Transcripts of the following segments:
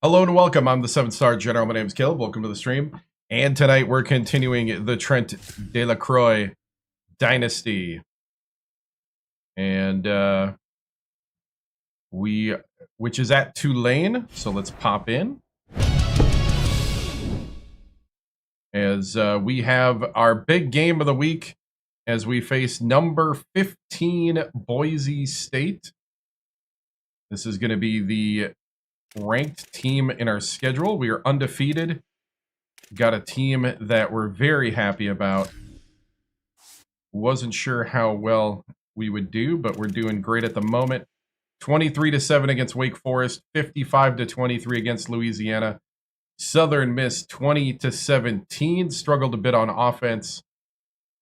Hello and welcome. I'm the 7-star general. My name is Caleb. Welcome to the stream. And tonight we're continuing the Trent Delacroix Dynasty. And which is at Tulane. So let's pop in. As we have our big game of the week as we face number 15 Boise State. This is going to be the ranked team in our schedule. We are undefeated. Got a team that we're very happy about. Wasn't sure how well we would do, but we're doing great at the moment. 23-7 against Wake Forest, 55-23 against Louisiana. Southern Miss 20-17, struggled a bit on offense.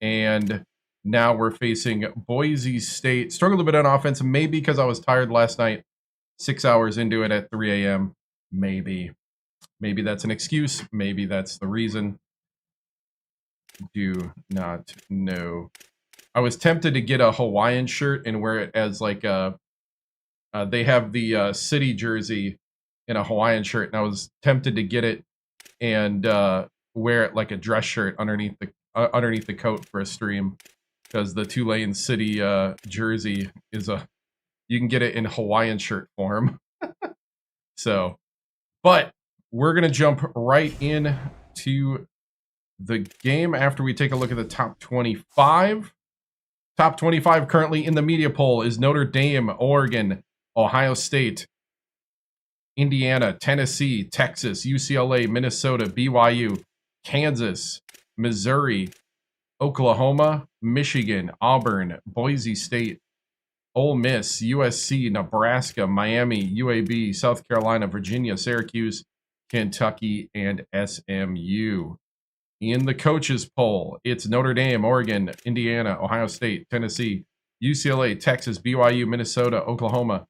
And now we're facing Boise State. Struggled a bit on offense, maybe because I was tired last night. 6 hours into it at 3 a.m. Maybe that's an excuse. Maybe that's the reason. Do not know. I was tempted to get a Hawaiian shirt and wear it as like a. They have the city jersey in a Hawaiian shirt, and I was tempted to get it and wear it like a dress shirt underneath the coat for a stream, because the Tulane city jersey is a. You can get it in Hawaiian shirt form. So, but we're going to jump right in to the game after we take a look at the top 25. Top 25 currently in the media poll is Notre Dame, Oregon, Ohio State, Indiana, Tennessee, Texas, UCLA, Minnesota, BYU, Kansas, Missouri, Oklahoma, Michigan, Auburn, Boise State, Ole Miss, USC, Nebraska, Miami, UAB, South Carolina, Virginia, Syracuse, Kentucky, and SMU. In the coaches poll, it's Notre Dame, Oregon, Indiana, Ohio State, Tennessee, UCLA, Texas, BYU, Minnesota, Oklahoma,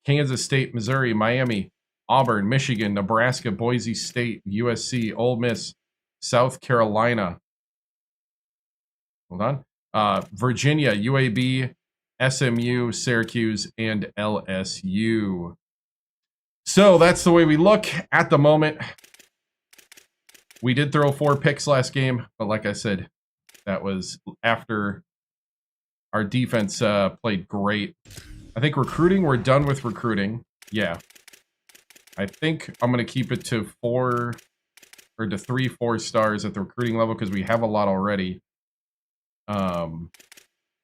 Kansas State, Missouri, Miami, Auburn, Michigan, Nebraska, Boise State, USC, Ole Miss, South Carolina. Hold on. Virginia, UAB, SMU, Syracuse, and LSU. So that's the way we look at the moment. We did throw 4 picks last game, but like I said, that was after our defense played great. I think recruiting, we're done with recruiting. Yeah. I think I'm going to keep it to 4 or to 3-4 stars at the recruiting level because we have a lot already.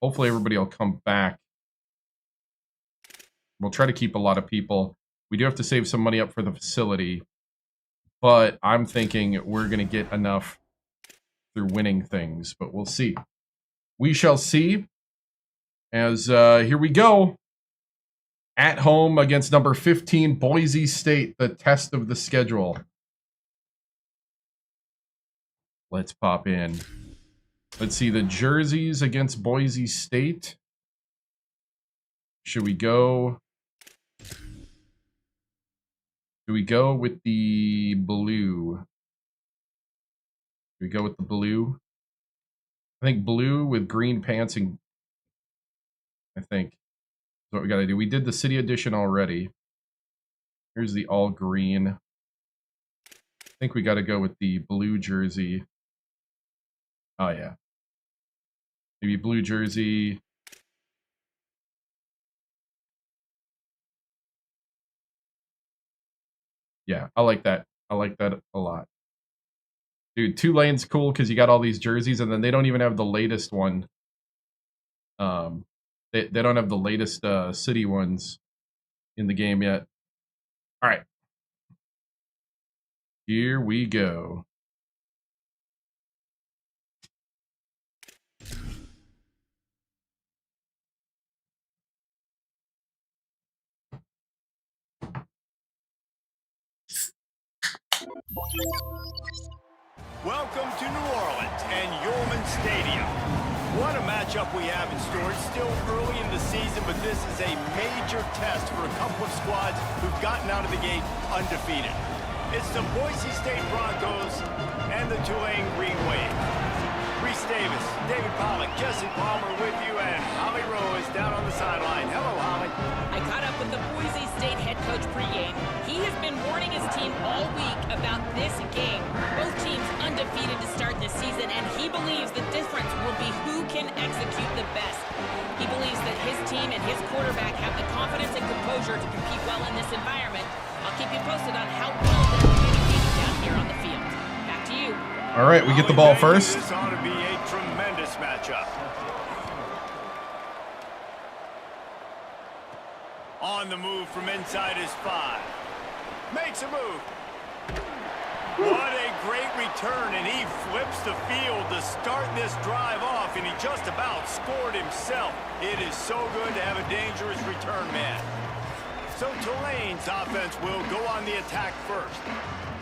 Hopefully everybody will come back. We'll try to keep a lot of people. We do have to save some money up for the facility, but I'm thinking we're going to get enough through winning things, but we'll see. We shall see. As here we go. At home against number 15, Boise State, the test of the schedule. Let's pop in. Let's see the jerseys against Boise State. Should we go? Do we go with the blue? Do we go with the blue? I think blue with green pants and I think that's what we got to do. We did the city edition already. Here's the all green. I think we got to go with the blue jersey. Oh yeah. Maybe blue jersey. Yeah, I like that. I like that a lot. Dude, Tulane's cool because you got all these jerseys, and then they don't even have the latest one. They don't have the latest city ones in the game yet. All right. Here we go. Welcome to New Orleans and Yulman Stadium. What a matchup we have in store. It's still early in the season, but this is a major test for a couple of squads who've gotten out of the gate undefeated. It's the Boise State Broncos and the Tulane Green Wave. Reese Davis, David Pollack, Jesse Palmer with you, and Holly Rowe is down on the sideline. Hello, Holly. I caught up with the Boise State head coach pregame. He has been warning his team all week about this game. Both teams undefeated to start this season, and he believes the difference will be who can execute the best. He believes that his team and his quarterback have the confidence and composure to compete well in this environment. I'll keep you posted on how well they're communicating down here on the field. Back to you. All right, we get the ball first. This ought to be a tremendous matchup. On the move from inside his 5. Makes a move. What a great return, and he flips the field to start this drive off, and he just about scored himself. It is so good to have a dangerous return man. So Tulane's offense will go on the attack first.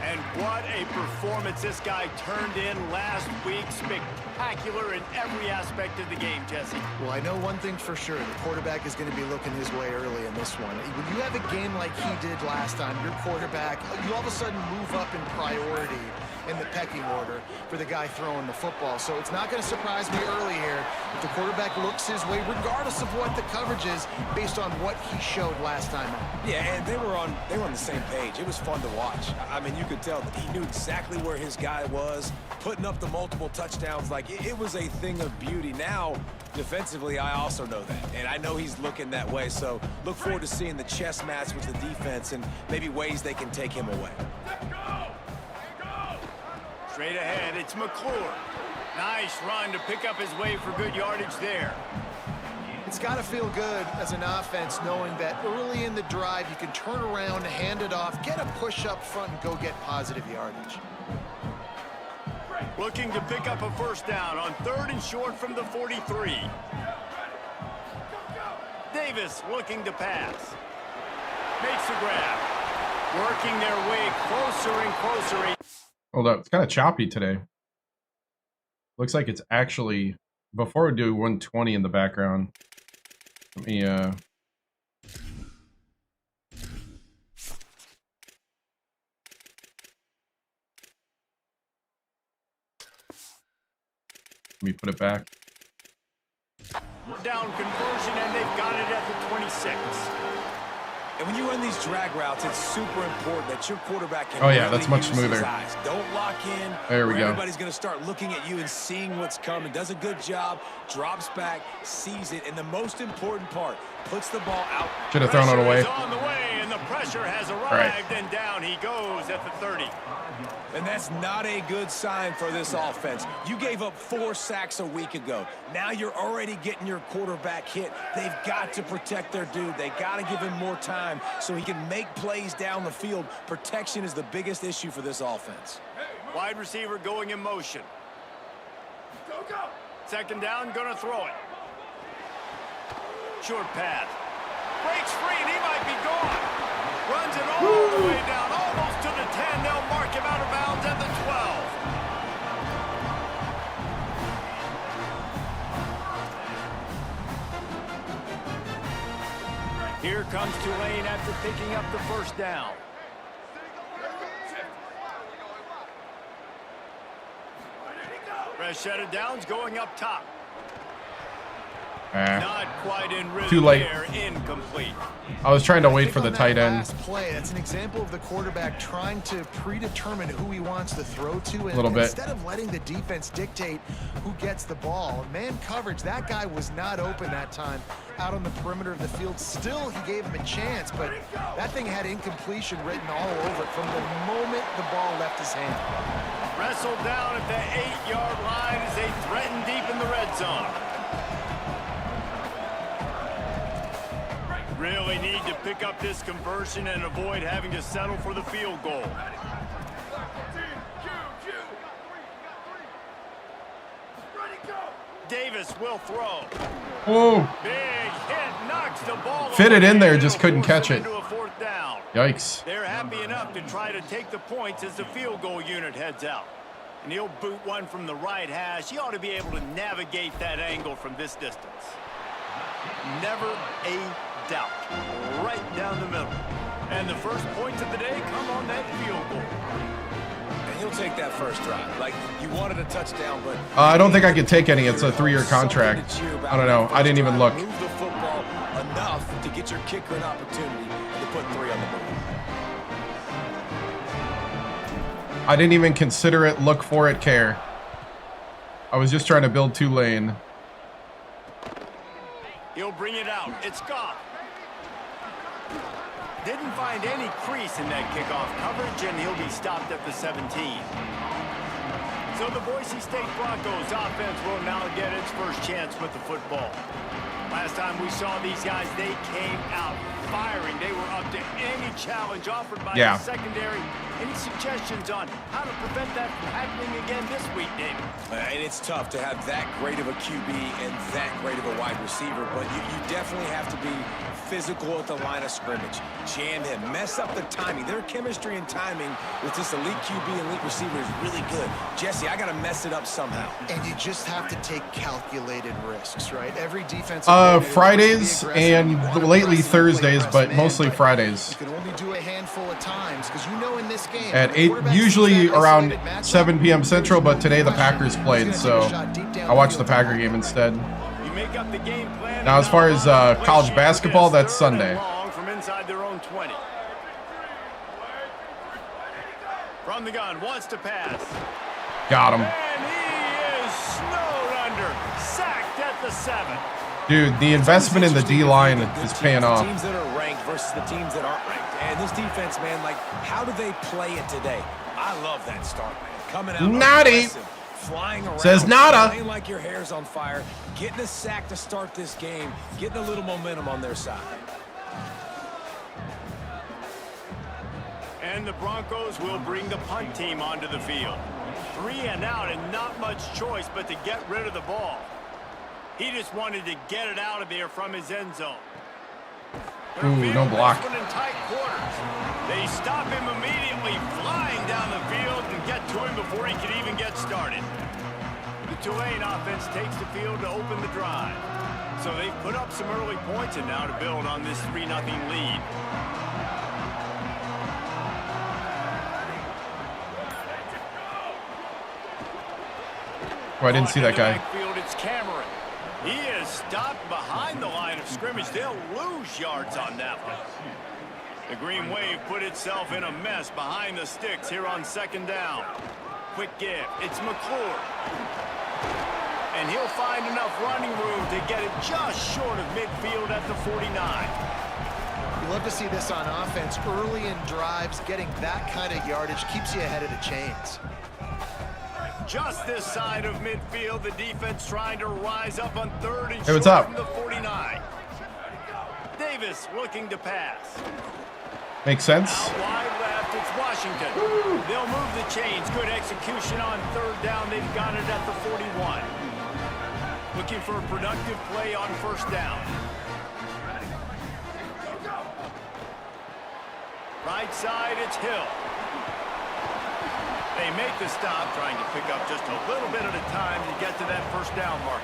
And what a performance this guy turned in last week. Spectacular in every aspect of the game, Jesse. Well, I know one thing for sure. The quarterback is going to be looking his way early in this one. When you have a game like he did last time, your quarterback, you all of a sudden move up in priority in the pecking order for the guy throwing the football. So it's not going to surprise me early here if the quarterback looks his way, regardless of what the coverage is, based on what he showed last time out. Yeah, and they were on the same page. It was fun to watch. I mean, you could tell that he knew exactly where his guy was, putting up the multiple touchdowns. Like, it was a thing of beauty. Now, defensively, I also know that, and I know he's looking that way. So look forward to seeing the chess match with the defense and maybe ways they can take him away. Straight ahead, it's McClure. Nice run to pick up his way for good yardage there. It's got to feel good as an offense knowing that early in the drive you can turn around, hand it off, get a push up front, and go get positive yardage. Looking to pick up a first down on 3rd and short from the 43. Davis looking to pass. Makes the grab. Working their way closer and closer. Hold up, it's kind of choppy today. Looks like it's actually, before we do 120 in the background, let me put it back. Down conversion, and they've got it at the 26. And when you run these drag routes, it's super important that your quarterback can that's much smoother. Don't lock in. There we go. Everybody's going to start looking at you and seeing what's coming. Does a good job, drops back, sees it, and the most important part, puts the ball out. Should have thrown it away. On the way, and the pressure has arrived, and down he goes at the 30. And that's not a good sign for this offense. You gave up 4 sacks a week ago. Now you're already getting your quarterback hit. They've got to protect their dude. They got to give him more time so he can make plays down the field. Protection is the biggest issue for this offense. Wide receiver going in motion. Go, go. 2nd down, gonna throw it. Short pass. Breaks free, and he might be gone. Runs it all the way down, almost to the 10. They'll mark him out of bounds at the 12. Here comes Tulane after picking up the first down. Fresh set of downs going up top. Not quite in rhythm. Too late. There, incomplete. I was trying to wait for the tight end. Last play, that's an example of the quarterback trying to predetermine who he wants to throw to. And instead of letting the defense dictate who gets the ball, man coverage, that guy was not open that time out on the perimeter of the field. Still, he gave him a chance, but that thing had incompletion written all over it from the moment the ball left his hand. Wrestled down at the 8-yard line as they threaten deep in the red zone. Really need to pick up this conversion and avoid having to settle for the field goal. Davis will throw. Oh! Big hit, knocks the ball. Fit it in there, just couldn't catch it. Into a 4th down. Yikes. They're happy enough to try to take the points as the field goal unit heads out. And he'll boot one from the right hash. He ought to be able to navigate that angle from this distance. Never a doubt. Right down the middle. And the first points of the day come on that field goal. And he'll take that first drive. Like, you wanted a touchdown, but I don't think I could take any. It's a 3-year contract. I don't know. I didn't even look. Move the football enough to get your kicker an opportunity to put 3 on the board. I didn't even consider it, look for it, care. I was just trying to build Tulane. He'll bring it out. It's Goff. Didn't find any crease in that kickoff coverage, and he'll be stopped at the 17. So the Boise State Broncos offense will now get its first chance with the football. Last time we saw these guys, they came out firing. They were up to any challenge offered by the secondary. Any suggestions on how to prevent that from happening again this week, David? And it's tough to have that great of a QB and that great of a wide receiver, but you definitely have to be physical at the line of scrimmage. Jam him, mess up the timing. Their chemistry and timing with this elite QB and elite receiver is really good. Jesse, I got to mess it up somehow. And you just have to take calculated risks, right? Every defense. Fridays and lately Thursdays, but mostly Fridays. You can only do a handful of times because you know in this game at 8, usually around 7 p.m. Central, but today the Packers played, so I watched the Packer game instead. Now, as far as college basketball, that's Sunday. From inside their own 20. From the gun, wants to pass. Got him. And he is snowed under. Sacked at the 7. Dude, the investment in the D-line is paying off. Teams that are ranked versus the teams that aren't ranked. And this defense, man, like, how do they play it today? I love that start, man. Coming out Naughty. Flying around. Says nada. Playing like your hair's on fire. Getting a sack to start this game. Getting a little momentum on their side. And the Broncos will bring the punt team onto the field. 3 and out and not much choice but to get rid of the ball. He just wanted to get it out of there from his end zone. Ooh, no block. In tight quarters. They stop him immediately, flying down the field and get to him before he can even get started. The Tulane offense takes the field to open the drive. So they've put up some early points and now to build on this 3-0 lead. Oh, I didn't see that guy. Backfield, it's Cameron. He is stopped behind the line of scrimmage. They'll lose yards on that one. The Green Wave put itself in a mess behind the sticks here on 2nd down. Quick give. It's McClure. And he'll find enough running room to get it just short of midfield at the 49. You love to see this on offense. Early in drives, getting that kind of yardage keeps you ahead of the chains. Just this side of midfield, the defense trying to rise up on 3rd and hey, what's short up? from the 49. Davis looking to pass. Makes sense. Out wide left, it's Washington. They'll move the chains. Good execution on 3rd down. They've got it at the 41. Looking for a productive play on 1st down. Right side, it's Hill. They make the stop, trying to pick up just a little bit at a time to get to that 1st down marker.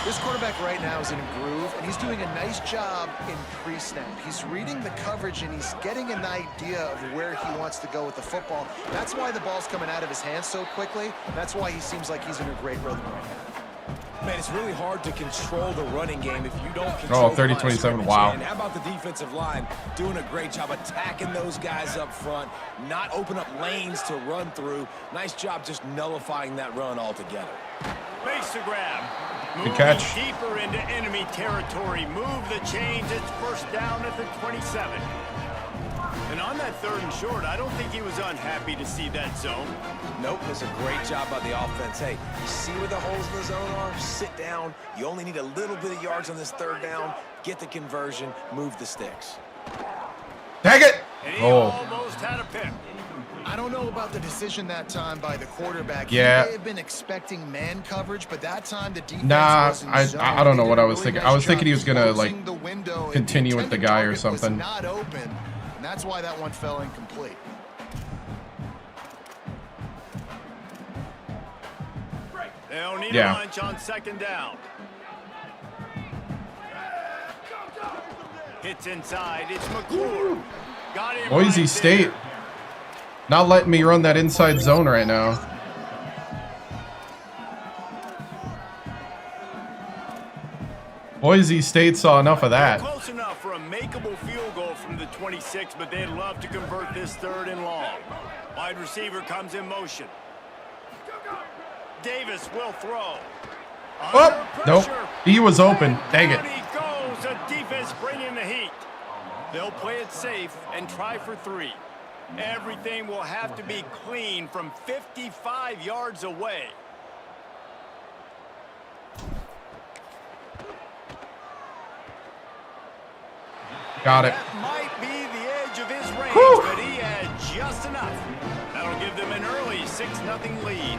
This quarterback right now is in a groove, and he's doing a nice job in pre-snap. He's reading the coverage, and he's getting an idea of where he wants to go with the football. That's why the ball's coming out of his hands so quickly. That's why he seems like he's in a great rhythm right now. Man, it's really hard to control the running game if you don't control 30-27, wow. And how about the defensive line doing a great job attacking those guys up front, not open up lanes to run through. Nice job just nullifying that run altogether. Makes the grab. Good catch. Deeper into enemy territory. Move the chains. It's 1st down at the 27. And on that 3rd and short, I don't think he was unhappy to see that zone. Nope, it was a great job by the offense. Hey, you see where the holes in the zone are? Sit down. You only need a little bit of yards on this 3rd down. Get the conversion. Move the sticks. Tag it! And he almost had a pick. I don't know about the decision that time by the quarterback. Yeah. He may have been expecting man coverage, but that time the defense was in zone. I don't know what I was Really thinking. nice I was thinking he job was gonna like closing the window. continue with the guy or intended target was something. not open, and that's why that one fell incomplete. They'll need a lunch on 2nd down. Hits inside. It's McClure. Got him Boise right State there. not letting me run that inside zone right now. Boise State saw enough of that. Close enough for a makeable field goal from the 26, but they'd love to convert this 3rd and long. Wide receiver comes in motion. Davis will throw. Oh, nope. He was open. Dang it. He goes. The defense bringing the heat. They'll play it safe and try for 3. Everything will have to be clean from 55 yards away. Got it. That might be the edge of his range, but he had just enough. That'll give them an early 6-0 lead.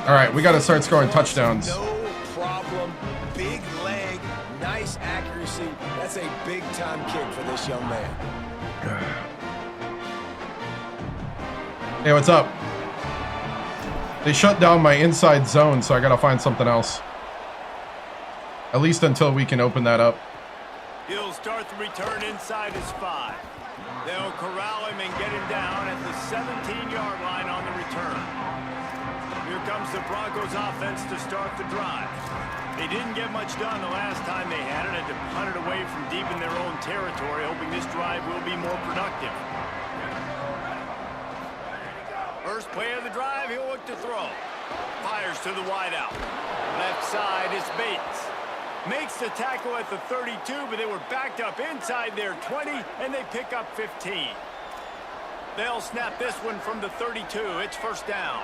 All right, we got to start scoring touchdowns. No problem. Big leg, nice accuracy. That's a big-time kick for this young man. Hey, what's up? They shut down my inside zone, so I got to find something else. At least until we can open that up. He'll start the return inside his 5. They'll corral him and get him down at the 17-yard line on the return. Here comes the Broncos offense to start the drive. They didn't get much done the last time they had it. Had to punt it away from deep in their own territory, hoping this drive will be more productive. First play of the drive, he'll look to throw. Fires to the wideout. Left side is Bates. Makes the tackle at the 32, but they were backed up inside their 20, and they pick up 15. They'll snap this one from the 32. It's first down.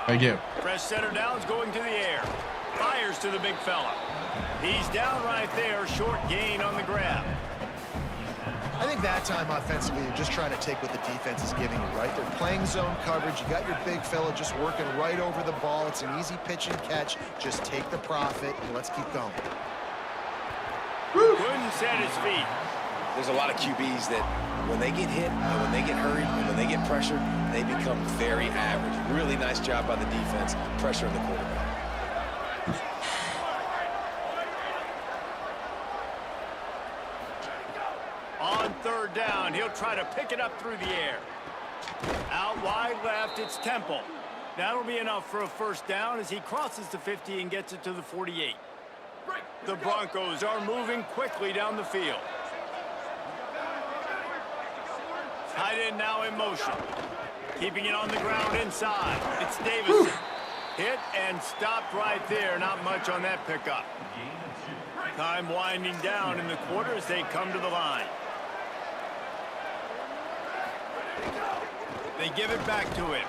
Thank you. Fresh center downs going to the air. Fires to the big fella. He's down right there. Short gain on the grab. I think that time offensively, you're just trying to take what the defense is giving you, right? They're playing zone coverage. You got your big fella just working right over the ball. It's an easy pitch and catch. Just take the profit and let's keep going. Couldn't set his feet. There's a lot of QBs that when they get hit and when they get hurried and when they get pressured, they become very average. Really nice job by the defense, pressuring the quarterback. On 3rd down, he'll try to pick it up through the air. Out wide left, it's Temple. That'll be enough for a first down as he crosses the 50 and gets it to the 48. The Broncos are moving quickly down the field. Tight end now in motion. Keeping it on the ground inside. It's Davis. Hit and stopped right there. Not much on that pickup. Time winding down in the quarter as they come to the line. They give it back to him.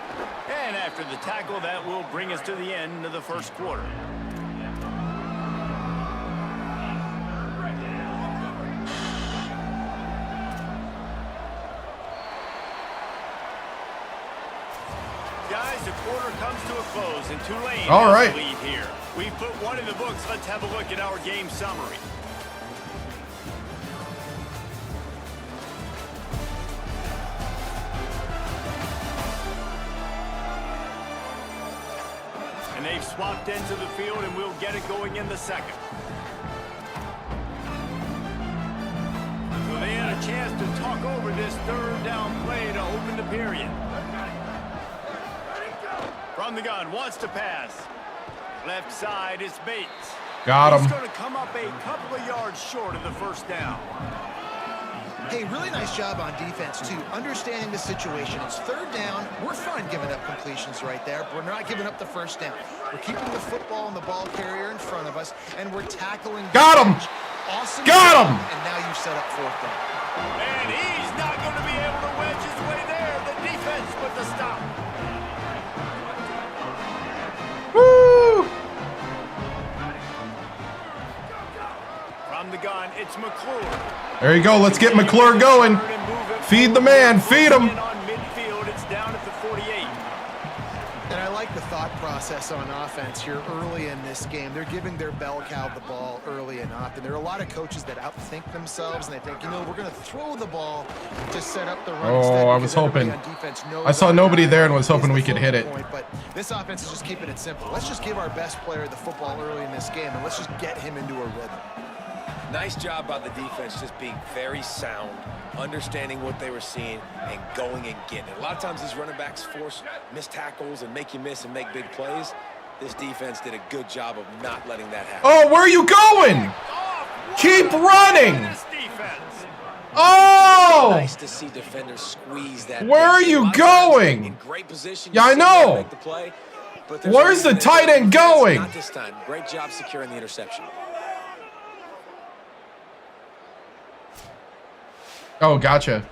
And after the tackle, that will bring us to the end of the first quarter. Guys, the quarter comes to a close, and Tulane All right. has the lead here. We've put one in the books. Let's have a look at our game summary. And they've swapped ends of the field, and we'll get it going in the second. So they had a chance to talk over this 3rd down play to open the period. From the gun, wants to pass. Left side is Bates. Got him. He's going to come up a couple of yards short of the first down. Hey, really nice job on defense, too. Understanding the situation. It's 3rd down. We're fine giving up completions right there, but we're not giving up the first down. We're keeping the football and the ball carrier in front of us, and we're tackling. Got him! Awesome. Got him! And now you've set up 4th down. And he's not going to be able to wedge his way there. The defense with the stop. Woo! From the gun, it's McClure. There you go. Let's get McClure going. Feed the man. Feed him. On midfield, it's down at the 48. And I like the thought process on offense here early in this game. They're giving their bell cow the ball early and often. There are a lot of coaches that outthink themselves, and they think, you know, we're going to throw the ball to set up the run. Oh, I was hoping. I saw nobody there and was hoping we could hit it. But this offense is just keeping it simple. Let's just give our best player the football early in this game, and let's just get him into a rhythm. Nice job by the defense just being very sound, understanding what they were seeing, and going and getting it. A lot of times these running backs force missed tackles and make you miss and make big plays. This defense did a good job of not letting that happen. Oh, where are you going? Keep running. Oh! Nice to see defenders squeeze that. Where are you going? In great position. Yeah, I know. Make the play, but Where's the tight end going? Not this time. Great job securing the interception. Oh, gotcha.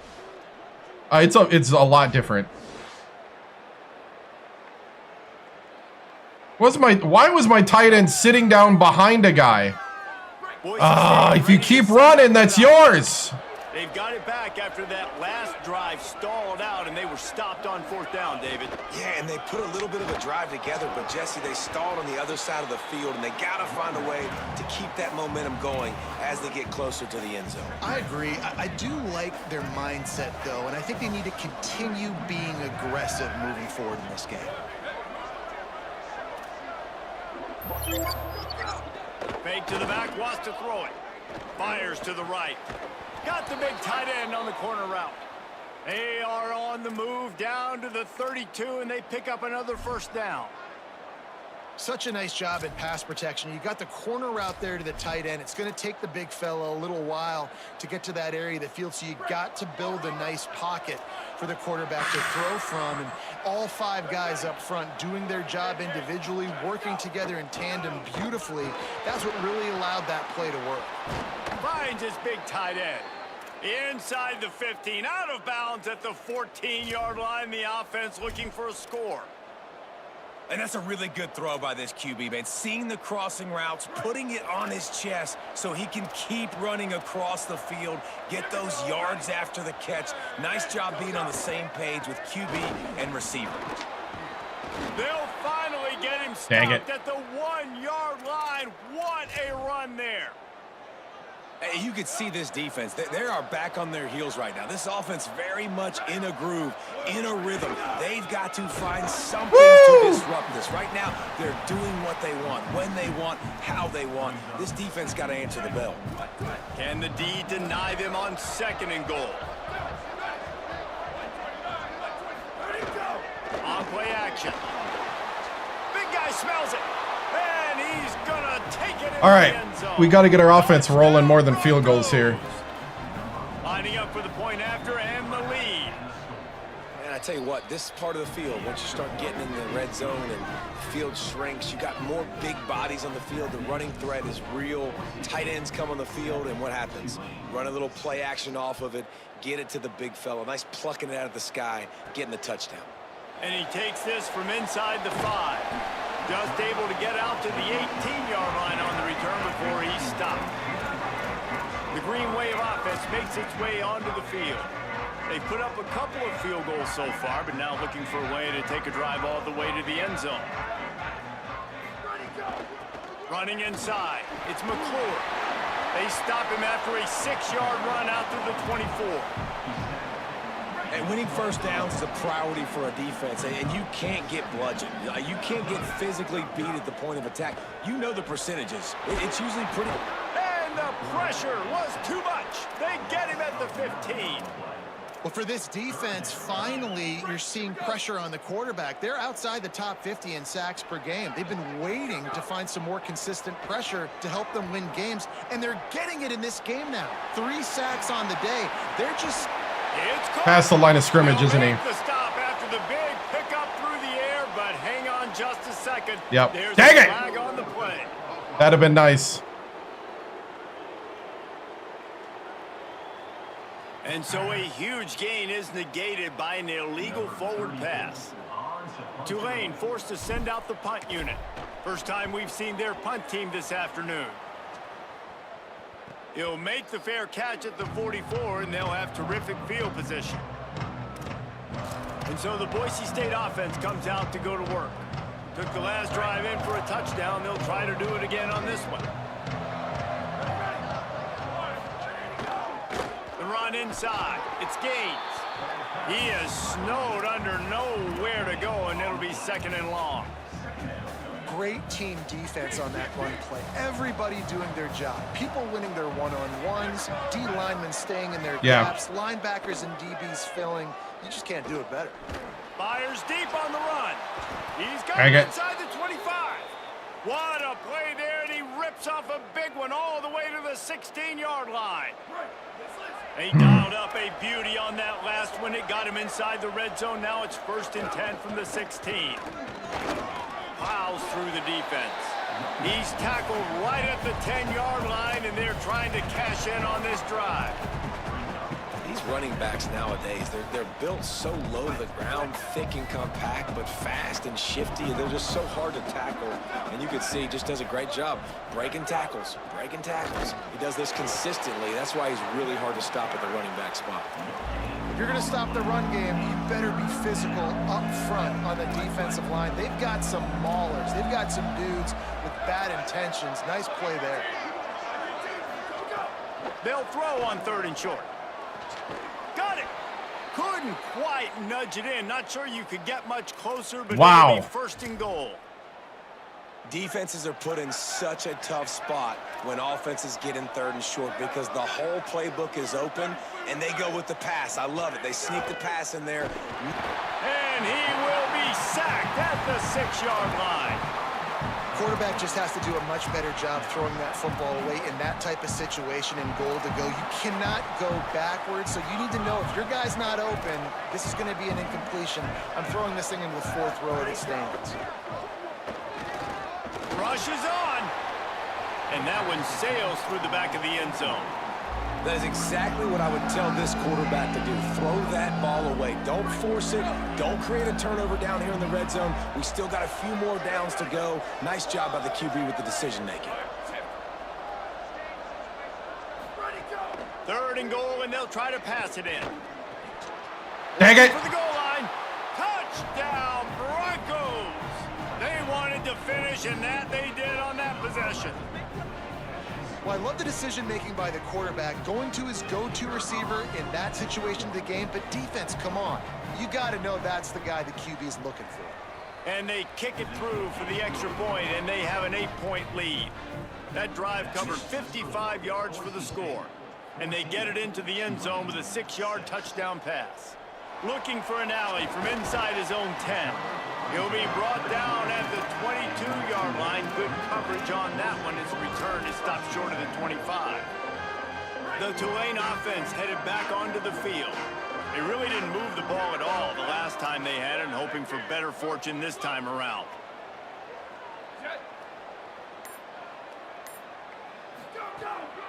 It's a lot different. Why was my tight end sitting down behind a guy? If you keep running, that's yours. They've got it back after that last drive stalled out, and they were stopped on 4th down, David. Yeah, and they put a little bit of a drive together, but Jesse, they stalled on the other side of the field, and they got to find a way to keep that momentum going as they get closer to the end zone. I agree. I do like their mindset, though, and I think they need to continue being aggressive moving forward in this game. Fake to the back, wants to throw it. Fires to the right. Got the big tight end on the corner route. They are on the move down to the 32, and they pick up another 1st down. Such a nice job in pass protection. You got the corner route there to the tight end. It's going to take the big fella a little while to get to that area of the field, so you got to build a nice pocket for the quarterback to throw from. And all 5 guys up front doing their job individually, working together in tandem beautifully. That's what really allowed that play to work. Finds his big tight end. Inside the 15, out of bounds at the 14-yard line. The offense looking for a score. And that's a really good throw by this QB, man. Seeing the crossing routes, putting it on his chest so he can keep running across the field, get those yards after the catch. Nice job being on the same page with QB and receiver. They'll finally get him stopped at the 1-yard line. What a run there. Hey, you could see this defense. They are back on their heels right now. This offense very much in a groove, in a rhythm. They've got to find something to disrupt this. Right now, they're doing what they want, when they want, how they want. This defense got to answer the bell. Can the D deny them on 2nd and goal? On play action. Big guy smells it. And he's gonna take it in. All right, we got to get our offense rolling more than field goals here. Lining up for the point after and the lead. And I tell you what, this part of the field, once you start getting in the red zone and the field shrinks, you got more big bodies on the field. The running threat is real. Tight ends come on the field, and what happens? Run a little play action off of it, get it to the big fella. Nice plucking it out of the sky, getting the touchdown. And he takes this from inside the 5. Just able to get out to the 18-yard line on the return before he's stopped. The green wave offense makes its way onto the field. They put up a couple of field goals so far, but now looking for a way to take a drive all the way to the end zone. Running inside, it's McClure. They stop him after a 6-yard run out to the 24. And winning 1st downs is a priority for a defense, and you can't get bludgeoned. You can't get physically beat at the point of attack. You know the percentages. It's usually pretty... And the pressure was too much. They get him at the 15. Well, for this defense, finally, you're seeing pressure on the quarterback. They're outside the top 50 in sacks per game. They've been waiting to find some more consistent pressure to help them win games, and they're getting it in this game now. 3 sacks on the day. They're just... Past the line of scrimmage, isn't he? The stop after the big pickup through the air, but hang on just a second. Yep. There's Dang a it! flag on the play. That'd have been nice. And so a huge gain is negated by an illegal forward pass. Tulane forced to send out the punt unit. First time we've seen their punt team this afternoon. He'll make the fair catch at the 44, and they'll have terrific field position. And so the Boise State offense comes out to go to work. Took the last drive in for a touchdown. They'll try to do it again on this one. The run inside. It's Gaines. He is snowed under, nowhere to go, and it'll be 2nd and long. Great team defense on that run play. Everybody doing their job. People winning their one-on-ones. D linemen staying in their gaps. Linebackers and DBs filling. You just can't do it better. Fires deep on the run. He's got it inside the 25. What a play there, and he rips off a big one all the way to the 16-yard line. He dialed up a beauty on that last one. It got him inside the red zone. Now it's 1st and 10 from the 16. Plows through the defense. He's tackled right at the 10-yard line, and they're trying to cash in on this drive. These running backs nowadays, they're built so low to the ground, thick and compact, but fast and shifty. They're just so hard to tackle. And you can see he just does a great job breaking tackles, breaking tackles. He does this consistently. That's why he's really hard to stop at the running back spot. If you're going to stop the run game, you better be physical up front on the defensive line. They've got some maulers. They've got some dudes with bad intentions. Nice play there. They'll throw on 3rd and short. Got it. Couldn't quite nudge it in. Not sure you could get much closer, but wow. It'll be 1st and goal. Defenses are put in such a tough spot when offenses get in 3rd and short because the whole playbook is open and they go with the pass. I love it. They sneak the pass in there. And he will be sacked at the 6-yard line. Quarterback just has to do a much better job throwing that football away in that type of situation and goal to go. You cannot go backwards, so you need to know if your guy's not open, this is going to be an incompletion. I'm throwing this thing into the 4th row of the stands. Rush is on. And that one sails through the back of the end zone. That is exactly what I would tell this quarterback to do. Throw that ball away. Don't force it. Don't create a turnover down here in the red zone. We still got a few more downs to go. Nice job by the QB with the decision-making. 3rd and goal, and they'll try to pass it in. Dang it! For the goal line. Touchdown, Broncos. They wanted to finish, and that they did on that possession. Well, I love the decision-making by the quarterback, going to his go-to receiver in that situation of the game, but defense, come on. You got to know that's the guy the QB is looking for. And they kick it through for the extra point, and they have an 8-point lead. That drive covered 55 yards for the score, and they get it into the end zone with a 6-yard touchdown pass. Looking for an alley from inside his own 10. He'll be brought down at the 22-yard line. Good coverage on that one. His return is stopped short of the 25. The Tulane offense headed back onto the field. They really didn't move the ball at all the last time they had it, and hoping for better fortune this time around.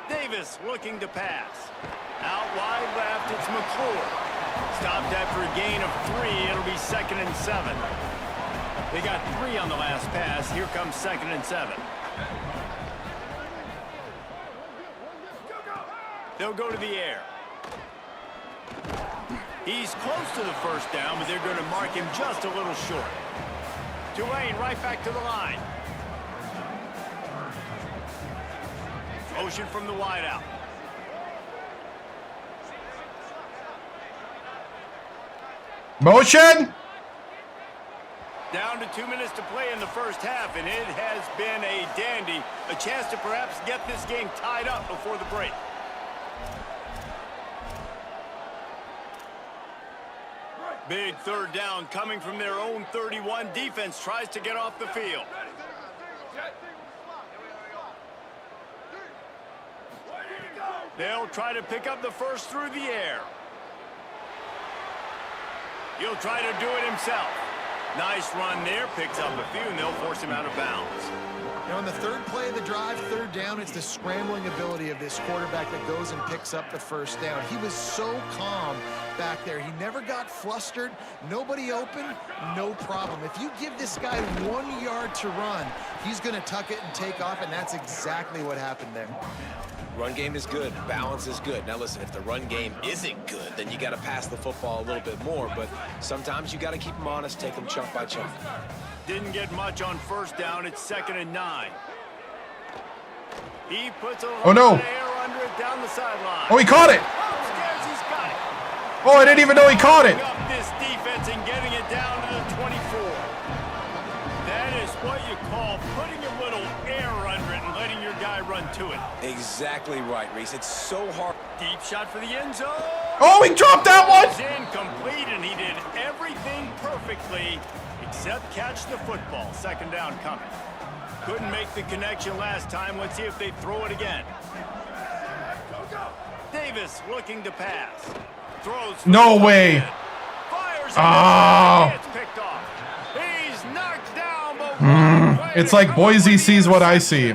Davis looking to pass. Out wide left, it's McClure. Stopped after a gain of 3. It'll be 2nd and 7. They got 3 on the last pass. Here comes 2nd and 7. They'll go to the air. He's close to the 1st down, but they're going to mark him just a little short. Tulane right back to the line. Motion from the wideout. Motion! Down to 2 minutes to play in the 1st half, and it has been a dandy. A chance to perhaps get this game tied up before the break. Big 3rd down coming from their own 31. Defense tries to get off the field. They'll try to pick up the 1st through the air. He'll try to do it himself. Nice run there, picks up a few, and they'll force him out of bounds. You know, on the 3rd play of the drive, 3rd down, it's the scrambling ability of this quarterback that goes and picks up the 1st down. He was so calm back there. He never got flustered. Nobody open, no problem. If you give this guy 1 yard to run, he's going to tuck it and take off, and that's exactly what happened there. Run game is good. Balance is good. Now, listen, if the run game isn't good, then you got to pass the football a little bit more. But sometimes you got to keep them honest, take them chunk by chunk. Didn't get much on 1st down. It's 2nd and 9. He puts a lot of air under it down the sideline. Oh, he caught it. Upstairs, he's got it. Oh, I didn't even know he caught it. Up this defense and getting it down to the 24. That is what you call putting a little air under it and letting your guy run to it. Exactly right, Reese. It's so hard. Deep shot for the end zone. Oh, he dropped that one. It's incomplete, and he did everything perfectly except catch the football. 2nd down coming. Couldn't make the connection last time. Let's see if they throw it again. Davis looking to pass. Throws. No way. Fires. Oh. It's picked off. He's knocked down, but It's like Boise sees what I see.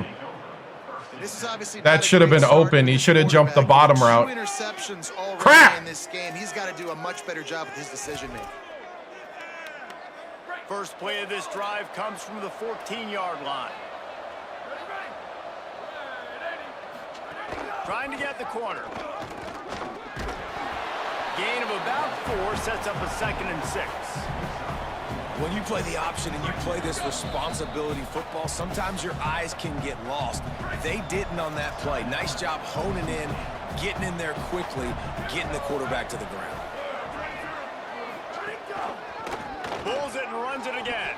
This is obviously That should have been open. He should have jumped the bottom route. 2 interceptions already Crap! in this game. He's got to do a much better job with his decision making. First play of this drive comes from the 14-yard line. Trying to get the corner. Gain of about 4 sets up a 2nd and 6. When you play the option and you play this responsibility football, sometimes your eyes can get lost. They didn't on that play. Nice job honing in, getting in there quickly, getting the quarterback to the ground. Pulls it and runs it again.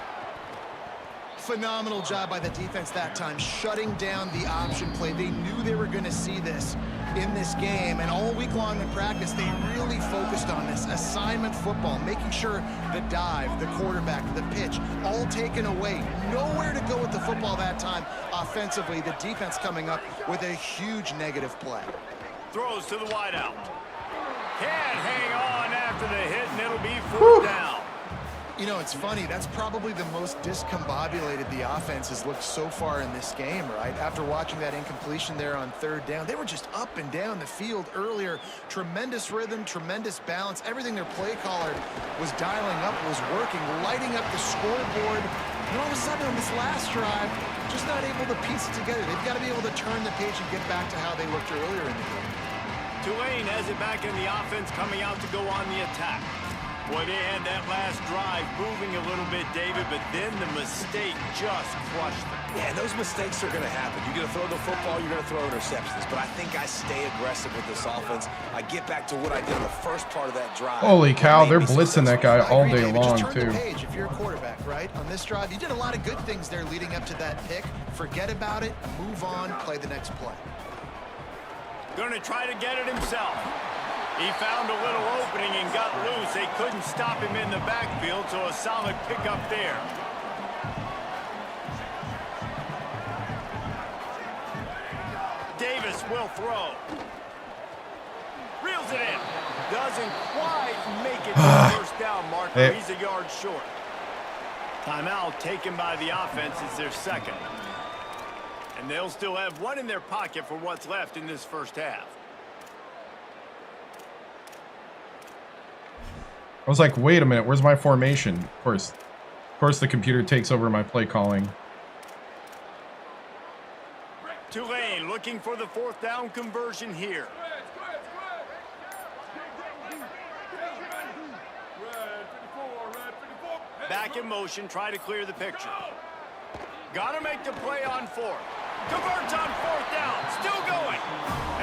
Phenomenal job by the defense that time, shutting down the option play. They knew they were going to see this in this game, and all week long in practice, they really focused on this assignment football, making sure the dive, the quarterback, the pitch, all taken away. Nowhere to go with the football that time offensively. The defense coming up with a huge negative play. Throws to the wideout. Can't hang on after the hit, and it'll be 4th down. You know, it's funny. That's probably the most discombobulated the offense has looked so far in this game, right? After watching that incompletion there on 3rd down, they were just up and down the field earlier. Tremendous rhythm, tremendous balance. Everything their play caller was dialing up was working, lighting up the scoreboard. And all of a sudden on this last drive, just not able to piece it together. They've got to be able to turn the page and get back to how they looked earlier in the game. Tulane has it back in the offense, coming out to go on the attack. Boy, they had that last drive moving a little bit, David, but then the mistake just crushed them. Yeah, those mistakes are going to happen. You're going to throw the football, you're going to throw interceptions. But I think I stay aggressive with this offense. I get back to what I did in the first part of that drive. Holy cow, they're blitzing that guy all day long, just turn too. the page if you're a quarterback, right? On this drive, you did a lot of good things there leading up to that pick. Forget about it, move on, play the next play. Going to try to get it himself. He found a little opening and got loose. They couldn't stop him in the backfield, so a solid pickup there. Davis will throw. Reels it in. Doesn't quite make it to the 1st down marker. He's a yard short. Timeout taken by the offense is their 2nd. And they'll still have 1 in their pocket for what's left in this 1st half. I was like, wait a minute, where's my formation? Of course the computer takes over my play calling. Tulane looking for the 4th down conversion here. Back in motion, try to clear the picture. Got to make the play on 4th. Converts on 4th down, still going.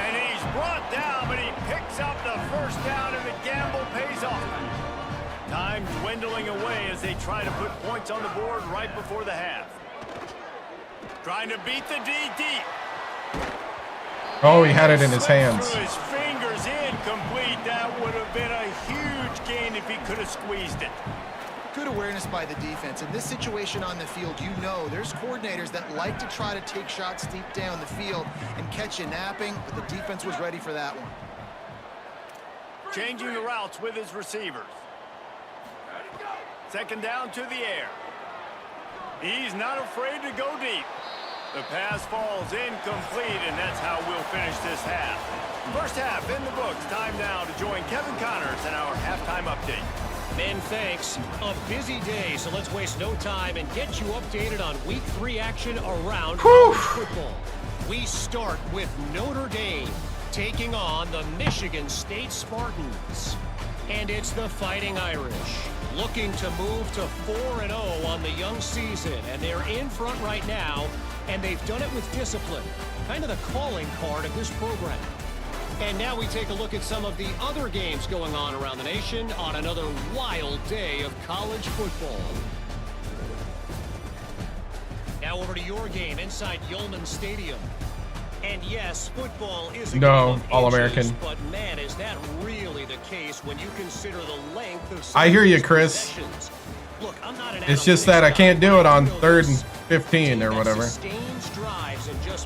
And he's brought down, but he picks up the 1st down, and the gamble pays off. Time dwindling away as they try to put points on the board right before the half. Trying to beat the D deep. Oh, he had it in his hands. Through his fingers, incomplete. That would have been a huge gain if he could have squeezed it. Good awareness by the defense. In this situation on the field, you know there's coordinators that like to try to take shots deep down the field and catch you napping, but the defense was ready for that one. Changing the routes with his receivers. 2nd down to the air. He's not afraid to go deep. The pass falls incomplete, and that's how we'll finish this half. 1st half in the books. Time now to join Kevin Connors in our halftime update. Men, thanks. A busy day, so let's waste no time and get you updated on Week 3 action around college football. We start with Notre Dame taking on the Michigan State Spartans. And it's the Fighting Irish looking to move to 4-0 on the young season, and they're in front right now, and they've done it with discipline, kind of the calling card of this program. And now we take a look at some of the other games going on around the nation on another wild day of college football. Now over to your game inside Yulman Stadium. And yes, football is a game of All-American. inches, but man, is that really the case when you consider the length of I hear you, Chris. possessions. Look, I'm not an It's just that I can't do it on 3rd and 15 or whatever.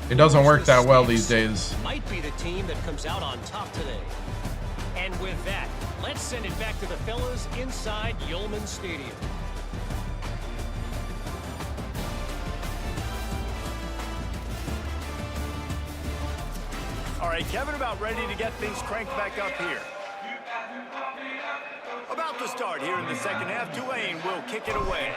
It doesn't work that well these days. Might be the team that comes out on top today. And with that, let's send it back to the fellas inside Yulman Stadium. All right, Kevin, about ready to get things cranked back up here. About to start here in the second half. Tulane will kick it away.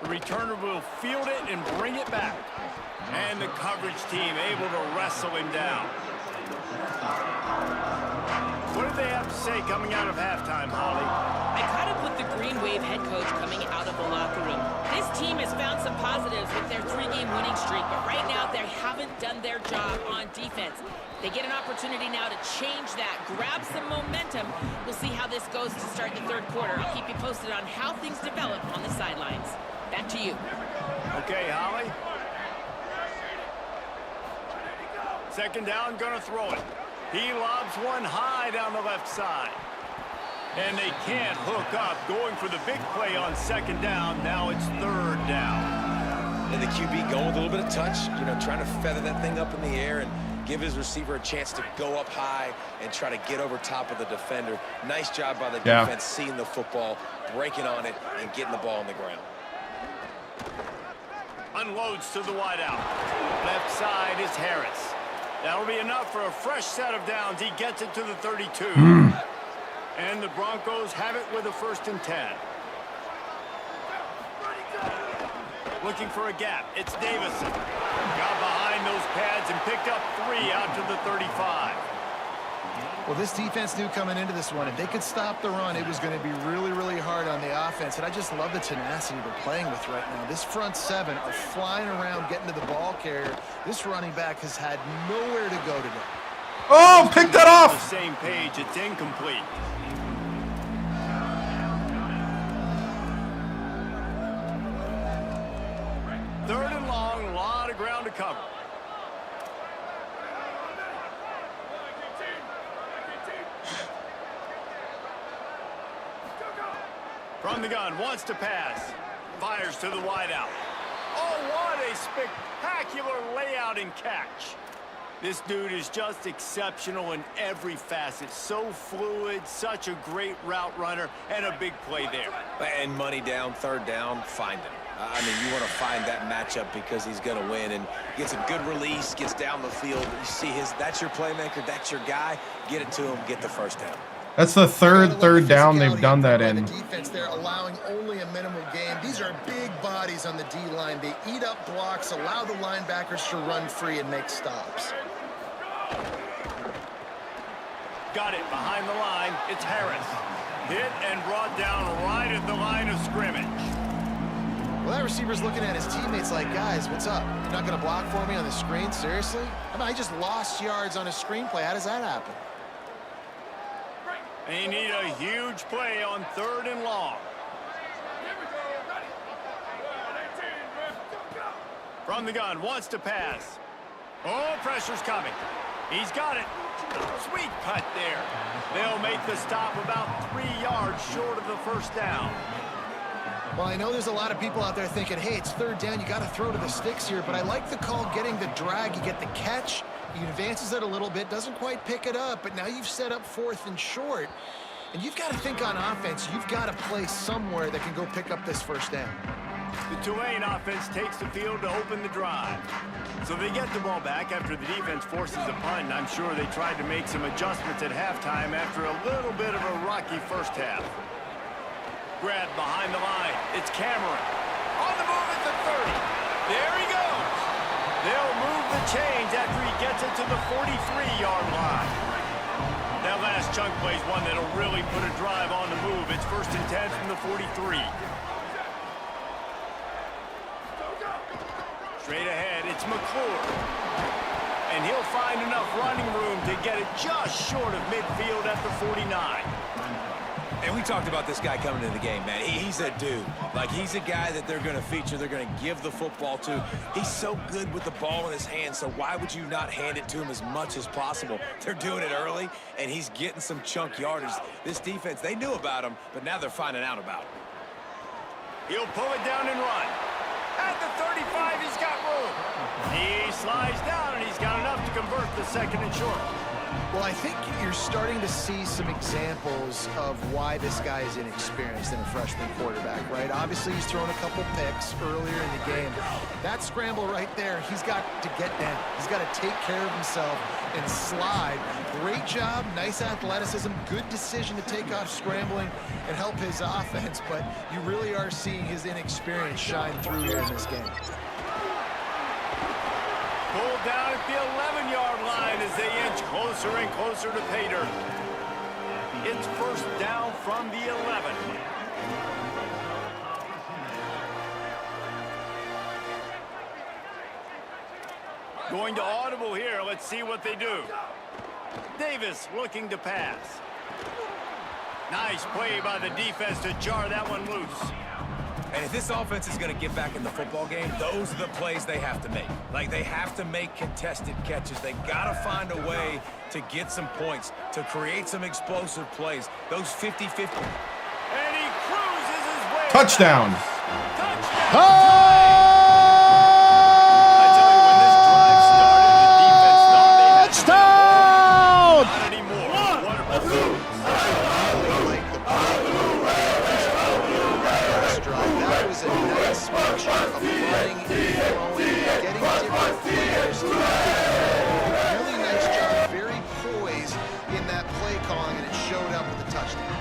The returner will field it and bring it back. And the coverage team able to wrestle him down. What did they have to say coming out of halftime, Holly? I kind of put the Green Wave head coach coming out of the locker room. This team has found some positives with their 3-game winning streak, but right now they haven't done their job on defense. They get an opportunity now to change that, grab some momentum. We'll see how this goes to start the third quarter. I'll keep you posted on how things develop on the sidelines. Back to you. Okay, Holly. Second down, gonna throw it. He lobs one high down the left side. And they can't hook up, going for the big play on second down. Now it's third down. And the QB going with a little bit of touch, you know, trying to feather that thing up in the air and give his receiver a chance to go up high and try to get over top of the defender. Nice job by the defense, seeing the football, breaking on it, and getting the ball on the ground. Unloads to the wideout. Left side is Harris. That'll be enough for a fresh set of downs. He gets it to the 32. And the Broncos have it with a 1st and 10. Looking for a gap. It's Davison. Got behind those pads and picked up 3 out to the 35. Well, this defense knew coming into this one, if they could stop the run, it was going to be really, really hard on the offense. And I just love the tenacity they're playing with right now. This front 7 are flying around, getting to the ball carrier. This running back has had nowhere to go today. Oh, pick that off! On the same page, it's incomplete. Third and long, a lot of ground to cover. From the gun, wants to pass. Fires to the wideout. Oh, what a spectacular layout and catch. This dude is just exceptional in every facet. So fluid, such a great route runner, and a big play there. And money down, third down, find him. I mean, you want to find that matchup because he's going to win, and gets a good release, gets down the field. You see that's your playmaker, that's your guy. Get it to him, get the first down. That's the third down they've done that in. The defense there allowing only a minimal gain. These are big bodies on the D-line. They eat up blocks, allow the linebackers to run free and make stops. Got it behind the line. It's Harris. Hit and brought down right at the line of scrimmage. Well, that receiver's looking at his teammates like, guys, what's up? You're not going to block for me on the screen? Seriously? I mean, I just lost yards on a screenplay. How does that happen? They need a huge play on third and long. From the gun, wants to pass. Oh, pressure's coming. He's got it. Sweet cut there. They'll make the stop about 3 yards short of the first down. Well, I know there's a lot of people out there thinking, hey, it's third down, you got to throw to the sticks here, but I like the call getting the drag. You get the catch, he advances it a little bit, doesn't quite pick it up, but now you've set up 4th and short, and you've got to think on offense. You've got to play somewhere that can go pick up this first down. The Tulane offense takes the field to open the drive. So they get the ball back after the defense forces a punt, and I'm sure they tried to make some adjustments at halftime after a little bit of a rocky first half. Grab behind the line. It's Cameron. On the move at the 30. There he goes. They'll move the chains after he gets it to the 43-yard line. That last chunk play is one that'll really put a drive on the move. It's 1st and 10 from the 43. Straight ahead, it's McClure. And he'll find enough running room to get it just short of midfield at the 49. And we talked about this guy coming into the game, man. He's a dude. Like, he's a guy that they're going to feature, they're going to give the football to. He's so good with the ball in his hand, so why would you not hand it to him as much as possible? They're doing it early, and he's getting some chunk yardage. This defense, they knew about him, but now they're finding out about him. He'll pull it down and run. At the 35, he's got room. He slides down, and he's got enough to convert the 2nd and short. Well, I think you're starting to see some examples of why this guy is inexperienced in a freshman quarterback, right? Obviously, he's thrown a couple picks earlier in the game. That scramble right there, he's got to get down. He's got to take care of himself and slide. Great job, nice athleticism, good decision to take off scrambling and help his offense, but you really are seeing his inexperience shine through here in this game. Pulled down at the 11-yard line as they inch closer and closer to pay dirt. It's 1st down from the 11. Going to audible here. Let's see what they do. Davis looking to pass. Nice play by the defense to jar that one loose. And if this offense is going to get back in the football game, those are the plays they have to make. Like, they have to make contested catches. They got to find a way to get some points, to create some explosive plays. Those 50-50. And he cruises his way. Touchdown. Touchdown. Oh! I tell you, when this drive started, the defense thought they had Touchdown! not anymore. Wonderful. That was a nice mixture of running and throwing, getting different players. Really nice job, very poised in that play calling, and it showed up with a touchdown.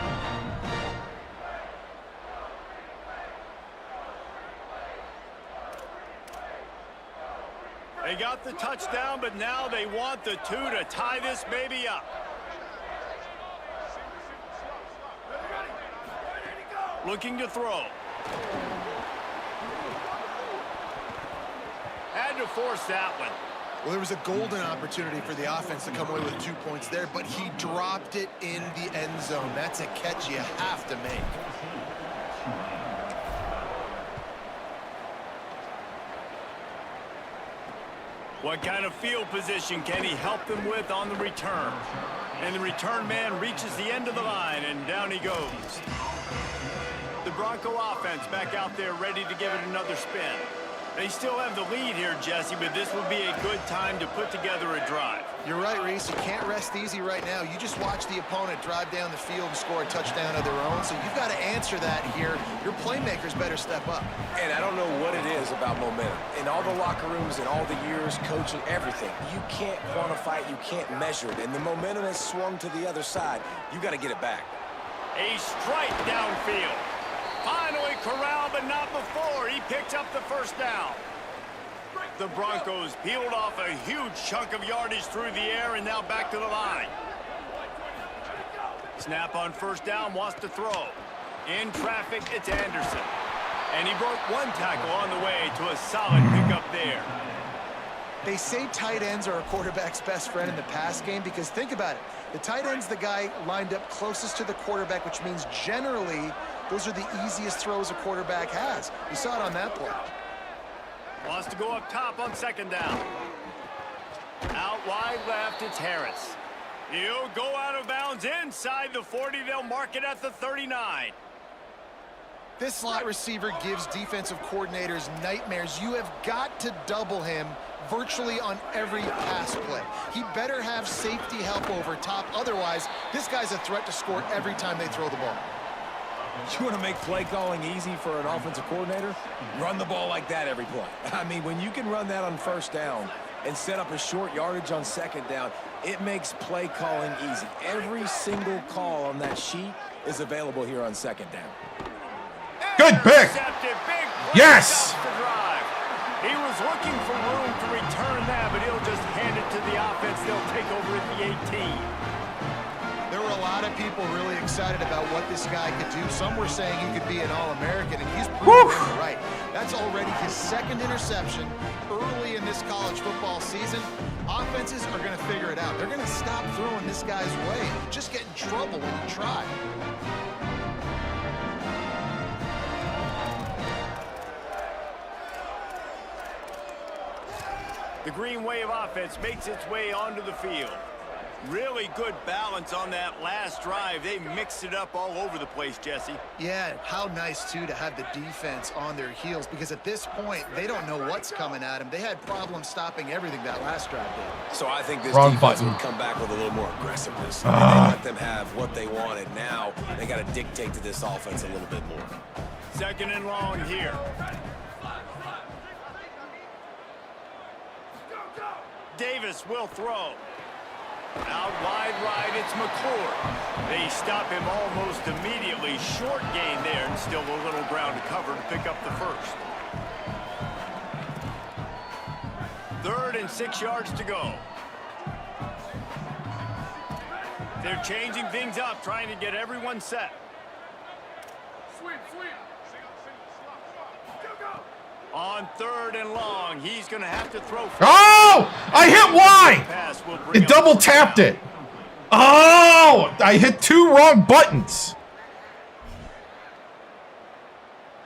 They got the touchdown, but now they want the 2 to tie this baby up. Looking to throw. Had to force that one. Well, there was a golden opportunity for the offense to come away with 2 points there, but he dropped it in the end zone. That's a catch you have to make. What kind of field position can he help them with on the return? And the return man reaches the end of the line, and down he goes. The Bronco offense back out there ready to give it another spin. They still have the lead here, Jesse, but this would be a good time to put together a drive. You're right, Reese. You can't rest easy right now. You just watch the opponent drive down the field and score a touchdown of their own, so you've got to answer that here. Your playmakers better step up. And I don't know what it is about momentum. In all the locker rooms and all the years, coaching, everything, you can't quantify it, you can't measure it. And the momentum has swung to the other side. You got to get it back. A strike downfield. Finally corralled, but not before. He picked up the 1st down. The Broncos peeled off a huge chunk of yardage through the air and now back to the line. Snap on 1st down, wants to throw. In traffic, it's Anderson. And he broke one tackle on the way to a solid pickup there. They say tight ends are a quarterback's best friend in the pass game because think about it. The tight end's the guy lined up closest to the quarterback, which means generally those are the easiest throws a quarterback has. You saw it on that play. Wants to go up top on 2nd down. Out wide left, it's Harris. He'll go out of bounds inside the 40. They'll mark it at the 39. This slot receiver gives defensive coordinators nightmares. You have got to double him virtually on every pass play. He better have safety help over top. Otherwise, this guy's a threat to score every time they throw the ball. You want to make play calling easy for an offensive coordinator? Run the ball like that every play. I mean, when you can run that on 1st down and set up a short yardage on 2nd down, it makes play calling easy. Every single call on that sheet is available here on 2nd down. Good pick. Yes. He was looking for room to return that, but he'll just hand it to the offense. They'll take over at the 18. There were a lot of people really excited about what this guy could do. Some were saying he could be an All-American, and he's proven it right. That's already his 2nd interception early in this college football season. Offenses are going to figure it out. They're going to stop throwing this guy's way. You just get in trouble when you try. The Green Wave offense makes its way onto the field. Really good balance on that last drive. They mixed it up all over the place, Jesse. Yeah, how nice, too, to have the defense on their heels, because at this point, they don't know what's coming at them. They had problems stopping everything that last drive did. So I think this Wrong defense button. would come back with a little more aggressiveness. They let them have what they wanted. Now they got to dictate to this offense a little bit more. 2nd and long here. Davis will throw. Out wide right, it's McClure. They stop him almost immediately. Short gain there, and still a little ground to cover to pick up the first. 3rd and 6 yards to go. They're changing things up, trying to get everyone set. On 3rd and long, he's going to have to throw. Oh! I hit Y! It double tapped it. Oh! I hit 2 wrong buttons.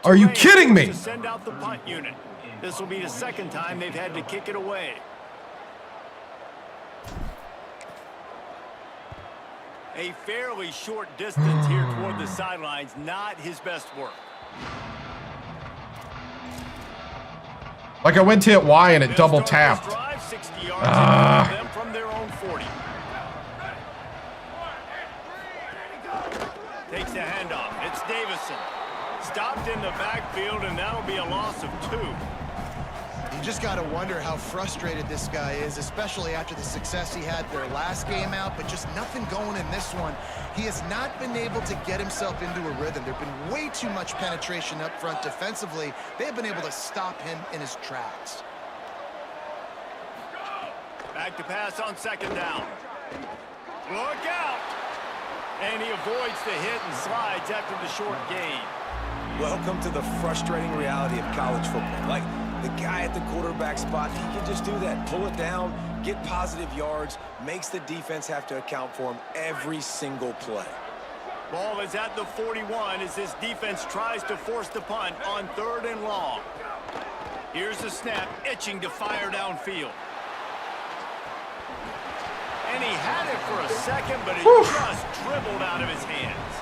Are you kidding me? To send out the punt unit. This will be the 2nd time they've had to kick it away. A fairly short distance here toward the sidelines, not his best work. Like I went to hit Y and it double tapped. Drive 60 yards them from their own 40. Takes the handoff. It's Davison. Stopped in the backfield, and that'll be a loss of 2. You just got to wonder how frustrated this guy is, especially after the success he had their last game out, but just nothing going in this one. He has not been able to get himself into a rhythm. There's been way too much penetration up front defensively. They have been able to stop him in his tracks. Back to pass on 2nd down. Look out! And he avoids the hit and slides after the short gain. Welcome to the frustrating reality of college football. Like, the guy at the quarterback spot, he can just do that. Pull it down, get positive yards, makes the defense have to account for him every single play. Ball is at the 41 as this defense tries to force the punt on 3rd and long. Here's the snap, itching to fire downfield. And he had it for a second, but it just dribbled out of his hands.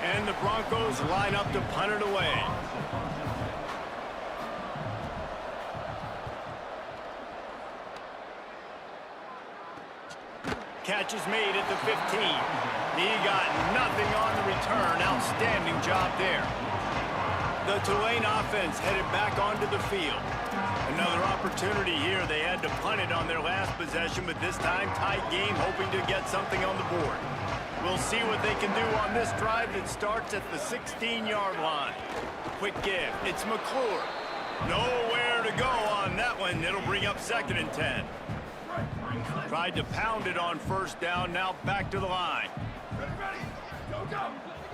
And the Broncos line up to punt it away. Catch is made at the 15. He got nothing on the return. Outstanding job there. The Tulane offense headed back onto the field. Another opportunity here. They had to punt it on their last possession, but this time tight game, hoping to get something on the board. We'll see what they can do on this drive that starts at the 16-yard line. Quick give. It's McClure. Nowhere to go on that one. It'll bring up 2nd and 10. Tried to pound it on 1st down, now back to the line.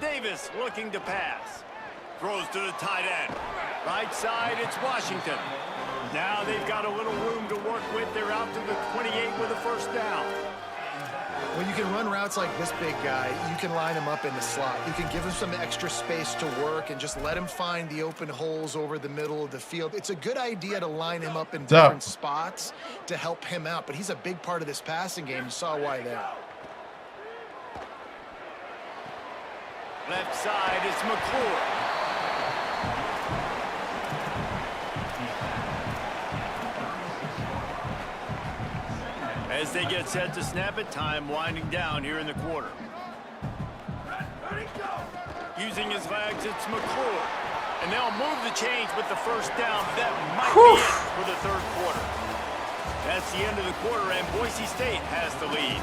Davis looking to pass. Throws to the tight end. Right side, it's Washington. Now they've got a little room to work with. They're out to the 28 with a 1st down. When you can run routes like this big guy, you can line him up in the slot. You can give him some extra space to work and just let him find the open holes over the middle of the field. It's a good idea to line him up in different spots to help him out, but he's a big part of this passing game. You saw why there. Left side, it's McClure. As they get set to snap it, time winding down here in the quarter. Using his legs, it's McClure. And they'll move the chains with the 1st down. That might be it for the 3rd quarter. That's the end of the quarter, and Boise State has the lead.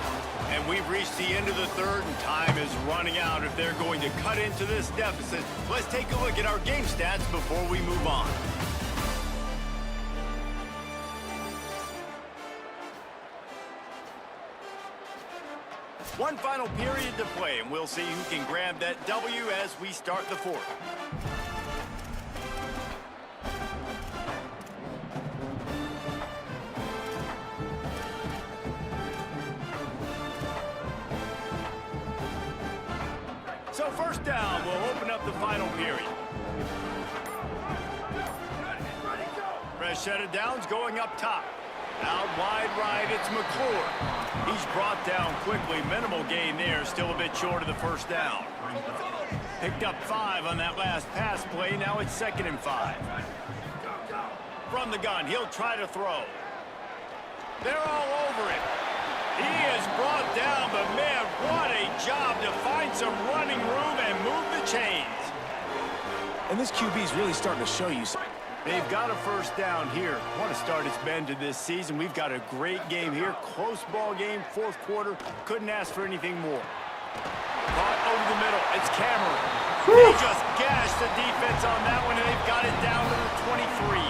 And we've reached the end of the 3rd, and time is running out if they're going to cut into this deficit. Let's take a look at our game stats before we move on. One final period to play, and we'll see who can grab that W as we start the 4th. So 1st down will open up the final period. Fresh set of downs going up top. Out wide right, it's McClure. He's brought down quickly. Minimal gain there, still a bit short of the first down. Picked up 5 on that last pass play. Now it's 2nd and 5. From the gun, he'll try to throw. They're all over it. He is brought down, but man, what a job to find some running room and move the chains. And this QB is really starting to show you something. They've got a first down here. Want to start its bend to this season. We've got a great game here. Close ball game, 4th quarter. Couldn't ask for anything more. Caught over the middle. It's Cameron. They just gashed the defense on that one, and they've got it down to the 23.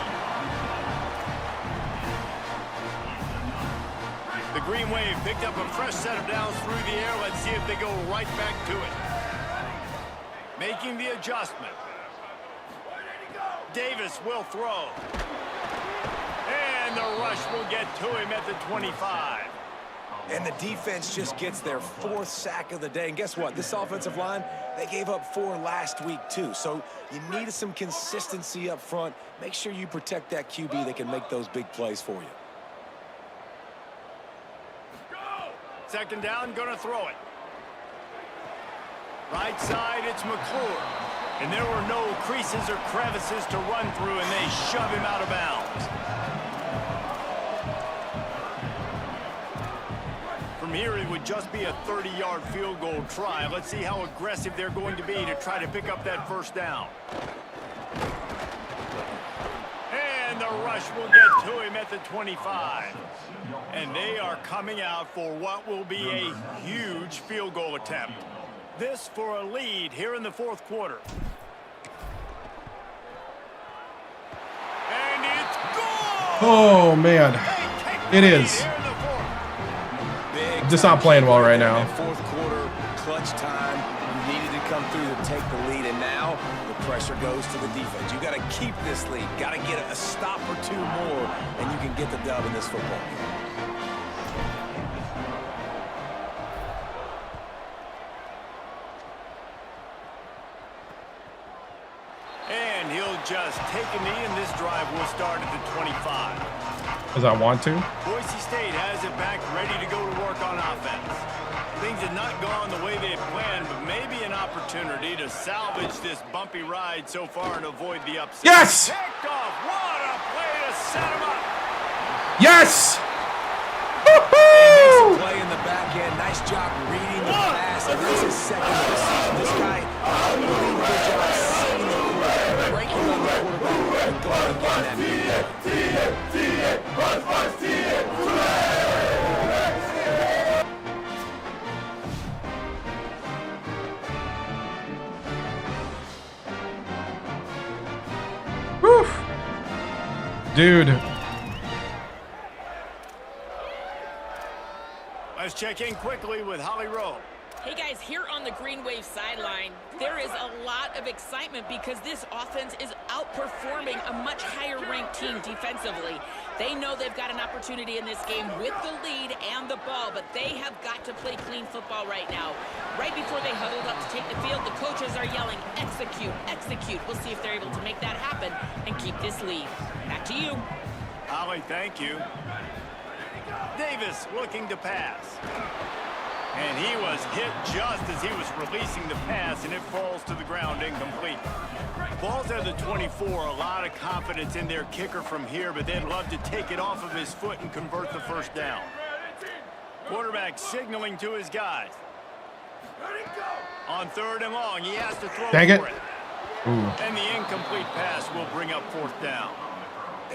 The Green Wave picked up a fresh set of downs through the air. Let's see if they go right back to it. Making the adjustment. Davis will throw. And the rush will get to him at the 25. And the defense just gets their 4th sack of the day. And guess what? This offensive line, they gave up 4 last week too. So you need some consistency up front. Make sure you protect that QB that can make those big plays for you. 2nd down, gonna throw it. Right side, it's McClure. And there were no creases or crevices to run through, and they shove him out of bounds. From here, it would just be a 30-yard field goal try. Let's see how aggressive they're going to be to try to pick up that first down. And the rush will get to him at the 25. And they are coming out for what will be a huge field goal attempt. This for a lead here in the 4th quarter. And it's gone! Oh, man. It is. Just not playing well right now. 4th quarter, clutch time. You needed to come through to take the lead, and now the pressure goes to the defense. You got to keep this lead. Got to get a stop or 2 more, and you can get the dub in this football game. And he'll just take a knee, and this drive will start at the 25. Because I want to. Boise State has it back, ready to go to work on offense. Things have not gone the way they had planned, but maybe an opportunity to salvage this bumpy ride so far and avoid the upset. Yes! Picked off. What a play to set him up. Yes! Makes a play in the back end. Nice job reading the pass. And this is 2nd of the season. This guy really good job seeing the quarterback, breaking on the quarterback, and going and getting that big. Dude. Let's check in quickly with Holly Rowe. Hey guys, here on the Green Wave sideline, there is a lot of excitement because this offense is outperforming a much higher ranked team defensively. They know they've got an opportunity in this game with the lead and the ball, but they have got to play clean football right now. Right before they huddled up to take the field, the coaches are yelling, execute, execute. We'll see if they're able to make that happen and keep this lead. Back to you. Holly, thank you. Davis looking to pass. And he was hit just as he was releasing the pass, and it falls to the ground incomplete. Ball's at the 24. A lot of confidence in their kicker from here, but they'd love to take it off of his foot and convert the first down. Quarterback signaling to his guys. On 3rd and long, he has to throw Dang it. for it. Ooh. And the incomplete pass will bring up 4th down.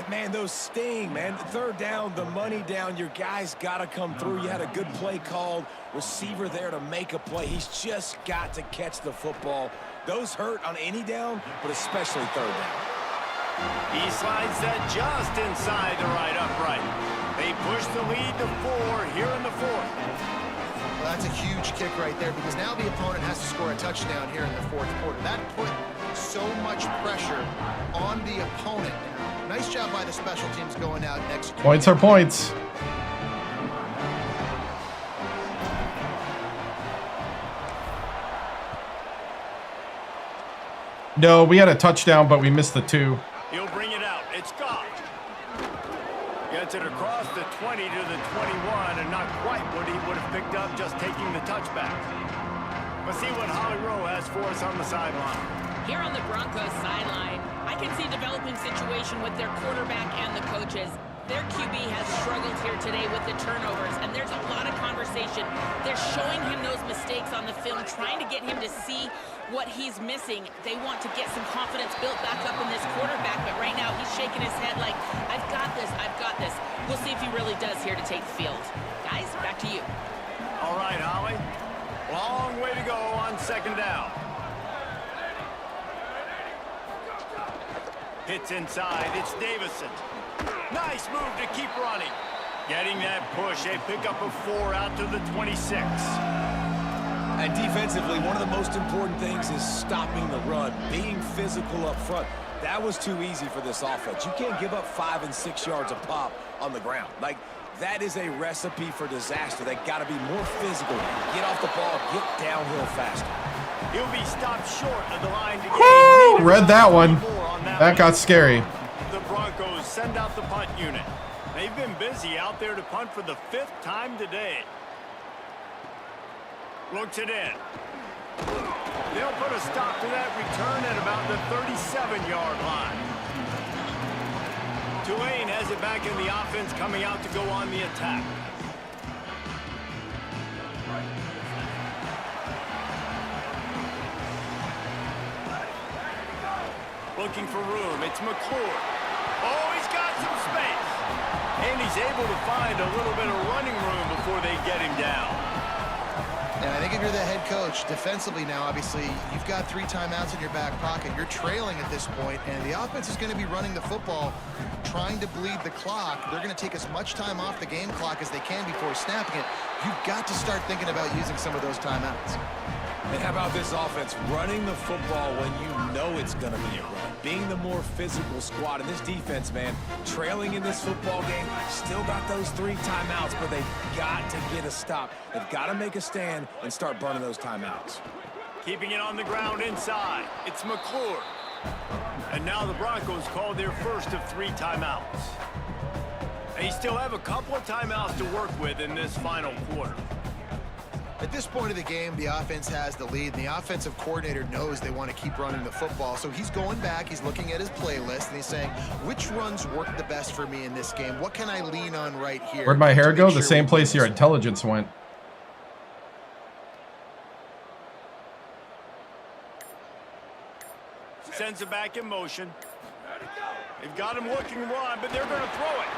Man, those sting, man. 3rd down, the money down. Your guys got to come through. You had a good play called. Receiver there to make a play. He's just got to catch the football. Those hurt on any down, but especially 3rd down. He slides that just inside the right upright. They push the lead to 4 here in the 4th. Well, that's a huge kick right there because now the opponent has to score a touchdown here in the 4th quarter. That put so much pressure on the opponent. Nice job by the special teams going out next. Points are points. No, we had a touchdown, but we missed the 2. He'll bring it out. It's gone. Gets gets it across the 20 to the 21, and not quite what he would have picked up just taking the touchback. Let's see what Holly Rowe has for us on the sideline. Here on the Broncos sideline, I can see a developing situation with their quarterback and the coaches. Their QB has struggled here today with the turnovers, and there's a lot of conversation. They're showing him those mistakes on the film, trying to get him to see what he's missing. They want to get some confidence built back up in this quarterback, but right now he's shaking his head like, I've got this, I've got this. We'll see if he really does here to take the field. Guys, back to you. All right, Holly. Long way to go on second down. Hits inside. It's Davison. Nice move to keep running. Getting that push. A pickup of 4 out to the 26. And defensively, one of the most important things is stopping the run, being physical up front. That was too easy for this offense. You can't give up 5 and 6 yards a pop on the ground. Like, that is a recipe for disaster. They got to be more physical. Get off the ball, get downhill faster. He'll be stopped short of the line to Woo! Read that one. That got scary. The Broncos send out the punt unit. They've been busy out there to punt for the 5th time today. Looks it in. They'll put a stop to that return at about the 37-yard line. Tulane has it back in the offense, coming out to go on the attack. Looking for room. It's McClure. Oh, he's got some space. And he's able to find a little bit of running room before they get him down. And I think if you're the head coach, defensively now, obviously, you've got 3 timeouts in your back pocket. You're trailing at this point, and the offense is going to be running the football, trying to bleed the clock. They're going to take as much time off the game clock as they can before snapping it. You've got to start thinking about using some of those timeouts. And how about this offense running the football when you know it's going to be a run? Being the more physical squad. And this defense, man, trailing in this football game, still got those 3 timeouts, but they've got to get a stop. They've got to make a stand and start burning those timeouts. Keeping it on the ground inside. It's McClure. And now the Broncos call their first of 3 timeouts. They still have a couple of timeouts to work with in this final quarter. At this point of the game, the offense has the lead, and the offensive coordinator knows they want to keep running the football. So he's going back, he's looking at his playlist, and he's saying, which runs work the best for me in this game? What can I lean on right here? Where'd my hair go? The same place your intelligence went. Sends it back in motion. They've got him looking run, but they're going to throw it.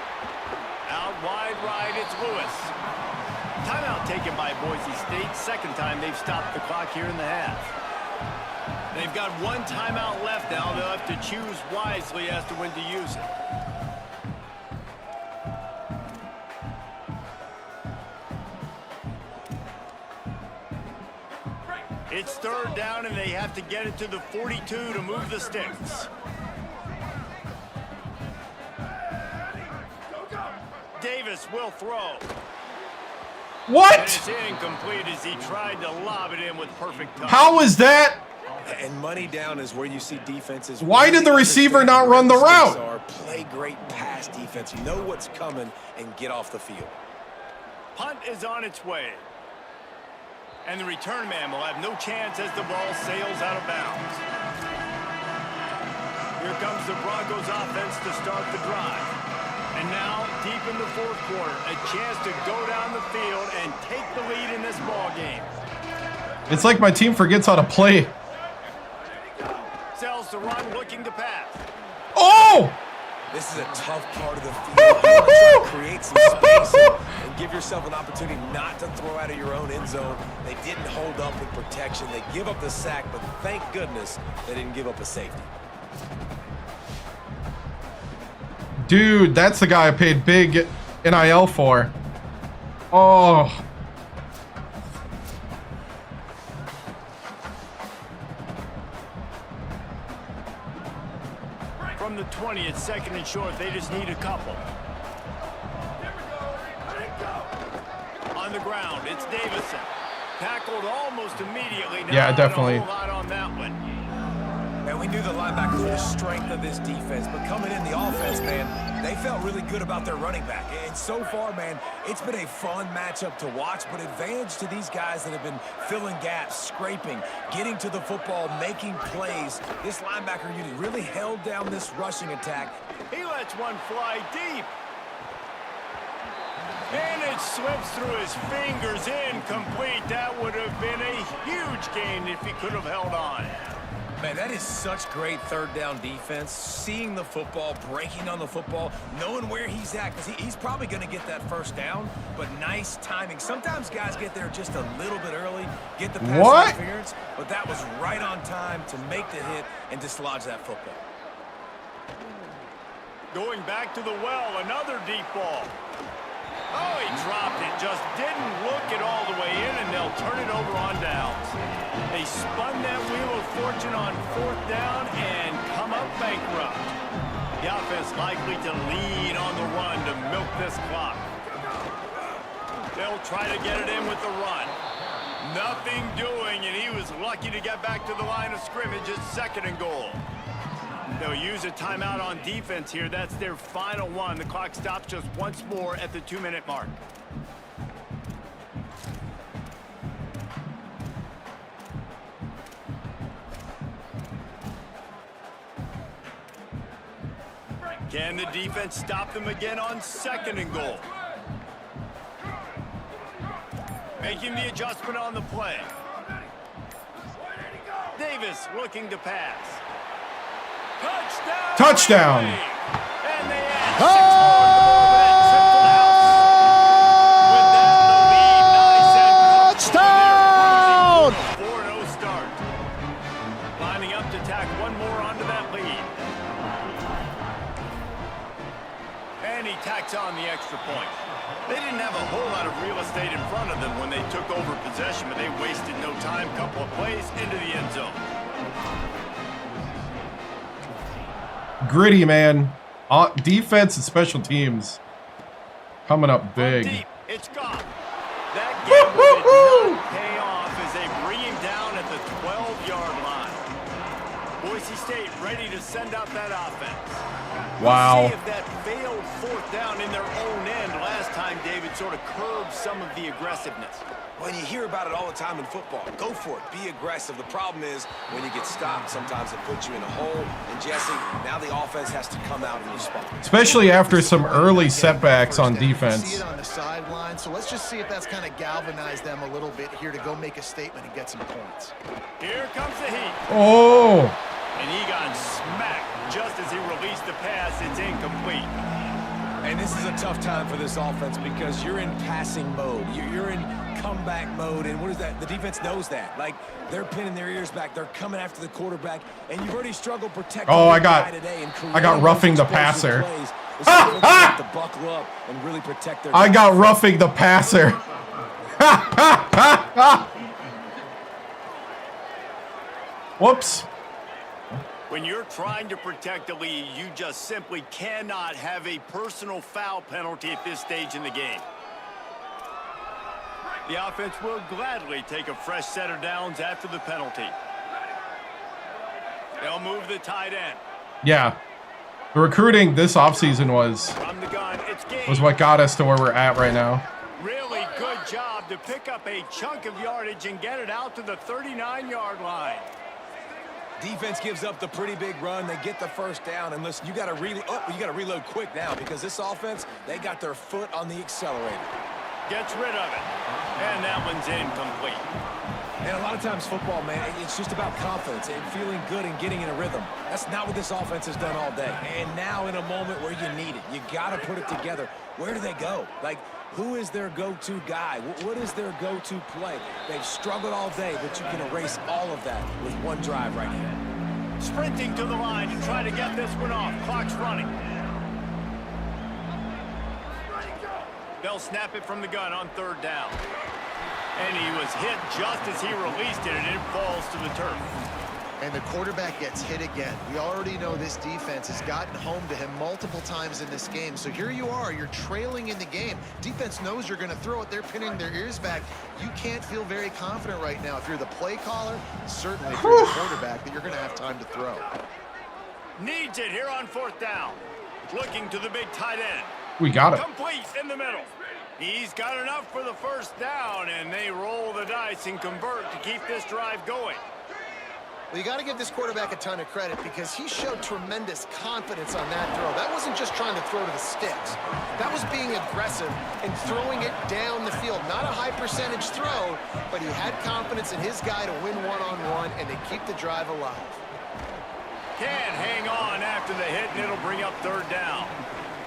Out wide right, it's Lewis. Timeout taken by Boise State. Second time they've stopped the clock here in the half. They've got 1 timeout left now. They'll have to choose wisely as to when to use it. It's 3rd down, and they have to get it to the 42 to move the sticks. Davis will throw. What? And it's incomplete as he tried to lob it in with perfect touch. How was that? And money down is where you see defenses. Why did the receiver not run the route? Play great pass defense. Know what's coming and get off the field. Punt is on its way. And the return man will have no chance as the ball sails out of bounds. Here comes the Broncos offense to start the drive. And now, deep in the 4th quarter, a chance to go down the field and take the lead in this ball game. It's like my team forgets how to play. Sells the run, looking to pass. Oh! This is a tough part of the field. You want to create some space and give yourself an opportunity not to throw out of your own end zone. They didn't hold up with protection. They give up the sack, but thank goodness they didn't give up a safety. Dude, that's the guy I paid big NIL for. Oh. From the 20, it's 2nd and short. They just need a couple. On the ground, it's Davison. Tackled almost immediately. Yeah, definitely. Not a whole lot on that one. And we knew the linebackers were the strength of this defense, but coming in the offense, man, they felt really good about their running back. And so far, man, it's been a fun matchup to watch, but advantage to these guys that have been filling gaps, scraping, getting to the football, making plays. This linebacker unit really held down this rushing attack. He lets one fly deep. And it slips through his fingers, incomplete. That would have been a huge gain if he could have held on. Man, that is such great third down defense. Seeing the football, breaking on the football, knowing where he's at, because he's probably going to get that first down, but nice timing. Sometimes guys get there just a little bit early, get the pass interference, but that was right on time to make the hit and dislodge that football. Going back to the well, another deep ball. Oh, he dropped it. Just didn't look it all the way in, and they'll turn it over on downs. They spun that wheel of fortune on fourth down and come up bankrupt. The offense likely to lead on the run to milk this clock. They'll try to get it in with the run. Nothing doing, and he was lucky to get back to the line of scrimmage at 2nd and goal. They'll use a timeout on defense here. That's their final one. The clock stops just once more at the 2-minute mark. Can the defense stop them again on 2nd and goal? Making the adjustment on the play. Davis looking to pass. Touchdown! Touchdown! And they add 6 more to that triple house. With that, the lead, nice and Touchdown! 4-0 start. Lining up to tack one more onto that lead. And he tacks on the extra point. They didn't have a whole lot of real estate in front of them when they took over possession, but they wasted no time. Couple of plays into the end zone. Gritty, man. Defense and special teams coming up big. Deep, it's gone. That gamble did not pay off as they bring him down at the 12-yard line. Boise State ready to send out that offense. Wow. We'll see if that failed fourth down in their own end last time, David, sort of curbed some of the aggressiveness. When you hear about it all the time in football, go for it, be aggressive. The problem is when you get stopped, sometimes it puts you in a hole. And Jesse, now the offense has to come out and respond. Especially after some early setbacks on defense. See it on the sideline, so let's just see if that's kind of galvanized them a little bit here to go make a statement and get some points. Here comes the heat. Oh! And he got smacked just as he released the pass. It's incomplete. And this is a tough time for this offense because you're in passing mode. You're in comeback mode, and what is that? The defense knows that. Like, they're pinning their ears back. They're coming after the quarterback, and you've already struggled protecting I I got roughing the passer. To buckle up and really protect their I got roughing the passer. Whoops. When you're trying to protect a lead, you just simply cannot have a personal foul penalty at this stage in the game. The offense will gladly take a fresh set of downs after the penalty. They'll move the tight end. Yeah. The recruiting this offseason From the gun, it's game. was what got us to where we're at right now. Really good job to pick up a chunk of yardage and get it out to the 39-yard line. Defense gives up the pretty big run. They get the first down. And listen, you got to reload quick now because this offense, they got their foot on the accelerator. Gets rid of it. And that one's incomplete. And a lot of times football, man, it's just about confidence and feeling good and getting in a rhythm. That's not what this offense has done all day. And now in a moment where you need it, you got to put it together. Where do they go? Like, who is their go-to guy? What is their go-to play? They've struggled all day, but you can erase all of that with one drive right here. Sprinting to the line to try to get this one off. Clock's running. They'll snap it from the gun on third down. And he was hit just as he released it, and it falls to the turf. And the quarterback gets hit again. We already know this defense has gotten home to him multiple times in this game. So here you are, you're trailing in the game. Defense knows you're going to throw it. They're pinning their ears back. You can't feel very confident right now. If you're the play caller, certainly if you're the quarterback, that you're going to have time to throw. Needs it here on 4th down. Looking to the big tight end. We got it. Complete in the middle. He's got enough for the 1st down, and they roll the dice and convert to keep this drive going. Well, you got to give this quarterback a ton of credit because he showed tremendous confidence on that throw. That wasn't just trying to throw to the sticks. That was being aggressive and throwing it down the field. Not a high percentage throw, but he had confidence in his guy to win one-on-one and to keep the drive alive. Can't hang on after the hit, and it'll bring up 3rd down.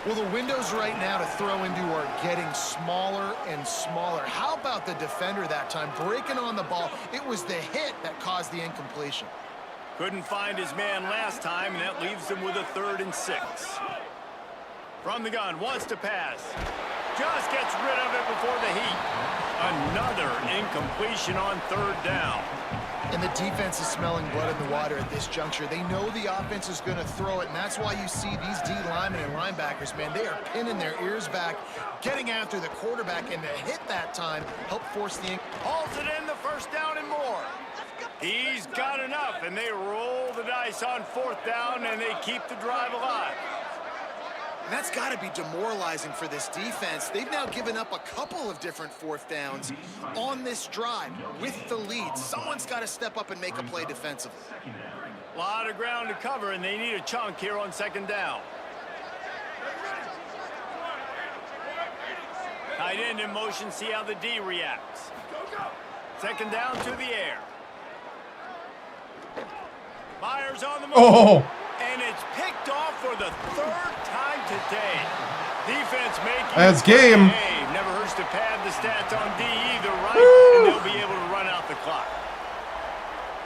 Well, the windows right now to throw into are getting smaller and smaller. How about the defender that time breaking on the ball? It was the hit that caused the incompletion. Couldn't find his man last time, and that leaves him with a 3rd and 6. From the gun, wants to pass. Just gets rid of it before the heat. Another incompletion on 3rd down. And the defense is smelling blood in the water at this juncture. They know the offense is going to throw it, and that's why you see these D linemen and linebackers, man, they are pinning their ears back, getting after the quarterback, and the hit that time helped force the... Hauls it in the 1st down and more. He's got enough, and they roll the dice on 4th down, and they keep the drive alive. And that's got to be demoralizing for this defense. They've now given up a couple of different 4th downs on this drive with the lead. Someone's got to step up and make a play defensively. A lot of ground to cover, and they need a chunk here on 2nd down. Tight end in motion, see how the D reacts. 2nd down to the air. Myers on the move. Oh! And it's picked off for the 3rd time today. Defense making... That's game. Hey, never hurts to pad the stats on D either, right? Woo! And they'll be able to run out the clock.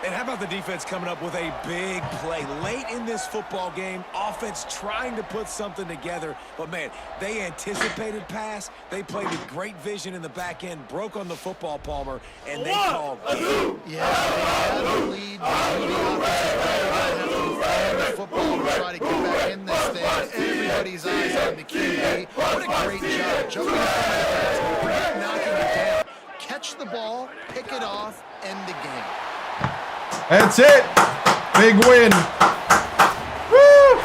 And how about the defense coming up with a big play late in this football game? Offense trying to put something together, but man, they anticipated pass. They played with great vision in the back end, broke on the football, Palmer, and they called. Yeah, they had a lead. They knew the offense was better than having the football and try to get back in this thing. Everybody's eyes on the QB. What a great job. Jumping in front of the basket, knocking it down. Catch the ball, pick it off, end the game. That's it. Big win. Woo!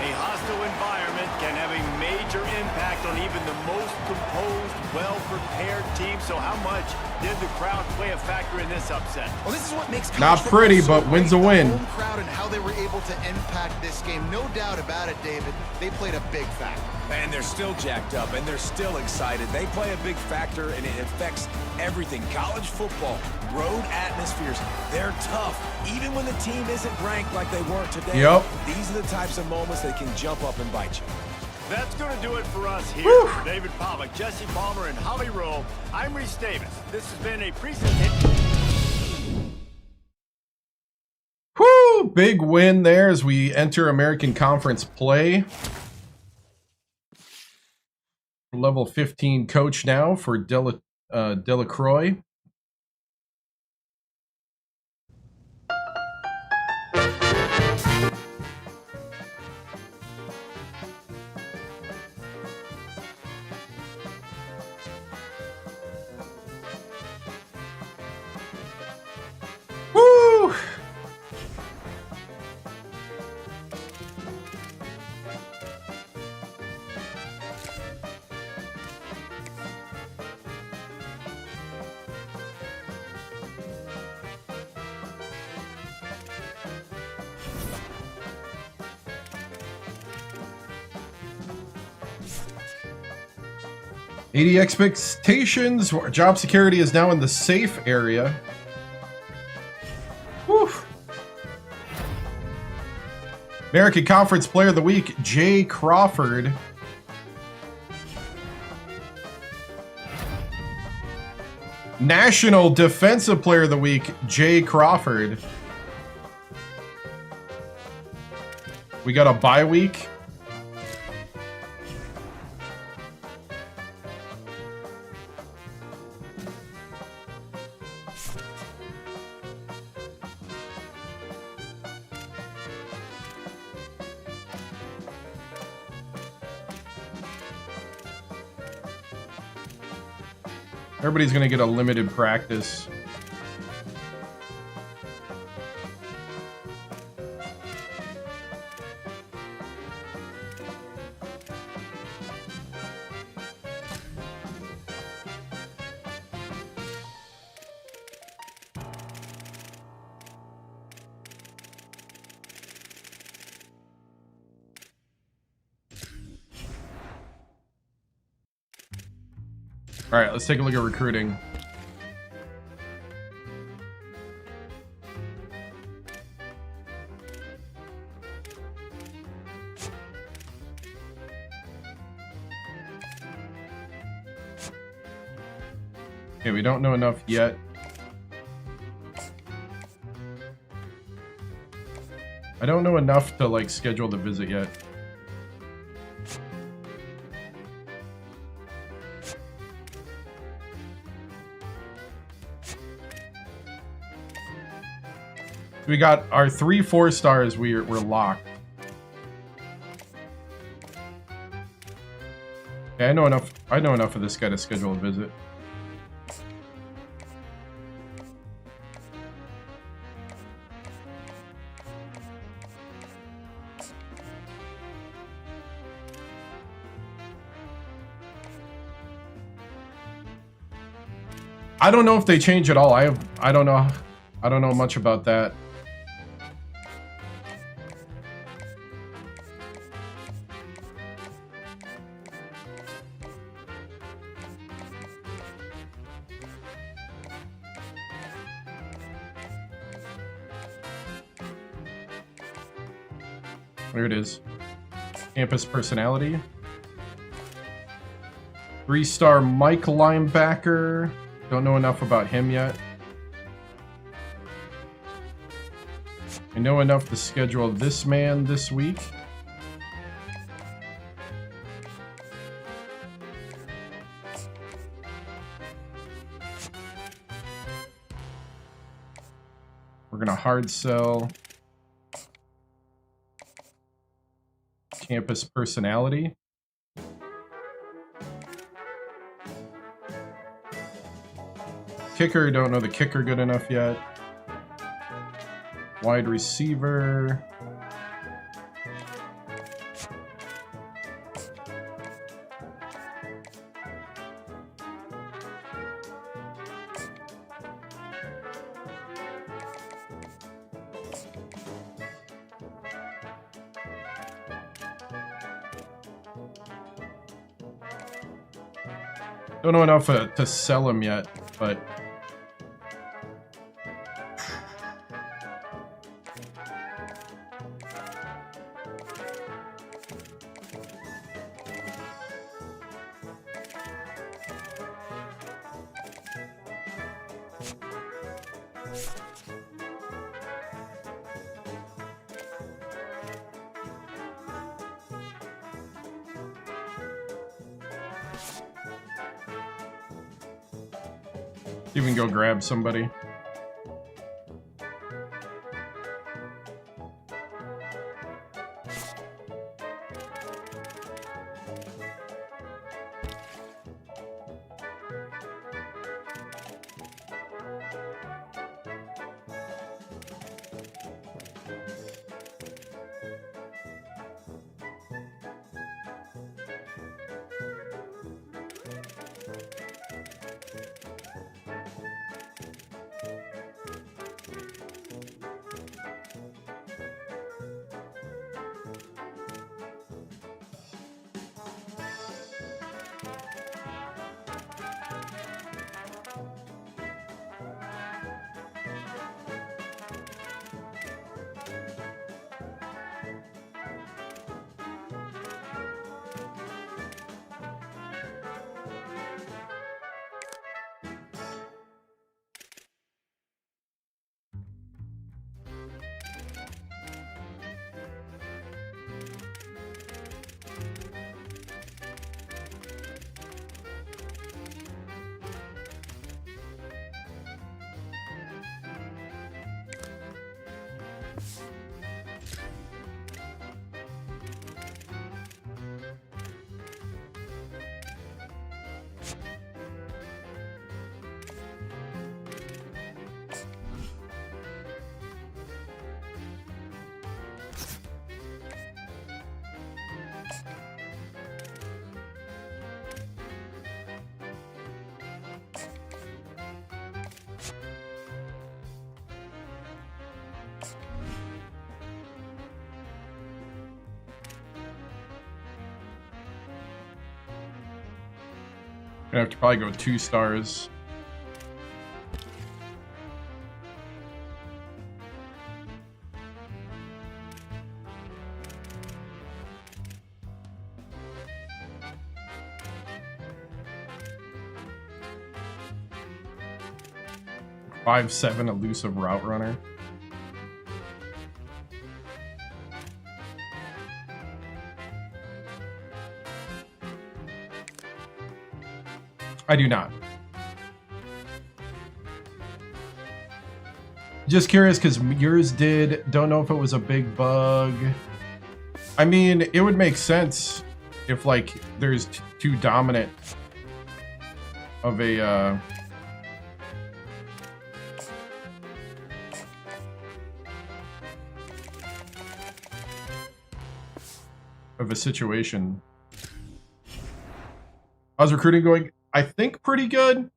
A hostile environment can have a major impact on even the most composed, well-prepared team. So how much did the crowd play a factor in this upset? Well, this is what makes not pretty, but wins a win. The home crowd and how they were able to impact this game. No doubt about it, David. They played a big factor. And they're still jacked up, and they're still excited. They play a big factor, and it affects everything. College football, road atmospheres, they're tough. Even when the team isn't ranked like they weren't today, Yep. These are the types of moments that can jump up and bite you. That's going to do it for us here. Woo! For David Pollack, Jesse Palmer, and Holly Rowe, I'm Reese Davis. This has been a presentation. Woo! Big win there as we enter American Conference play. Level 15 coach now for Delacroix. Woo! AD expectations. Job security is now in the safe area. Whew. American Conference Player of the Week, Jay Crawford. National Defensive Player of the Week, Jay Crawford. We got a bye week. Everybody's going to get a limited practice. All right, let's take a look at recruiting. Okay, we don't know enough yet. I don't know enough to like schedule the visit yet. We got our 3 4-stars. We're locked. Okay, I know enough of this guy to schedule a visit. I don't know if they change at all. I don't know much about that. There it is. Campus personality. 3-star Mike linebacker. Don't know enough about him yet. I know enough to schedule this man this week. We're gonna hard sell campus personality. Kicker, don't know the kicker good enough yet. Wide receiver. Don't know enough to sell him yet, but even go grab somebody. Gonna have to probably go 2 stars. .57 elusive route runner. I do not. Just curious because yours did. Don't know if it was a big bug. I mean, it would make sense if like there's too dominant of a situation. How's recruiting going? I think pretty good.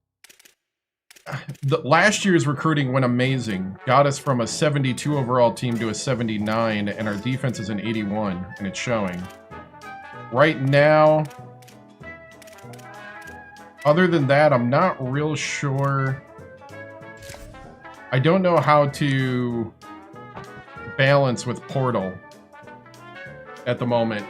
Last year's recruiting went amazing. Got us from a 72 overall team to a 79, and our defense is an 81, and it's showing. Right now, other than that, I'm not real sure. I don't know how to balance with Portal at the moment.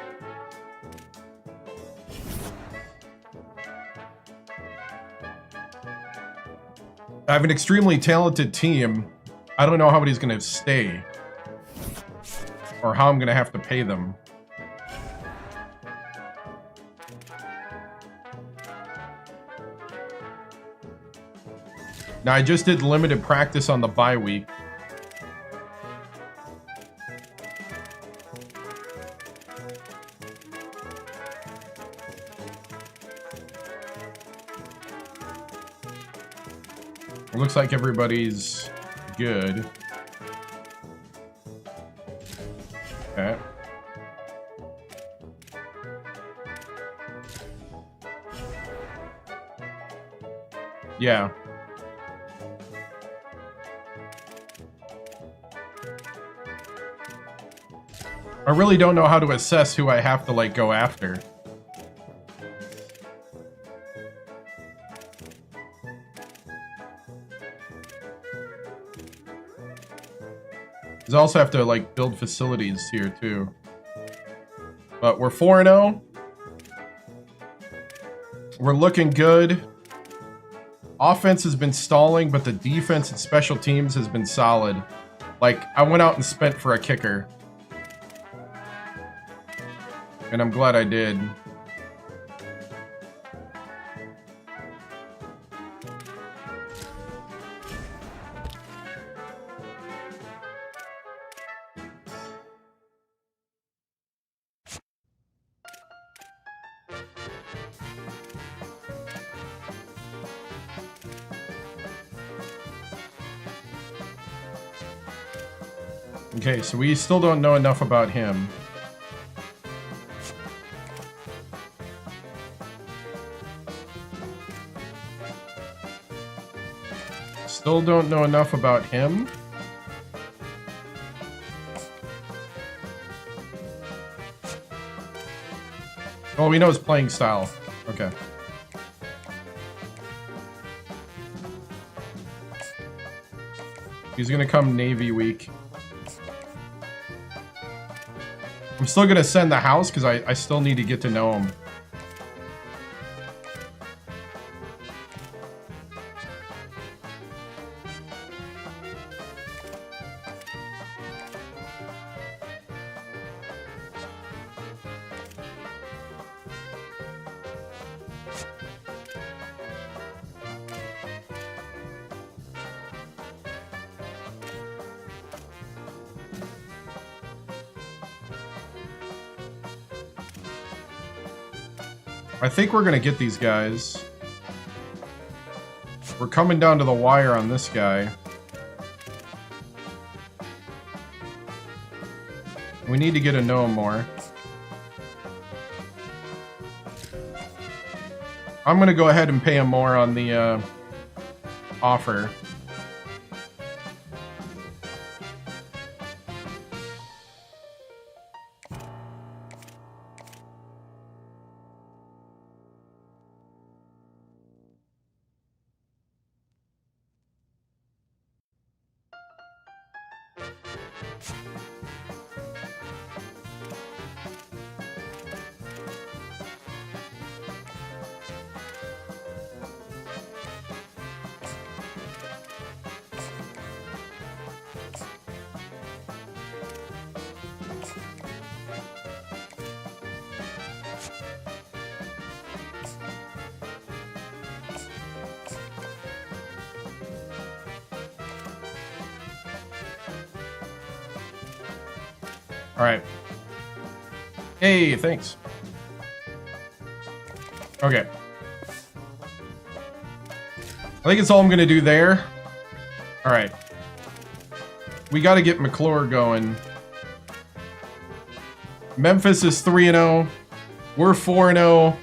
I have an extremely talented team. I don't know how he's going to stay or how I'm going to have to pay them. Now, I just did limited practice on the bye week. It looks like everybody's good. Okay. Yeah. I really don't know how to assess who I have to, like, go after. I also have to like build facilities here too. But we're 4-0. We're looking good. Offense has been stalling, but the defense and special teams has been solid. Like, I went out and spent for a kicker. And I'm glad I did. Okay, so we still don't know enough about him. Still don't know enough about him. Oh, we know his playing style. Okay. He's gonna come Navy week. I'm still gonna send the house because I still need to get to know him. I think we're gonna get these guys. We're coming down to the wire on this guy. We need to get to know him more. I'm gonna go ahead and pay him more on the offer. All right. Hey, thanks. Okay. I think it's all I'm going to do there. All right. We got to get McClure going. Memphis is 3-0. We're 4-0.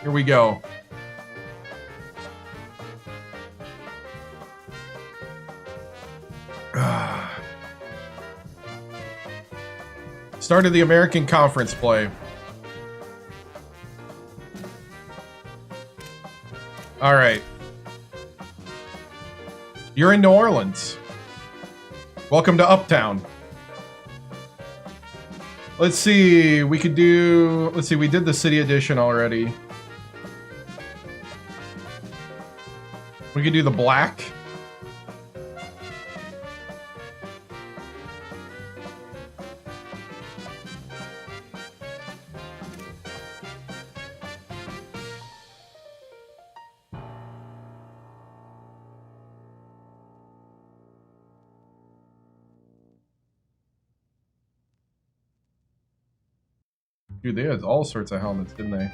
Here we go. Started the American Conference play. All right. You're in New Orleans. Welcome to Uptown. Let's see. We could do... Let's see. We did the City Edition already. We could do the black. Dude, they had all sorts of helmets, didn't they?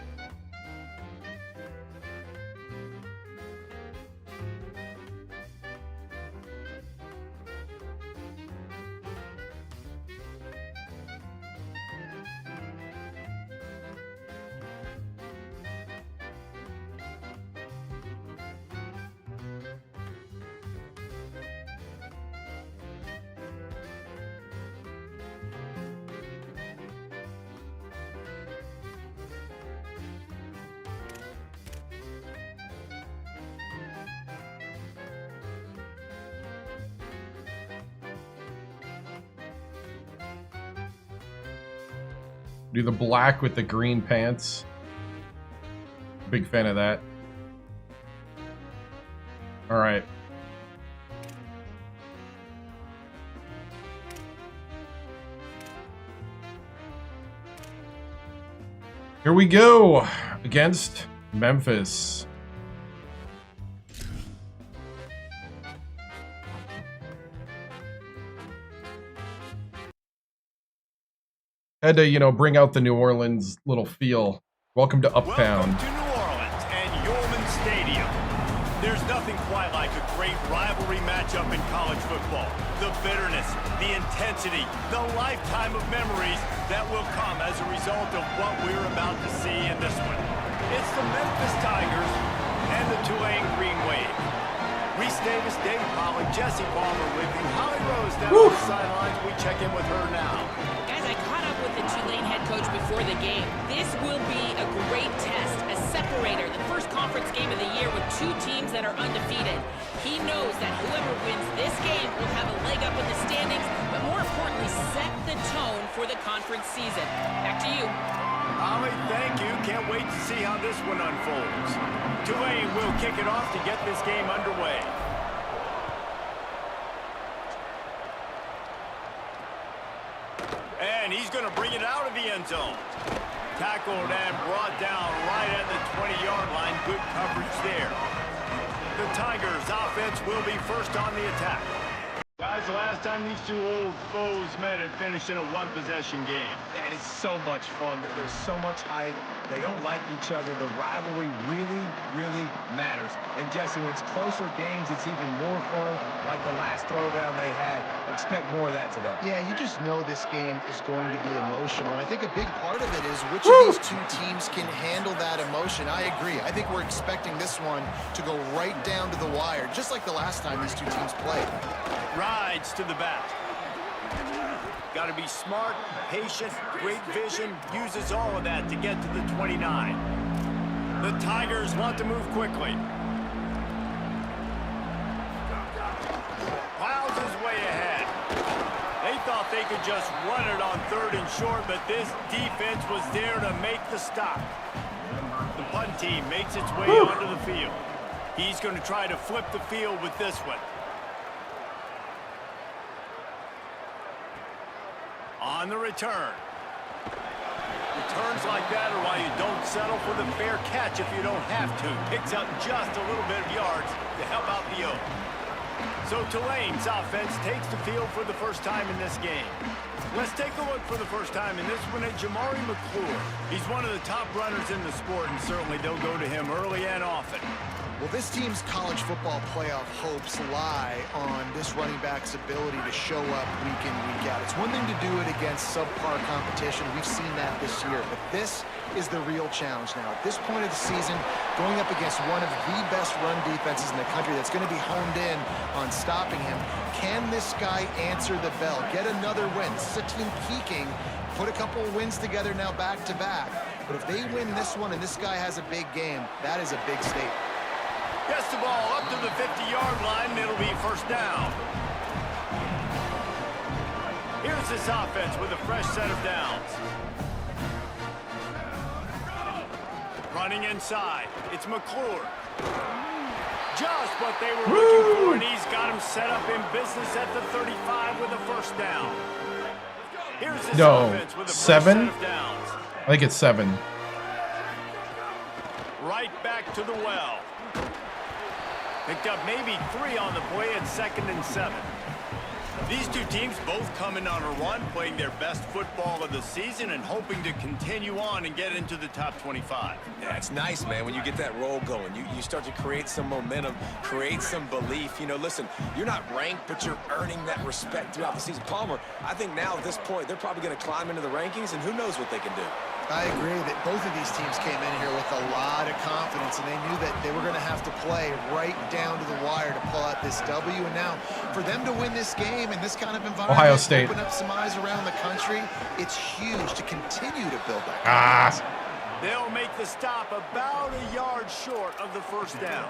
Do the black with the green pants. Big fan of that. All right. Here we go against Memphis. Had to, you know, bring out the New Orleans little feel. Welcome to Uptown. Welcome to New Orleans and Yorman Stadium. There's nothing quite like a great rivalry matchup in college football. The bitterness, the intensity, the lifetime of memories that will come as a result of what we're about to see in this one. It's the Memphis Tigers and the Tulane Green Wave. Reese Davis, Dave Pollard, Jesse Palmer with you. Holly Rose down on the sidelines. We check in with her now. I caught up with the Tulane head coach before the game. This will be a great test, a separator, the first conference game of the year with two teams that are undefeated. He knows that whoever wins this game will have a leg up in the standings, but more importantly, set the tone for the conference season. Back to you. Holly, thank you. Can't wait to see how this one unfolds. Tulane will kick it off to get this game underway. And he's going to bring it out of the end zone. Tackled and brought down right at the 20-yard line. Good coverage there. The Tigers' offense will be first on the attack. Guys, the last time these two old foes met, it finished in a one-possession game. And it's so much fun. There's so much hype. They don't like each other. The rivalry really, really matters. And Jesse, when it's closer games, it's even more fun. Like the last throwdown they had. Expect more of that today. Yeah, you just know this game is going to be emotional. And I think a big part of it is which of these two teams can handle that emotion. I agree. I think we're expecting this one to go right down to the wire, just like the last time these two teams played. Rides to the bat. Got to be smart, patient, great vision, uses all of that to get to the 29. The Tigers want to move quickly. Wow, they could just run it on 3rd and short, but this defense was there to make the stop. The punt team makes its way onto the field. He's going to try to flip the field with this one. On the return. Returns like that are why you don't settle for the fair catch if you don't have to. Picks up just a little bit of yards to help out the Oak. So Tulane's offense takes the field for the first time in this game. Let's take a look for the first time in this one at Jamari McClure. He's one of the top runners in the sport, and certainly they'll go to him early and often. Well, this team's college football playoff hopes lie on this running back's ability to show up week in, week out. It's one thing to do it against subpar competition. We've seen that this year, but this is the real challenge now. At this point of the season, going up against one of the best run defenses in the country that's going to be honed in on stopping him. Can this guy answer the bell? Get another win. This is a team peaking. Put a couple of wins together now back-to-back. But if they win this one and this guy has a big game, that is a big statement. Gets the ball up to the 50-yard line, and it'll be first down. Here's this offense with a fresh set of downs. Running inside, it's McClure. Just what they were looking for, and he's got him set up in business at the 35 with a first down. Here's this offense with a fresh set of downs. I think it's 7. Right back to the well. Picked up maybe 3 on the play at 2nd and 7. These two teams both coming on a run, playing their best football of the season and hoping to continue on and get into the top 25. Yeah, it's nice, man, when you get that roll going. You start to create some momentum, create some belief. You know, listen, you're not ranked, but you're earning that respect throughout the season. Palmer, I think now at this point, they're probably going to climb into the rankings, and who knows what they can do. I agree that both of these teams came in here with a lot of confidence, and they knew that they were going to have to play right down to the wire to pull out this W. And now, for them to win this game in this kind of environment, Ohio State, open up some eyes around the country, it's huge to continue to build that. They'll make the stop about a yard short of the first down.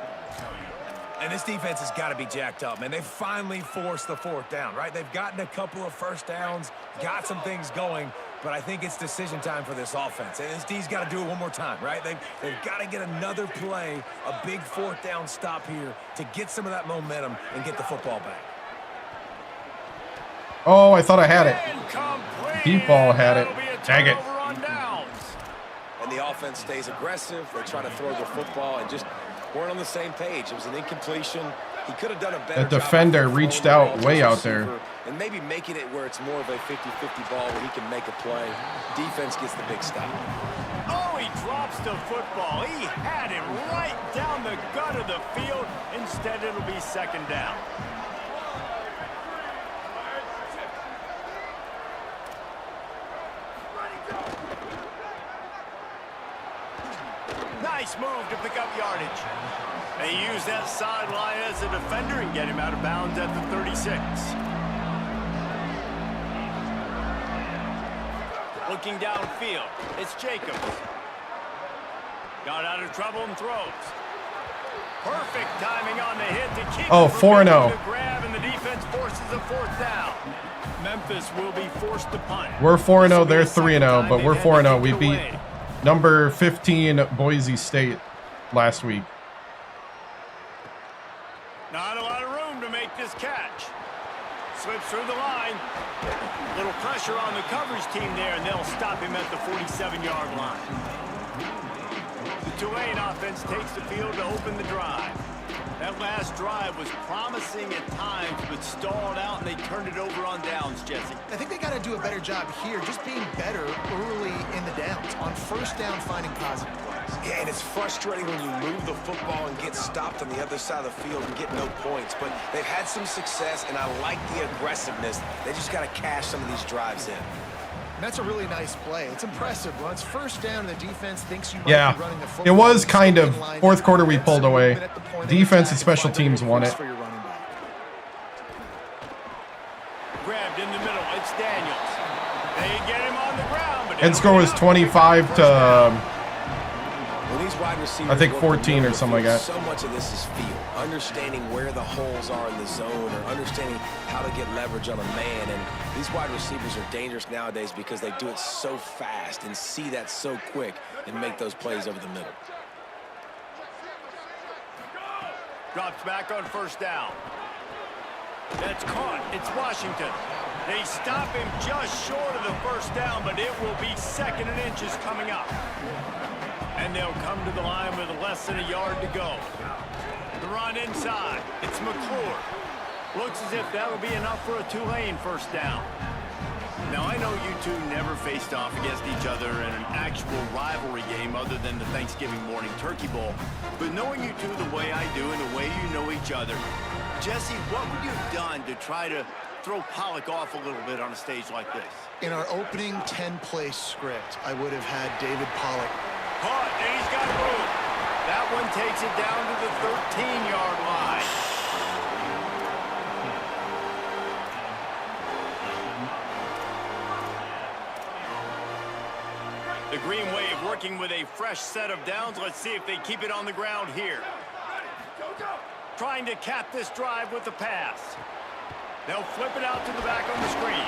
And this defense has got to be jacked up, man. They finally forced the 4th down, right? They've gotten a couple of first downs, got some things going, but I think it's decision time for this offense. And this D's got to do it one more time, right? They've got to get another play, a big 4th down stop here to get some of that momentum and get the football back. Oh, I thought I had it. Deep ball had it. Dang it. And the offense stays aggressive. They try to throw the football and just weren't on the same page. It was an incompletion. He could have done a better job. The defender reached out way out there. And maybe making it where it's more of a 50-50 ball where he can make a play. Defense gets the big stop. Oh, he drops the football. He had him right down the gut of the field. Instead, it'll be 2nd down. Nice move to pick up yardage. They use that sideline as a defender and get him out of bounds at the 36. Looking downfield, it's Jacobs. Got out of trouble and throws. Perfect timing on the hit to keep 4-0. the grab, and the defense forces a 4th down. Memphis will be forced to punt. We're 4-0, they're 3-0, but we're 4-0. We beat number 15 Boise State last week. Not a lot of room to make this catch. Slips through the line. Little pressure on the coverage team there, and they'll stop him at the 47-yard line. The Tulane offense takes the field to open the drive. That last drive was promising at times, but stalled out, and they turned it over on downs, Jesse. I think they got to do a better job here, just being better early in the downs. On 1st down, finding positive plays. Yeah, and it's frustrating when you move the football and get stopped on the other side of the field and get no points. But they've had some success, and I like the aggressiveness. They just got to cash some of these drives in. And that's a really nice play. It's impressive. Once 1st down, the defense thinks you might be running the football. It was kind of 4th quarter we pulled away. Defense and special teams won it. Grabbed in the middle. It's Daniels. They get him on the ground. But end score was 25 to wide receivers, I think 14 or something like that. So much of this is feel, understanding where the holes are in the zone, or understanding how to get leverage on a man. And these wide receivers are dangerous nowadays because they do it so fast and see that so quick and make those plays over the middle. Drops back on first down. That's caught. It's Washington. They stop him just short of the first down, but it will be 2nd and inches coming up. And they'll come to the line with less than a yard to go. The run inside. It's McClure. Looks as if that'll be enough for a Tulane first down. Now, I know you two never faced off against each other in an actual rivalry game other than the Thanksgiving morning turkey bowl. But knowing you two the way I do and the way you know each other, Jesse, what would you have done to try to throw Pollock off a little bit on a stage like this? In our opening 10-play script, I would have had David Pollock. Caught, and he's got room. That one takes it down to the 13-yard line. The Green Wave working with a fresh set of downs. Let's see if they keep it on the ground here. Trying to cap this drive with the pass. They'll flip it out to the back on the screen.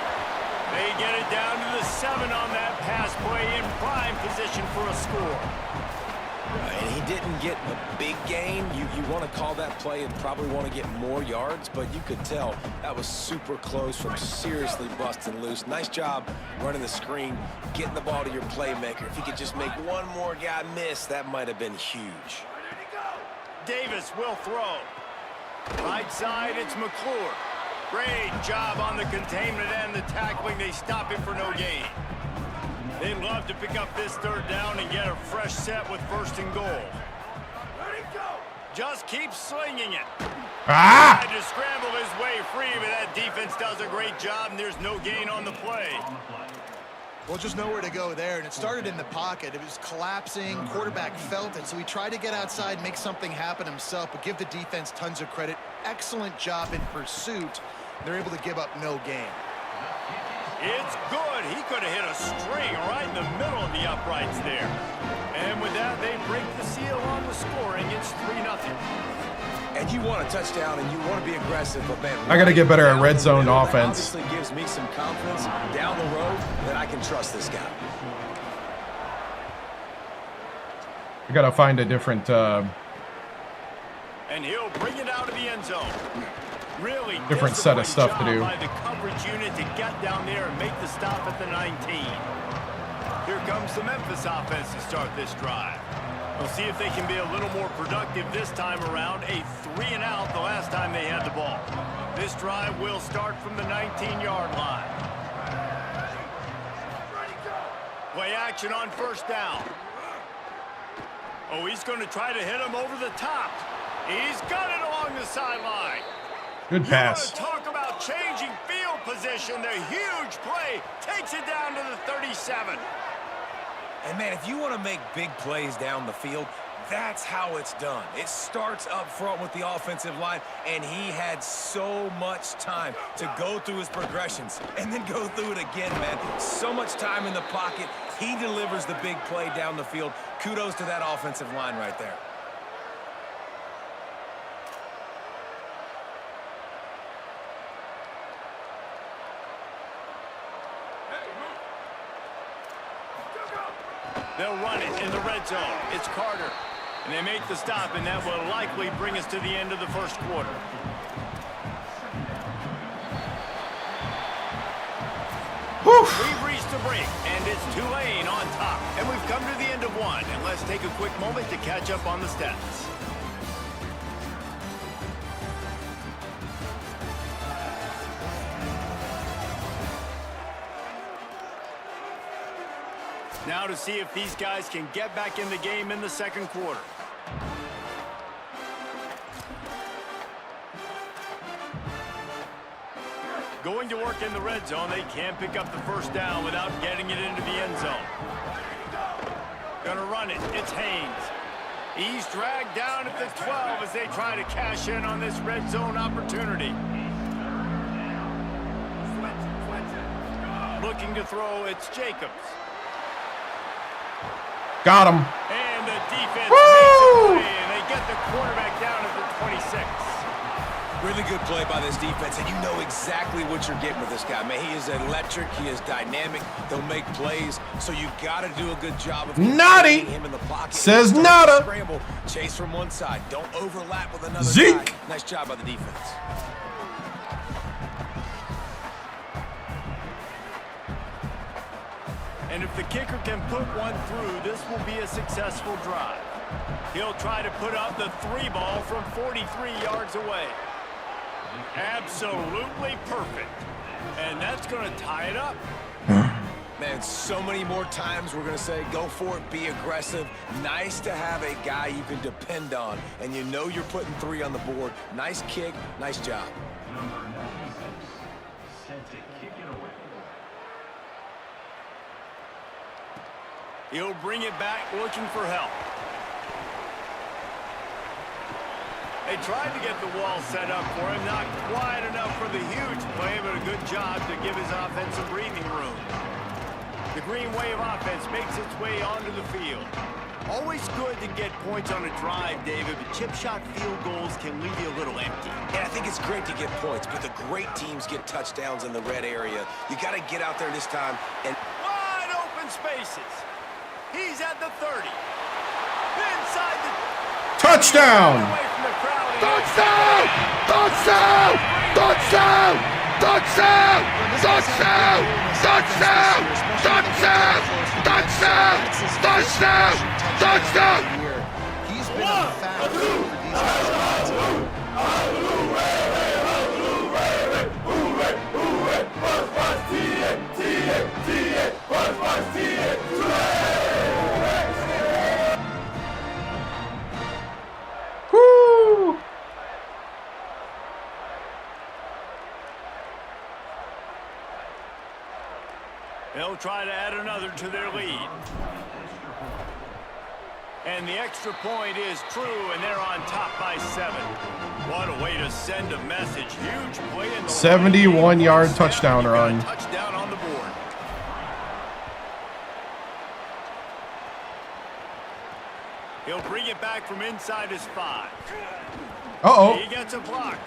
They get it down to the 7 on that pass play in prime position for a score. And he didn't get a big gain. You want to call that play and probably want to get more yards, but you could tell that was super close from seriously busting loose. Nice job running the screen, getting the ball to your playmaker. If he could just make one more guy miss, that might have been huge. Davis will throw. Right side, it's McClure. Great job on the containment and the tackling. They stop him for no gain. They'd love to pick up this 3rd down and get a fresh set with 1st and goal. Just keep slinging it. Tried to scramble his way free, but that defense does a great job, and there's no gain on the play. Well, just nowhere to go there, and it started in the pocket. It was collapsing. Quarterback felt it, so he tried to get outside, make something happen himself, but give the defense tons of credit. Excellent job in pursuit. They're able to give up no gain. It's good. He could have hit a string right in the middle of the uprights there. And with that, they break the seal on the scoring. It's 3-0. And you want a touchdown and you want to be aggressive, but man, I got to get better at red zone offense. Obviously gives me some confidence down the road that I can trust this guy. I got to find a different and he'll bring it out of the end zone. Really different set of stuff to do. By the coverage unit to get down there and make the stop at the 19. Here comes the Memphis offense to start this drive. We'll see if they can be a little more productive this time around. A 3-and-out the last time they had the ball. This drive will start from the 19-yard line. Play action on 1st down. Oh, he's going to try to hit him over the top. He's got it along the sideline. Good pass. You want to talk about changing field position. The huge play takes it down to the 37. And man, if you want to make big plays down the field, that's how it's done. It starts up front with the offensive line, and he had so much time to go through his progressions and then go through it again, man. So much time in the pocket. He delivers the big play down the field. Kudos to that offensive line right there. They'll run it in the red zone. It's Carter. And they make the stop, and that will likely bring us to the end of the 1st quarter. We've reached the break, and it's Tulane on top. And we've come to the end of 1. And let's take a quick moment to catch up on the stats. Now to see if these guys can get back in the game in the 2nd quarter. Going to work in the red zone, they can't pick up the 1st down without getting it into the end zone. Gonna run it, it's Haynes. He's dragged down at the 12 as they try to cash in on this red zone opportunity. Looking to throw, it's Jacobs. Got him. And the defense makes a play, and they get the quarterback down at the 26. Really good play by this defense, and you know exactly what you're getting with this guy, man. He is electric. He is dynamic. They'll make plays, so you got to do a good job of Naughty him in the pocket. says nada. Scramble, chase from one side. Don't overlap with another Zeke. guy. Nice job by the defense. And if the kicker can put one through, this will be a successful drive. He'll try to put up the 3 ball from 43 yards away. Absolutely perfect. And that's going to tie it up. Man, so many more times we're going to say, go for it, be aggressive. Nice to have a guy you can depend on, and you know you're putting 3 on the board. Nice kick, nice job. He'll bring it back looking for help. They tried to get the wall set up for him. Not quite enough for the huge play, but a good job to give his offense some breathing room. The green wave offense makes its way onto the field. Always good to get points on a drive, David, but chip shot field goals can leave you a little empty. Yeah, I think it's great to get points, but the great teams get touchdowns in the red area. You got to get out there this time and... Wide open spaces. He's at the 30. Inside the... Touchdown! Touchdown! Touchdown! Touchdown! Touchdown! Touchdown! Touchdown! Touchdown! Touchdown! Touchdown! Touchdown! He's been a factor for these Woo! They'll try to add another to their lead. And the extra point is true, and they're on top by 7. What a way to send a message. Huge play in the 71-yard touchdown run. Touchdown on the board. He'll bring it back from inside his 5. Uh-oh. He gets a block.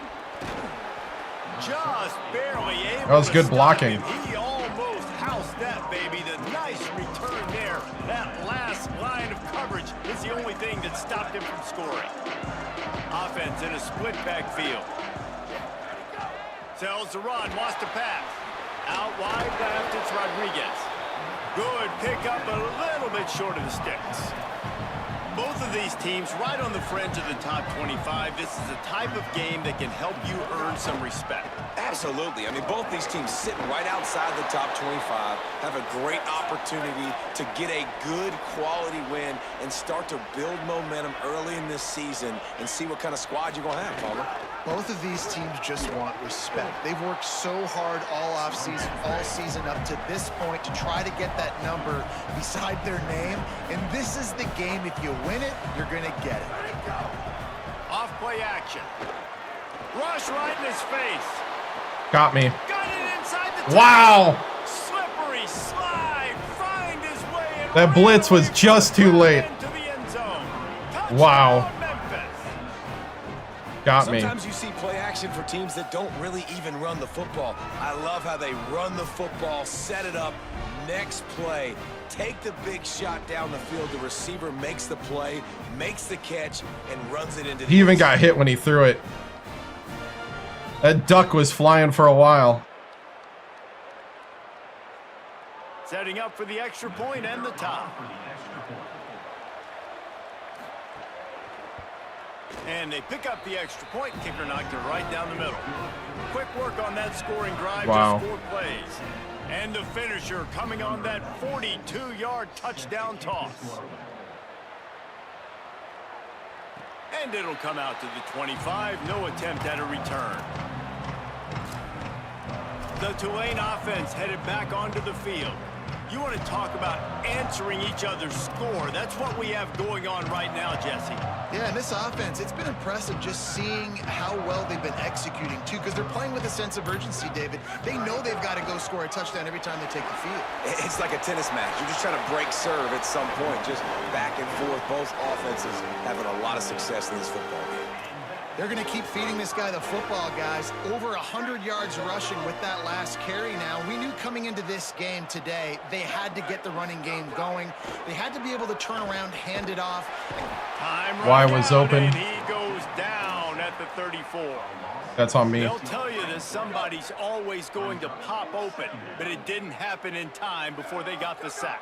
Just barely able That was to good stop blocking. him. He almost housed that, baby. The nice return there. That last line of coverage is the only thing that stopped him from scoring. Offense in a split backfield. Tells the run, wants to pass. Out wide left, it's Rodriguez. Good pickup, a little bit short of the sticks. Both of these teams right on the fringe of the top 25. This is a type of game that can help you earn some respect. Absolutely. I mean, both these teams sitting right outside the top 25 have a great opportunity to get a good quality win and start to build momentum early in this season and see what kind of squad you're going to have, Palmer. Both of these teams just want respect. They've worked so hard all season up to this point to try to get that number beside their name. And this is the game. If you win it, you're going to get it. Off play action. Rush right in his face. Got me. Got it inside the Wow. Slippery slide. Find his way. That blitz was just too late. Into the end zone. Wow. Touchdown, Memphis. Got me. Sometimes you see play action for teams that don't really even run the football. I love how they run the football, set it up, next play, take the big shot down the field. The receiver makes the play, makes the catch, and runs it into the He even got hit when he threw it. That duck was flying for a while. Setting up for the extra point and the top. And they pick up the extra point. Kicker knocked it right down the middle. Quick work on that scoring drive. Wow. Just 4 plays. And the finisher coming on that 42-yard touchdown toss. And it'll come out to the 25. No attempt at a return. The Tulane offense headed back onto the field. You want to talk about answering each other's score. That's what we have going on right now, Jesse. Yeah, and this offense, it's been impressive just seeing how well they've been executing, too, because they're playing with a sense of urgency, David. They know they've got to go score a touchdown every time they take the field. It's like a tennis match. You're just trying to break serve at some point, just back and forth. Both offenses having a lot of success in this football game. They're going to keep feeding this guy the football, guys. Over 100 yards rushing with that last carry now. We knew coming into this game today, they had to get the running game going. They had to be able to turn around, hand it off. Y was open. And he goes down at the 34. That's on me. They'll tell you that somebody's always going to pop open, but it didn't happen in time before they got the sack.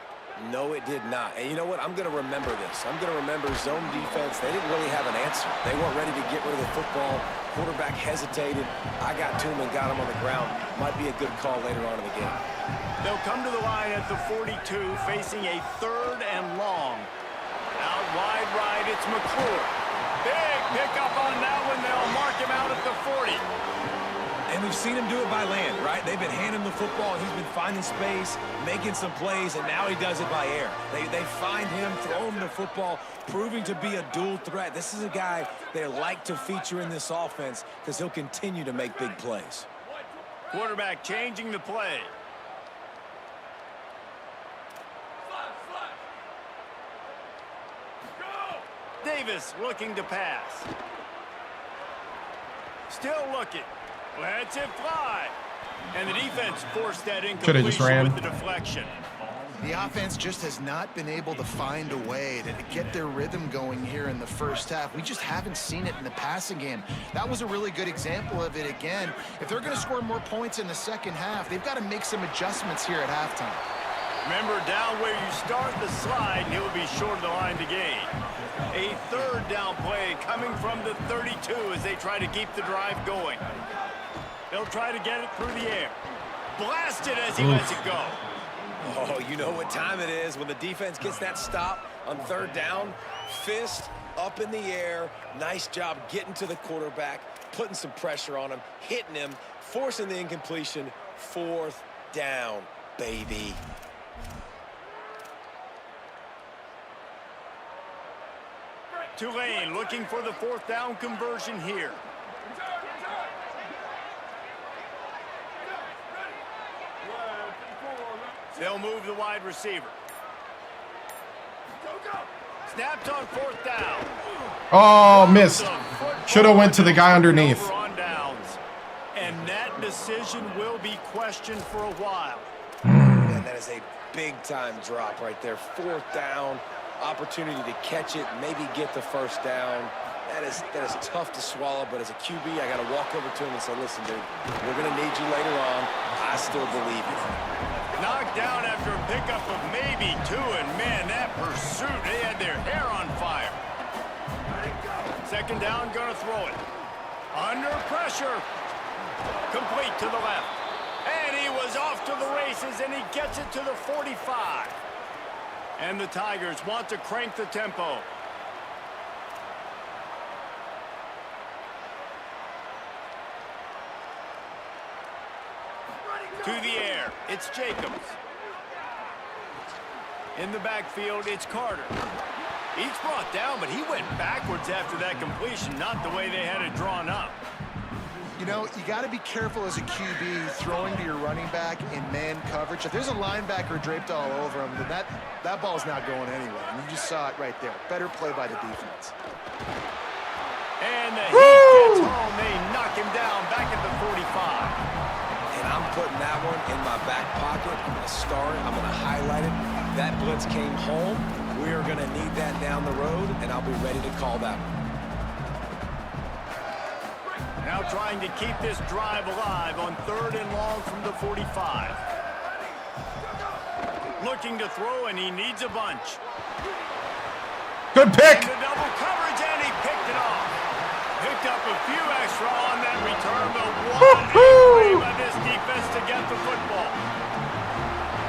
No, it did not. And you know what? I'm going to remember this. I'm going to remember zone defense. They didn't really have an answer. They weren't ready to get rid of the football. Quarterback hesitated. I got to him and got him on the ground. Might be a good call later on in the game. They'll come to the line at the 42, facing a 3rd and long. Out wide right, it's McClure. Big pickup on that one. They'll mark him out at the 40. And we've seen him do it by land, right? They've been handing him the football. He's been finding space, making some plays, and now he does it by air. They find him, throw him the football, proving to be a dual threat. This is a guy they like to feature in this offense because he'll continue to make big plays. Quarterback changing the play. Davis looking to pass. Still looking. Lets it fly. And the defense forced that incompletion with the deflection. The offense just has not been able to find a way to get their rhythm going here in the first half. We just haven't seen it in the passing game. That was a really good example of it again. If they're going to score more points in the second half, they've got to make some adjustments here at halftime. Remember, down where you start the slide, and he'll be short of the line to gain. A 3rd down play coming from the 32 as they try to keep the drive going. They'll try to get it through the air. Blasted as he lets it go. Oh, you know what time it is when the defense gets that stop on 3rd down. Fist up in the air. Nice job getting to the quarterback, putting some pressure on him, hitting him, forcing the incompletion. 4th down, baby. Tulane looking for the 4th down conversion here. They'll move the wide receiver. Snapped on 4th down. Oh, missed. Should have went to the guy underneath. And that decision will be questioned for a while. And that is a big-time drop right there. 4th down. Opportunity to catch it, maybe get the 1st down. That is tough to swallow, but as a QB, I got to walk over to him and say, listen, dude, we're going to need you later on. I still believe you. Knocked down after a pickup of maybe 2, and man, that pursuit, they had their hair on fire. 2nd down, going to throw it. Under pressure. Complete to the left. And he was off to the races, and he gets it to the 45. And the Tigers want to crank the tempo. To the air, it's Jacobs. In the backfield, it's Carter. He's brought down, but he went backwards after that completion, not the way they had it drawn up. You know, you got to be careful as a QB throwing to your running back in man coverage. If there's a linebacker draped all over him, then that ball's not going anywhere. And you just saw it right there. Better play by the defense. And the heat gets home. They knock him down back at the 45. And I'm putting that one in my back pocket. I'm going to star it. I'm going to highlight it. That blitz came home. We are going to need that down the road, and I'll be ready to call that one. Now trying to keep this drive alive on 3rd and long from the 45. Looking to throw, and he needs a bunch. Good pick. The double coverage, and he picked it off. Picked up a few extra on that return, but one by this defense to get the football.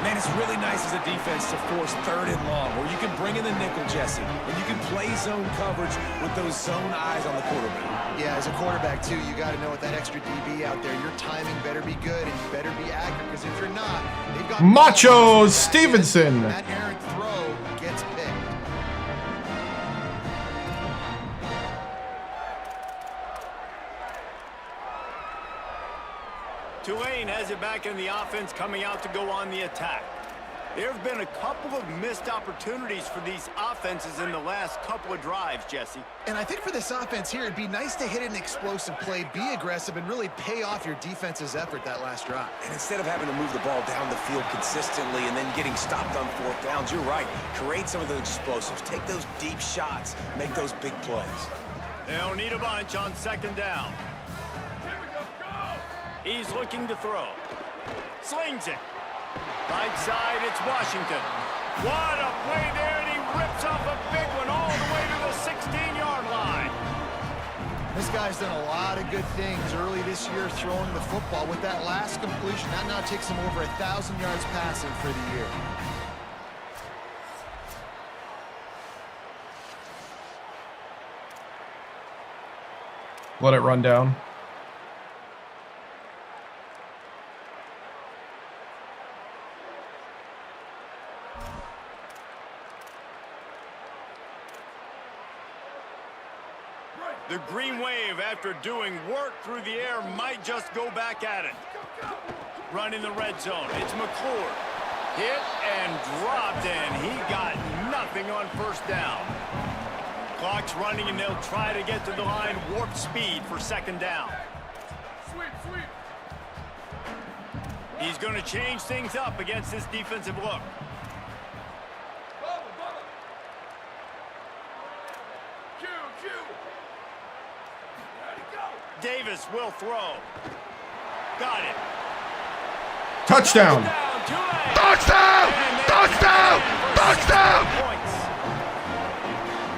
Man, it's really nice as a defense to force 3rd and long, where you can bring in the nickel, Jesse, and you can play zone coverage with those zone eyes on the quarterback. Yeah, as a quarterback, too, you got to know with that extra DB out there, your timing better be good and you better be accurate, because if you're not, they've got... Macho Stevenson. That errant throw gets picked. Tulane has it back in the offense, coming out to go on the attack. There have been a couple of missed opportunities for these offenses in the last couple of drives, Jesse. And I think for this offense here, it'd be nice to hit an explosive play, be aggressive, and really pay off your defense's effort that last drive. And instead of having to move the ball down the field consistently and then getting stopped on 4th downs, you're right. Create some of those explosives. Take those deep shots. Make those big plays. They'll need a bunch on 2nd down. He's looking to throw. Slings it. Right side, it's Washington. What a play there, and he rips off a big one all the way to the 16-yard line. This guy's done a lot of good things early this year throwing the football. With that last completion, that now takes him over 1,000 yards passing for the year. Let it run down. The Green Wave, after doing work through the air, might just go back at it. Running the red zone. It's McClure. Hit and dropped, and he got nothing on 1st down. Clock's running, and they'll try to get to the line. Warp speed for 2nd down. He's going to change things up against this defensive look. Davis will throw. Got it. Touchdown! Touchdown! Touchdown! Touchdown!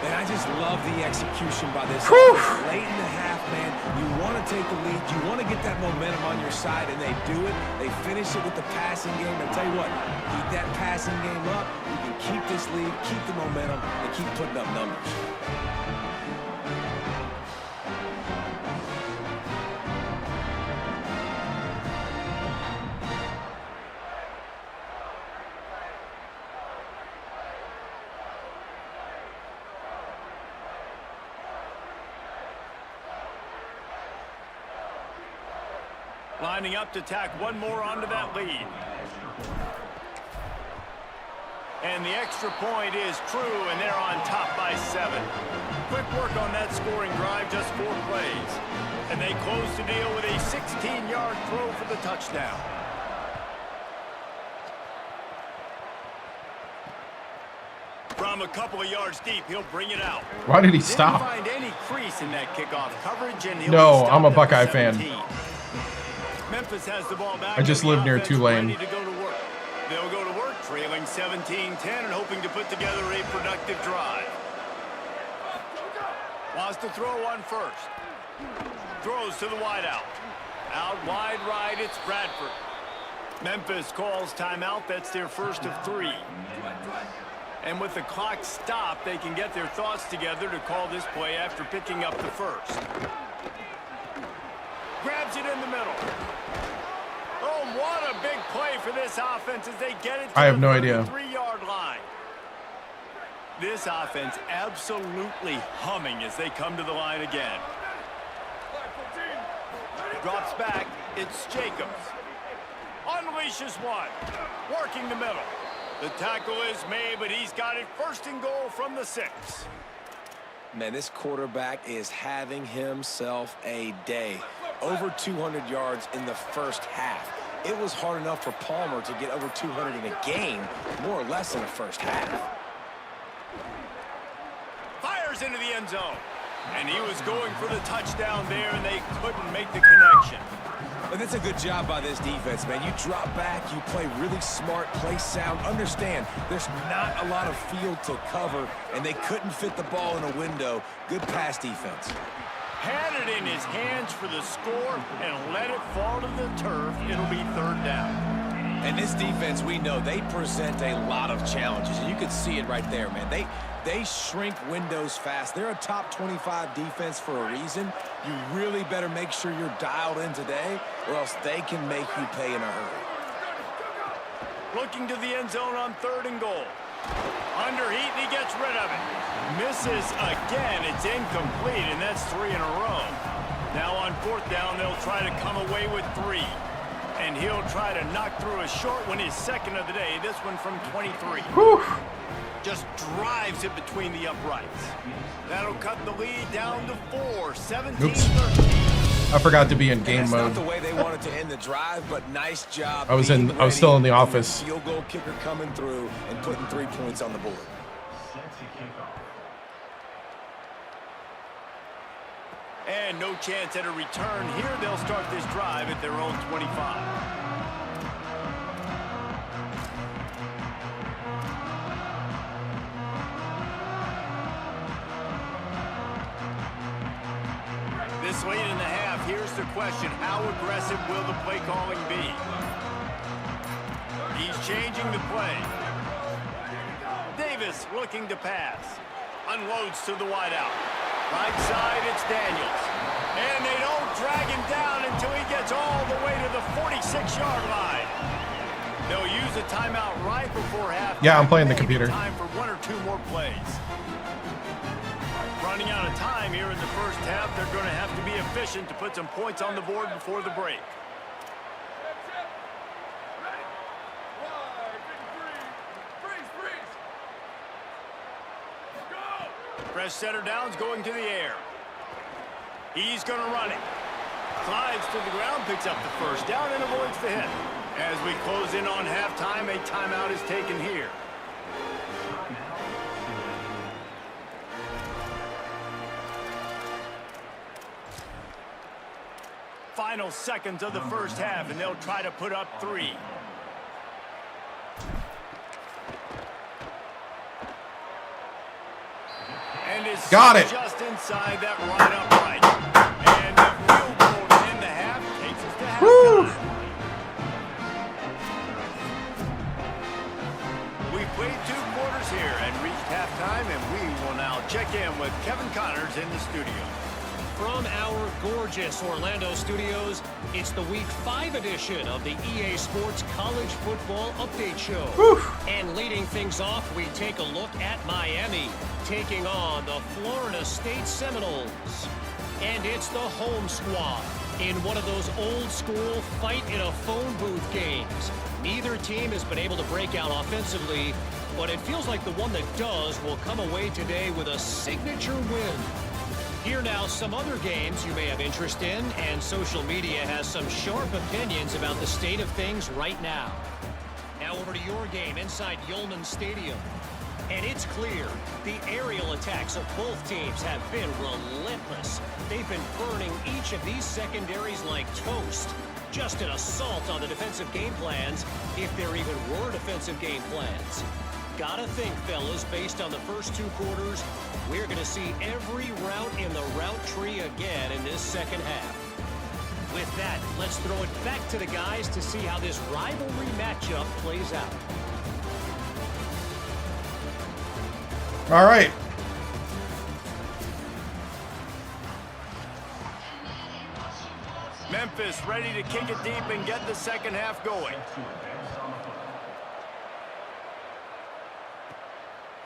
And I just love the execution by this. Late in the half, man, you want to take the lead. You want to get that momentum on your side, and they do it. They finish it with the passing game. And tell you what, keep that passing game up. You can keep this lead, keep the momentum, and keep putting up numbers. Lining up to tack one more onto that lead. And the extra point is true, and they're on top by 7. Quick work on that scoring drive, just 4 plays. And they close the deal with a 16-yard throw for the touchdown. From a couple of yards deep, he'll bring it out. Why did he stop? Didn't find any crease in that kickoff coverage, and he'll No, be I'm a stopped at Buckeye the fan. 17. Memphis has the ball back. I just live near Tulane. Ready to go to work. They'll go to work, trailing 17-10 and hoping to put together a productive drive. Wants to throw on 1st. Throws to the wideout. Out wide right, it's Bradford. Memphis calls timeout. That's their first of 3. And with the clock stopped, they can get their thoughts together to call this play after picking up the 1st. Grabs it in the middle. Oh, what a big play for this offense as they get it to I have no idea. the 33-yard line. This offense absolutely humming as they come to the line again. Drops back. It's Jacobs. Unleashes one. Working the middle. The tackle is made, but he's got it 1st and goal from the 6. Man, this quarterback is having himself a day. Over 200 yards in the 1st half. It was hard enough for Palmer to get over 200 in a game, more or less in the 1st half. Fires into the end zone. And he was going for the touchdown there, and they couldn't make the connection. But that's a good job by this defense, man. You drop back, you play really smart, play sound. Understand, there's not a lot of field to cover, and they couldn't fit the ball in a window. Good pass defense. Had it in his hands for the score and let it fall to the turf. It'll be 3rd down. And this defense, we know, they present a lot of challenges, and you can see it right there, man. They shrink windows fast. They're a top 25 defense for a reason. You really better make sure you're dialed in today, or else they can make you pay in a hurry. Looking to the end zone on 3rd and goal. Under heat, and he gets rid of it. Misses again. It's incomplete, and that's 3 in a row. Now on 4th down, they'll try to come away with 3. And he'll try to knock through a short one, his second of the day. This one from 23. Whew. Just drives it between the uprights. That'll cut the lead down to 4, 17-13. I forgot to be in game That's mode. not the way they wanted to end the drive, but nice job. I was being still in the ready, office. Field goal kicker coming through and putting 3 points on the board. And no chance at a return here. They'll start this drive at their own 25. This late in the half, here's the question. How aggressive will the play calling be? He's changing the play. Davis looking to pass. Unloads to the wideout. Right side, it's Daniels. And they don't drag him down until he gets all the way to the 46-yard line. They'll use a timeout right before half. Yeah, I'm playing the computer. Time for 1 or 2 more plays. Running out of time here in the first half. They're going to have to be efficient to put some points on the board before the break. Fresh center down's going to the air. He's going to run it. Slides to the ground, picks up the first down, and avoids the hit. As we close in on halftime, a timeout is taken here. Final seconds of the first half, and they'll try to put up 3. And it's got it. Just inside that right upright. And the field goal to end the half takes us to halftime. We've played 2 quarters here and reached halftime, and we will now check in with Kevin Connors in the studio. From our gorgeous Orlando studios, it's the Week 5 edition of the EA Sports College Football Update Show. Whew. And leading things off, we take a look at Miami, taking on the Florida State Seminoles. And it's the home squad in one of those old-school fight-in-a-phone-booth games. Neither team has been able to break out offensively, but it feels like the one that does will come away today with a signature win. Here now, some other games you may have interest in, and social media has some sharp opinions about the state of things right now. Now over to your game inside Yulman Stadium. And it's clear, the aerial attacks of both teams have been relentless. They've been burning each of these secondaries like toast. Just an assault on the defensive game plans, if there even were defensive game plans. Gotta think, fellas, based on the first 2 quarters, we're going to see every route in the route tree again in this second half. With that, let's throw it back to the guys to see how this rivalry matchup plays out. All right. Memphis ready to kick it deep and get the second half going.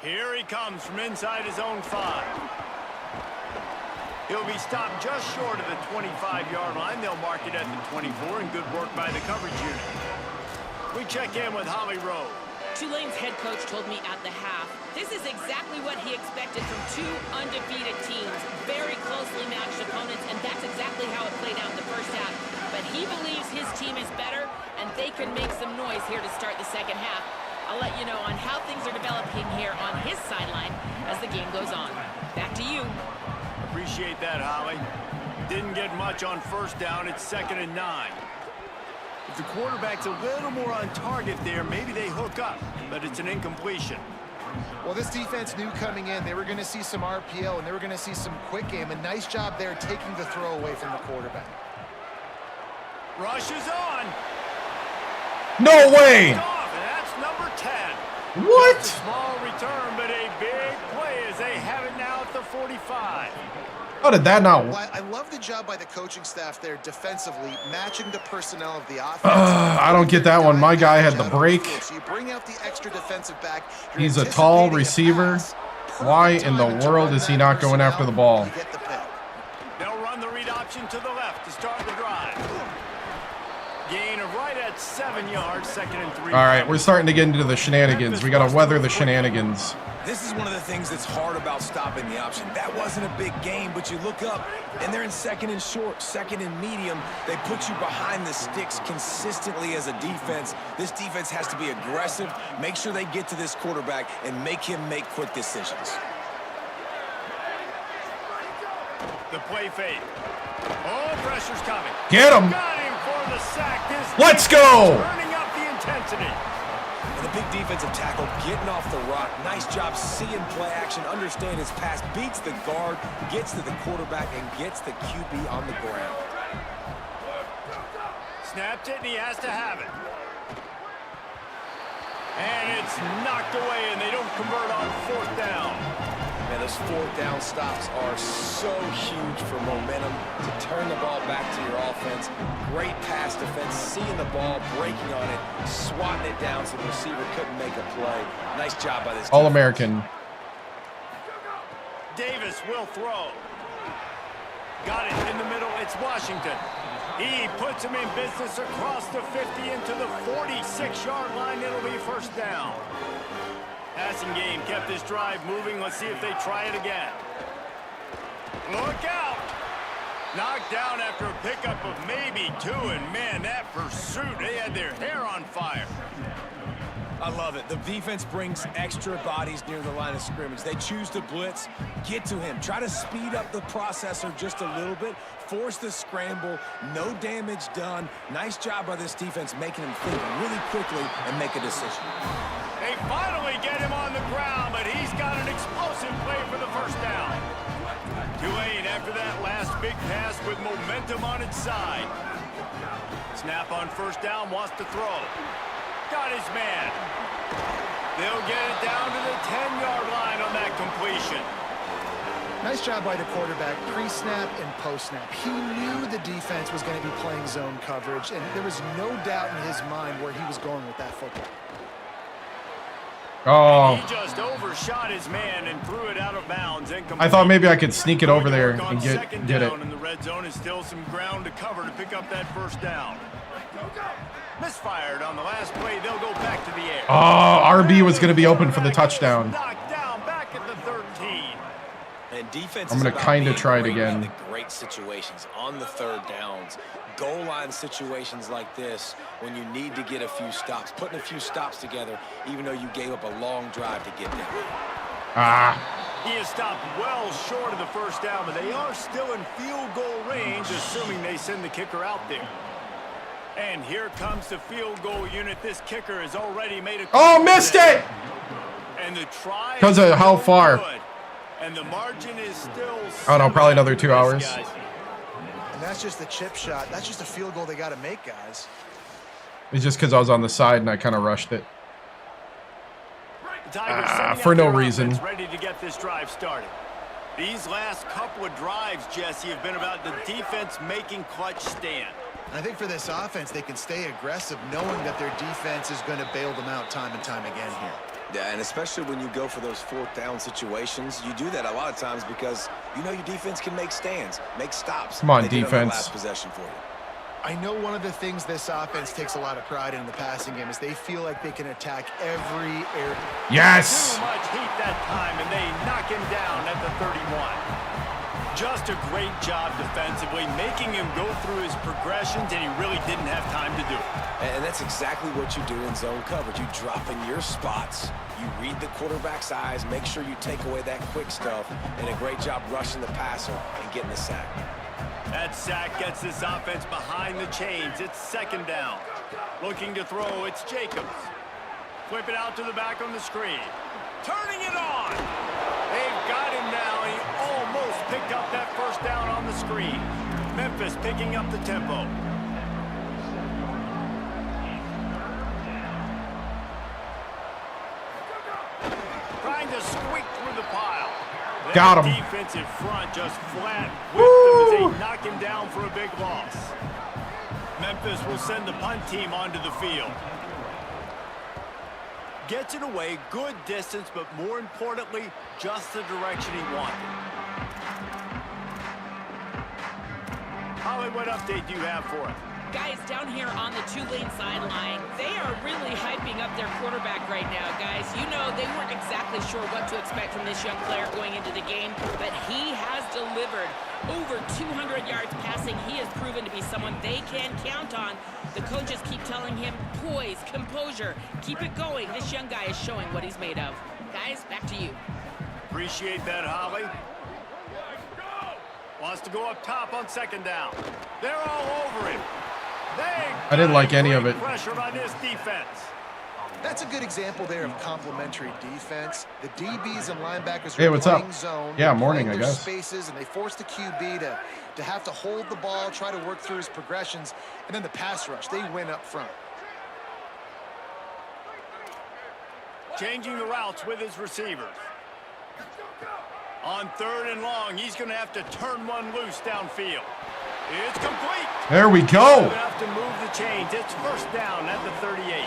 Here he comes from inside his own 5. He'll be stopped just short of the 25-yard line. They'll mark it at the 24, and good work by the coverage unit. We check in with Holly Rowe. Tulane's head coach told me at the half, this is exactly what he expected from 2 undefeated teams, very closely matched opponents, and that's exactly how it played out in the first half. But he believes his team is better, and they can make some noise here to start the second half. I'll let you know on how things are developing here on his sideline as the game goes on. Back to you. Appreciate that, Holly. Didn't get much on first down. It's 2nd and 9. If the quarterback's a little more on target there, maybe they hook up, but it's an incompletion. Well, this defense knew coming in they were going to see some RPO and they were going to see some quick game. A nice job there taking the throw away from the quarterback. Rush is on. No way. That's number 10. What? Just a small return, but a big play as they have it now at the 45. How did that not? Well, I love the job by the coaching staff there defensively, matching the personnel of the offense. I don't get that one. My guy had the break. So you bring out the extra defensive back. He's a tall receiver. Why in the world is he not going after the ball? They'll run the read option to the left to start the drive. Gain of right at 7 yards, 2nd and 3. All right, we're starting to get into the shenanigans. We got to weather the shenanigans. This is one of the things that's hard about stopping the option. That wasn't a big gain, but you look up, and they're in 2nd and short, 2nd and medium. They put you behind the sticks consistently as a defense. This defense has to be aggressive, make sure they get to this quarterback, and make him make quick decisions. The play fake. Oh, pressure's coming. Get him. Got him for the sack. Let's go. Turning up the intensity. And a big defensive tackle getting off the rock. Nice job seeing play action, understand his pass, beats the guard, gets to the quarterback, and gets the QB on the ground. Snapped it, and he has to have it. And it's knocked away, and they don't convert on 4th down. Man, those 4th down stops are so huge for momentum to turn the ball back to your offense. Great pass defense, seeing the ball, breaking on it, swatting it down so the receiver couldn't make a play. Nice job by this team. All-American. Davis will throw. Got it in the middle. It's Washington. He puts him in business across the 50 into the 46-yard line. It'll be 1st down. Passing game kept this drive moving. Let's see if they try it again. Look out! Knocked down after a pickup of maybe 2, and man, that pursuit, they had their hair on fire. I love it. The defense brings extra bodies near the line of scrimmage. They choose to blitz, get to him, try to speed up the processor just a little bit, force the scramble, no damage done. Nice job by this defense making him think really quickly and make a decision. They finally get him on the ground, but he's got an explosive play for the 1st down. Tulane after that last big pass with momentum on its side. Snap on 1st down, wants to throw. Got his man. They'll get it down to the 10-yard line on that completion. Nice job by the quarterback, pre-snap and post-snap. He knew the defense was going to be playing zone coverage, and there was no doubt in his mind where he was going with that football. Oh. He just overshot his man and threw it out of bounds. I thought maybe I could sneak it over there and get it. In the red zone is still some ground to cover to pick up that 1st down. Misfired on the last play. They'll go back to the air. Oh, RB was going to be open for the touchdown. Knocked down back at the 13. And defense I'm going to kind of try it again. In the great situations on the 3rd downs, goal line situations like this, when you need to get a few stops, putting a few stops together, even though you gave up a long drive to get there. He is stopped well short of the 1st down, but they are still in field goal range, assuming they send the kicker out there. And here comes the field goal unit. This kicker has already made a... Oh, missed it! And the try... Because of how far? Good. And the margin is still... Oh, no, probably another 2 hours. Guys. And that's just the chip shot. That's just a field goal they got to make, guys. It's just because I was on the side and I kind of rushed it. For no reason. Ready to get this drive started. These last couple of drives, Jesse, have been about the defense making clutch stand. I think for this offense, they can stay aggressive knowing that their defense is going to bail them out time and time again here. Yeah, and especially when you go for those 4th down situations, you do that a lot of times because you know your defense can make stands, make stops. Come on, they defense. Last possession for you. I know one of the things this offense takes a lot of pride in the passing game is they feel like they can attack every area. Yes! Too much heat that time, and they knock him down at the 31. Just a great job defensively, making him go through his progressions, and he really didn't have time to do it. And that's exactly what you do in zone coverage. You drop in your spots, you read the quarterback's eyes, make sure you take away that quick stuff, and a great job rushing the passer and getting the sack. That sack gets this offense behind the chains. It's 2nd down. Looking to throw, it's Jacobs. Flip it out to the back on the screen. Turning it on. They've got him now. He almost picked up that 1st down on the screen. Memphis picking up the tempo. Trying to squeak through the pile. Got him. Defensive front just flat whipped him as they knock him down for a big loss. Memphis will send the punt team onto the field. Gets it away, good distance, but more importantly, just the direction he wanted. Holly, what update do you have for us? guys down here on the Tulane sideline, they are really hyping up their quarterback right now, guys. You know, they weren't exactly sure what to expect from this young player going into the game, but he has delivered over 200 yards passing. He has proven to be someone they can count on. The coaches keep telling him, poise, composure, keep it going. This young guy is showing what he's made of. Guys, back to you. Appreciate that, Holly. Wants to go up top on second down. They're all over him. I didn't like any of it. Pressure on this defense. That's a good example there of complementary defense. The DBs and linebackers Hey, what's up? playing zone. Yeah, morning, playing I their guess. Spaces, and they force the QB to have to hold the ball, try to work through his progressions, and then the pass rush. They win up front. Changing the routes with his receivers. On 3rd and long, he's going to have to turn one loose downfield. It's complete. There we go. Going to have to move the chains. It's first down at the 38.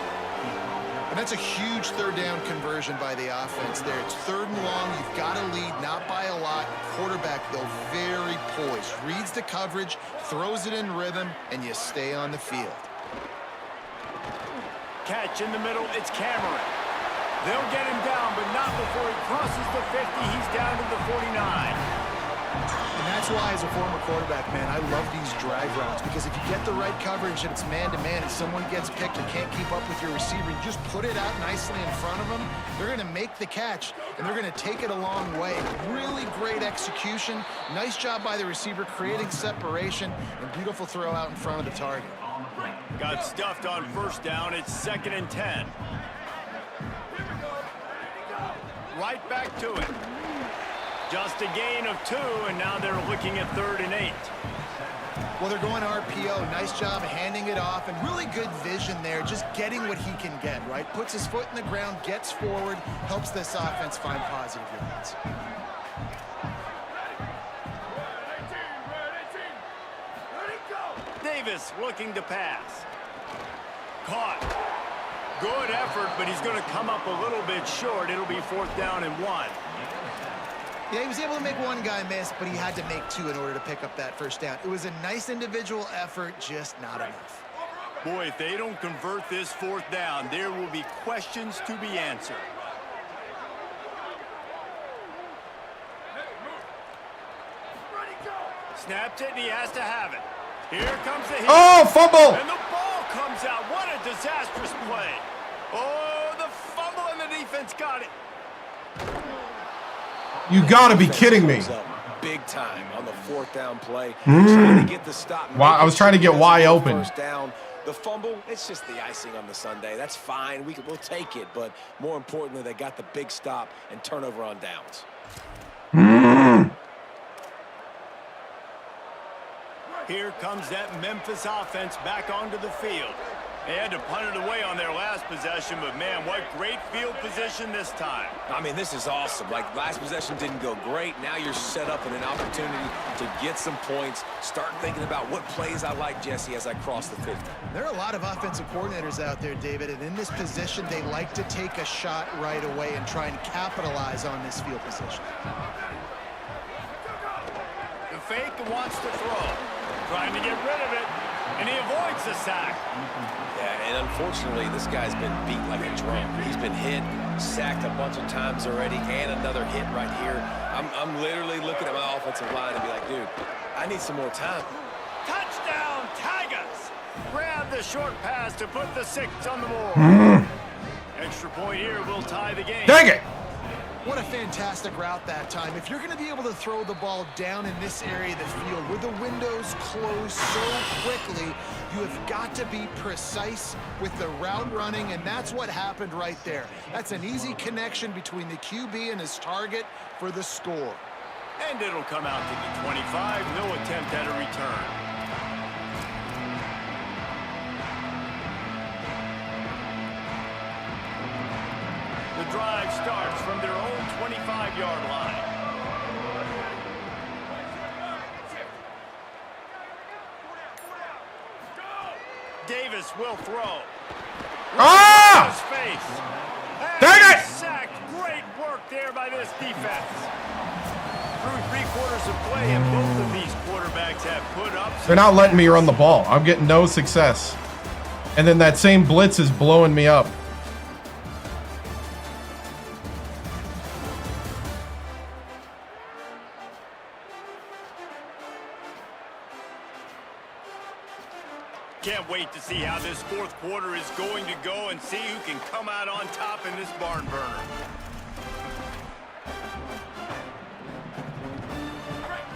And that's a huge third down conversion by the offense there. It's 3rd and long. You've got to lead, not by a lot. Quarterback, though, very poised. Reads the coverage, throws it in rhythm, and you stay on the field. Catch in the middle. It's Cameron. They'll get him down, but not before he crosses the 50. He's down to the 49. And that's why, as a former quarterback, man, I love these drag routes, because if you get the right coverage and it's man-to-man and someone gets picked or can't keep up with your receiver, you just put it out nicely in front of them. They're going to make the catch, and they're going to take it a long way. Really great execution. Nice job by the receiver creating separation, and beautiful throw out in front of the target. Got stuffed on first down. It's 2nd and 10. Right back to it. Just a gain of 2, and now they're looking at 3rd and 8. Well, they're going RPO. Nice job handing it off, and really good vision there, just getting what he can get, right? Puts his foot in the ground, gets forward, helps this offense find positive yards. Davis looking to pass. Caught. Good effort, but he's going to come up a little bit short. It'll be 4th down and 1. Yeah, he was able to make one guy miss, but he had to make 2 in order to pick up that first down. It was a nice individual effort, just not enough. Boy, if they don't convert this 4th down, there will be questions to be answered. Snaps it, and he has to have it. Here comes the hit. Oh, fumble. And the ball comes out. What a disastrous play. Oh, the fumble, and the defense got it. You got to be kidding me. Big time on the 4th down play. Trying to get the stop. Wow, I was trying to get Y open. First down. The fumble, it's just the icing on the sundae. That's fine. We'll take it. But more importantly, they got the big stop and turnover on downs. Here comes that Memphis offense back onto the field. They had to punt it away on their last possession, but man, what great field position this time. I mean, this is awesome. Like, last possession didn't go great. Now you're set up in an opportunity to get some points. Start thinking about what plays I like, Jesse, as I cross the 50. There are a lot of offensive coordinators out there, David, and in this position, they like to take a shot right away and try and capitalize on this field position. The fake wants to throw. Trying to get rid of it, and he avoids the sack. Yeah, and unfortunately, this guy's been beat like a drum. He's been hit, sacked a bunch of times already, and another hit right here. I'm literally looking at my offensive line and be like, dude, I need some more time. Touchdown, Tigers! Grab the short pass to put the 6 on the board. Extra point here will tie the game. Dang it! What a fantastic route that time. If you're going to be able to throw the ball down in this area of the field where the windows close so quickly, you have got to be precise with the route running, and that's what happened right there. That's an easy connection between the QB and his target for the score. And it'll come out to the 25. No attempt at a return. The drive starts from their own 25-yard line. Davis will throw. Ah! His face. Dang it! Sacked. Great work there by this defense. Through 3/4 of play, and both of these quarterbacks quarterbacks have put up. They're not letting me run the ball. I'm getting no success. And then that same blitz is blowing me up. Can't wait to see how this fourth quarter is going to go and see who can come out on top in this barn burner.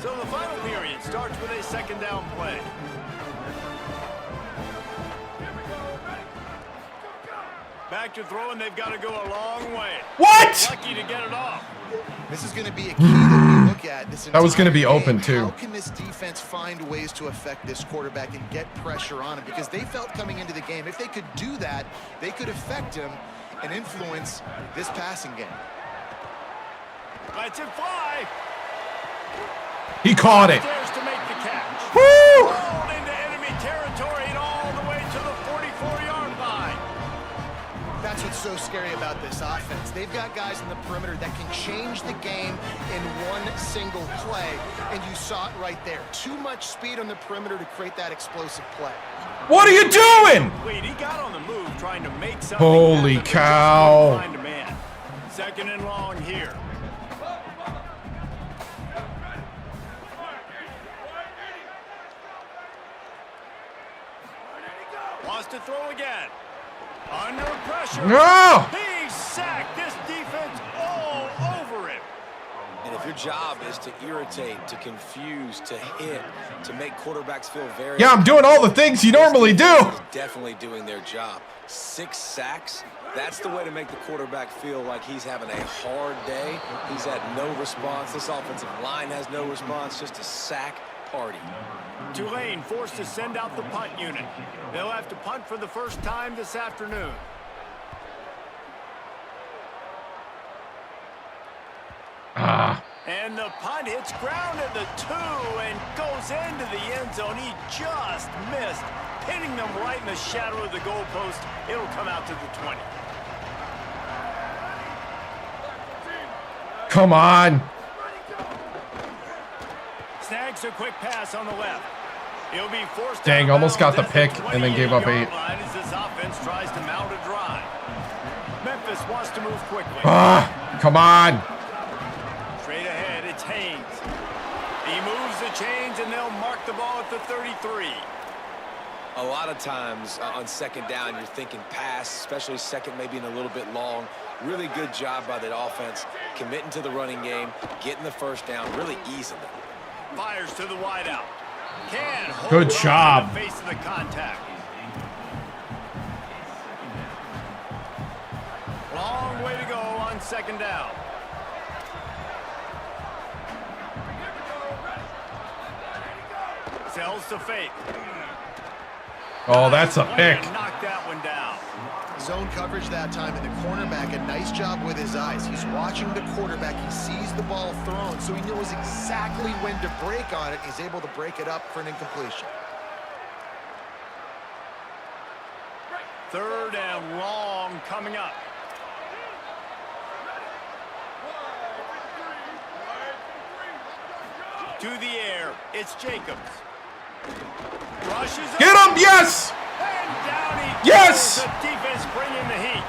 So the final period starts with a second down play. Back to throw, and they've got to go a long way. What? Lucky to get it off. This is going to be a key that we look at. That was going to be open, too. How can this defense find ways to affect this quarterback and get pressure on him? Because they felt coming into the game, if they could do that, they could affect him and influence this passing game. Let's it fly. He caught it. Dares to make the catch. Woo! Rolled into enemy territory and all the way to the 44-yard line. That's what's so scary about this offense. They've got guys in the perimeter that can change the game in one single play, and you saw it right there. Too much speed on the perimeter to create that explosive play. What are you doing? Wait, he got on the move trying to make something Holy happen, but just cow. couldn't find a man. Second and long here. Wants to throw again. Under pressure. No! He's sacked. This defense all over him. And if your job is to irritate, to confuse, to hit, to make quarterbacks feel very... Yeah, I'm doing all the things you normally do. Definitely doing their job. 6 sacks, that's the way to make the quarterback feel like he's having a hard day. He's had no response. This offensive line has no response, just a sack party. Tulane forced to send out the punt unit. They'll have to punt for the first time this afternoon. And the punt hits ground at the 2 and goes into the end zone. He just missed, hitting them right in the shadow of the goalpost. It'll come out to the 20. Come on. Snags a quick pass on the left. He'll be forced. Dang, almost got the pick and then gave up 8. As this offense tries to mount a drive. Memphis wants to move quickly. Come on. Straight ahead, it's Haynes. He moves the chains, and they'll mark the ball at the 33. A lot of times on second down, you're thinking pass, especially second, maybe in a little bit long. Really good job by the offense, committing to the running game, getting the first down, really easily. Fires to the wideout. Can hold Good on job. in the face of the contact. Long way to go on second down. Sells to fake. Oh, that's a pick. Knock that one down. Zone coverage that time, and the cornerback, a nice job with his eyes. He's watching the quarterback. He sees the ball thrown, so he knows exactly when to break on it. He's able to break it up for an incompletion. Third and long coming up. To the air, it's Jacobs. Rushes Get up. him, yes! And down he Yes! goes. The defense bringing the heat.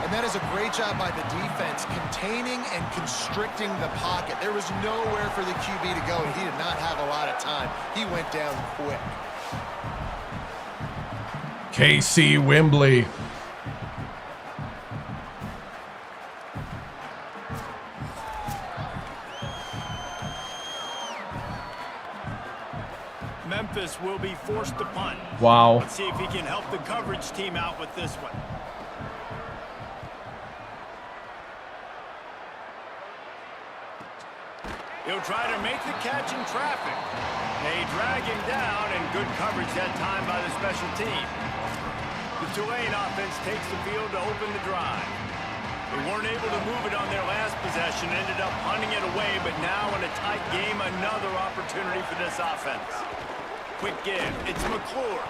And that is a great job by the defense, containing and constricting the pocket. There was nowhere for the QB to go, and he did not have a lot of time. He went down quick. KC Wembley. Memphis will be forced to punt. Wow. Let's see if he can help the coverage team out with this one. He'll try to make the catch in traffic. They drag him down, and good coverage that time by the special team. The Tulane offense takes the field to open the drive. They weren't able to move it on their last possession, ended up punting it away, but now in a tight game, another opportunity for this offense. Quick give, it's McClure.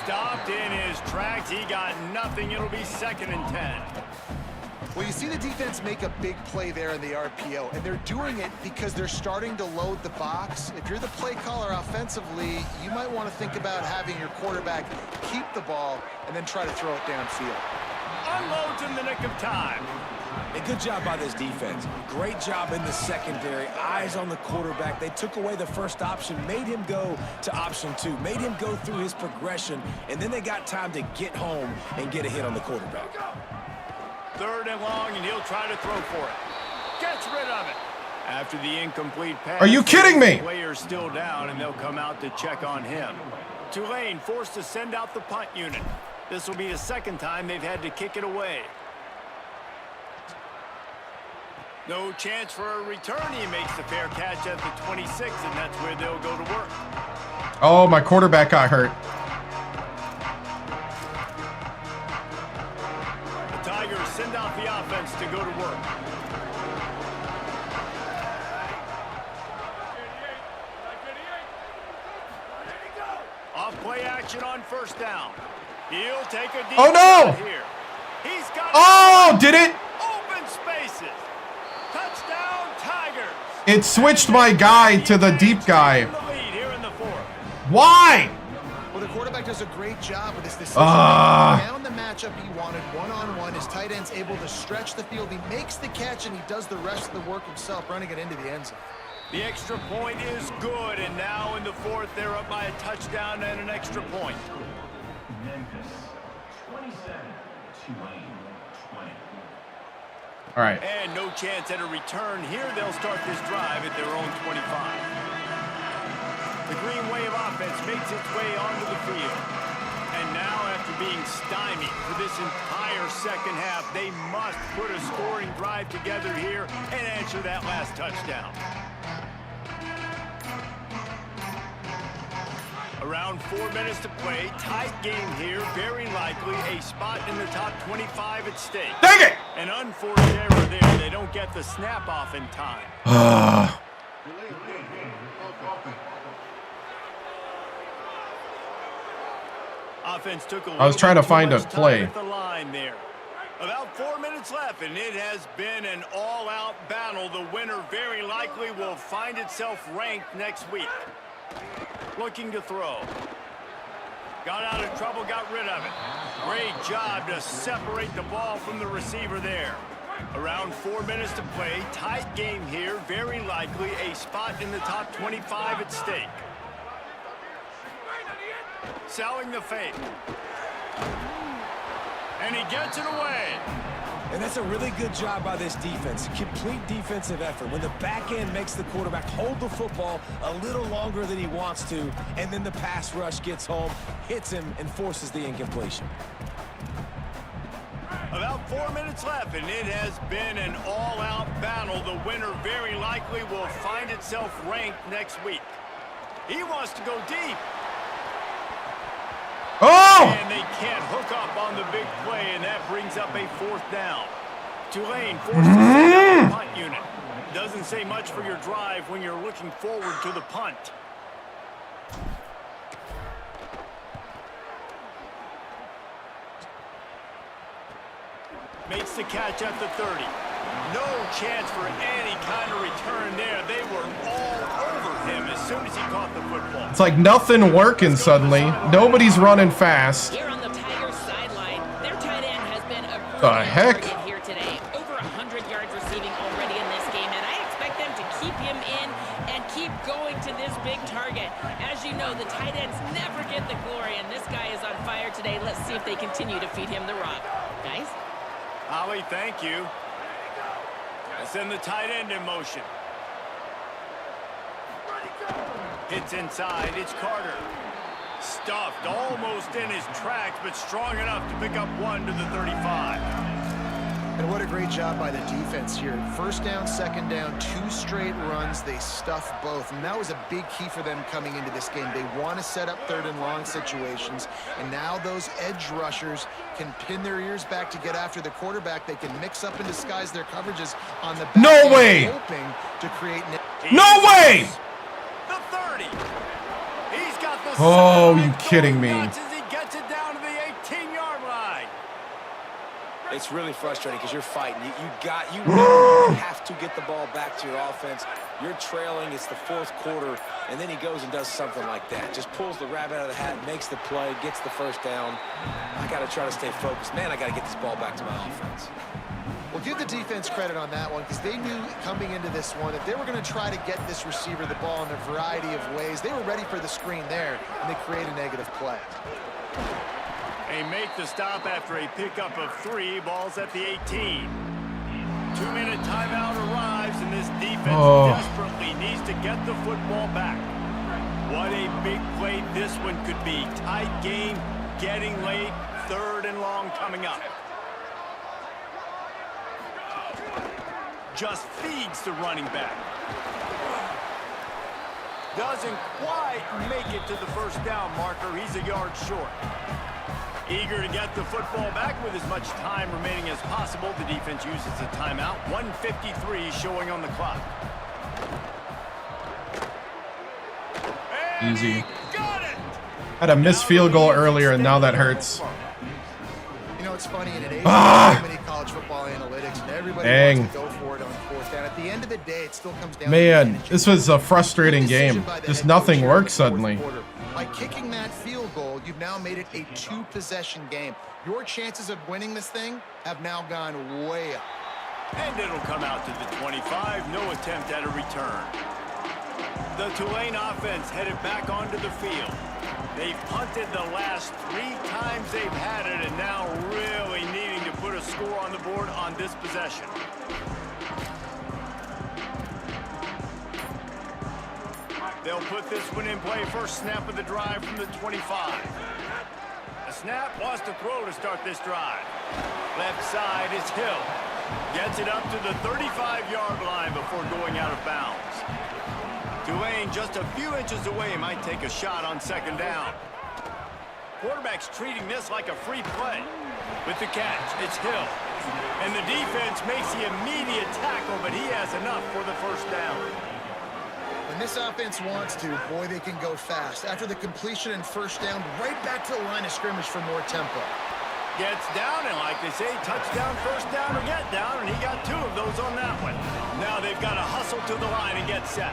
Stopped in his tracks, he got nothing, it'll be 2nd and 10. Well, you see the defense make a big play there in the RPO, and they're doing it because they're starting to load the box. If you're the play caller offensively, you might want to think about having your quarterback keep the ball and then try to throw it downfield. Unloads in the nick of time. A good job by this defense. Great job in the secondary. Eyes on the quarterback. They took away the first option, made him go to option 2, made him go through his progression, and then they got time to get home and get a hit on the quarterback. 3rd and long, and he'll try to throw for it. Gets rid of it. After the incomplete pass. Are you kidding me? The player's still down, and they'll come out to check on him. Tulane forced to send out the punt unit. This will be the 2nd time they've had to kick it away. No chance for a return. He makes the fair catch at the 26, and that's where they'll go to work. Oh, my quarterback got hurt. The Tigers send out the offense to go to work. Off play action on 1st down. He'll take a deep shot here. He's got did it? Open spaces. Touchdown, Tigers. It switched my guy to the deep guy. Why? Well, the quarterback does a great job with this decision. Found the matchup he wanted, one-on-one. His tight end's able to stretch the field. He makes the catch, and he does the rest of the work himself, running it into the end zone. The extra point is good, and now in the 4th, they're up by a touchdown and an extra point. Memphis, 27, Tulane, 20. All right. And no chance at a return. Here they'll start this drive at their own 25. The Green Wave offense makes its way onto the field. And now after being stymied for this entire 2nd half, they must put a scoring drive together here and answer that last touchdown. Around 4 minutes to play. Tight game here. Very likely a spot in the top 25 at stake. Dang it! An unforced error there. They don't get the snap off in time. Offense took a I was trying to find a play. At the line there. About 4 minutes left, and it has been an all-out battle. The winner very likely will find itself ranked next week. Looking to throw. Got out of trouble, got rid of it. Great job to separate the ball from the receiver there. Around 4 minutes to play. Tight game here. Very likely a spot in the top 25 at stake. Selling the fake. And he gets it away. And that's a really good job by this defense. Complete defensive effort. When the back end makes the quarterback hold the football a little longer than he wants to, and then the pass rush gets home, hits him, and forces the incompletion. About 4 minutes left, and it has been an all-out battle. The winner very likely will find itself ranked next week. He wants to go deep. Oh! And they can't hook up on the big play, and that brings up a 4th down. Tulane forced to send out the punt unit. Doesn't say much for your drive when you're looking forward to the punt. Makes the catch at the 30. No chance for any kind of return there. They were all over him as soon as he caught the football. It's like nothing working suddenly. Nobody's running fast. Here on the Tigers sideline, their tight end has been a The heck? target here today. Over 100 yards receiving already in this game, and I expect them to keep him in and keep going to this big target. As you know, the tight ends never get the glory, and this guy is on fire today. Let's see if they continue to feed him the rock. Guys? Holly, thank you. Send the tight end in motion. Hits inside. It's Carter. Stuffed almost in his tracks, but strong enough to pick up 1 to the 35. And what a great job by the defense here. 1st down, 2nd down, 2 straight runs. They stuffed both. And that was a big key for them coming into this game. They want to set up 3rd and long situations. And now those edge rushers can pin their ears back to get after the quarterback. They can mix up and disguise their coverages on the back No end, way! hoping to create... No way! The 30. He's got the Oh, side you kidding me? nuts as he gets it down to the 18-yard line. They It's really frustrating because you're fighting. You know you have to get the ball back to your offense. You're trailing. It's the fourth quarter, and then he goes and does something like that. Just pulls the rabbit out of the hat, makes the play, gets the first down. I got to try to stay focused. Man, I got to get this ball back to my offense. Well, give the defense credit on that one because they knew coming into this one that they were going to try to get this receiver the ball in a variety of ways. They were ready for the screen there, and they create a negative play. They make the stop after a pickup of 3 balls at the 18. 2-minute timeout arrives, and this defense desperately needs to get the football back. What a big play this one could be. Tight game, getting late, 3rd and long coming up. Just feeds the running back. Doesn't quite make it to the first down marker. He's a yard short. Eager to get the football back with as much time remaining as possible. The defense uses a timeout. 1:53 showing on the clock. And Easy. got it! Had a missed field goal earlier, and now that hurts. You know, it's funny in an age with so many college football analytics, and everybody wants to go for it on 4th down. At the end of the day, it still comes down Man, to this was a frustrating game. Just nothing worked suddenly. By kicking that field goal, you've now made it a 2-possession game. Your chances of winning this thing have now gone way up. And it'll come out to the 25. No attempt at a return. The Tulane offense headed back onto the field. They've punted the last 3 times they've had it, and now really needing to put a score on the board on this possession. They'll put this one in play. First snap of the drive from the 25. The snap wants to throw to start this drive. Left side is Hill. Gets it up to the 35-yard line before going out of bounds. Tulane just a few inches away, might take a shot on 2nd down. Quarterback's treating this like a free play. With the catch, it's Hill. And the defense makes the immediate tackle, but he has enough for the first down. When this offense wants to, boy, they can go fast. After the completion and first down, right back to the line of scrimmage for more tempo. Gets down, and like they say, touchdown, first down, or get down, and he got 2 of those on that one. Now they've got to hustle to the line and get set.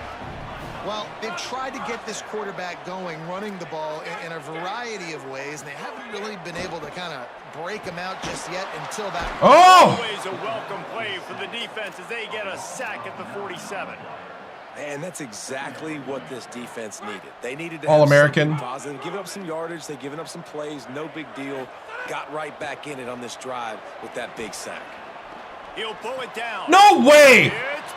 Well, they've tried to get this quarterback going, running the ball in a variety of ways, and they haven't really been able to kind of break him out just yet until that. Always a welcome play for the defense as they get a sack at the 47. And that's exactly what this defense needed. They needed to All-American. have positive, giving up some yardage, they've given up some plays, no big deal. Got right back in it on this drive with that big sack. He'll pull it down. No way!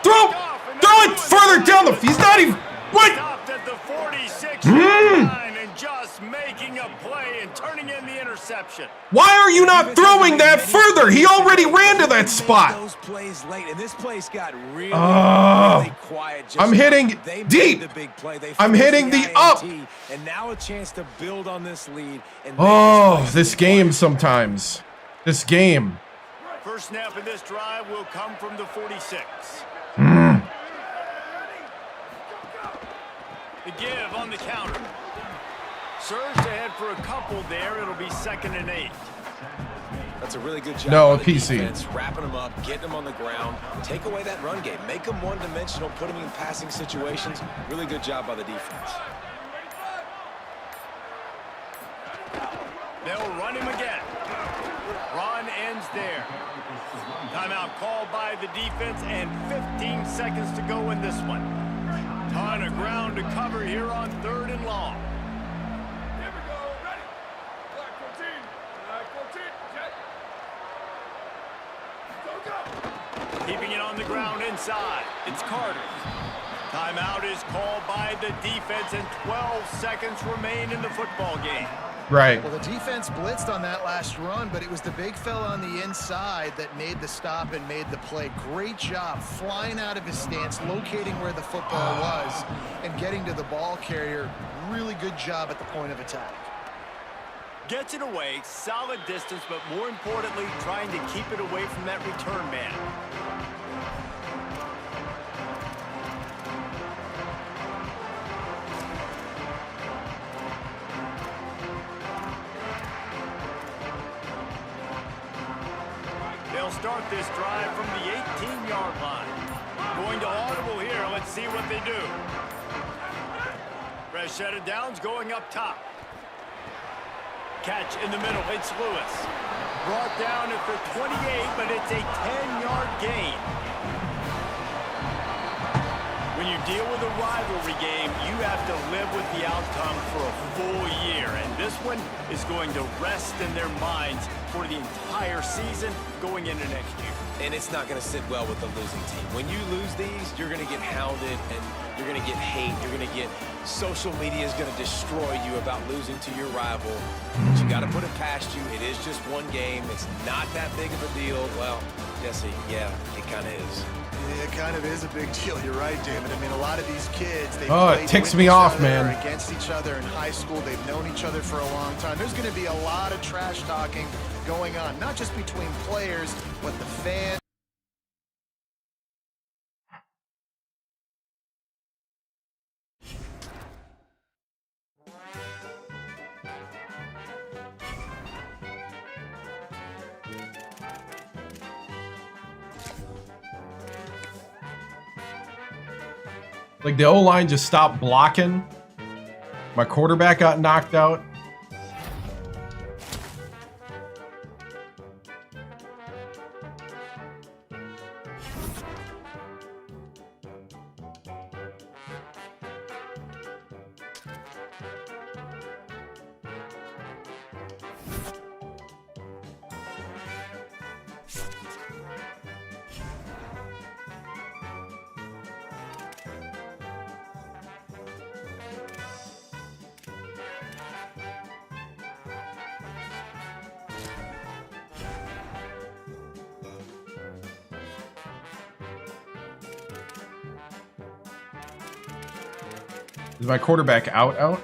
Throw it further down the. He's not even. What? Stopped at the 46-yard line and just making a play and turning in the interception. Why are you not throwing that further? He already ran to that spot. Those plays late, and this place got really quiet. I'm hitting deep. The big play. I'm hitting the up. And now a chance to build on this lead. And this game sometimes. This game. First snap of this drive will come from the 46. The give on the counter. Surge ahead for a couple there. It'll be 2nd and 8. That's a really good job. No, by the PC. defense, wrapping them up, getting them on the ground. Take away that run game. Make them one-dimensional. Put them in passing situations. Really good job by the defense. They'll run him again. Run ends there. Timeout called by the defense and 15 seconds to go in this one. Ton of ground to cover here on 3rd and long. Here we go. Ready. Black 14. Black 14. Jet. Go, go. Keeping it on the ground inside. It's Carter. Timeout is called by the defense and 12 seconds remain in the football game. Right. Well, the defense blitzed on that last run, but it was the big fella on the inside that made the stop and made the play. Great job flying out of his stance, locating where the football was, and getting to the ball carrier. Really good job at the point of attack. Gets it away, solid distance, but more importantly, trying to keep it away from that return man. they'll start this drive from the 18-yard line. Going to audible here. Let's see what they do. Fresh set of downs going up top. Catch in the middle. It's Lewis. Brought down at the 28, but it's a 10-yard gain. When you deal with a rivalry game, you have to live with the outcome for a full year. And this one is going to rest in their minds for the entire season going into next year. And it's not going to sit well with the losing team. When you lose these, you're going to get hounded and you're going to get hate. You're going to get social media is going to destroy you about losing to your rival. But you got to put it past you. It is just one game. It's not that big of a deal. Well, Jesse, yeah, it kind of is. It kind of is a big deal. You're right, David. I mean, a lot of these kids, they it ticks me off, man. Against each other in high school. They've known each other for a long time. There's going to be a lot of trash talking going on, not just between players, but the fans. Like, the O-line just stopped blocking. My quarterback got knocked out. Is my quarterback out?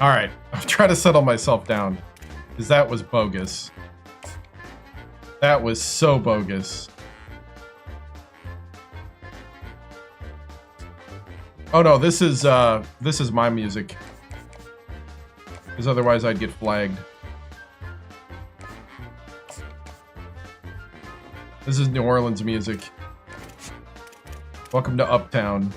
All right, I'm trying to settle myself down because that was bogus. That was so bogus. Oh no, this is my music. Because otherwise I'd get flagged. This is New Orleans music. Welcome to Uptown.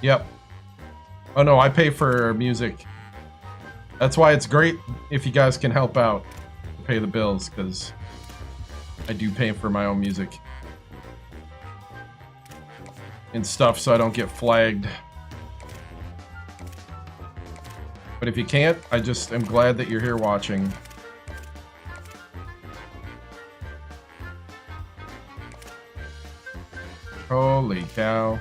Yep. Oh no, I pay for music. That's why it's great if you guys can help out, pay the bills, because I do pay for my own music and stuff, so I don't get flagged. But if you can't, I just am glad that you're here watching. Holy cow.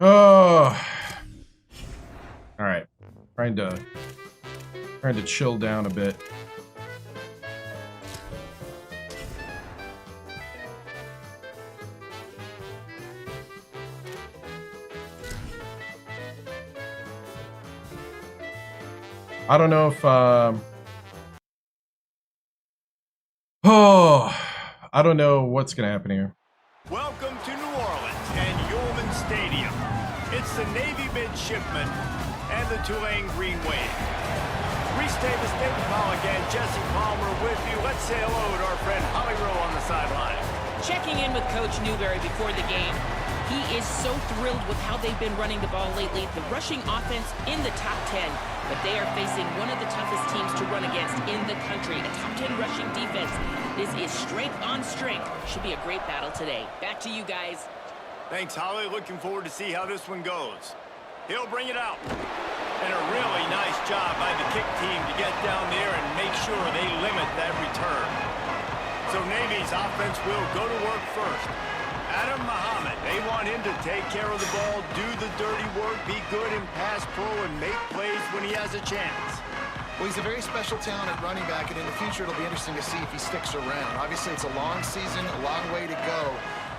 Oh. All right. Trying to chill down a bit. I don't know if I don't know what's gonna happen here. Welcome to New Orleans and Yeoman Stadium. It's the Navy midshipmen and the Tulane Green Wave. Reese Davis, David Pollock, and Jesse Palmer with you. Let's say hello to our friend Holly Rowe on the sideline. Checking in with Coach Newberry before the game. He is so thrilled with how they've been running the ball lately. The rushing offense in the top 10, but they are facing one of the toughest teams to run against in the country. A top 10 rushing defense. This is strength on strength. Should be a great battle today. Back to you guys. Thanks, Holly. Looking forward to see how this one goes. He'll bring it out. And a really nice job by the kick team to get down there and make sure they limit that return. So Navy's offense will go to work first. Adam Muhammad, they want him to take care of the ball, do the dirty work, be good in pass pro, and make plays when he has a chance. Well, he's a very special talent at running back, and in the future, it'll be interesting to see if he sticks around. Obviously, it's a long season, a long way to go.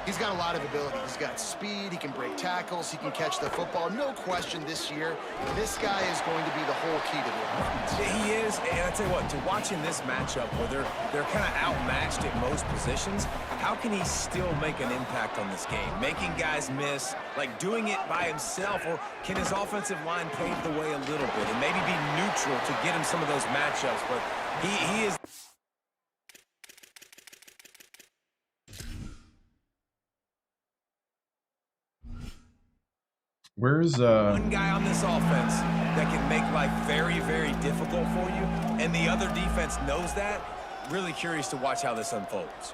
He's got a lot of ability. He's got speed, he can break tackles, he can catch the football. No question this year, this guy is going to be the whole key to the offense. He is, and I tell you what, to watching this matchup where they're kind of outmatched at most positions, how can he still make an impact on this game? Making guys miss, like doing it by himself, or can his offensive line pave the way a little bit and maybe be neutral to get him some of those matchups? But he is... Where's one guy on this offense that can make life very, very difficult for you, and the other defense knows that? Really curious to watch how this unfolds.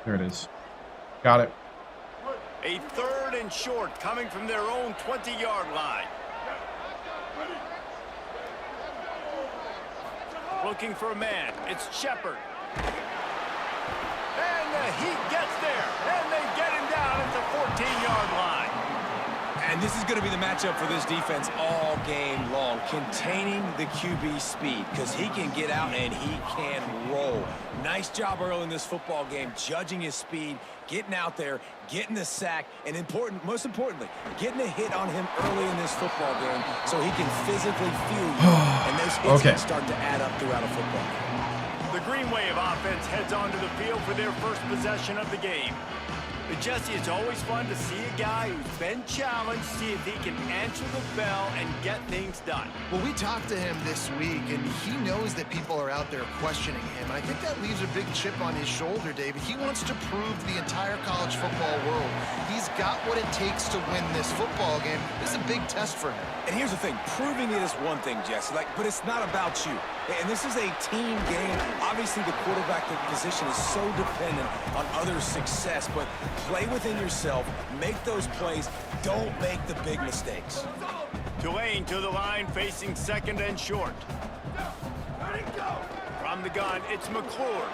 There it is. Got it. A 3rd and short coming from their own 20-yard line. Looking for a man. It's Shepard. And the Heat gets there. And they get him down at the 14-yard line. And this is going to be the matchup for this defense all game long, containing the QB speed, because he can get out and he can roll. Nice job early in this football game, judging his speed, getting out there, getting the sack, and most importantly, getting a hit on him early in this football game so he can physically fuel you, and those hits can start to add up throughout a football game. The Green Wave offense heads onto the field for their first possession of the game. But Jesse, it's always fun to see a guy who's been challenged, see if he can answer the bell and get things done. Well, we talked to him this week, and he knows that people are out there questioning him. I think that leaves a big chip on his shoulder, David. He wants to prove to the entire college football world he's got what it takes to win this football game. This is a big test for him. And here's the thing, proving it is one thing, Jesse, but it's not about you. And this is a team game. Obviously, the quarterback position is so dependent on others' success, but play within yourself, make those plays, don't make the big mistakes. Tulane to the line, facing 2nd and short. From the gun, it's McClure.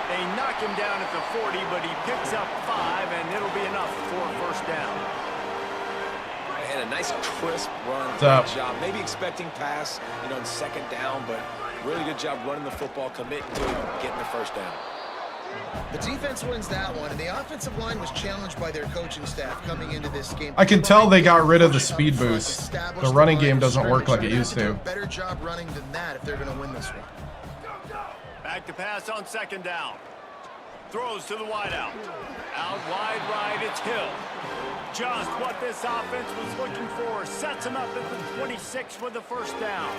They knock him down at the 40, but he picks up 5, and it'll be enough for a first down. And a nice crisp run, What's great job. Maybe expecting pass, on 2nd down, but really good job running the football, committing to it, getting the first down. The defense wins that one, and the offensive line was challenged by their coaching staff coming into this game. I can tell they got rid of the speed boost. The running game doesn't work like it used to. Better job running than that if they're going to win this one. Back to pass on 2nd down. Throws to the wideout. Out wide right, it's Hill. Just what this offense was looking for. Sets him up at the 26 for the first down.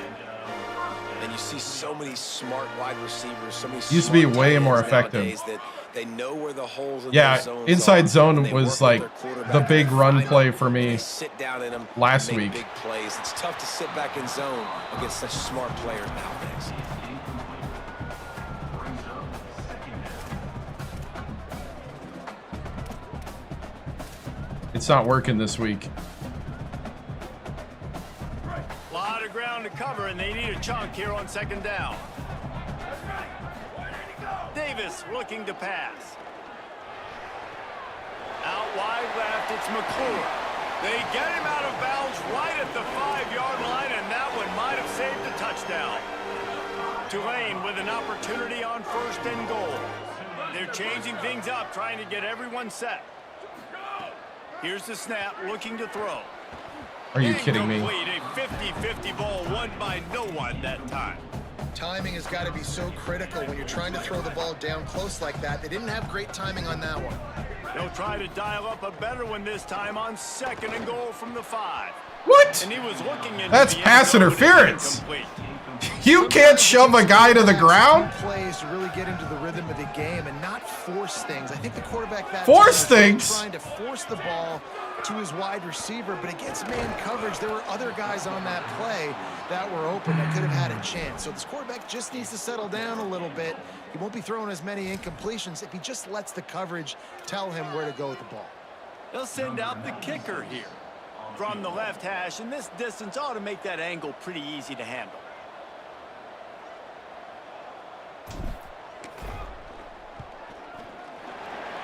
And you see so many smart wide receivers, so many used to be way more effective. That they know where the holes in Yeah, their zones inside are, zone was like the big run play for me sit down in them, last make week. Big plays. It's tough to sit back in zone against such smart players nowadays. It's not working this week. A lot of ground to cover, and they need a chunk here on 2nd down. Davis looking to pass. Out wide left, it's McClure. They get him out of bounds right at the 5-yard line, and that one might have saved a touchdown. Tulane with an opportunity on 1st and goal. They're changing things up, trying to get everyone set. Here's the snap, looking to throw. Are you kidding me? Incomplete, a 50-50 ball won by no one that time. Timing has got to be so critical when you're trying to throw the ball down close like that. They didn't have great timing on that one. They'll try to dial up a better one this time on 2nd and goal from the 5. What? And he was looking into That's the pass end zone. interference. Incomplete. You can't shove a guy to the ground? Plays to really get into the rhythm of the game and not force things. I think the quarterback that Force time was things? trying to force the ball to his wide receiver, but against man coverage, there were other guys on that play that were open that could have had a chance. So this quarterback just needs to settle down a little bit. He won't be throwing as many incompletions if he just lets the coverage tell him where to go with the ball. They'll send out the kicker here from the left hash, and this distance ought to make that angle pretty easy to handle.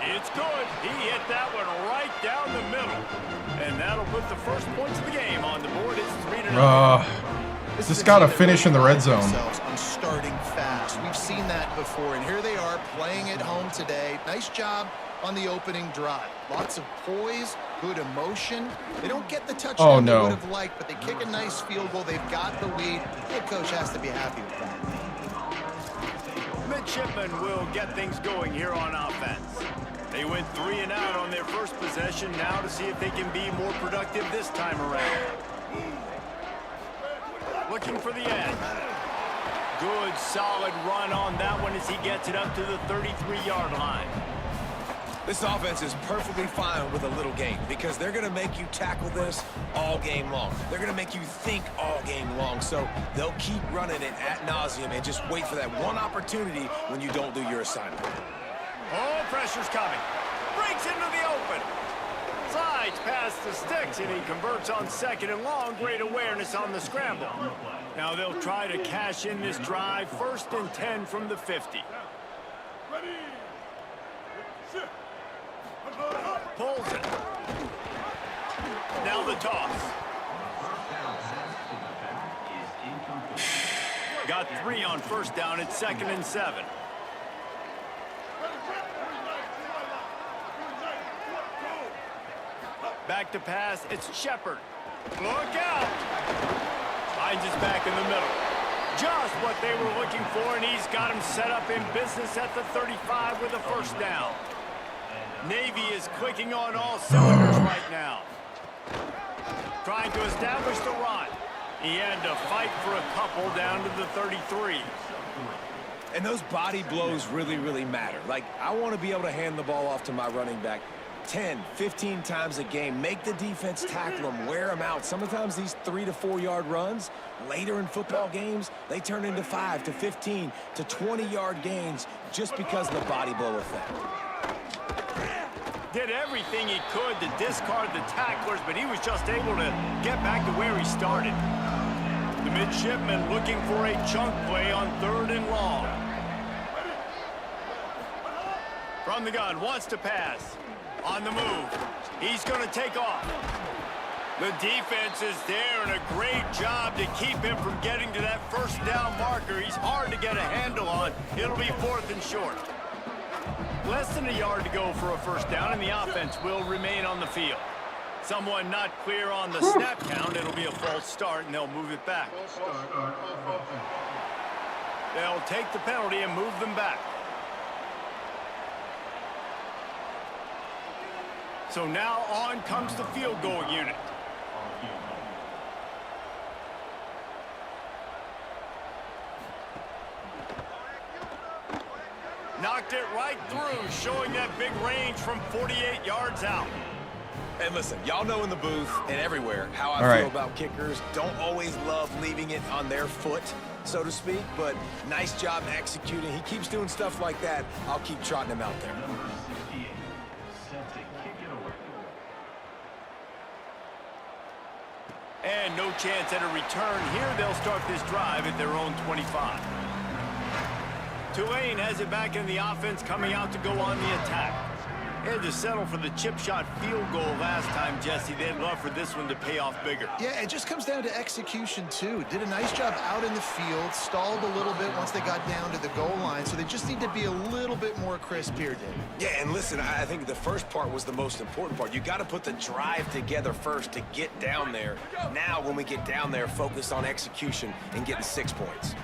It's good. He hit that one right down the middle. And that'll put the first points of the game on the board. It's 3-0. Just got to finish in the red zone. On starting fast. We've seen that before, and here they are playing at home today. Nice job on the opening drive. Lots of poise, good emotion. They don't get the touchdown they would have liked, but they kick a nice field goal. They've got the lead. Head coach has to be happy with that. Midshipmen will get things going here on offense. They went 3 and out on their first possession. Now to see if they can be more productive this time around. Looking for the end. Good, solid run on that one as he gets it up to the 33-yard line. This offense is perfectly fine with a little game because they're going to make you tackle this all game long. They're going to make you think all game long. So they'll keep running it ad nauseum and just wait for that one opportunity when you don't do your assignment. Oh, pressure's coming. Breaks into the open. Slides past the sticks, and he converts on 2nd and long. Great awareness on the scramble. Now they'll try to cash in this drive. 1st and 10 from the 50. Pulls it. Now the toss. Got 3 on 1st down. It's 2nd and 7. Back to pass. It's Shepard. Look out. Finds his back in the middle. Just what they were looking for, and he's got him set up in business at the 35 with a 1st down. Navy is clicking on all cylinders right now. Trying to establish the run. He had to fight for a couple down to the 33. And those body blows really, really matter. Like, I want to be able to hand the ball off to my running back 10, 15 times a game. Make the defense tackle them, wear them out. Sometimes these 3 to 4 yard runs, later in football games, they turn into 5 to 15 to 20-yard gains just because of the body blow effect. Did everything he could to discard the tacklers, but he was just able to get back to where he started. The midshipman looking for a chunk play on 3rd and long. From the gun, wants to pass. On the move. He's going to take off. The defense is there, and a great job to keep him from getting to that 1st down marker. He's hard to get a handle on. It'll be 4th and short. Less than a yard to go for a 1st down, and the offense will remain on the field. Someone not clear on the snap count. It'll be a false start, and they'll move it back. They'll take the penalty and move them back. So now on comes the field goal unit. Knocked it right through, showing that big range from 48 yards out. And listen, y'all know in the booth and everywhere how I feel about kickers. Don't always love leaving it on their foot, so to speak, but nice job executing. He keeps doing stuff like that. I'll keep trotting him out there. And no chance at a return here. They'll start this drive at their own 25. Tulane has it back in the offense, coming out to go on the attack. They had to settle for the chip shot field goal last time, Jesse. They'd love for this one to pay off bigger. Yeah, it just comes down to execution, too. Did a nice job out in the field, stalled a little bit once they got down to the goal line, so they just need to be a little bit more crisp here, Dave. Yeah, and listen, I think the first part was the most important part. You got to put the drive together first to get down there. Now, when we get down there, focus on execution and getting 6 points.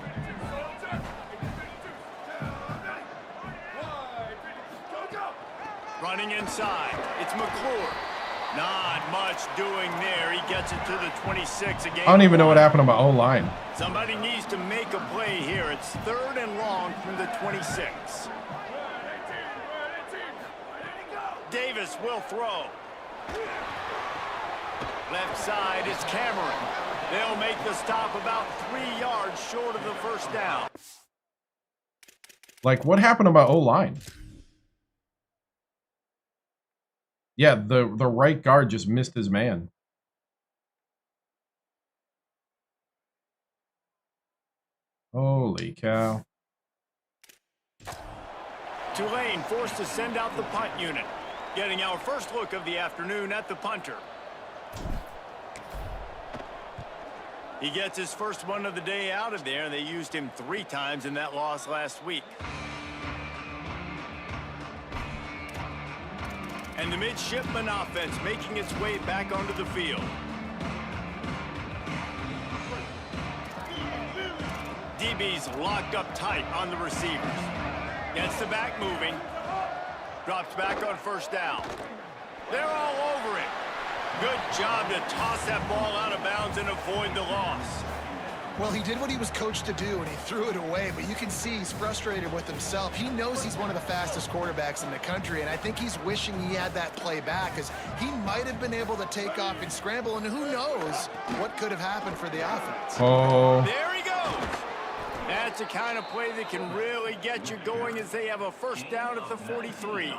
Running inside, it's McClure. Not much doing there. He gets it to the 26 again. I don't even know what happened to my O-line. Somebody needs to make a play here. It's 3rd and long from the 26. Davis will throw. Left side is Cameron. They'll make the stop about 3 yards short of the first down. Like, what happened to my O-line? Yeah, the right guard just missed his man. Holy cow. Tulane forced to send out the punt unit. Getting our first look of the afternoon at the punter. He gets his first one of the day out of there, and they used him 3 times in that loss last week. And the midshipman offense making its way back onto the field. DB's locked up tight on the receivers. Gets the back moving. Drops back on first down. They're all over it. Good job to toss that ball out of bounds and avoid the loss. Well, he did what he was coached to do, and he threw it away, but you can see he's frustrated with himself. He knows he's one of the fastest quarterbacks in the country, and I think he's wishing he had that play back, because he might have been able to take off and scramble, and who knows what could have happened for the offense. Oh. There he goes. That's the kind of play that can really get you going as they have a first down at the 43.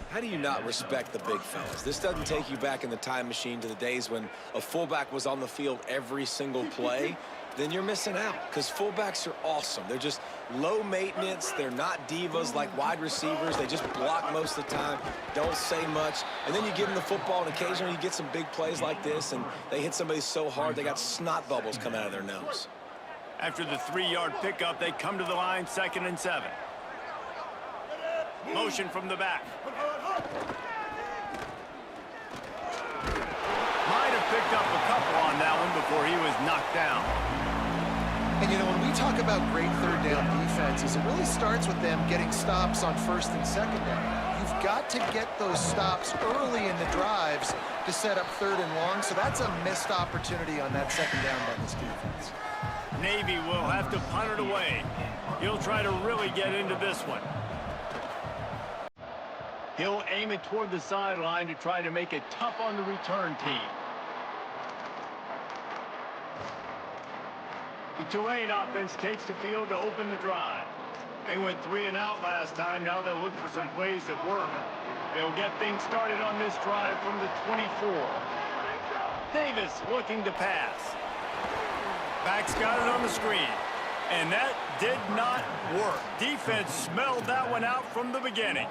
How do you not respect the big fellas? This doesn't take you back in the time machine to the days when a fullback was on the field every single play. Then you're missing out, because fullbacks are awesome. They're just low maintenance. They're not divas like wide receivers. They just block most of the time, don't say much. And then you give them the football, and occasionally you get some big plays like this, and they hit somebody so hard they got snot bubbles coming out of their nose. After the 3-yard pickup, they come to the line, 2nd and 7. Motion from the back. Might have picked up a couple on that one before he was knocked down. And, you know, when we talk about great third down defenses, it really starts with them getting stops on 1st and 2nd down. You've got to get those stops early in the drives to set up 3rd and long, so that's a missed opportunity on that 2nd down by this defense. Navy will have to punt it away. He'll try to really get into this one. He'll aim it toward the sideline to try to make it tough on the return team. The Tulane offense takes the field to open the drive. They went 3 and out last time. Now they'll look for some plays that work. They'll get things started on this drive from the 24. Davis looking to pass. Back's got it on the screen. And that did not work. Defense smelled that one out from the beginning.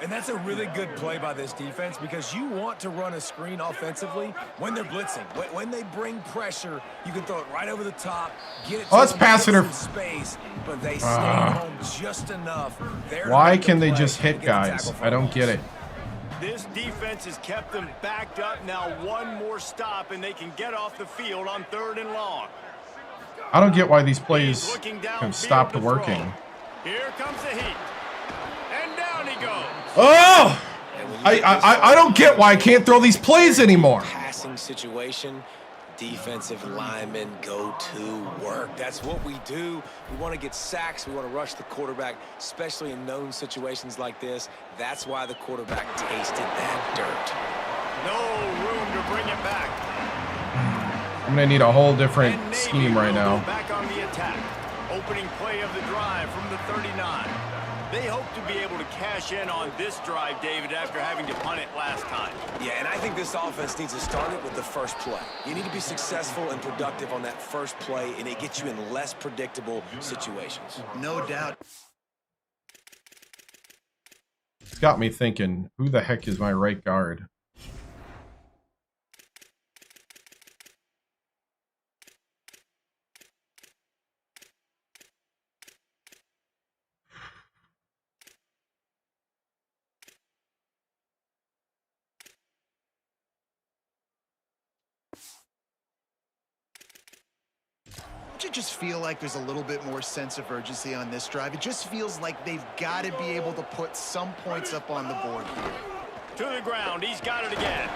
And that's a really good play by this defense, because you want to run a screen offensively when they're blitzing. When they bring pressure, you can throw it right over the top, get it to Let's pass it or space, but they stay home just enough. Why can they just hit guys? I don't get it. This defense has kept them backed up. Now one more stop, and they can get off the field on 3rd and long. I don't get why these plays have stopped working. Here comes the heat. And down he goes. Oh! I don't get why I can't throw these plays anymore. Passing situation, defensive linemen go to work. That's what we do. We want to get sacks. We want to rush the quarterback, especially in known situations like this. That's why the quarterback tasted that dirt. No room to bring it back. I'm going to need a whole different scheme right now. Back on the attack. Opening play of the drive from the 39. They hope to be able to cash in on this drive, David, after having to punt it last time. Yeah, and I think this offense needs to start it with the first play. You need to be successful and productive on that first play, and it gets you in less predictable situations. No doubt. It's got me thinking, who the heck is my right guard? Don't you just feel like there's a little bit more sense of urgency on this drive? It just feels like they've got to be able to put some points up on the board here. To the ground, he's got it again.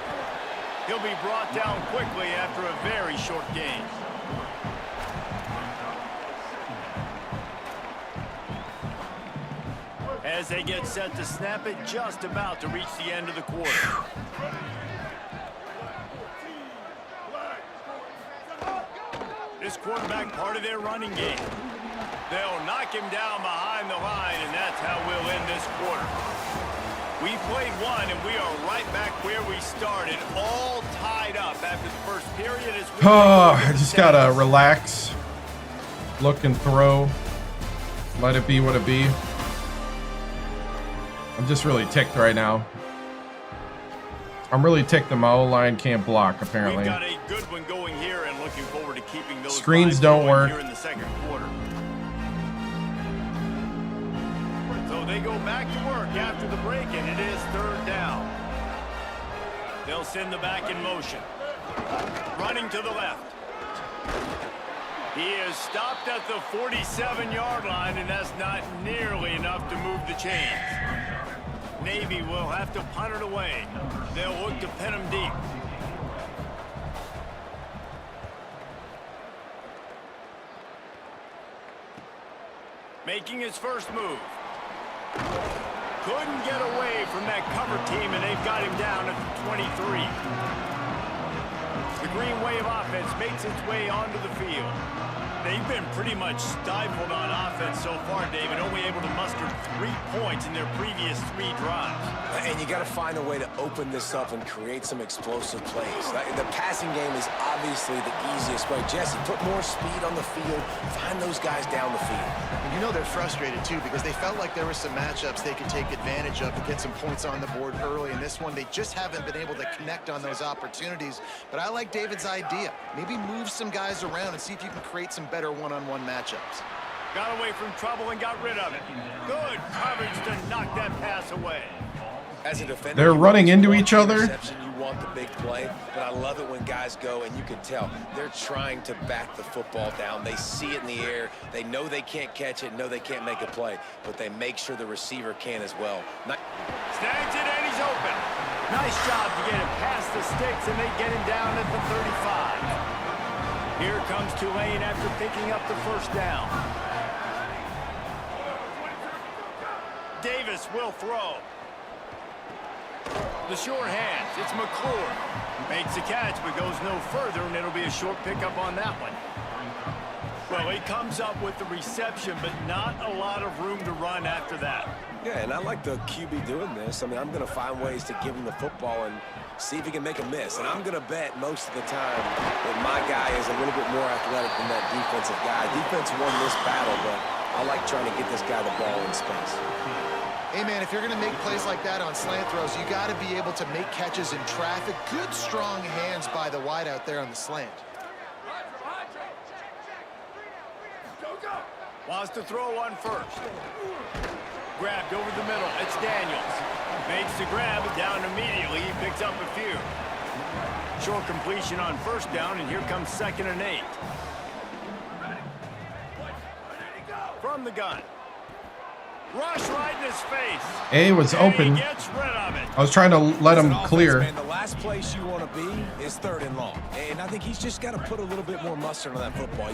He'll be brought down quickly after a very short game. As they get set to snap it, just about to reach the end of the quarter. This quarterback part of their running game. They'll knock him down behind the line, and that's how we'll end this quarter. We played one, and we are right back where we started, all tied up after the first period. As we I just gotta relax, look and throw, let it be what it be. I'm just really ticked right now. I'm really ticked that my O-line can't block, apparently. We've got a good one going here, and looking forward to keeping those screens don't work here in the second quarter. So they go back to work after the break, and it is third down. They'll send the back in motion. Running to the left. He is stopped at the 47-yard line, and that's not nearly enough to move the chains. Navy will have to punt it away. They'll look to pin him deep. Making his first move. Couldn't get away from that cover team, and they've got him down at the 23. The Green Wave offense makes its way onto the field. They've been pretty much stifled on offense so far, David, only able to muster 3 points in their previous 3 drives. And you got to find a way to open this up and create some explosive plays. The passing game is obviously the easiest way. Jesse, put more speed on the field, find those guys down the field. And you know they're frustrated, too, because they felt like there were some matchups they could take advantage of to get some points on the board early. In this one, they just haven't been able to connect on those opportunities. But I like David's idea. Maybe move some guys around and see if you can create some better one-on-one matchups. Got away from trouble and got rid of it. Good coverage to knock that pass away. As a defender, they're running into each other. You want the big play, but I love it when guys go, and you can tell they're trying to back the football down. They see it in the air. They know they can't catch it, know they can't make a play, but they make sure the receiver can as well. Snags it, and he's open. Nice job to get it past the sticks, and they get him down at the 35. Here comes Tulane after picking up the first down. Davis will throw. The short hands, it's McClure. Makes the catch, but goes no further, and it'll be a short pickup on that one. Well, he comes up with the reception, but not a lot of room to run after that. Yeah, and I like the QB doing this. I mean, I'm going to find ways to give him the football and see if he can make a miss. And I'm going to bet most of the time that my guy is a little bit more athletic than that defensive guy. Defense won this battle, but I like trying to get this guy the ball in space. Hey, man, if you're going to make plays like that on slant throws, you got to be able to make catches in traffic. Good, strong hands by the wide out there on the slant. Wants to throw one first. Grabbed over the middle. It's Daniels. Makes the grab, down immediately. He picks up a few. Short completion on first down, and here comes 2nd and 8. From the gun. Rush right in his face. A was open. He gets rid of it. I was trying to let him clear. Man, the last place you want to be is 3rd and long. And I think he's just got to put a little bit more mustard on that football.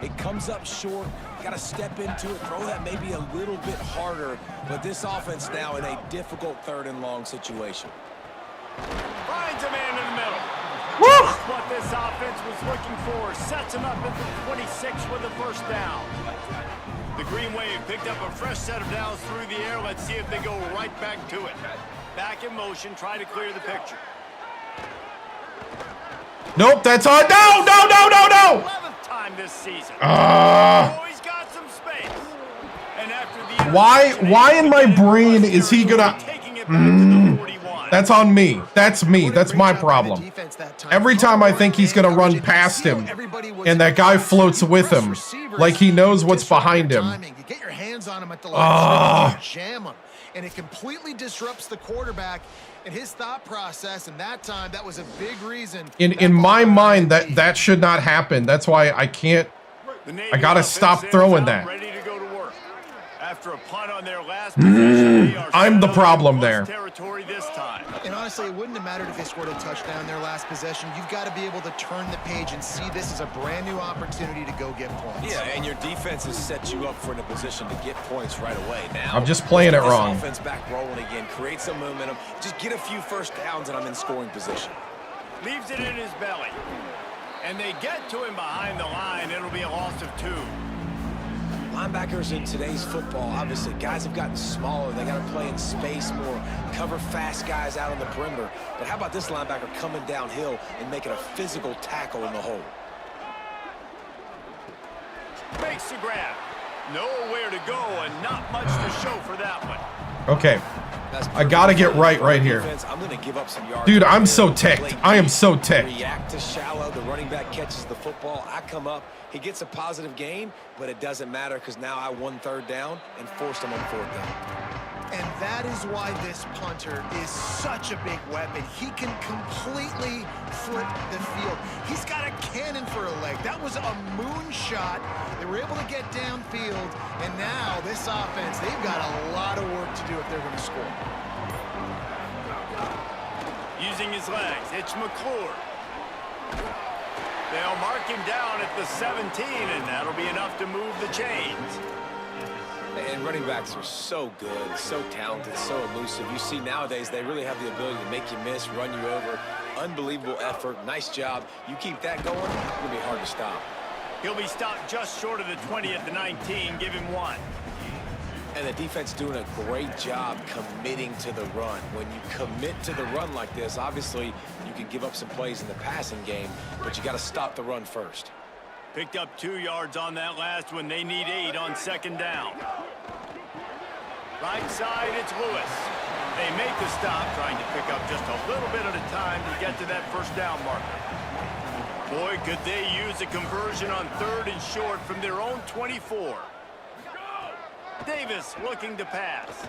It comes up short. Got to step into it, throw that maybe a little bit harder. But this offense now in a difficult 3rd and long situation. Finds a man in the middle. Woo! That's what this offense was looking for. Sets him up at the 26 with a first down. The Green Wave picked up a fresh set of downs through the air. Let's see if they go right back to it. Back in motion, try to clear the picture. Nope, that's on. No, no, no, no, no! 11th time this season. Oh, he's got some space. And after the Why in my brain is he gonna... taking That's on me. That's me. That's my problem. Every time I think he's going to run past him, and that guy floats with him, like he knows what's behind him. You get your hands on him at the line, jam him, and it completely disrupts the quarterback and his thought process. And that time, that was a big reason. In my mind, that should not happen. That's why I can't. I gotta stop throwing that. Ready to go to work. After a punt on their last possession, they are I'm the problem close there. territory this time. And honestly, it wouldn't have mattered if they scored a touchdown their last possession. You've got to be able to turn the page and see this as a brand new opportunity to go get points. Yeah, and your defense has set you up for in a position to get points right away. Now I'm just playing it wrong. Offense back rolling again, create some momentum. Just get a few first downs, and I'm in scoring position. Leaves it in his belly. And they get to him behind the line. It'll be a loss of 2. Linebackers in today's football, obviously, guys have gotten smaller. They got to play in space more, cover fast guys out on the perimeter. But how about this linebacker coming downhill and making a physical tackle in the hole? Makes the grab. Nowhere to go and not much to show for that one. Okay. I gotta get right here. I'm gonna give up some yards. Dude, I'm so ticked. I am so ticked. React to shallow. The running back catches the football. I come up. He gets a positive gain, but it doesn't matter because now I won 3rd down and forced him on 4th down. And that is why this punter is such a big weapon. He can completely flip the field. He's got a cannon for a leg. That was a moonshot. They were able to get downfield, and now this offense, they've got a lot of work to do if they're going to score. Using his legs, it's McClure. They'll mark him down at the 17, and that'll be enough to move the chains. And running backs are so good, so talented, so elusive. You see nowadays they really have the ability to make you miss, run you over. Unbelievable effort. Nice job. You keep that going, it's going to be hard to stop. He'll be stopped just short of the 20 at the 19. Give him 1. And the defense doing a great job committing to the run. When you commit to the run like this, obviously you can give up some plays in the passing game, but you got to stop the run first. Picked up 2 yards on that last one. They need 8 on 2nd down. Right side, it's Lewis. They make the stop, trying to pick up just a little bit at a time to get to that 1st down marker. Boy, could they use a conversion on 3rd and short from their own 24. Davis looking to pass.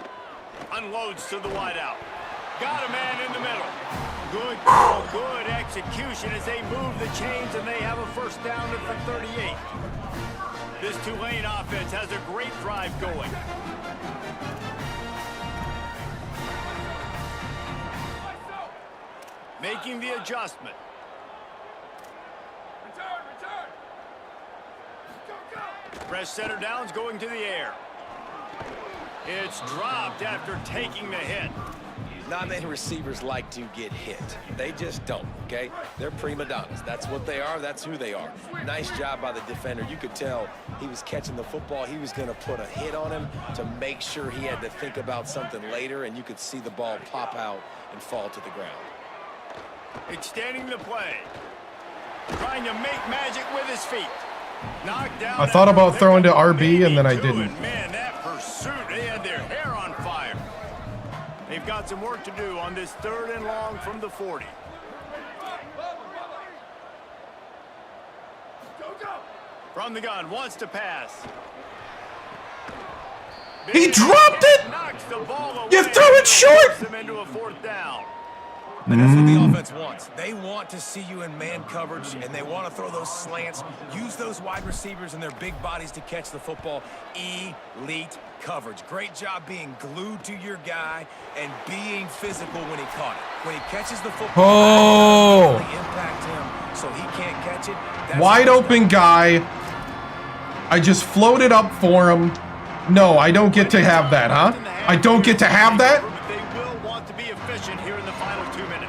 Unloads to the wideout. Got a man in the middle. Good call, good execution as they move the chains, and they have a 1st down at the 38. This Tulane offense has a great drive going. Making the adjustment. Return. Go. Fresh center downs going to the air. It's dropped after taking the hit. Not many receivers like to get hit. They just don't, okay? They're prima donnas. That's what they are. That's who they are. Nice job by the defender. You could tell he was catching the football. He was going to put a hit on him to make sure he had to think about something later, and you could see the ball pop out and fall to the ground. Extending the play. Trying to make magic with his feet. Knocked down. I thought about throwing to RB, and then I didn't. Man, that pursuit, they had their hair on fire. They've got some work to do on this 3rd and long from the 40. From the gun, wants to pass. He dropped it! Knocks the ball away. You threw it short! Him into a 4th down. And that's what the offense wants. They want to see you in man coverage, and they want to throw those slants, use those wide receivers and their big bodies to catch the football. Elite coverage. Great job being glued to your guy and being physical when he caught it. When he catches the football, impact him so he can't catch it. That's wide open guy. I just floated up for him. No, I don't get to have that, huh? I don't get to have that? They will want to be efficient here in the final 2 minutes.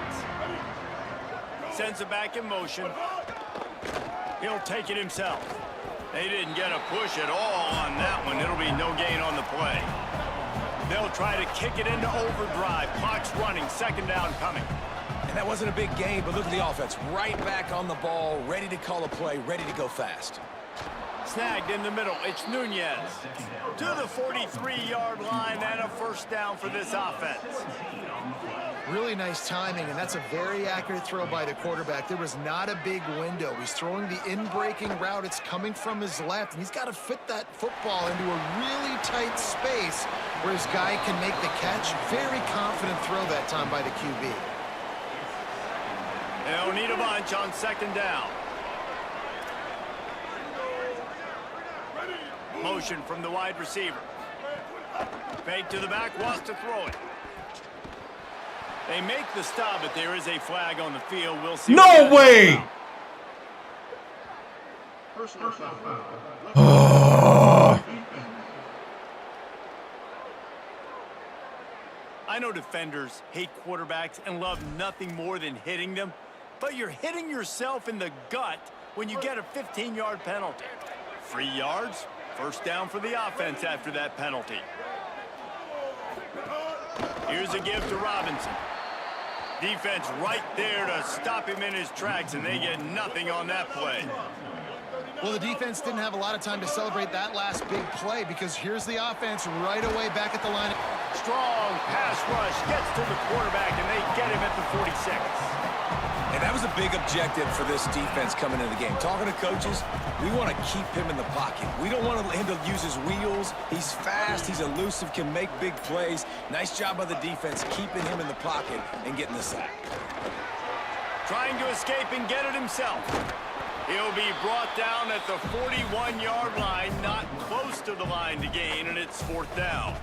Sends it back in motion. He'll take it himself. They didn't get a push at all on that one. It'll be no gain on the play. They'll try to kick it into overdrive. Clock's running. 2nd down coming. And that wasn't a big gain, but look at the offense. Right back on the ball, ready to call a play, ready to go fast. Snagged in the middle. It's Nunez. To the 43-yard line and a 1st down for this offense. Really nice timing, and that's a very accurate throw by the quarterback. There was not a big window. He's throwing the in-breaking route. It's coming from his left, and he's got to fit that football into a really tight space where his guy can make the catch. Very confident throw that time by the QB. They'll need a bunch on second down. Motion from the wide receiver. Fake to the back, wants to throw it. They make the stop, but there is a flag on the field. We'll see. No way! I know defenders hate quarterbacks and love nothing more than hitting them, but you're hitting yourself in the gut when you get a 15-yard penalty. 3 yards, first down for the offense after that penalty. Here's a give to Robinson. Defense right there to stop him in his tracks, and they get nothing on that play. Well, the defense didn't have a lot of time to celebrate that last big play because here's the offense right away back at the line. Strong pass rush gets to the quarterback, and they get him at the 46. And that was a big objective for this defense coming into the game. Talking to coaches, we want to keep him in the pocket. We don't want him to use his wheels. He's fast, he's elusive, can make big plays. Nice job by the defense keeping him in the pocket and getting the sack. Trying to escape and get it himself. He'll be brought down at the 41-yard line, not close to the line to gain, and it's fourth down.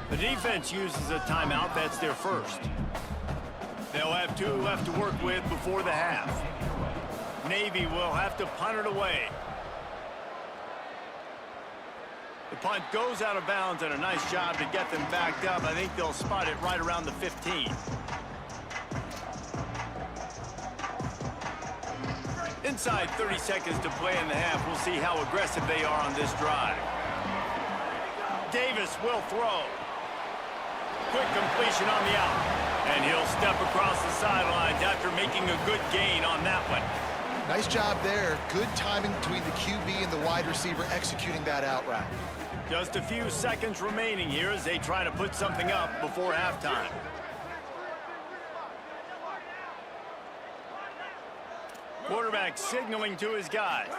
The defense uses a timeout. That's their first. They'll have 2 left to work with before the half. Navy will have to punt it away. The punt goes out of bounds, and a nice job to get them backed up. I think they'll spot it right around the 15. Inside 30 seconds to play in the half. We'll see how aggressive they are on this drive. Davis will throw. Quick completion on the out. And he'll step across the sidelines after making a good gain on that one. Nice job there. Good timing between the QB and the wide receiver executing that out route. Just a few seconds remaining here as they try to put something up before halftime. Quarterback signaling to his guys.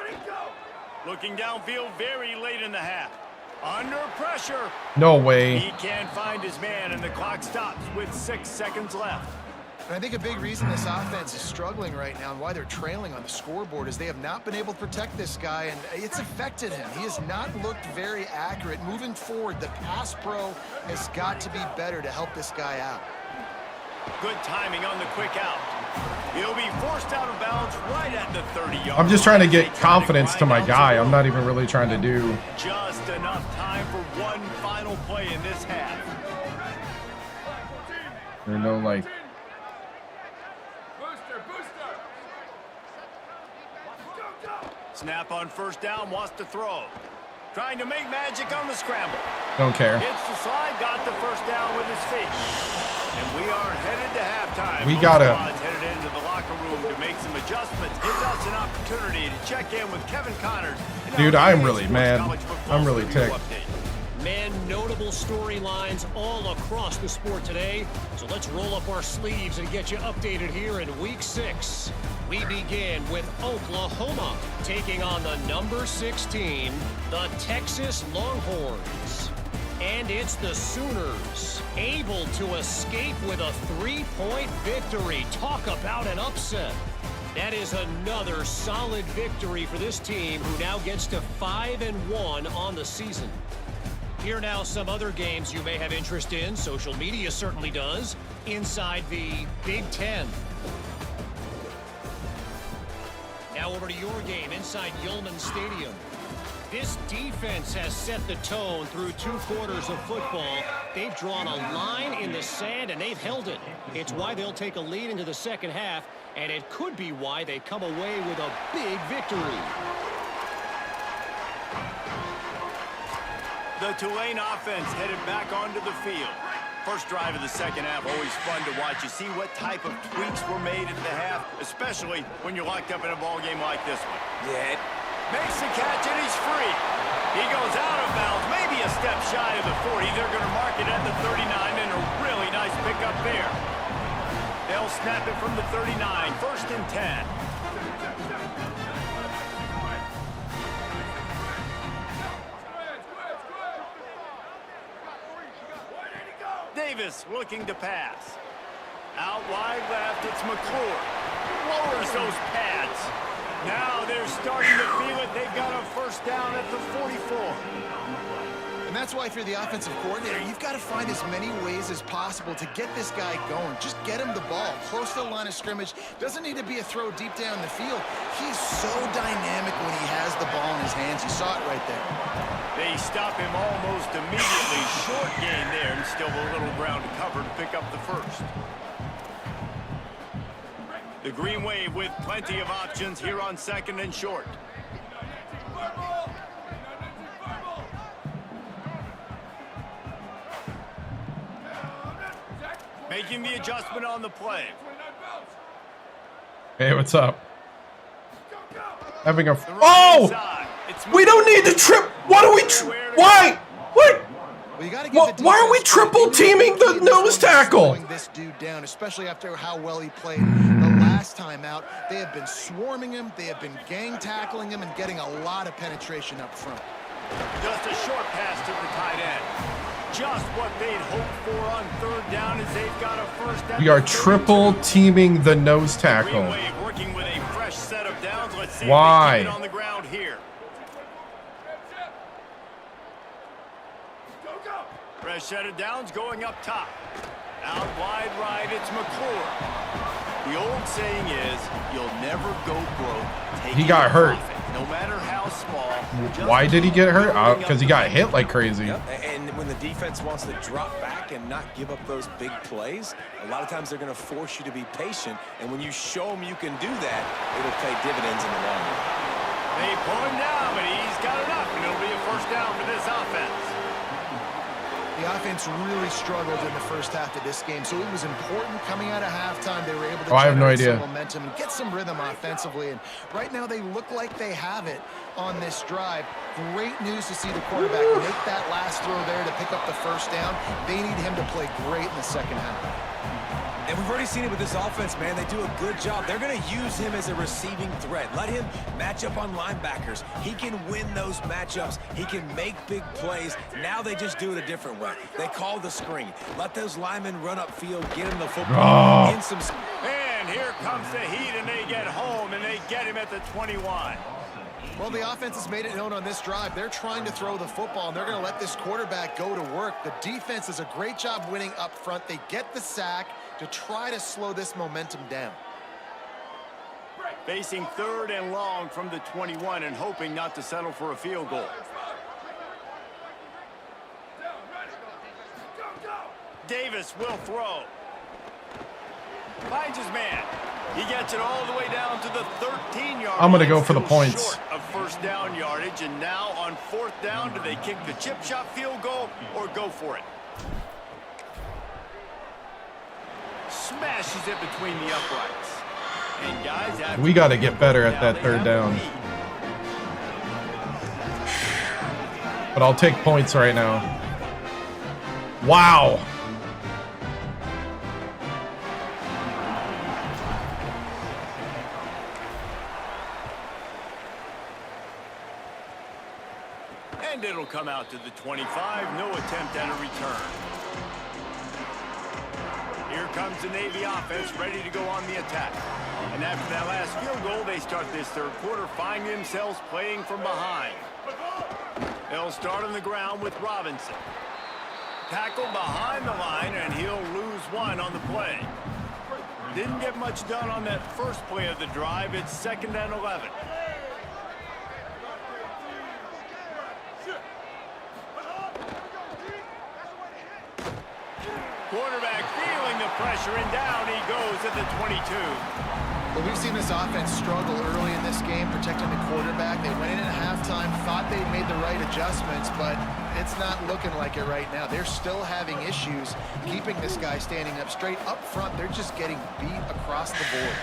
Looking downfield very late in the half. Under pressure. No way. He can't find his man, and the clock stops with 6 seconds left. And I think a big reason this offense is struggling right now and why they're trailing on the scoreboard is they have not been able to protect this guy, and it's affected him. He has not looked very accurate. Moving forward, the pass pro has got to be better to help this guy out. Good timing on the quick out. He'll be forced out of bounds right at the 30-yard. I'm just trying to get confidence to my guy. I'm not even really trying to do. Just enough time for one final play in this half. There's no like. Snap on first down, wants to throw. Trying to make magic on the scramble. Don't care. Hits the slide, got the first down with his feet. And we are headed to halftime. We gotta. Headed into the locker room to make some adjustments. Gives us an opportunity to check in with Kevin Connors. Dude, I'm really mad. I'm really ticked. Man, notable storylines all across the sport today. So let's roll up our sleeves and get you updated here in Week 6. We begin with Oklahoma taking on the number 16, the Texas Longhorns. And it's the Sooners able to escape with a 3-point victory. Talk about an upset. That is another solid victory for this team, who now gets to 5-1 on the season. Here now some other games you may have interest in. Social media certainly does. Inside the Big Ten. Now over to your game inside Yulman Stadium. This defense has set the tone through 2 quarters of football. They've drawn a line in the sand, and they've held it. It's why they'll take a lead into the second half, and it could be why they come away with a big victory. The Tulane offense headed back onto the field. First drive of the second half, always fun to watch. You see what type of tweaks were made in the half, especially when you're locked up in a ball game like this one. Yeah. Makes the catch, and he's free. He goes out of bounds, maybe a step shy of the 40. They're going to mark it at the 39, and a really nice pickup there. They'll snap it from the 39, 1st and 10. Davis looking to pass. Out wide left, it's McClure. Lowers those pads. Now they're starting to feel it. They've got a 1st down at the 44. And that's why if you're the offensive coordinator, you've got to find as many ways as possible to get this guy going. Just get him the ball close to the line of scrimmage. Doesn't need to be a throw deep down the field. He's so dynamic when he has the ball in his hands. You saw it right there. They stop him almost immediately. Short gain there, and still a little ground to cover to pick up the 1st. The Green Wave with plenty of options here on 2nd and short. Making the adjustment on the play. Hey, what's up? Having a... Oh! We don't need to trip... What are we... Why? What? Why are we triple teaming the nose tackle? This dude down, especially after how well he played the last time out. They have been swarming him. They have been gang tackling him and getting a lot of penetration up front. Just a short pass to the tight end. Just what they'd hoped for on 3rd down as they've got a 1st down. We are triple teaming the nose tackle. Working with a fresh set of downs. Let's see Why? if they keep it on the ground here. Fresh set of downs going up top. Out wide right, it's McClure. The old saying is, you'll never go broke. He got hurt. No matter how small. Why did he get hurt? Because he got hit like crazy. Yep. And when the defense wants to drop back and not give up those big plays, a lot of times they're going to force you to be patient. And when you show them you can do that, it'll pay dividends in the long run. They pull him down, but he's got enough, and it'll be a 1st down for this offense. The offense really struggled in the 1st half of this game, so it was important coming out of halftime. They were able to I have no generate idea. some momentum and get some rhythm offensively. And right now they look like they have it on this drive. Great news to see the quarterback make that last throw there to pick up the 1st down. They need him to play great in the 2nd half. And we've already seen it with this offense, man. They do a good job. They're going to use him as a receiving threat. Let him match up on linebackers. He can win those matchups. He can make big plays. Now they just do it a different way. They call the screen. Let those linemen run upfield, get him the football. In some... And here comes the heat, and they get home, and they get him at the 21. Well, the offense has made it known on this drive. They're trying to throw the football, and they're going to let this quarterback go to work. The defense does a great job winning up front. They get the sack to try to slow this momentum down. Facing 3rd and long from the 21 and hoping not to settle for a field goal. Davis will throw. Finds his man. He gets it all the way down to the 13-yard. I'm going to go for the points. Short of 1st down yardage, and now on 4th down, do they kick the chip shot field goal or go for it? Smashes it between the uprights. And guys, We got to get better at that 3rd down. But I'll take points right now. Wow. And it'll come out to the 25. No attempt at a return. Here comes the Navy offense ready to go on the attack. And after that last field goal, they start this 3rd quarter, finding themselves playing from behind. They'll start on the ground with Robinson. Tackled behind the line, and he'll lose 1 on the play. Didn't get much done on that first play of the drive. It's 2nd and 11. Quarterback feeling the pressure, and down he goes at the 22. Well, we've seen this offense struggle early in this game, protecting the quarterback. They went in at halftime, thought they'd made the right adjustments, but it's not looking like it right now. They're still having issues keeping this guy standing up straight. Up front, they're just getting beat across the board.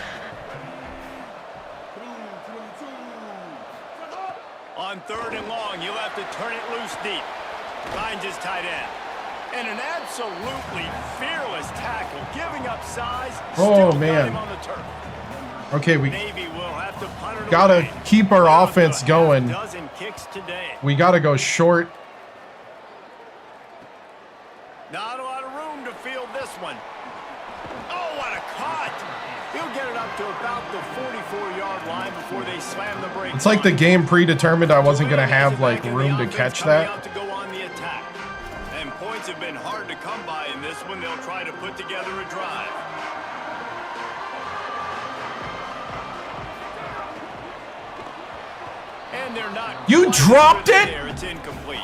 On 3rd and long, he'll have to turn it loose deep. Finds his tight end. And an absolutely fearless tackle, giving up size. Oh, still man. got him on the turf. Okay, we Navy will have to punt it gotta away. keep our Down to offense a going. dozen kicks today. We gotta go short. Not a lot of room to field this one. Oh, what a cut! He'll get it up to about the 44-yard line before they slam the brakes. It's like the game predetermined I wasn't gonna have like room to catch that. To go on the attack. And points have been hard to come by in this one. They'll try to put together a drive. And they're not. You dropped it? There. It's incomplete.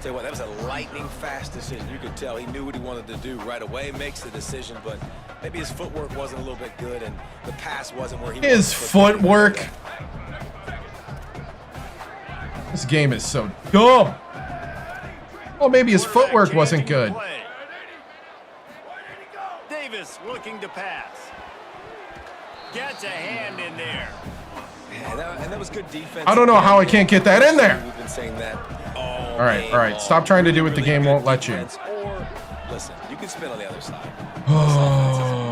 Tell you what, that was a lightning fast decision. You could tell he knew what he wanted to do right away. Makes the decision, but maybe his footwork wasn't a little bit good, and the pass wasn't where he wanted His to put footwork. This game is so dumb. Well, maybe his footwork wasn't good. Davis looking to pass. Gets a hand in there. Yeah, and that was good defense. I don't know how I can't get that in there. We've been saying that all All right. Stop trying to do what the game won't let you. Or, listen, you can spin on the other side. Oh.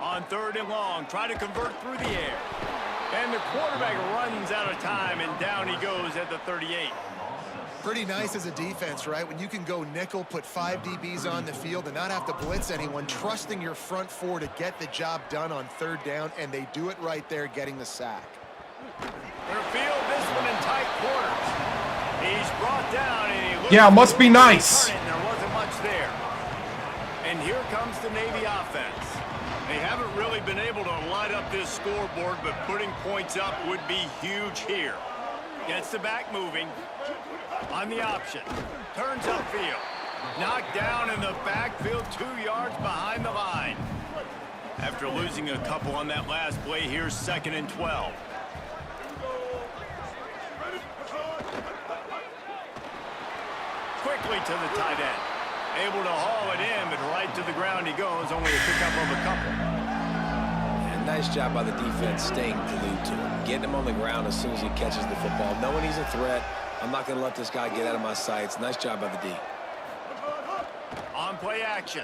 On 3rd and long, try to convert through the air. And the quarterback runs out of time, and down he goes at the 38. Pretty nice as a defense, right? When you can go nickel, put 5 DBs on the field and not have to blitz anyone, trusting your front four to get the job done on 3rd down, and they do it right there, getting the sack. They'll field this one in tight quarters. He's brought down, and he looks Yeah, must be nice. and there wasn't much there. And here comes the Navy offense. They haven't really been able to light up this scoreboard, but putting points up would be huge here. Gets the back moving. On the option. Turns upfield. Knocked down in the backfield, 2 yards behind the line. After losing a couple on that last play, here's 2nd and 12. Quickly to the tight end. Able to haul it in, but right to the ground he goes, only a pickup of a couple. And nice job by the defense staying glued to him. Getting him on the ground as soon as he catches the football. Knowing he's a threat, I'm not going to let this guy get out of my sights. Nice job by the D. On play action.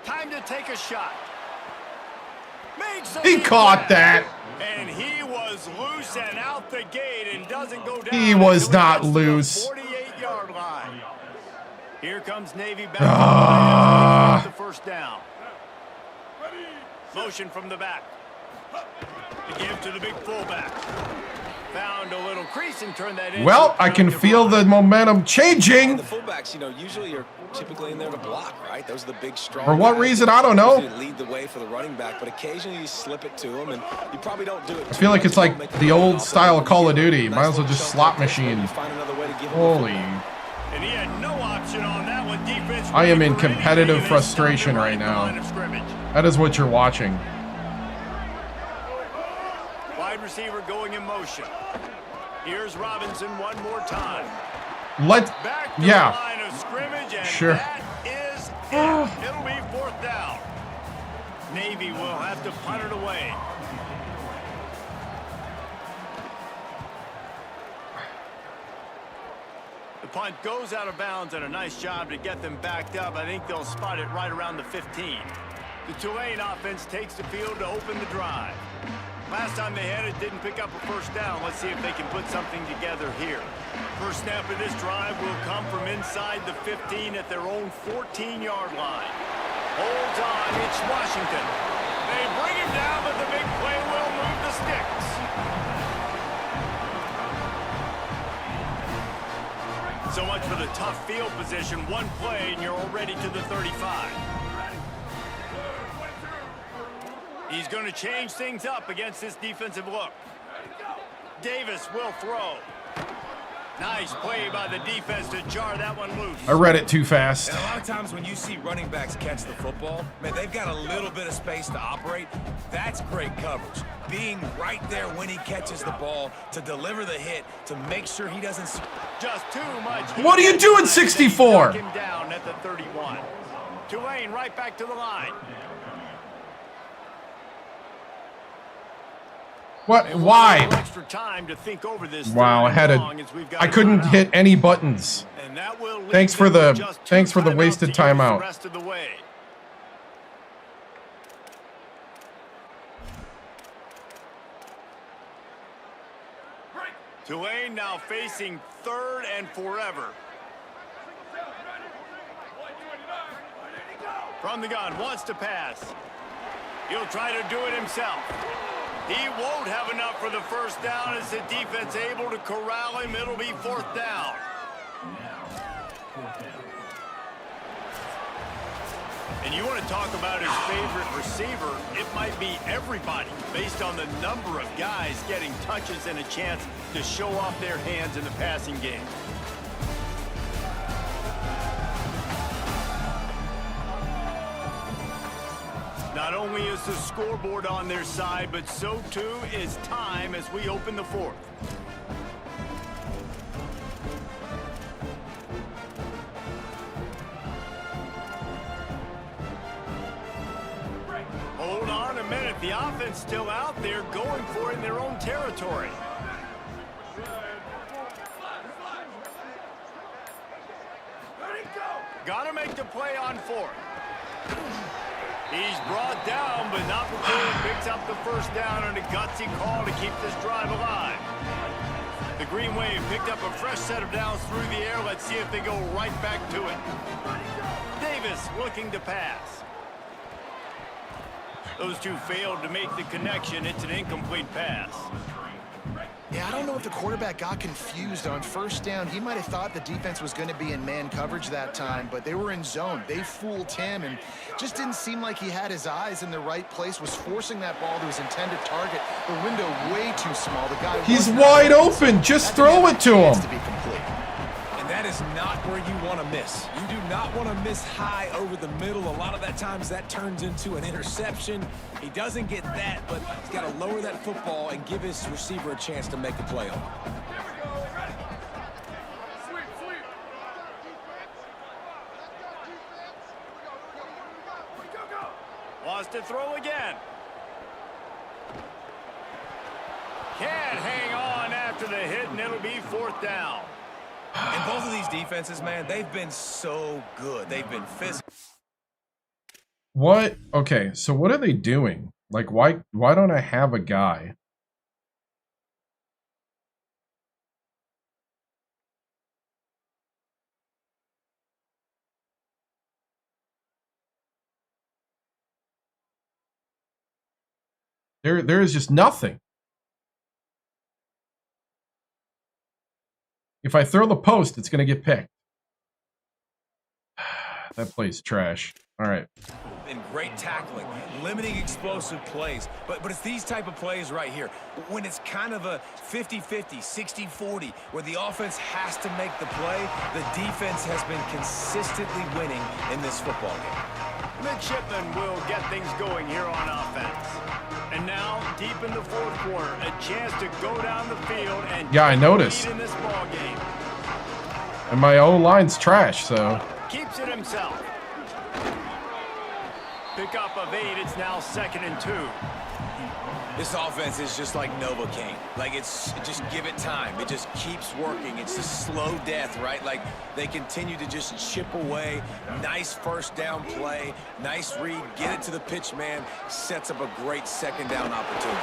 Time to take a shot. He caught that. And he was loose and out the gate and doesn't go down. He was not loose. 48-yard line. Here comes Navy back. The 1st down. Motion from the back. To give to the big fullback. Found a little crease and turned that in. Well, I can feel the momentum changing. The fullbacks, you know, usually are typically in there to block, right? Those are the big, strong For what guys. reason, I don't know. Usually lead the way for the running back, but occasionally you slip it to them, and you probably don't do it. I feel like it's like the old style Call of Duty. Might as well just slot machine. Holy. And he had no option on that one. Defense. I am in competitive frustration right now. That is what you're watching. Wide receiver going in motion. Here's Robinson one more time. Back to the line of scrimmage, and Sure. that is it. It'll be 4th down. Navy will have to punt it away. The punt goes out of bounds, and a nice job to get them backed up. I think they'll spot it right around the 15. The Tulane offense takes the field to open the drive. Last time they had it, didn't pick up a 1st down. Let's see if they can put something together here. First snap of this drive will come from inside the 15 at their own 14-yard line. Holds on, it's Washington. They bring him down, but the big play will move the sticks. So much for the tough field position. One play, and you're already to the 35. He's going to change things up against this defensive look. Davis will throw. Nice play by the defense to jar that one loose. I read it too fast. And a lot of times when you see running backs catch the football, man, they've got a little bit of space to operate. That's great coverage. Being right there when he catches the ball to deliver the hit, to make sure he doesn't... Just too much. What are you doing, 64? Him down at the 31. Tulane right back to the line. What? Why? Extra time to think over this. Wow, I couldn't hit any buttons. And that will leave Thanks for them with the just 2 wasted timeouts to use timeout. the rest of the way. Tulane now facing 3rd and forever. From the gun, wants to pass. He'll try to do it himself. He won't have enough for the first down as the defense able to corral him. It'll be 4th down. And you want to talk about his favorite receiver, it might be everybody based on the number of guys getting touches and a chance to show off their hands in the passing game. Not only is the scoreboard on their side, but so too is time as we open the 4th. Hold on a minute. The offense still out there going for it in their own territory. Got to make the play on 4th. He's brought down, but not before he picks up the first down on a gutsy call to keep this drive alive. The Green Wave picked up a fresh set of downs through the air. Let's see if they go right back to it. Davis looking to pass. Those two failed to make the connection. It's an incomplete pass. Yeah, I don't know if the quarterback got confused on first down. He might have thought the defense was going to be in man coverage that time, but they were in zone. They fooled him and just didn't seem like he had his eyes in the right place, was forcing that ball to his intended target. The window way too small. The guy He's wide open. Just throw it to him. To be complete. And that is not where you want to miss. You do not want to miss high over the middle. A lot of that times that turns into an interception. He doesn't get that, but he's got to lower that football and give his receiver a chance to make a play on it. Here we go. Ready. Sweep, sweep. Go. Wants to throw again. Can't hang on after the hit, and it'll be 4th down. And both of these defenses, man, they've been so good. They've been physical. What? Okay, so what are they doing? Like, why don't I have a guy? There is just nothing. If I throw the post, it's going to get picked. That play's trash. All right. And great tackling, limiting explosive plays. But it's these type of plays right here. When it's kind of a 50-50, 60-40, where the offense has to make the play, the defense has been consistently winning in this football game. Midshipman will get things going here on offense. And now, deep in the 4th quarter, a chance to go down the field and I noticed. lead in this ball game. And my O-line's trash, so. Keeps it himself. Pick up of 8. It's now 2nd and 2. This offense is just like Novocaine. Like, it's just give it time. It just keeps working. It's a slow death, right? Like, they continue to just chip away. Nice first down play. Nice read. Get it to the pitch man. Sets up a great 2nd down opportunity.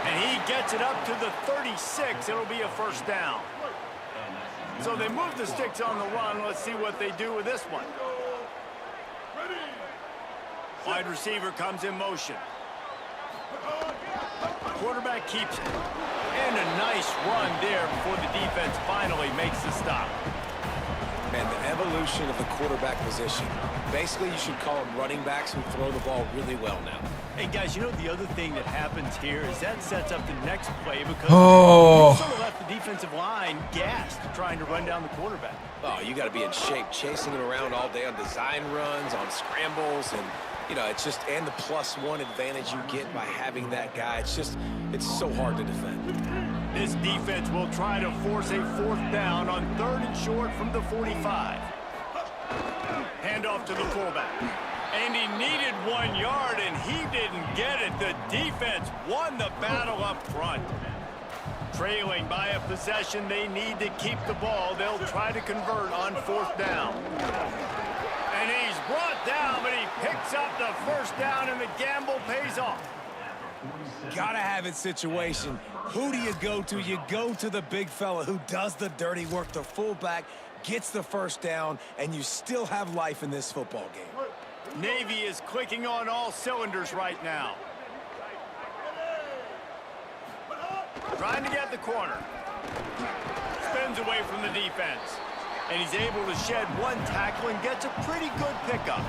And he gets it up to the 36. It'll be a 1st down. So they move the sticks on the run. Let's see what they do with this one. Wide receiver comes in motion. Quarterback keeps it. And a nice run there before the defense finally makes the stop. And the evolution of the quarterback position. Basically, you should call them running backs who throw the ball really well now. Hey, guys, you know the other thing that happens here is that sets up the next play because Oh. you sort of left the defensive line gassed trying to run down the quarterback. Oh, you got to be in shape, chasing him around all day on design runs, on scrambles, and you know, it's just, and the +1 advantage you get by having that guy. It's just, it's so hard to defend. This defense will try to force a 4th down on 3rd and short from the 45. Handoff to the fullback. And he needed 1 yard, and he didn't get it. The defense won the battle up front. Trailing by a possession, they need to keep the ball. They'll try to convert on 4th down. And he's brought down, but he picks up the 1st down, and the gamble pays off. Gotta have it situation. Who do you go to? You go to the big fella who does the dirty work. The fullback gets the 1st down, and you still have life in this football game. Navy is clicking on all cylinders right now. Trying to get the corner. Spins away from the defense. And he's able to shed 1 tackle and gets a pretty good pickup.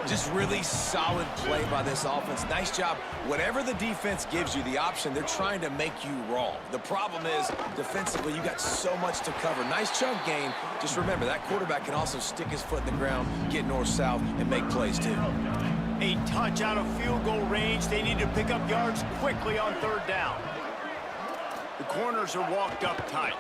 Just really solid play by this offense. Nice job. Whatever the defense gives you the option, they're trying to make you wrong. The problem is, defensively, you got so much to cover. Nice chunk gain. Just remember, that quarterback can also stick his foot in the ground, get north-south, and make plays too. A touch out of field goal range. They need to pick up yards quickly on 3rd down. The corners are walked up tight.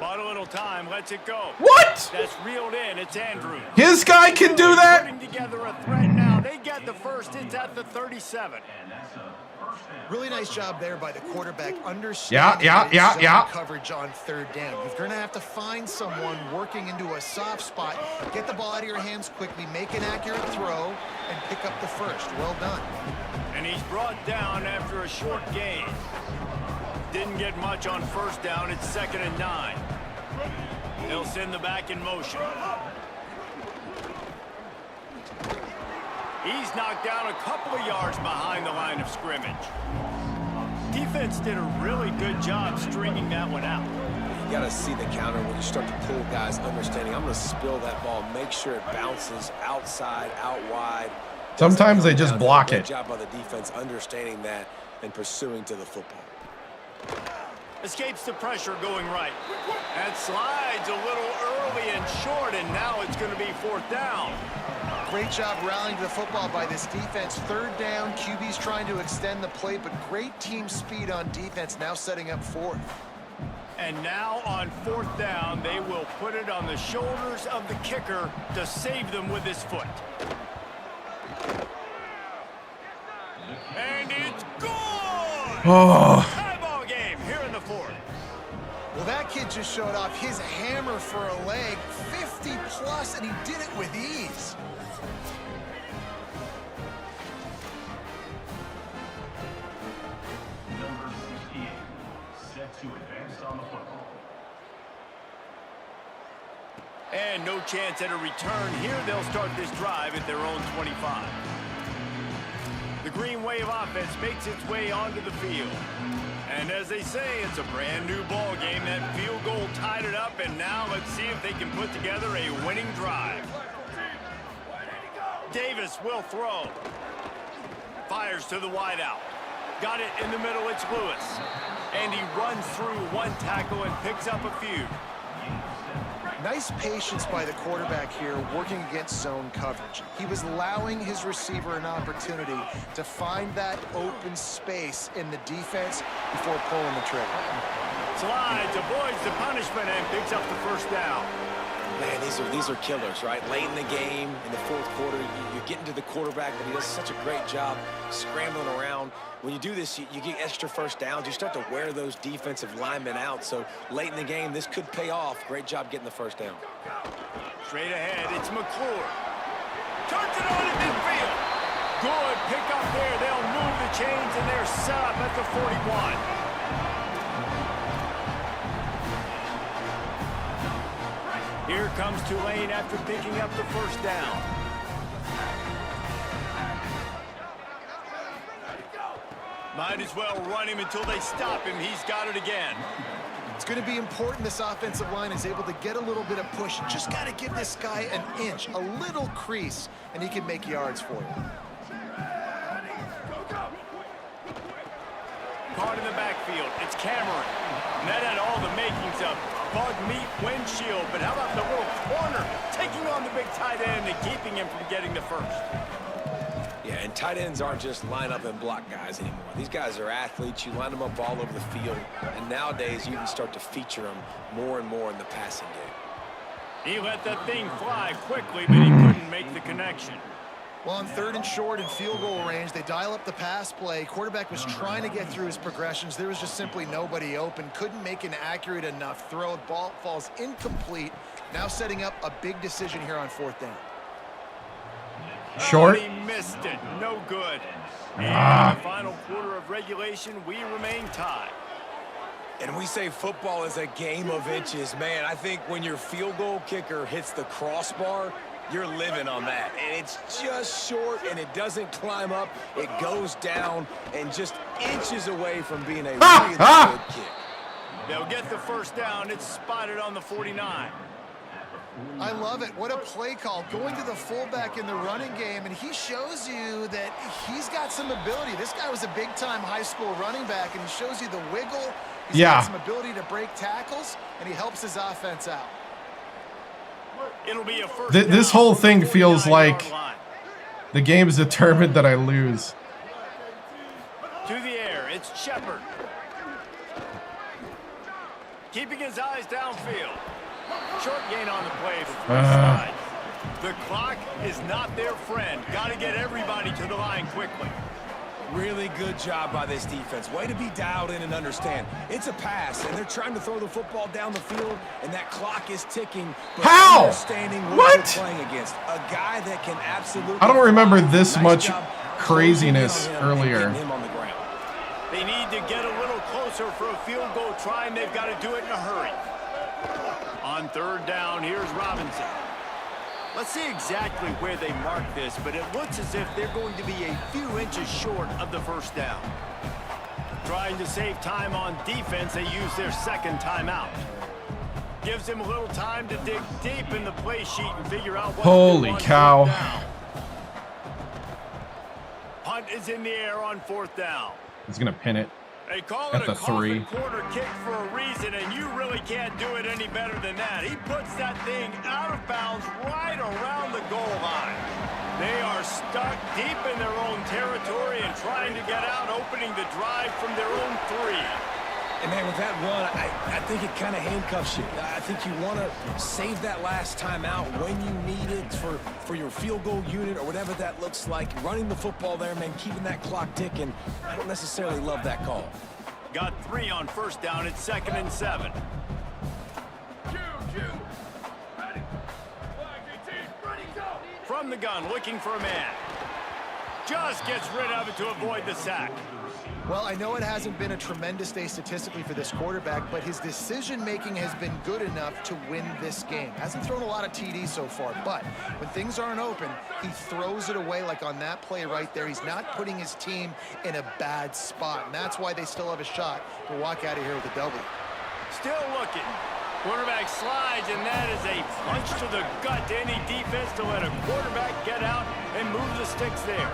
Bought a little time, lets it go. What? That's reeled in. It's Andrews. His guy can do that? Putting together a threat now. They get the 1st. It's at the 37. Really nice job there by the quarterback. Understanding coverage on 3rd down. You're going to have to find someone working into a soft spot. Get the ball out of your hands quickly, make an accurate throw, and pick up the 1st. Well done. And he's brought down after a short gain. Didn't get much on 1st down. It's 2nd and 9. They'll send the back in motion. He's knocked down a couple of yards behind the line of scrimmage. Defense did a really good job stringing that one out. You got to see the counter when you start to pull guys, understanding I'm going to spill that ball, make sure it bounces outside, out wide. Sometimes they just block it. Good job by the defense understanding that and pursuing to the football. Escapes the pressure going right. And slides a little early and short, and now it's going to be 4th down. Great job rallying to the football by this defense. 3rd down, QB's trying to extend the play, but great team speed on defense, now setting up 4th. And now on 4th down, they will put it on the shoulders of the kicker to save them with his foot. And it's gone! Oh. Tie ball game here in the 4th. Well, that kid just showed off his hammer for a leg, 50+, and he did it with ease. Number 68, set to advance on the football. And no chance at a return here. They'll start this drive at their own 25. The green wave offense makes its way onto the field. And as they say, it's a brand new ball game. That field goal tied it up, and now let's see if they can put together a winning drive. Davis will throw. Fires to the wideout. Got it in the middle, it's Lewis. And he runs through 1 tackle and picks up a few. Nice patience by the quarterback here, working against zone coverage. He was allowing his receiver an opportunity to find that open space in the defense before pulling the trigger. Slides, avoids the punishment, and picks up the 1st down. Man, these are killers, right? Late in the game, in the 4th quarter, you're getting to the quarterback, but he does such a great job scrambling around. When you do this, you get extra 1st downs. You start to wear those defensive linemen out. So late in the game, this could pay off. Great job getting the 1st down. Straight ahead, it's McClure. Turns it on at midfield. Good pick up there. They'll move the chains, and they're set up at the 41. Here comes Tulane after picking up the 1st down. Might as well run him until they stop him. He's got it again. It's going to be important this offensive line is able to get a little bit of push. Just got to give this guy an inch, a little crease, and he can make yards for you. Caught in the backfield. It's Cameron. And that had all the makings of bug meat windshield. But how about the little corner taking on the big tight end and keeping him from getting the 1st? Yeah, and tight ends aren't just line up and block guys anymore. These guys are athletes. You line them up all over the field. And nowadays, you can start to feature them more and more in the passing game. He let that thing fly quickly, but he couldn't make the connection. Well, on 3rd and short and field goal range, they dial up the pass play. Quarterback was trying to get through his progressions. There was just simply nobody open. Couldn't make an accurate enough throw. The ball falls incomplete. Now setting up a big decision here on 4th down. Short. Oh, he missed it. No good. And in the final quarter of regulation, we remain tied. And we say football is a game of inches. Man, I think when your field goal kicker hits the crossbar, you're living on that. And it's just short, and it doesn't climb up. It goes down and just inches away from being a really good kick. They'll get the first down. It's spotted on the 49. I love it. What a play call. Going to the fullback in the running game, and he shows you that he's got some ability. This guy was a big-time high school running back, and he shows you the wiggle. He's got some ability to break tackles, and he helps his offense out. It'll be a first This whole thing feels like the game's determined that I lose. To the air, it's Shepard. Keeping his eyes downfield. Short gain on the play before he slides. The clock is not their friend. Got to get everybody to the line quickly. Really good job by this defense. Way to be dialed in and understand. It's a pass, and they're trying to throw the football down the field, and that clock is ticking. But how? Understanding what you're playing against. A guy that can absolutely... I don't remember this much craziness earlier. Him on the ground. They need to get a little closer for a field goal try, and they've got to do it in a hurry. On 3rd down, here's Robinson. Let's see exactly where they mark this, but it looks as if they're going to be a few inches short of the first down. Trying to save time on defense, they use their 2nd timeout. Gives them a little time to dig deep in the play sheet and figure out what Holy cow. Punt is in the air on 4th down. He's going to pin it. They call at it the a 3. quarter kick for a reason, and you really can't do it any better than that. He puts that thing out of bounds right around the goal line. They are stuck deep in their own territory and trying to get out, opening the drive from their own 3. And man, with that run, I think it kind of handcuffs you. I think you want to save that last time out when you need it for your field goal unit or whatever that looks like. Running the football there, man, keeping that clock ticking. I don't necessarily love that call. Got 3 on 1st down. It's 2nd and 7. From the gun, looking for a man. Just gets rid of it to avoid the sack. Well, I know it hasn't been a tremendous day statistically for this quarterback, but his decision-making has been good enough to win this game. Hasn't thrown a lot of TDs so far, but when things aren't open, he throws it away like on that play right there. He's not putting his team in a bad spot, and that's why they still have a shot to walk out of here with a W. Still looking. Quarterback slides, and that is a punch to the gut to any defense to let a quarterback get out and move the sticks there.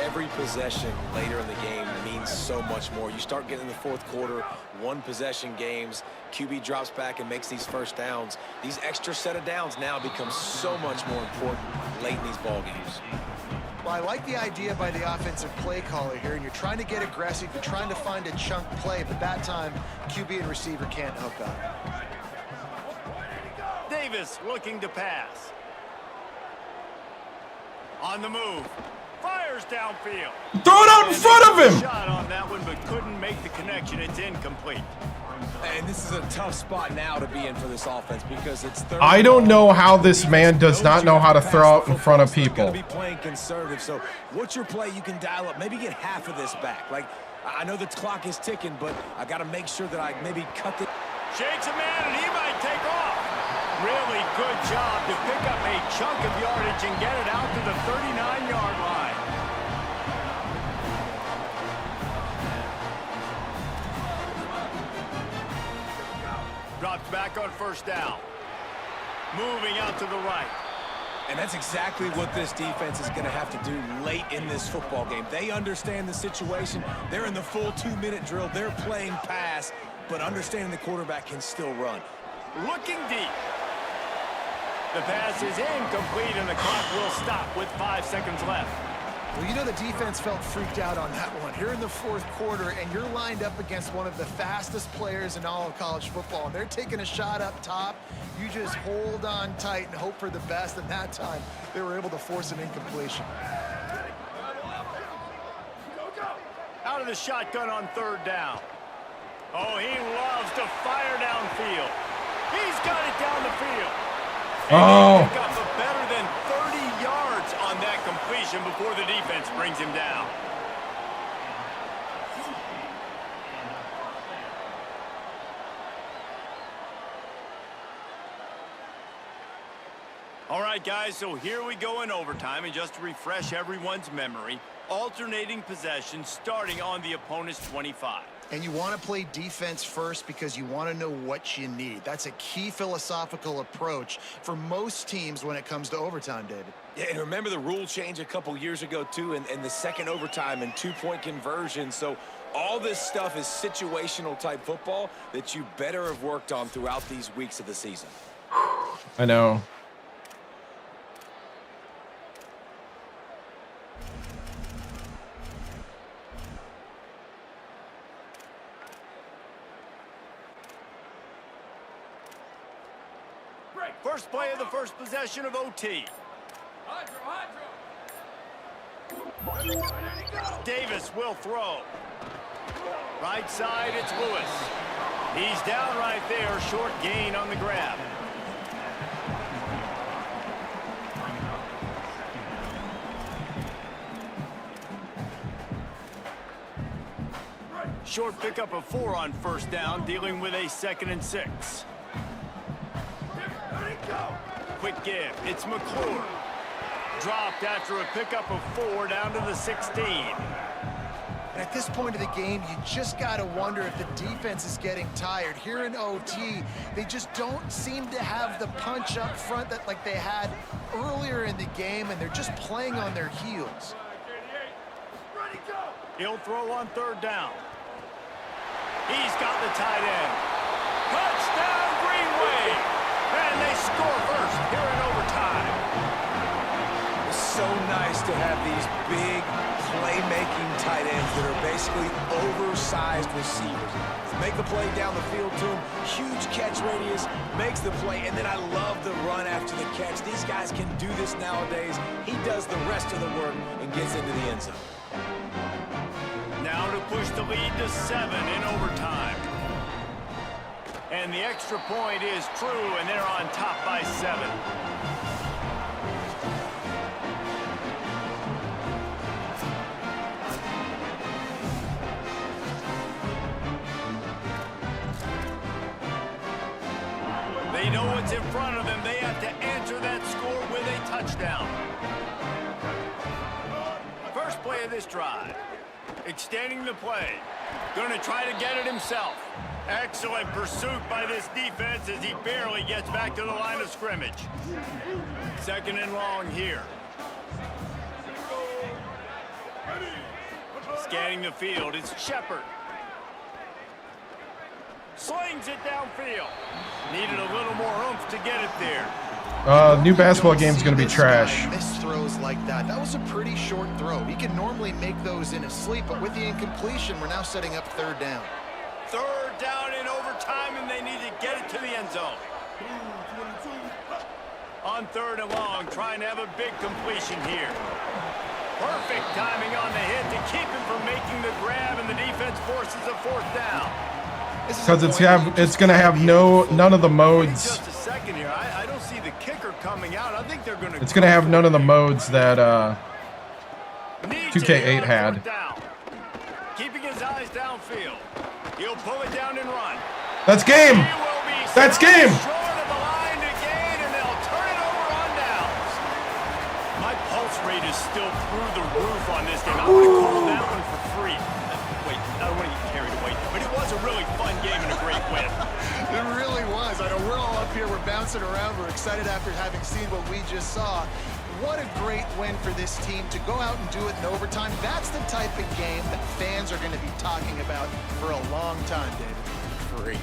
Every possession later in the game means so much more. You start getting in the 4th quarter, 1 possession games, QB drops back and makes these first downs. These extra set of downs now become so much more important late in these ball games. Well, I like the idea by the offensive play caller here, and you're trying to get aggressive, you're trying to find a chunk play, but that time, QB and receiver can't hook up. Davis looking to pass. On the move. Fires downfield. Throw it out in front of him! Shot on that one, but couldn't make the connection. It's incomplete. And this is a tough spot now to be in for this offense because it's 3rd. I don't know how this man does not know how to throw out in front of people. Be playing conservative. So what's your play you can dial up? Maybe get half of this back. Like, I know the clock is ticking, but I got to make sure that I maybe cut the... Shakes a man, and he might take off. Really good job to pick up a chunk of yardage and get it out to the 39-yard line. Drops back on 1st down. Moving out to the right. And that's exactly what this defense is going to have to do late in this football game. They understand the situation. They're in the full 2-minute drill. They're playing pass, but understanding the quarterback can still run. Looking deep. The pass is incomplete, and the clock will stop with 5 seconds left. Well, you know the defense felt freaked out on that one. Here in the fourth quarter, and you're lined up against one of the fastest players in all of college football, and they're taking a shot up top. You just hold on tight and hope for the best, and that time they were able to force an incompletion. Out of the shotgun on third down. Oh, he loves to fire downfield. He's got it down the field. And he got for better than 30 yards on that completion before the defense brings him down. All right, guys, so here we go in overtime, and just to refresh everyone's memory, alternating possession starting on the opponent's 25. And you want to play defense first because you want to know what you need. That's a key philosophical approach for most teams when it comes to overtime, David. Yeah, and remember the rule change a couple years ago, too, and the second overtime and two-point conversion. So all this stuff is situational type football that you better have worked on throughout these weeks of the season. I know. First play of the first possession of OT. Davis will throw. Right side, it's Lewis. He's down right there, short gain on the grab. Short pickup of 4 on first down, dealing with a 2nd and 6. Quick give, it's McClure. Dropped after a pickup of 4 down to the 16. And at this point of the game, you just got to wonder if the defense is getting tired. Here in OT, they just don't seem to have the punch up front that like they had earlier in the game, and they're just playing on their heels. He'll throw on third down. He's got the tight end. Touchdown, Greenway! And they score first here in overtime. It's so nice to have these big playmaking tight ends that are basically oversized receivers. Make the play down the field to him, huge catch radius, makes the play, and then I love the run after the catch. These guys can do this nowadays. He does the rest of the work and gets into the end zone. Now to push the lead to 7 in overtime. And the extra point is true, and they're on top by 7. They know what's in front of them. They have to answer that score with a touchdown. First play of this drive. Extending the play. Going to try to get it himself. Excellent pursuit by this defense as he barely gets back to the line of scrimmage. 2nd and long here. Scanning the field, it's Shepard. Slings it downfield. Needed a little more oomph to get it there. New basketball game's going to be trash. Miss throws like that. That was a pretty short throw. He can normally make those in his sleep, but with the incompletion, we're now setting up third down. Third down in overtime, and they need to get it to the end zone. On 3rd and long, trying to have a big completion here. Perfect timing on the hit to keep him from making the grab, and the defense forces a 4th down. Because it's going to have none of the modes. Just a second here. I don't see the kicker coming out. I think they're going to. It's going to have none of the modes that 2K8 had. Keeping his eyes downfield. He'll pull it down and run. That's game. That's game. Short of the line to gain, and they'll turn it over on downs. My pulse rate is still through the roof on this game. I would have called that one for free. Wait, I don't want to get carried away, but it was a really fun game and a great win. It really was. I know we're all up here. We're bouncing around. We're excited after having seen what we just saw. What a great win for this team to go out and do it in overtime. That's the type of game that fans are going to be talking about for a long time, David. Great.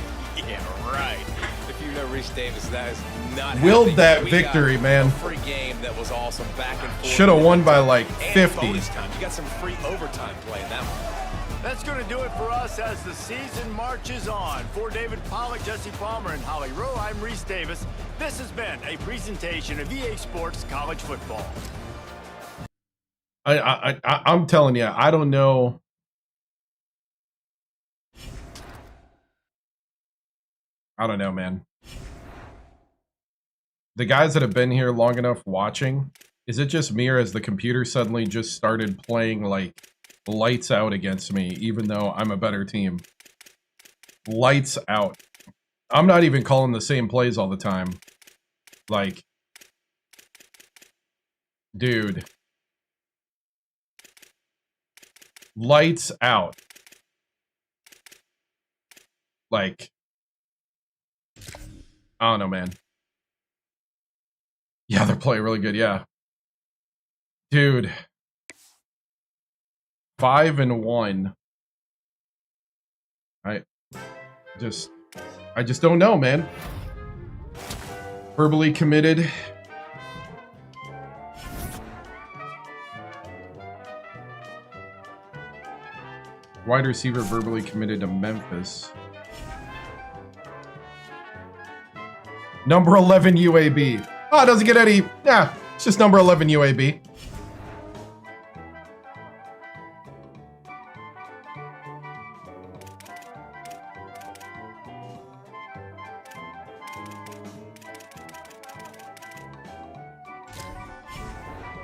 Yeah, right. If you know Reese Davis, that is not Willed happening. that We victory, got man. A free game that was awesome, back and forth. Should have won by like And 50. bonus time. You got some free overtime play in that one. That's going to do it for us as the season marches on. For David Pollack, Jesse Palmer, and Holly Rowe, I'm Reese Davis. This has been a presentation of EA Sports College Football. I'm telling you, I don't know. I don't know, man. The guys that have been here long enough watching, is it just me, or has the computer suddenly just started playing like lights out against me, even though I'm a better team? Lights out. I'm not even calling the same plays all the time. Like, dude. Lights out. Like, I don't know, man. Yeah, they're playing really good, yeah. Dude. 5-1. I just don't know, man. Verbally committed. Wide receiver verbally committed to Memphis. Number 11 UAB. Oh, it doesn't get any. Yeah, it's just number 11 UAB.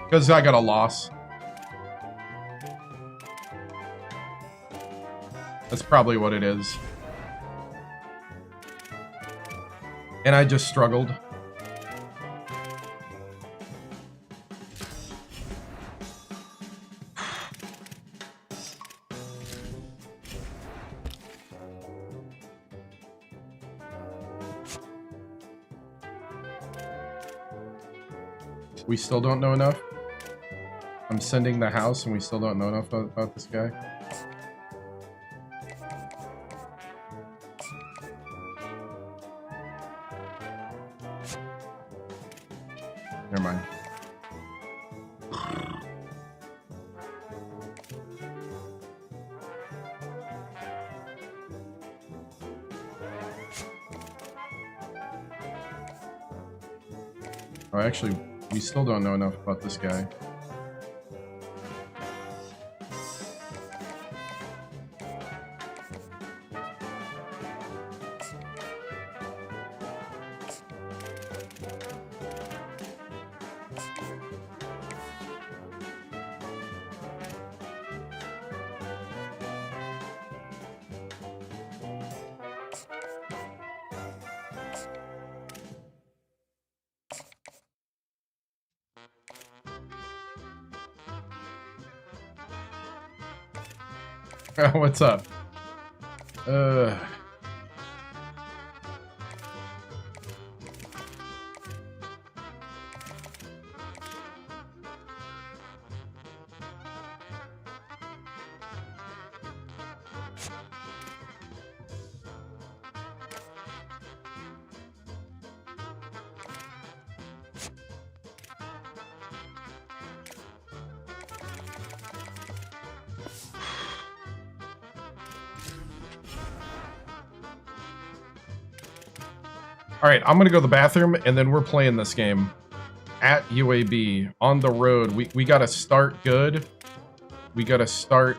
Because I got a loss. That's probably what it is. And I just struggled. We still don't know enough. I'm sending the house and we still don't know enough about this guy. Never mind. Oh, actually, we still don't know enough about this guy. What's up? All right, I'm gonna go to the bathroom, and then we're playing this game at UAB on the road. We gotta start good. We gotta start.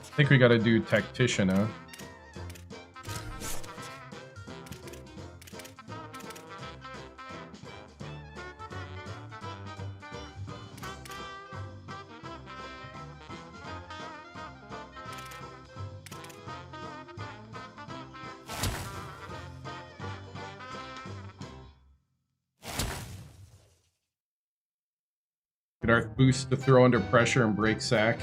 I think we gotta do tactician, huh? Get our boost to throw under pressure and break sack.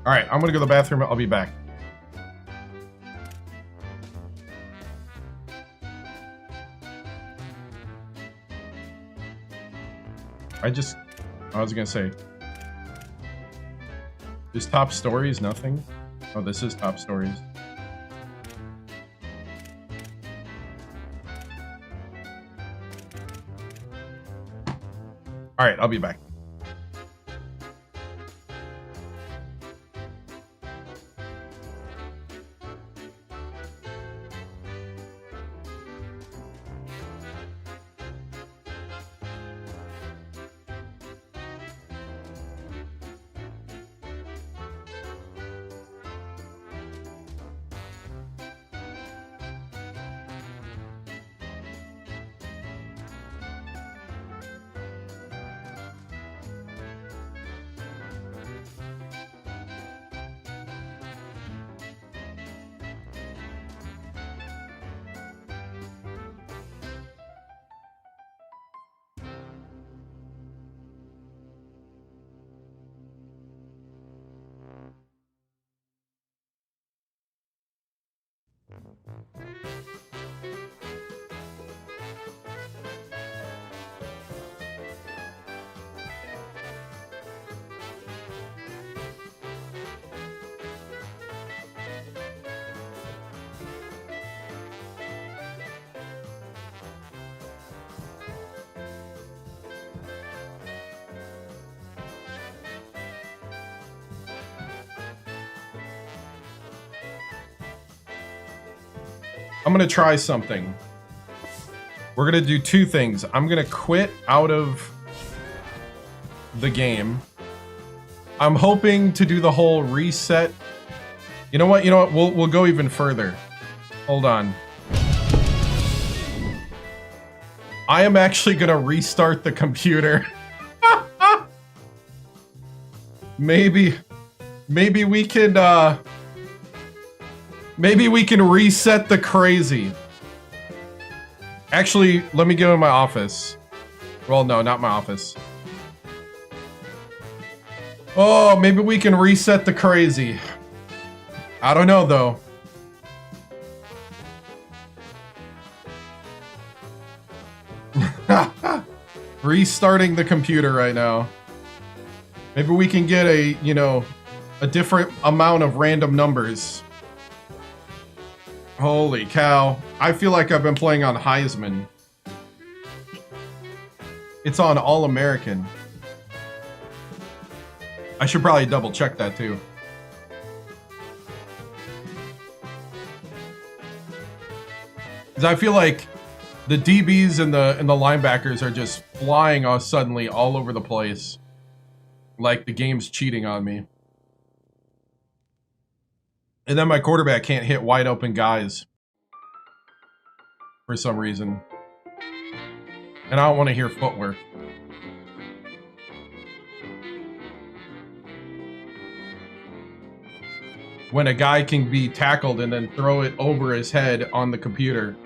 All right, I'm gonna go to the bathroom. I'll be back. I was gonna say, is top stories nothing? Oh, this is top stories. All right, I'll be back. I'm gonna try something. We're gonna do two things. I'm gonna quit out of the game. I'm hoping to do the whole reset. You know what? We'll go even further. Hold on. I am actually gonna restart the computer. Maybe we can maybe we can reset the crazy. Actually, let me go in my office. Well, no, not my office. Oh, maybe we can reset the crazy. I don't know, though. Restarting the computer right now. Maybe we can get a, a different amount of random numbers. Holy cow. I feel like I've been playing on Heisman. It's on All-American. I should probably double check that too. Because I feel like the DBs and the linebackers are just flying us suddenly all over the place. Like the game's cheating on me. And then my quarterback can't hit wide open guys. For some reason. And I don't want to hear footwork. When a guy can be tackled and then throw it over his head on the computer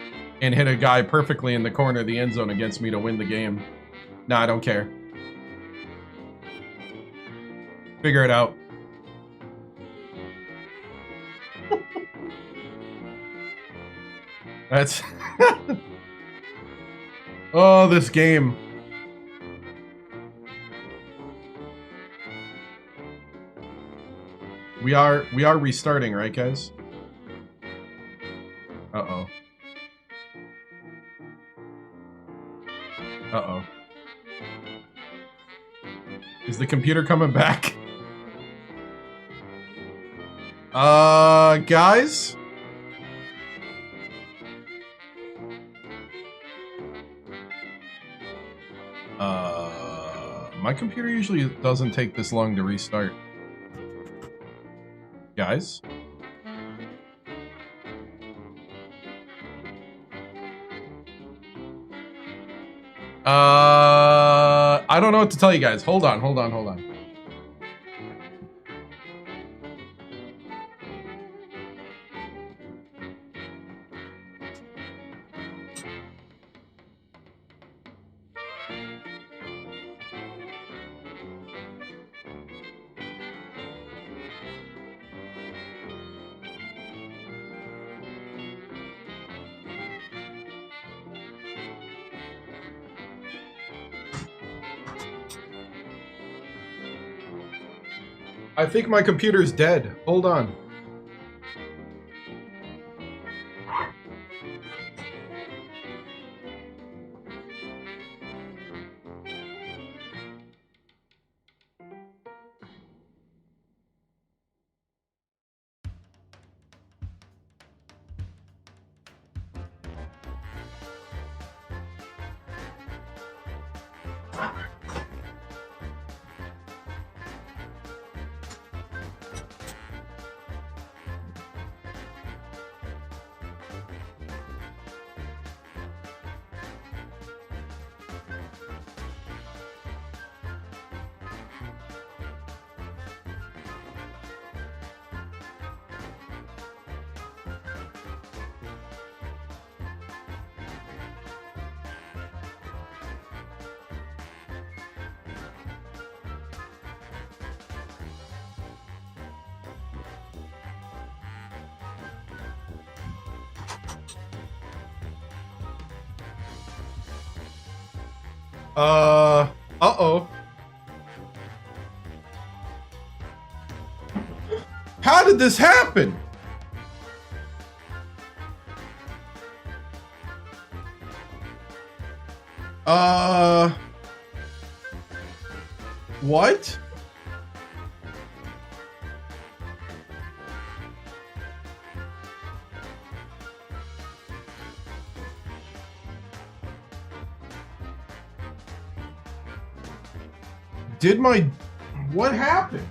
and hit a guy perfectly in the corner of the end zone against me to win the game. Nah, I don't care. Figure it out. That's... Oh, this game. We are restarting, right, guys? Uh-oh. Uh-oh. Is the computer coming back? Guys? My computer usually doesn't take this long to restart. Guys? I don't know what to tell you guys. Hold on. I think my computer's dead. Hold on. Uh-oh. How did this happen? What? What happened?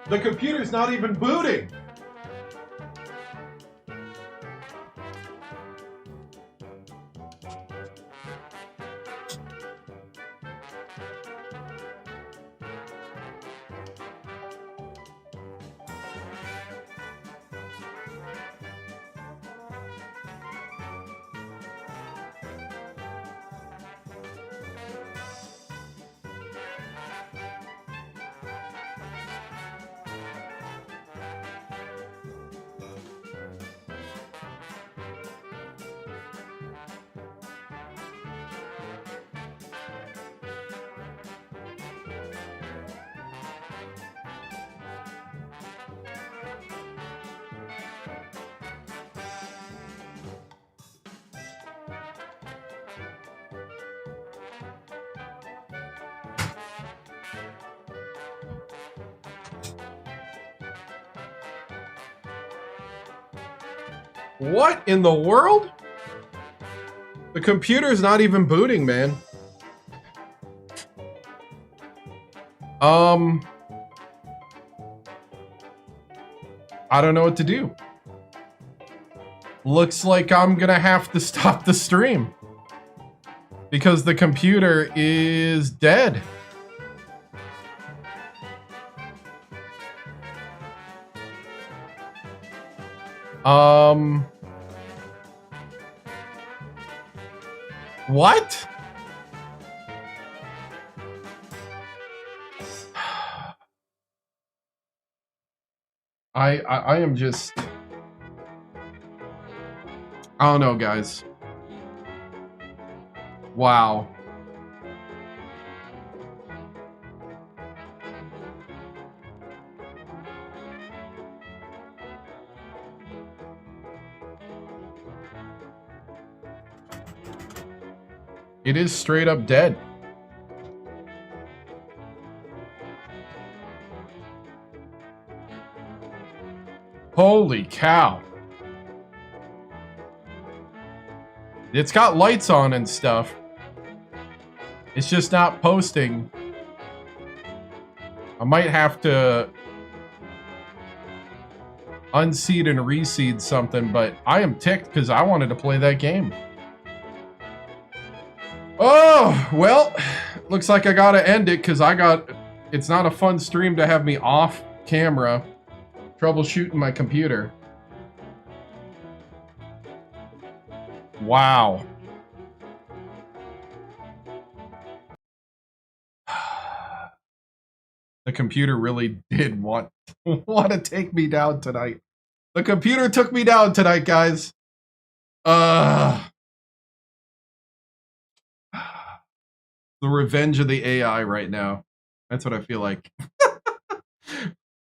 The computer's not even booting. What in the world? The computer's not even booting, man. I don't know what to do. Looks like I'm gonna have to stop the stream because the computer is dead. What? I am just, I don't know, guys. Wow. It is straight up dead. Holy cow. It's got lights on and stuff. It's just not posting. I might have to unseed and reseed something, but I am ticked because I wanted to play that game. Oh, well, looks like I gotta end it because it's not a fun stream to have me off camera troubleshooting my computer. Wow. The computer really did want to take me down tonight. The computer took me down tonight, guys. The revenge of the AI right now. That's what I feel like.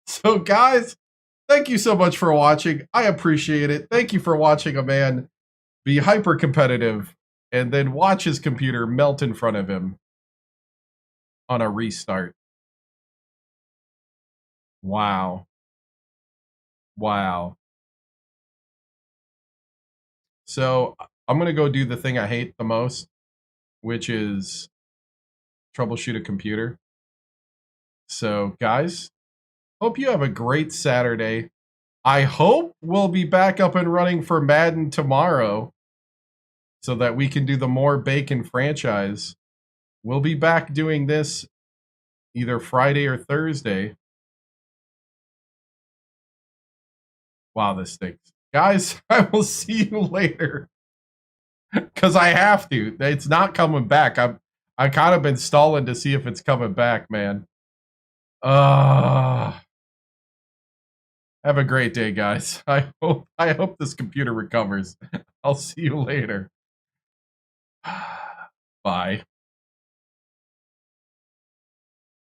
So, guys, thank you so much for watching. I appreciate it. Thank you for watching a man be hyper competitive and then watch his computer melt in front of him on a restart. Wow. Wow. So I'm going to go do the thing I hate the most, which is troubleshoot a computer. So, guys, hope you have a great Saturday. I hope we'll be back up and running for Madden tomorrow so that we can do the More Bacon franchise. We'll be back doing this either Friday or Thursday. Wow, this stinks. Guys, I will see you later. Because I have to. It's not coming back. I've kind of been stalling to see if it's coming back, man. Have a great day, guys. I hope this computer recovers. I'll see you later. Bye.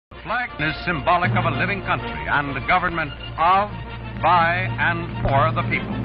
The flag is symbolic of a living country and a government of, by, and for the people.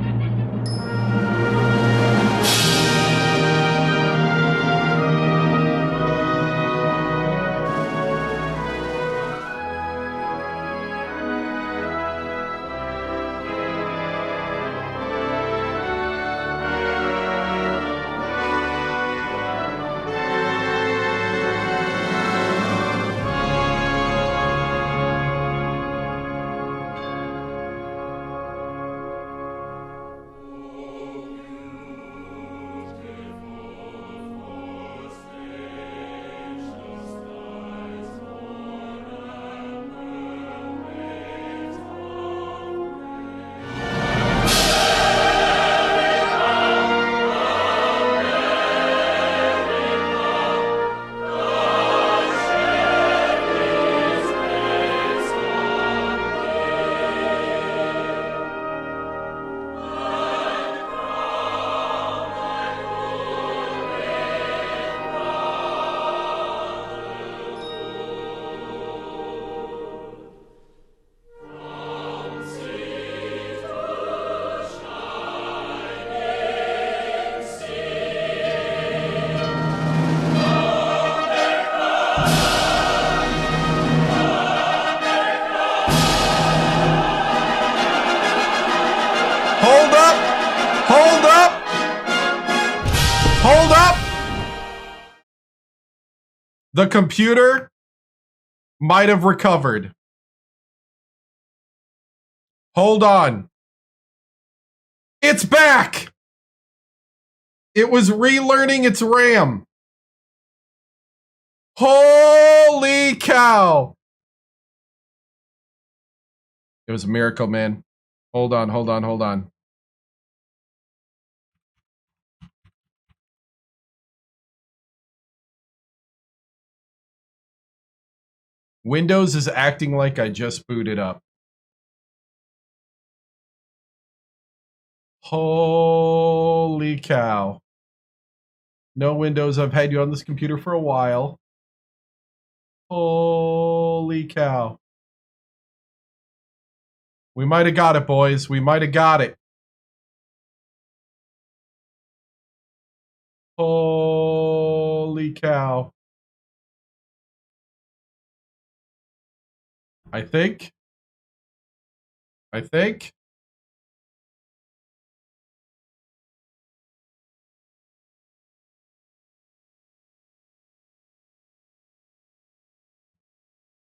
The computer might have recovered. Hold on. It's back! It was relearning its RAM. Holy cow! It was a miracle, man. Hold on. Windows is acting like I just booted up. Holy cow. No Windows, I've had you on this computer for a while. Holy cow. We might have got it, boys. We might have got it. Holy cow. I think.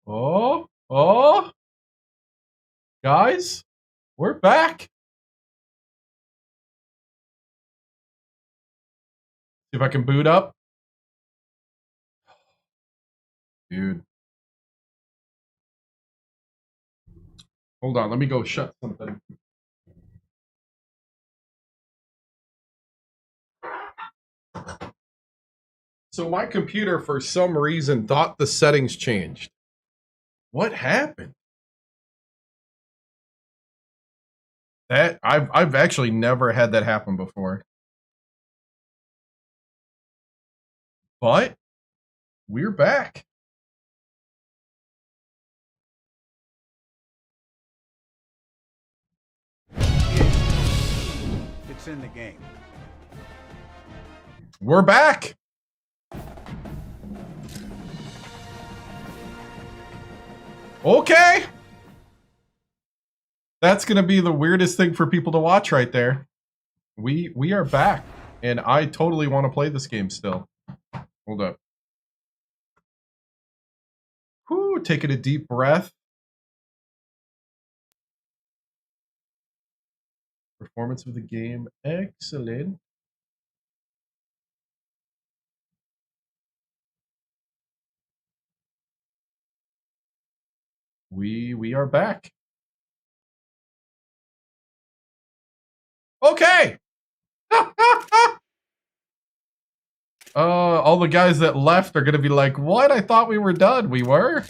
Oh. Guys, we're back. See if I can boot up. Dude. Hold on, let me go shut something. So my computer, for some reason, thought the settings changed. What happened? That I've actually never had that happen before. But we're back. It's in the game. We're back. Okay. That's going to be the weirdest thing for people to watch right there. We are back, and I totally want to play this game still. Hold up. Whew, taking a deep breath. Performance of the game, excellent. We are back. Okay. All the guys that left are gonna be like, what? I thought we were done. We were.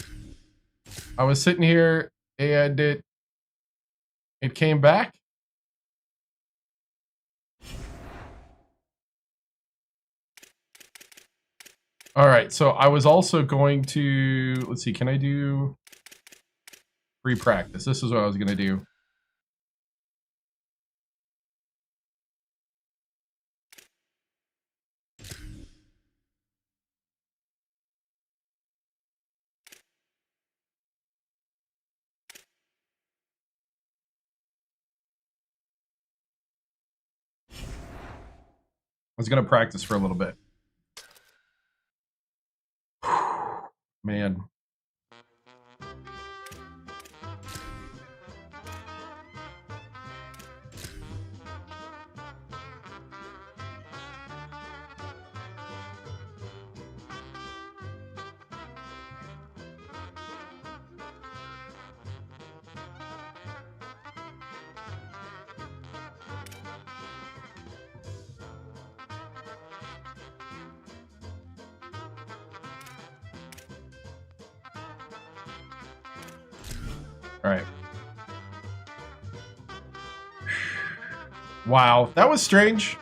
I was sitting here and it came back. All right, so I was also going to, let's see, can I do free practice? This is what I was gonna do. I was gonna practice for a little bit. Man. All right. Wow, that was strange.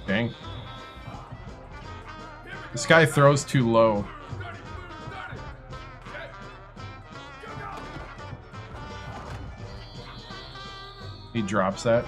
Dang. This guy throws too low. He drops that.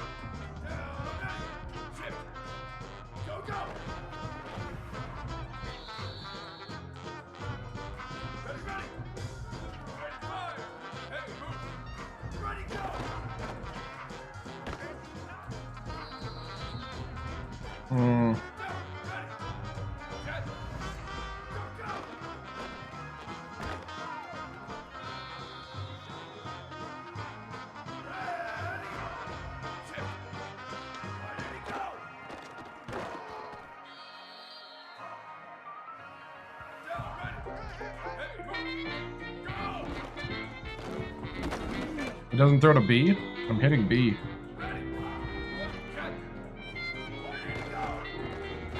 It doesn't throw to B? I'm hitting B.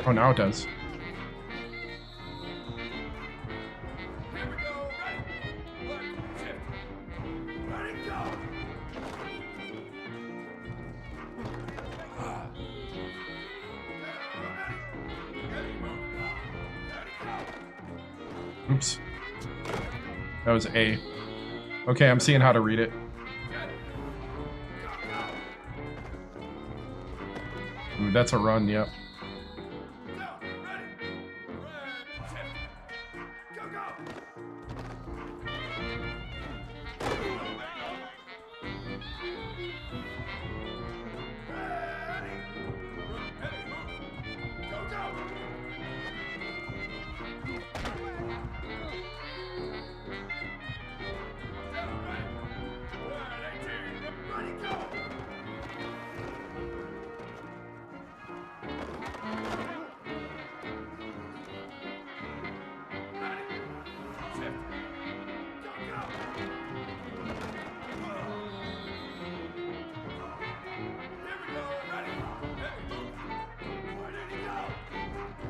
Oh, now it does. Oops. That was A. Okay, I'm seeing how to read it. Ooh, that's a run, yep.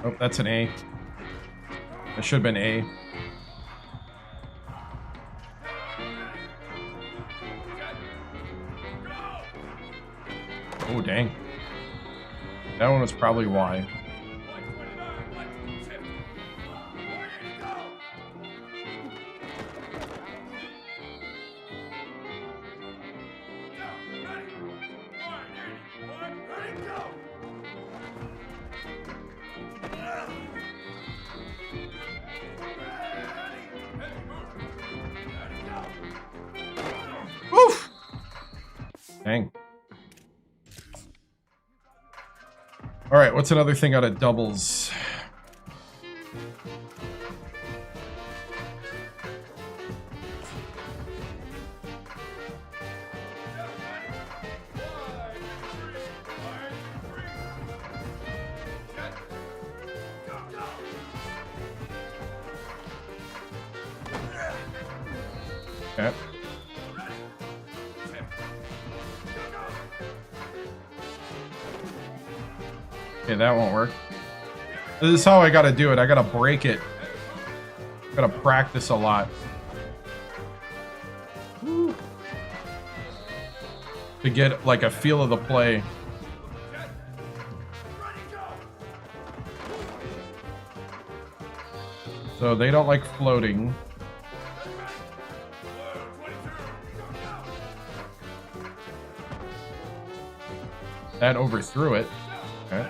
Oh, that's an A. That should have been A. Oh, dang. That one was probably Y. Oof! Dang. All right, what's another thing out of doubles? Okay. Okay, that won't work. This is how I gotta do it. I gotta break it. I gotta practice a lot. Woo. To get like a feel of the play. So they don't like floating. That overthrew it. Okay.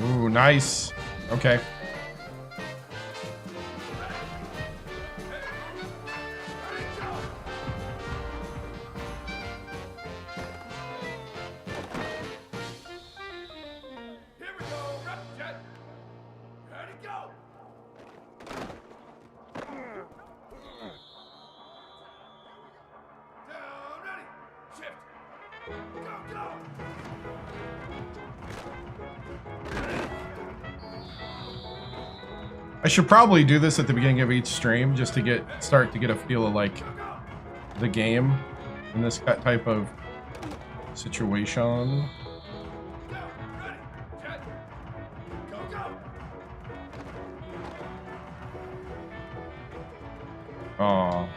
Ooh, nice. Okay. I should probably do this at the beginning of each stream just to start to get a feel of like the game in this type of situation. Oh.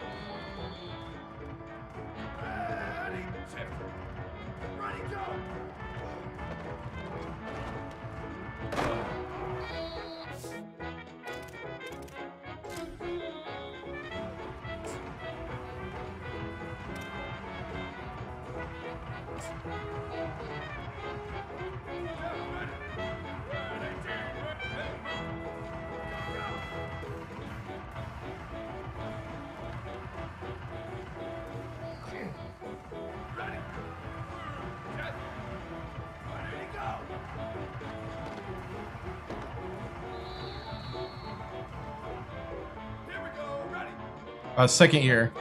Second year.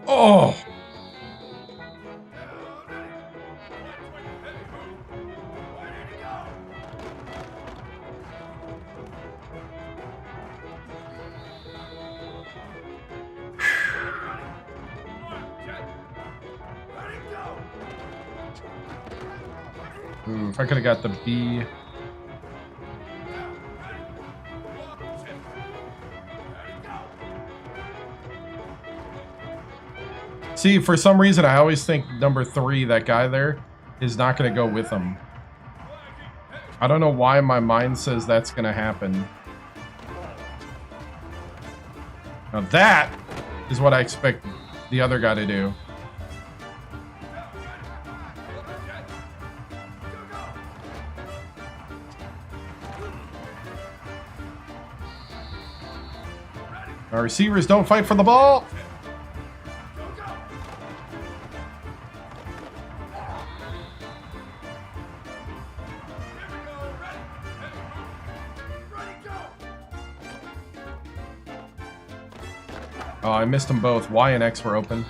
Oh! Ooh, if I could have got the B. See, for some reason, I always think number 3, that guy there, is not going to go with him. I don't know why my mind says that's going to happen. Now that is what I expect the other guy to do. Our receivers don't fight for the ball. Oh, I missed them both. Y and X were open.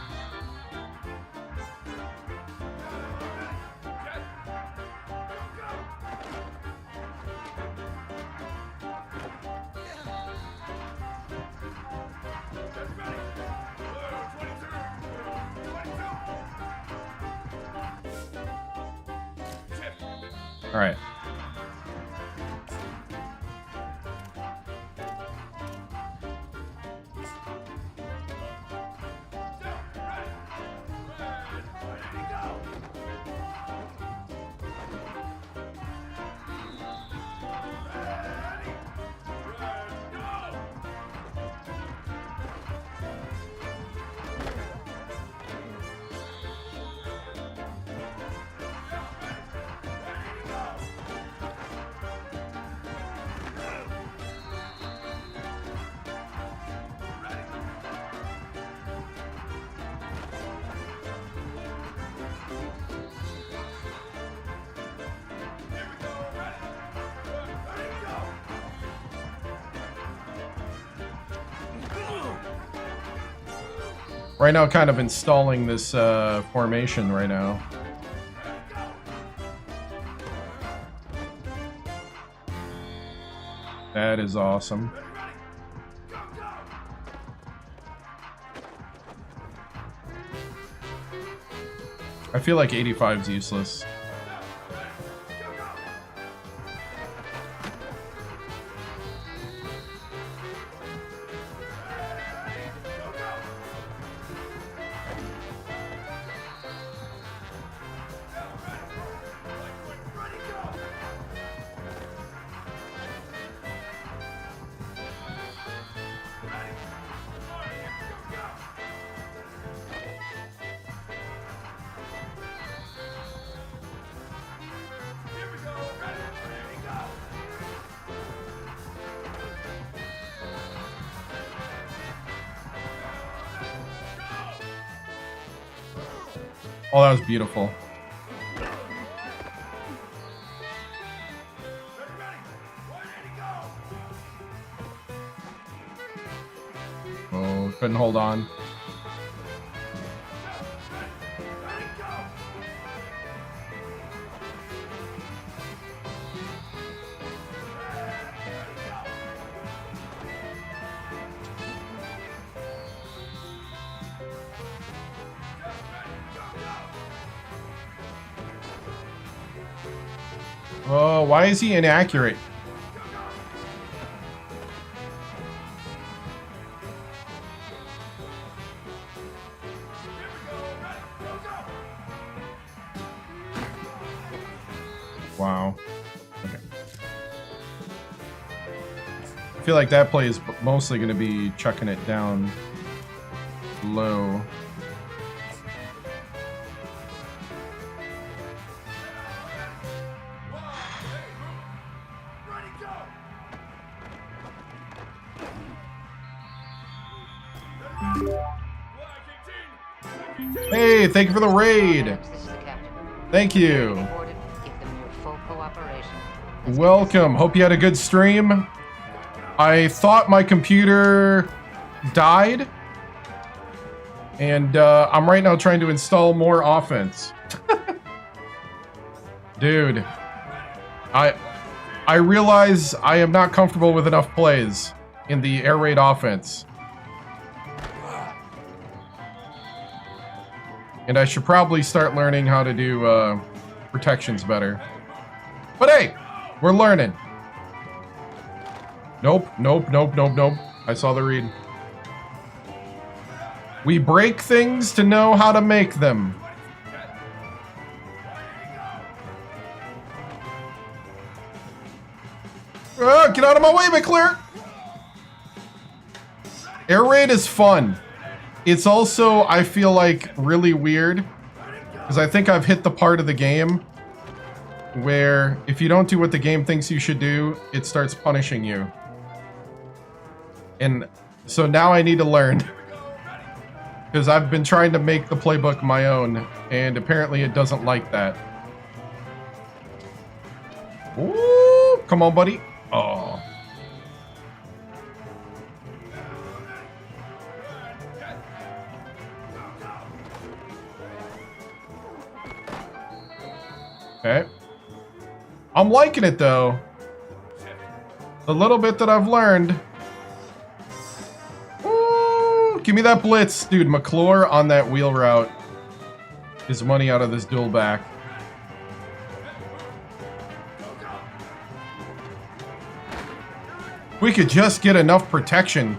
All right. Right now, kind of installing this formation right now. That is awesome. I feel like 85 is useless. Oh, that was beautiful. Oh, couldn't hold on. Oh, why is he inaccurate? Wow. Okay. I feel like that play is mostly going to be chucking it down low. Hey, thank you for the raid. Thank you. Welcome. Hope you had a good stream. I thought my computer died. And I'm right now trying to install more offense. Dude. I realize I am not comfortable with enough plays in the air raid offense. And I should probably start learning how to do protections better. But hey, we're learning. Nope. I saw the read. We break things to know how to make them. Get out of my way, McClure! Air raid is fun. It's also, I feel like, really weird. Because I think I've hit the part of the game where if you don't do what the game thinks you should do, it starts punishing you. And so now I need to learn. Because I've been trying to make the playbook my own, and apparently it doesn't like that. Ooh, come on, buddy. Oh. Okay. I'm liking it, though. The little bit that I've learned. Ooh, give me that blitz. Dude, McClure on that wheel route is money out of this dual back. We could just get enough protection.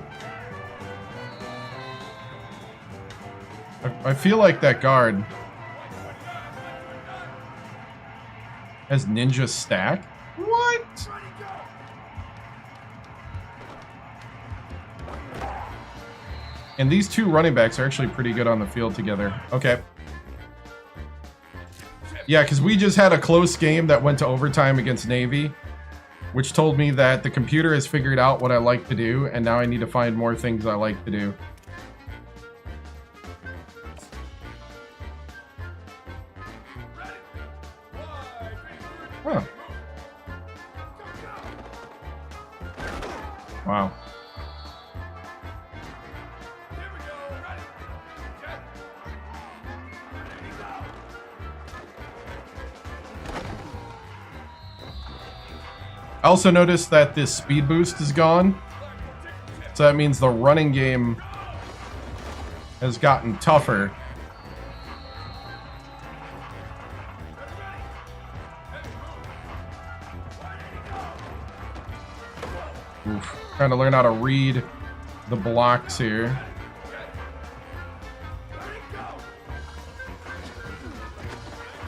I feel like that guard has ninja stack. What? And these two running backs are actually pretty good on the field together. Okay. Yeah, because we just had a close game that went to overtime against Navy, which told me that the computer has figured out what I like to do, and now I need to find more things I like to do. Huh. Wow. I also noticed that this speed boost is gone. So that means the running game has gotten tougher. Oof. Trying to learn how to read the blocks here.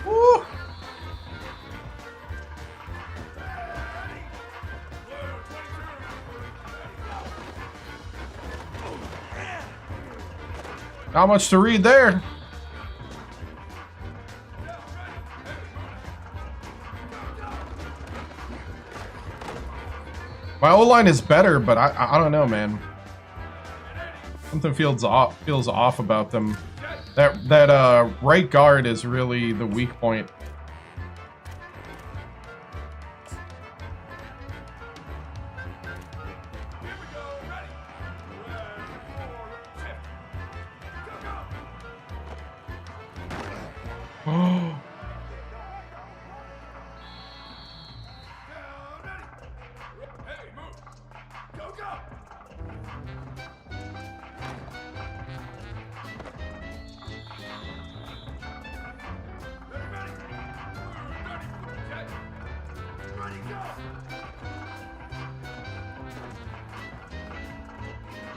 Woo. Not much to read there. My O-line is better, but I don't know, man. Something feels off about them. That right guard is really the weak point.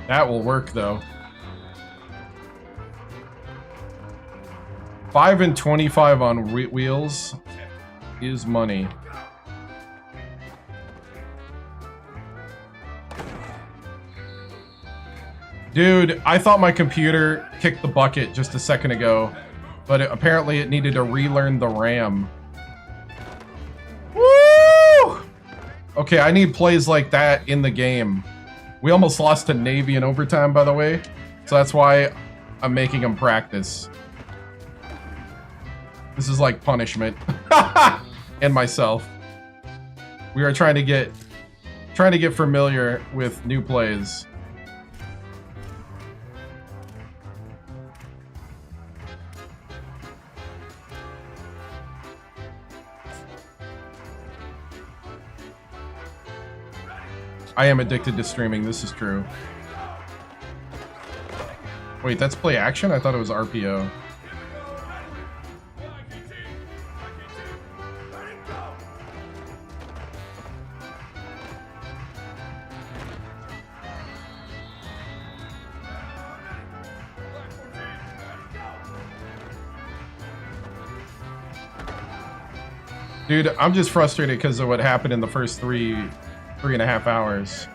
That will work, though. 5 and 25 on wheels is money. Dude, I thought my computer kicked the bucket just a second ago, but apparently it needed to relearn the RAM. Woo! Okay, I need plays like that in the game. We almost lost to Navy in overtime, by the way, so that's why I'm making them practice. This is like punishment. And myself. We are trying to get familiar with new plays. I am addicted to streaming, this is true. Wait, that's play action? I thought it was RPO. Dude, I'm just frustrated because of what happened in the first three and a half hours.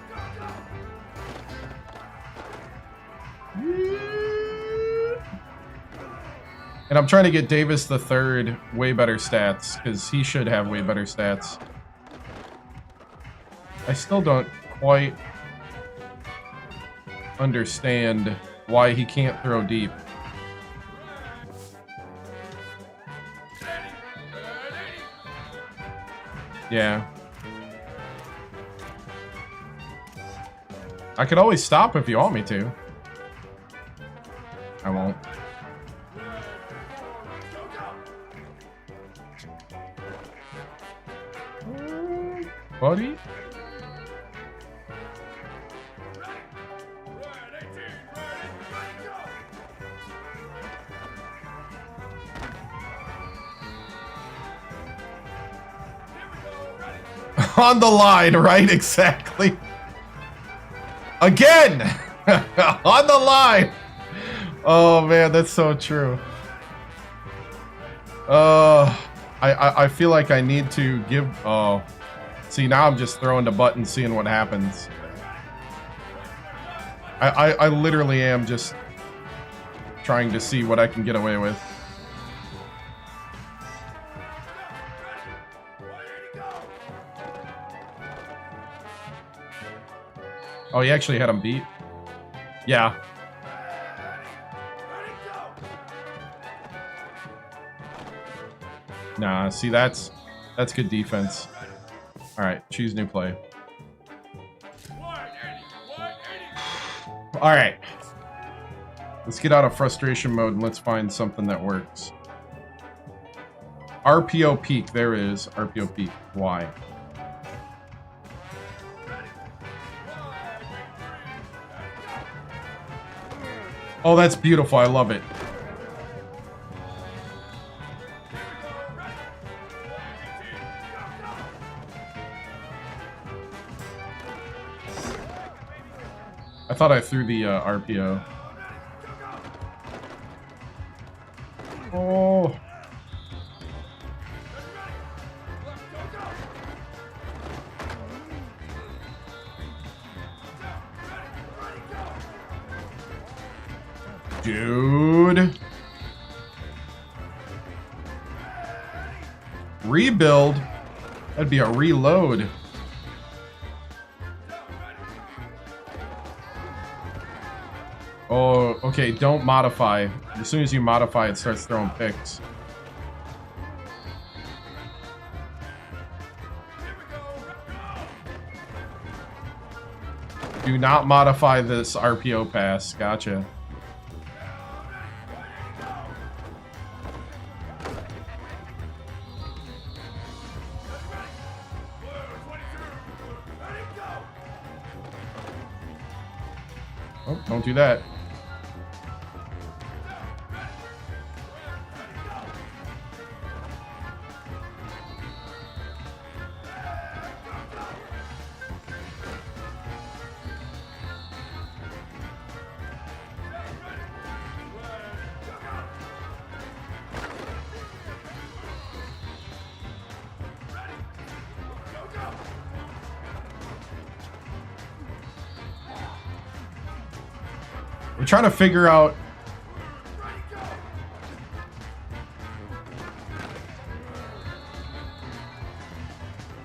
And I'm trying to get Davis the third way better stats, because he should have way better stats. I still don't quite understand why he can't throw deep. Yeah. I could always stop if you want me to. I won't. Buddy? On the line, right? Exactly. Again! On the line! Oh man, that's so true. I feel like I need to give... Oh. See, now I'm just throwing the button, seeing what happens. I literally am just trying to see what I can get away with. Oh, he actually had him beat? Yeah. Nah, see, that's good defense. Alright, choose new play. Alright. Let's get out of frustration mode and let's find something that works. RPO peak, there it is. RPO peak. Why? Oh, that's beautiful. I love it. I thought I threw the RPO. Oh. Dude. Rebuild? That'd be a reload. Oh, okay, don't modify. As soon as you modify, it starts throwing picks. Do not modify this RPO pass. Gotcha. Oh, don't do that. We're trying to figure out...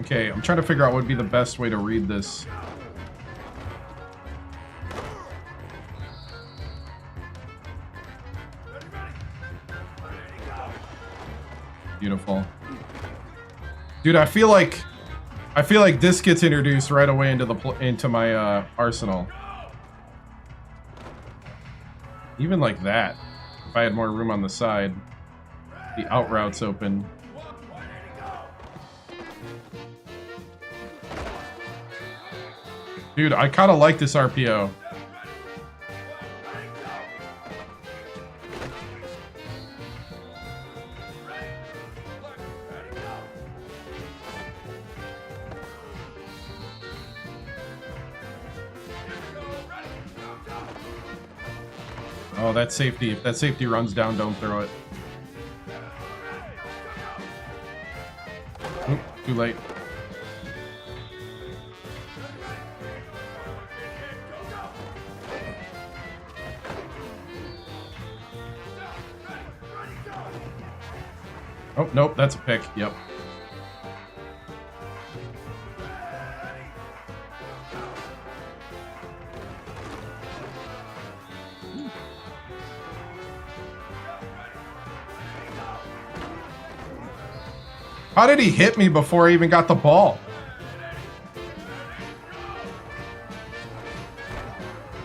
Okay, I'm trying to figure out what would be the best way to read this. Beautiful. Dude, I feel like I feel like this gets introduced right away into my arsenal. Even like that, if I had more room on the side, the out route's open. Dude, I kind of like this RPO. Oh, that's safety. If that safety runs down, don't throw it. Oop, too late. Oh, nope, that's a pick. Yep. How did he hit me before I even got the ball?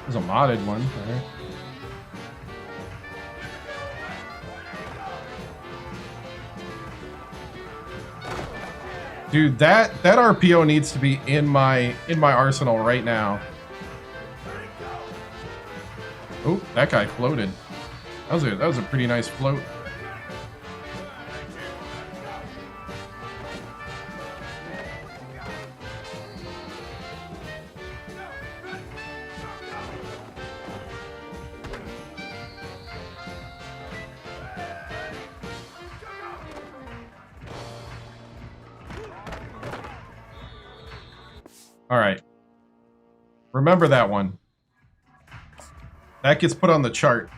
There's a modded one. Right. Dude, that RPO needs to be in my arsenal right now. Oh, that guy floated. That was a pretty nice float. All right. Remember that one. That gets put on the chart.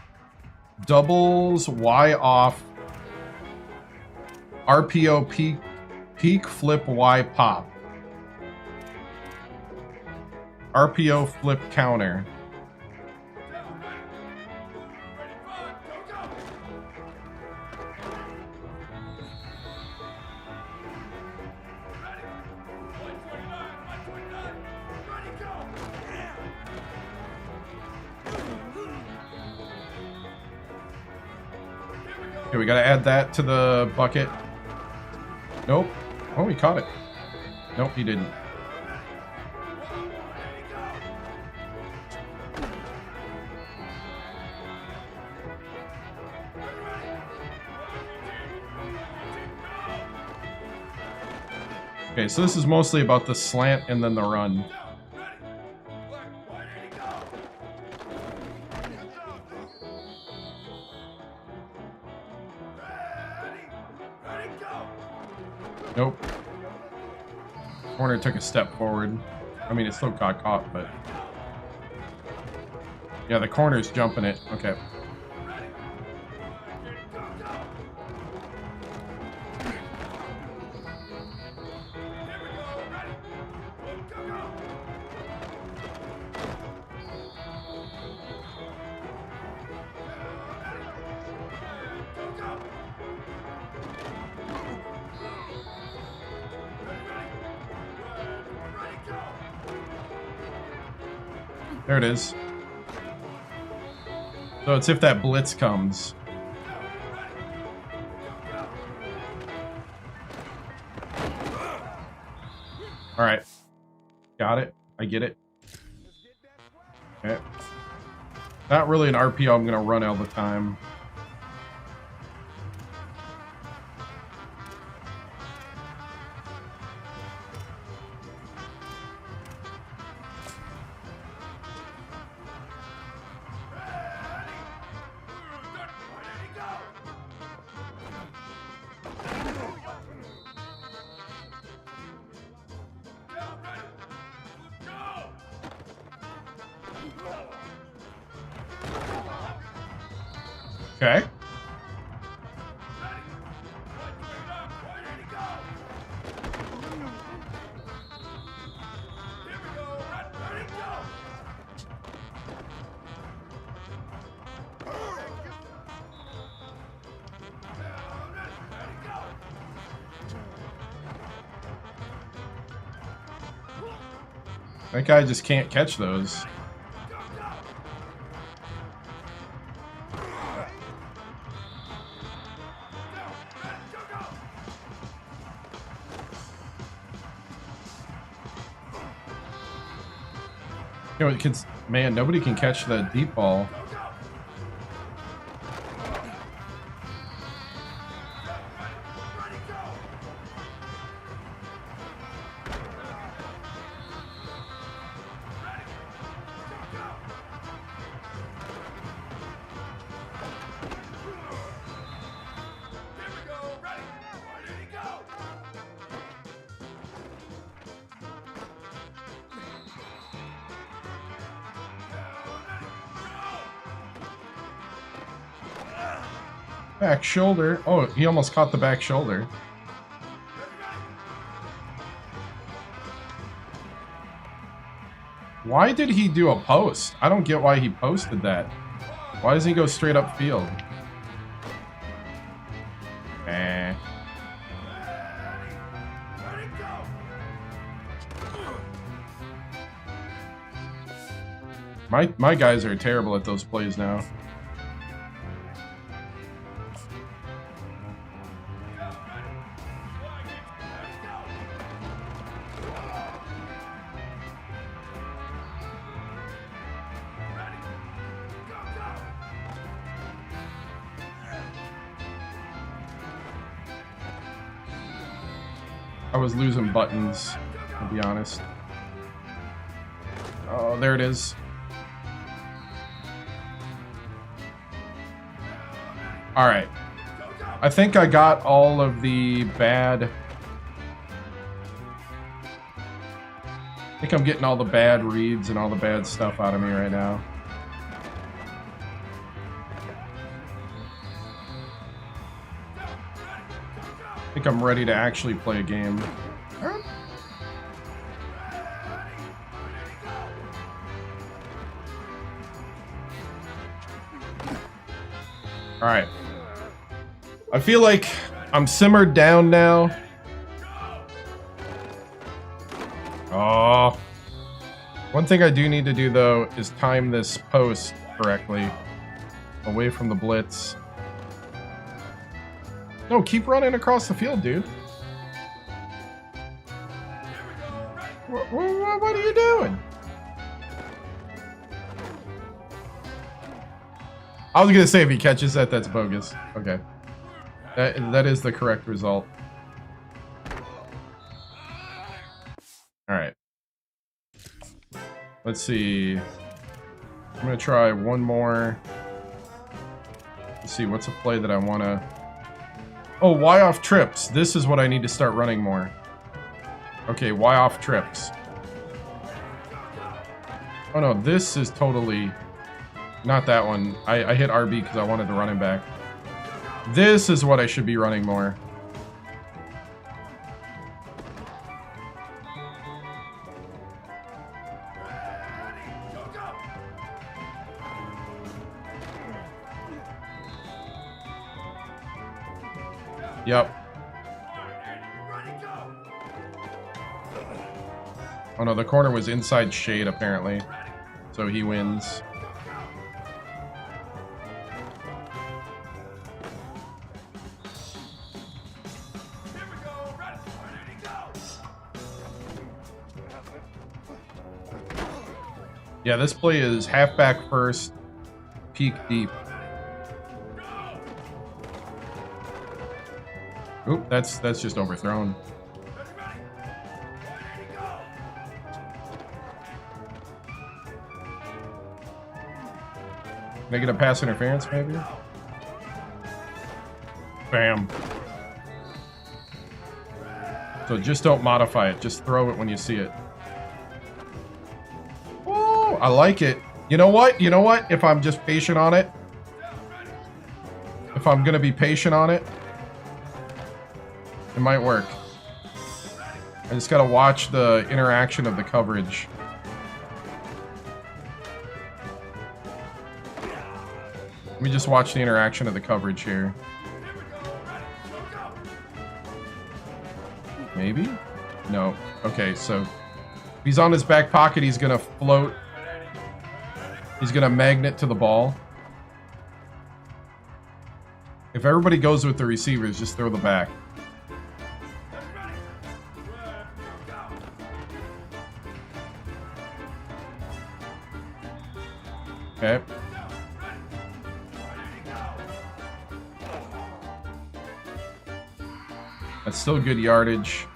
Doubles, Y off, RPO peak flip, Y pop. RPO flip counter. Okay, we gotta add that to the bucket. Nope. Oh, he caught it. Nope, he didn't. Okay, so this is mostly about the slant and then the run. Nope. Corner took a step forward. I mean, it still got caught, but... yeah, the corner's jumping it. Okay. There it is. So it's if that blitz comes. All right. Got it. I get it. Okay. Not really an RPO I'm going to run all the time. Okay. That guy just can't catch those. You know, man, nobody can catch the deep ball. Back shoulder. Oh, he almost caught the back shoulder. Why did he do a post? I don't get why he posted that. Why doesn't he go straight up field? Eh. My guys are terrible at those plays now. I was losing buttons, to be honest. Oh, there it is. Alright. I think I got all of the bad... I think I'm getting all the bad reads and all the bad stuff out of me right now. I think I'm ready to actually play a game. Alright. I feel like I'm simmered down now. Oh. One thing I do need to do, though, is time this post correctly. Away from the blitz. No, keep running across the field, dude. What are you doing? I was gonna say if he catches that, that's bogus. Okay. That is the correct result. Alright. Let's see. I'm gonna try one more. Let's see, what's a play that I wanna... Oh, Y off trips. This is what I need to start running more. Okay, Y off trips. Oh no, this is totally... Not that one. I hit RB because I wanted to run him back. This is what I should be running more. Yep. Oh no, the corner was inside shade apparently. So he wins. Yeah, this play is halfback first, peak deep. Oop, that's just overthrown. Can I get a pass interference, maybe? Bam. So just don't modify it. Just throw it when you see it. Oh, I like it. You know what? You know what? If I'm just patient on it. If I'm going to be patient on it. It might work. I just gotta watch the interaction of the coverage. Let me just watch the interaction of the coverage here. Maybe? No. Okay, so If he's on his back pocket, he's going to float. He's going to magnet to the ball. If everybody goes with the receivers, just throw the back. Okay. That's still good yardage.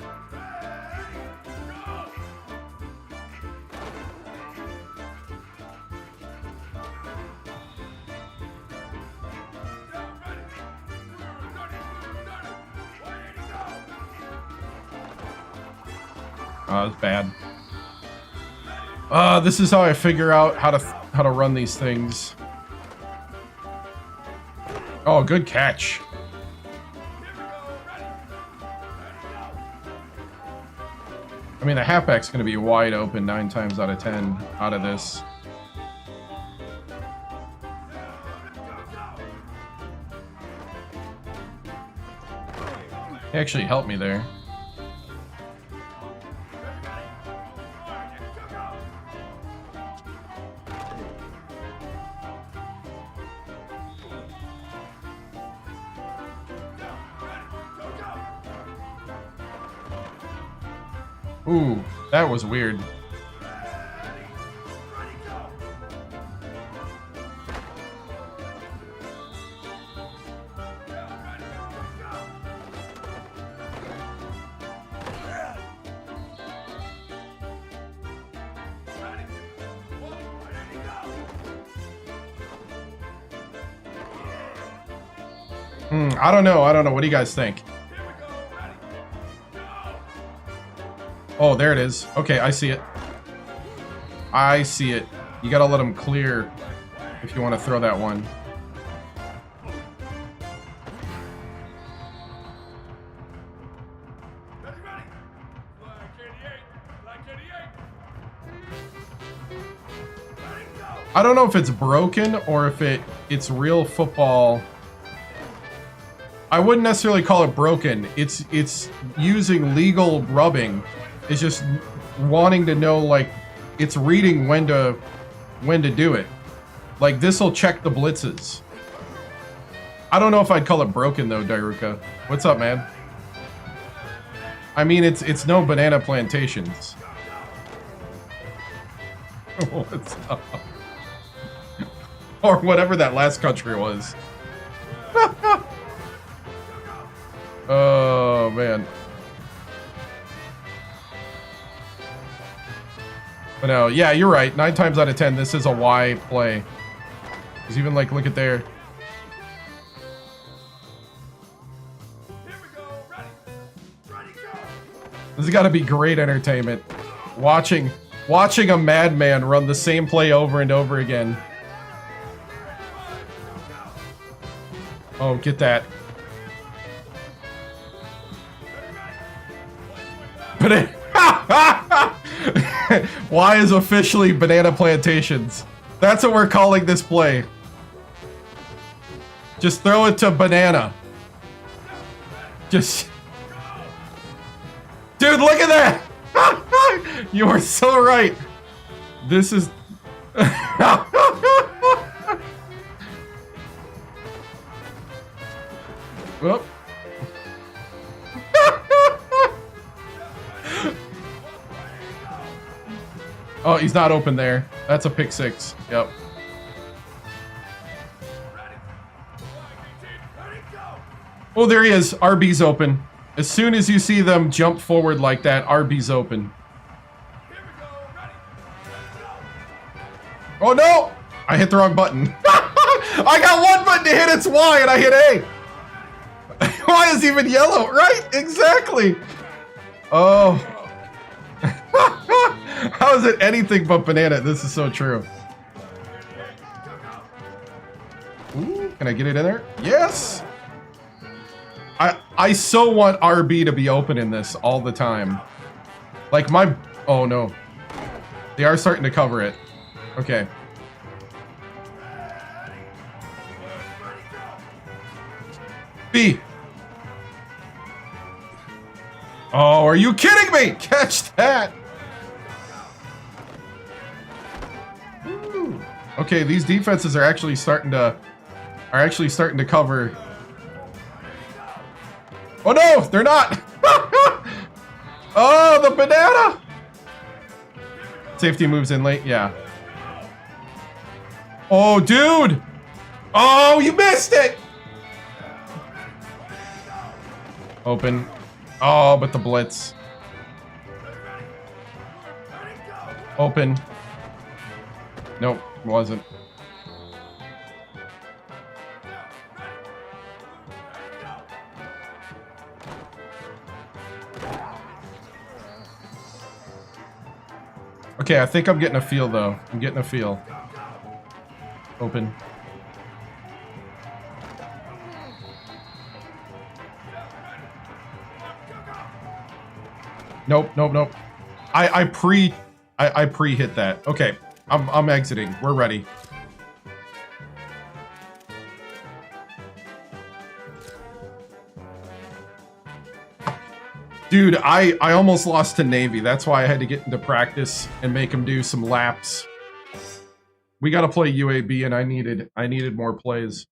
Oh, that's bad. This is how I figure out how to run these things. Oh, good catch. I mean, the halfback's going to be wide open 9 times out of 10 out of this. He actually helped me there. Ooh, that was weird. I don't know. What do you guys think? Oh, there it is. Okay, I see it. I see it. You gotta let him clear if you want to throw that one. I don't know if it's broken or if it's real football. I wouldn't necessarily call it broken. It's using legal rubbing. It's just wanting to know, like, it's reading when to do it. Like, this'll check the blitzes. I don't know if I'd call it broken though, Dairuka. What's up, man? I mean, it's no banana plantations. What's up? Or whatever that last country was. Oh, man. But no, yeah, you're right. 9 times out of 10, this is a Y play. Because even, like, look at there. This has got to be great entertainment. Watching a madman run the same play over and over again. Oh, get that. But Y is officially banana plantations. That's what we're calling this play. Just throw it to banana. Just... Dude, look at that! You are so right. This is... Whoop. Oh, he's not open there. That's a pick 6. Yep. Oh, there he is. RB's open. As soon as you see them jump forward like that, RB's open. Oh, no! I hit the wrong button. I got one button to hit, it's Y, and I hit A. Y is even yellow, right? Exactly. Oh. How is it anything but banana? This is so true. Ooh, can I get it in there? Yes! I so want RB to be open in this all the time. Like my... Oh, no. They are starting to cover it. Okay. B. Oh, are you kidding me? Catch that. Okay, these defenses are actually starting to cover. Oh no, they're not. Oh, the banana. Safety moves in late. Yeah. Oh, dude. Oh, you missed it. Open. Oh, but the blitz. Open. Nope, wasn't. Okay, I think I'm getting a feel, though. I'm getting a feel. Open. Nope, nope, nope. I pre-hit that. Okay, I'm exiting. We're ready. Dude, I almost lost to Navy. That's why I had to get into practice and make him do some laps. We got to play UAB, and I needed more plays.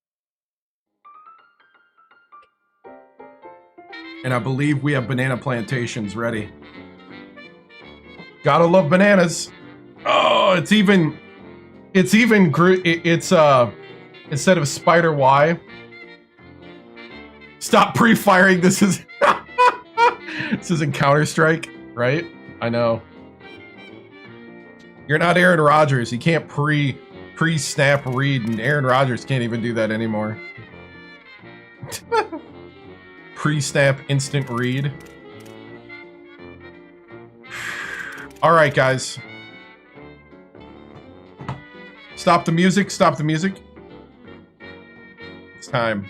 And I believe we have banana plantations ready. Gotta love bananas. Oh, it's instead of spider Y. Stop pre-firing. This is this isn't Counter-Strike, right? I know. You're not Aaron Rodgers. You can't pre-snap read, and Aaron Rodgers can't even do that anymore. Pre-snap instant read. All right, guys. Stop the music. Stop the music. It's time.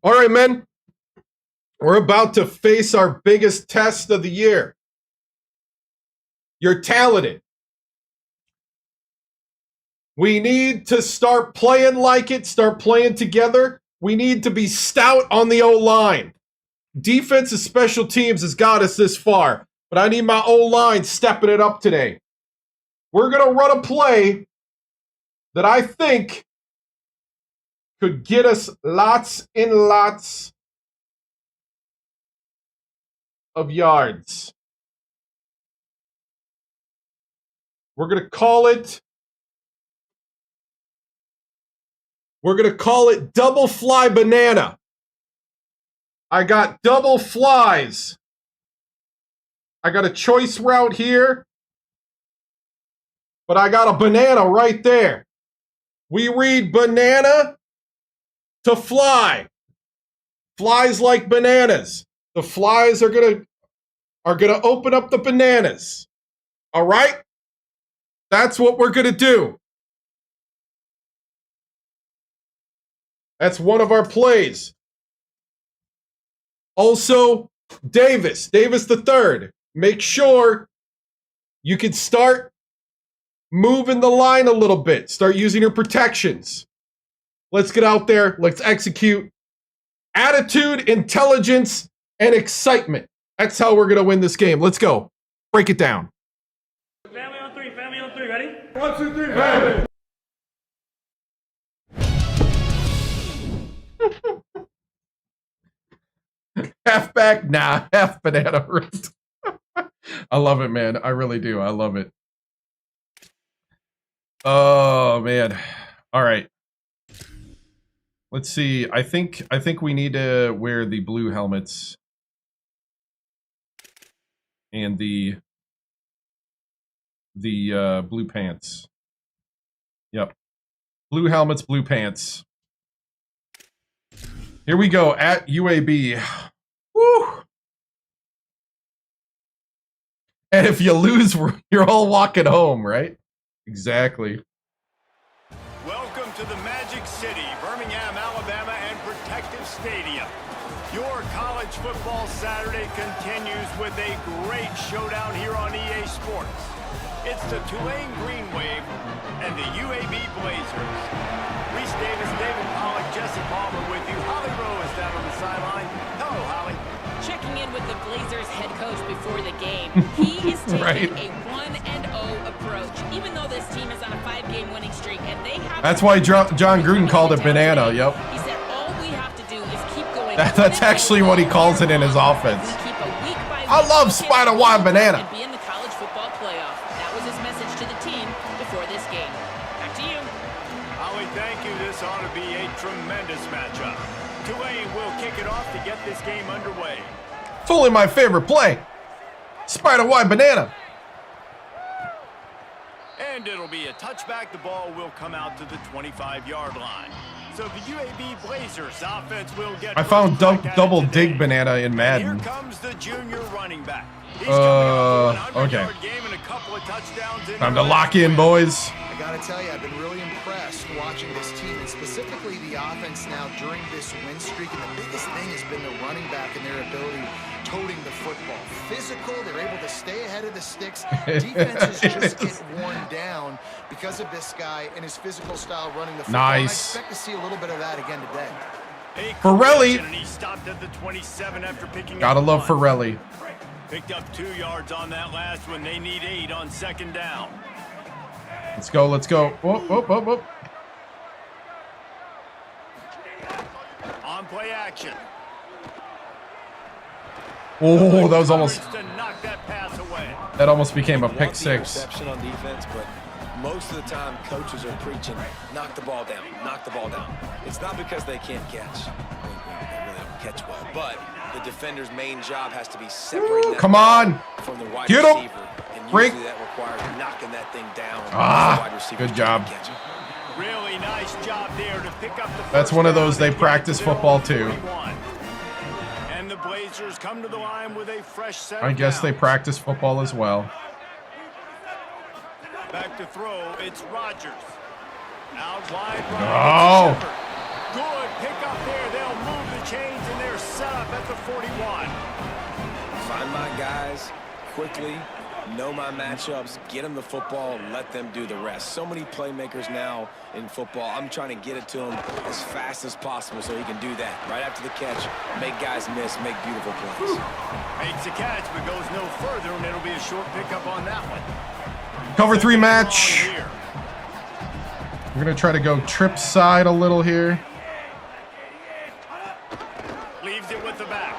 All right, men. We're about to face our biggest test of the year. You're talented. We need to start playing like it, start playing together. We need to be stout on the O-line. Defense and special teams has got us this far, but I need my O-line stepping it up today. We're going to run a play that I think could get us lots and lots of yards. We're going to call it double fly banana. I got double flies. I got a choice route here, but I got a banana right there. We read banana to fly. Flies like bananas. The flies are gonna open up the bananas. All right? That's what we're gonna do. That's one of our plays. Also, Davis the third. Make sure you can start moving the line a little bit. Start using your protections. Let's get out there. Let's execute. Attitude, intelligence, and excitement. That's how we're going to win this game. Let's go. Break it down. Family on three, ready? 1, 2, 3, family! Half back, nah, half banana root. I love it, man. I really do. I love it. Oh, man. All right. Let's see. I think we need to wear the blue helmets and the blue pants. Yep. Blue helmets, blue pants. Here we go at UAB. Woo! And if you lose, you're all walking home, right? Exactly. Welcome to the Magic City, Birmingham, Alabama, and Protective Stadium. Your college football Saturday continues with a great showdown here on EA Sports. It's the Tulane Green Wave and the UAB Blazers. Reese Davis, David Pollack, Jesse Palmer with you. Holly Rowe is down on the sideline. Hello, Holly. Checking in with the Blazers head coach before the game. He is taking a 1-0 approach, even though this team is on a 5-game winning streak, and they have. That's why John Gruden called it banana. Yep. He said all we have to do is keep going. That's actually what he calls it in his offense. I love spider wide banana. And be in the college football playoff. That was his message to the team before this game. Back to you. Holly, thank you. This ought to be a tremendous matchup. Tulane will kick it off to get this game underway. Fully my favorite play. Spider wide banana. And it'll be a touchback. The ball will come out to the 25-yard line. So the UAB Blazers offense will get. I found double dig banana in Madden. Here comes the junior running back. He's coming off a 100-yard game and a couple of touchdowns in Time to lock in, boys. I got to tell you, I've been really impressed watching this team, and specifically the offense now during this win streak. And the biggest thing has been the running back and their ability toting the football. Physical, they're able to stay ahead of the sticks. Defenses just get worn down because of this guy and his physical style running the football. Nice. I expect to see a little bit of that again today. Farrelly. And he stopped at the 27 after picking Gotta up love one. Farrelly. Picked up 2 yards on that last one. They need 8 on second down. Let's go. Let's go. Whoop, whoop, whoop, whoop. On play action. Oh, that was almost. To knock that pass away. That almost became a pick Want the six. interception on defense, but most of the time coaches are preaching, knock the ball down, knock the ball down. It's not because they can't catch. They really don't catch well, but the defender's main job has to be separating that Come ball on. from the wide Get him. receiver. And Break. usually that requires knocking that thing down. Ah, the wide receiver's good trying job. to catch it. Really nice job there to pick up the That's first one of down those they and get practice to their football own too. 41. And the Blazers come to the line with a fresh set I of guess they downs. practice football as well. Back to throw, it's Rodgers. Out wide, Oh. Shepard. Good pick up there. They'll move the chains and they're set up at the 41. Find my guys quickly, know my matchups, get them the football, and let them do the rest. So many playmakers now in football. I'm trying to get it to him as fast as possible so he can do that. Right after the catch, make guys miss, make beautiful plays. Makes the catch, but goes no further, and it'll be a short pickup on that one. Cover 3 match. Here. We're going to try to go trip side a little here. Leaves it with the back.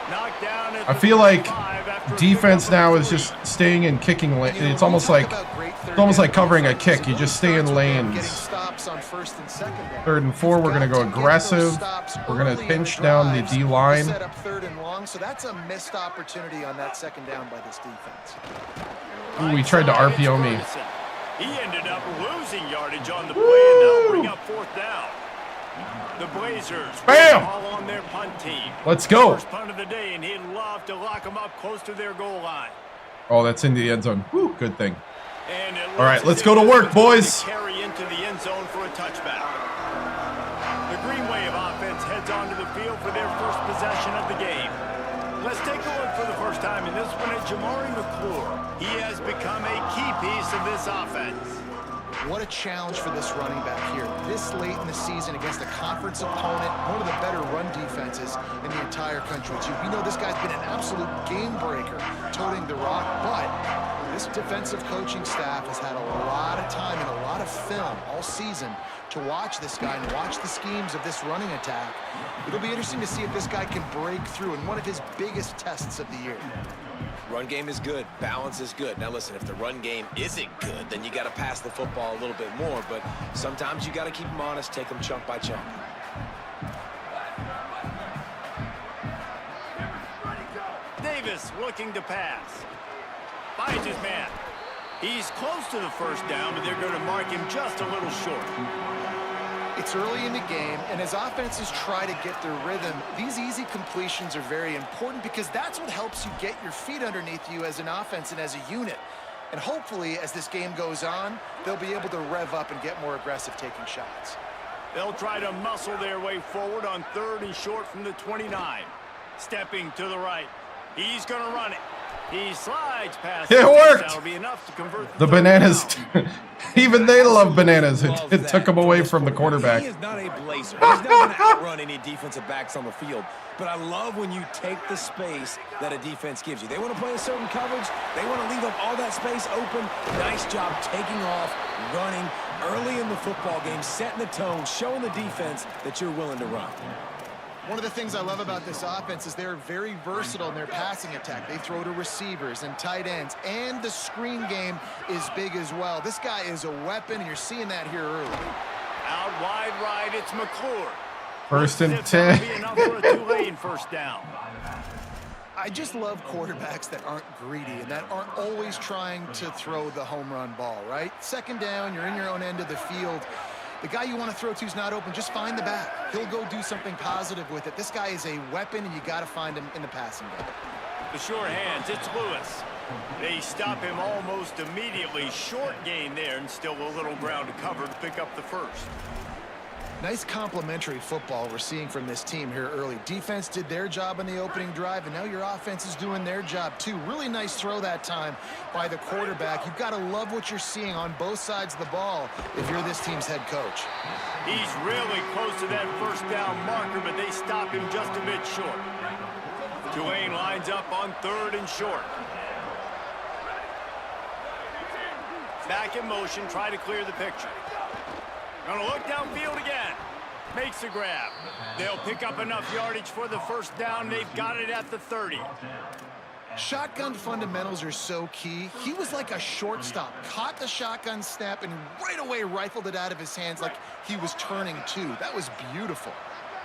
Knocked down at I the feel like 5 after a defense pickup now of is 3. just staying in kicking lane. You know, It's we almost talk like about great it's almost third like covering a down kick. You just stay in offenses. Getting lanes. stops on first and second down. 3rd and 4, we're going to go You've got get aggressive. those stops We're going early to in pinch the down the drives. D line. Set up 3rd and long, so that's a missed opportunity on that second down by this defense. Ooh, he tried to Right side, RPO me. it's Ferguson. He ended up losing yardage on the play, and now bring up 4th down. The Blazers Bam! all on their punt team. Let's go. First punt of the day, and he'd love to lock them up close to their goal line. Oh, that's into the end zone. Woo, good thing. And it All right, looks let's as go if to this work, is going boys. to carry into the end zone for a touchback. The Green Wave offense heads onto the field for their first possession of the game. Let's take a look for the first time in this one at Jamari McClure. He has become a key piece of this offense. What a challenge for this running back here. This late in the season against a conference opponent, one of the better run defenses in the entire country, too. We know this guy's been an absolute game breaker toting the rock, but this defensive coaching staff has had a lot of time and a lot of film all season to watch this guy and watch the schemes of this running attack. It'll be interesting to see if this guy can break through in one of his biggest tests of the year. Run game is good. Balance is good. Now listen, if the run game isn't good, then you got to pass the football a little bit more. But sometimes you got to keep them honest, take them chunk by chunk. Davis looking to pass. Finds his man. He's close to the first down, but they're going to mark him just a little short. It's early in the game, and as offenses try to get their rhythm, these easy completions are very important because that's what helps you get your feet underneath you as an offense and as a unit. And hopefully, as this game goes on, they'll be able to rev up and get more aggressive taking shots. They'll try to muscle their way forward on 3rd and short from the 29. Stepping to the right. He's going to run it. He slides past. It worked. That'll be enough to convert The bananas. Even they love bananas. It took them away from the quarterback. He is not a blazer. He's not going to outrun any defensive backs on the field. But I love when you take the space that a defense gives you. They want to play a certain coverage. They want to leave up all that space open. Nice job taking off, running early in the football game, setting the tone, showing the defense that you're willing to run. One of the things I love about this offense is they're very versatile in their passing attack. They throw to receivers and tight ends, and the screen game is big as well. This guy is a weapon, and you're seeing that here early. Out wide right, it's McClure. 1st and That'll 10. be enough for a Tulane first down. I just love quarterbacks that aren't greedy and that aren't always trying to throw the home run ball, right? 2nd down, you're in your own end of the field. The guy you want to throw to is not open. Just find the back. He'll go do something positive with it. This guy is a weapon, and you got to find him in the passing game. The short hands, it's Lewis. They stop him almost immediately. Short gain there, and still a little ground to cover to pick up the first. Nice complementary football we're seeing from this team here early. Defense did their job in the opening drive, and now your offense is doing their job too. Really nice throw that time by the quarterback. You've got to love what you're seeing on both sides of the ball if you're this team's head coach. He's really close to that first down marker, but they stop him just a bit short. Tulane lines up on 3rd and short. Back in motion, try to clear the picture. Gonna look downfield again. Makes the grab. They'll pick up enough yardage for the first down. They've got it at the 30. Shotgun fundamentals are so key. He was like a shortstop. Caught the shotgun snap and right away rifled it out of his hands like he was turning two. That was beautiful.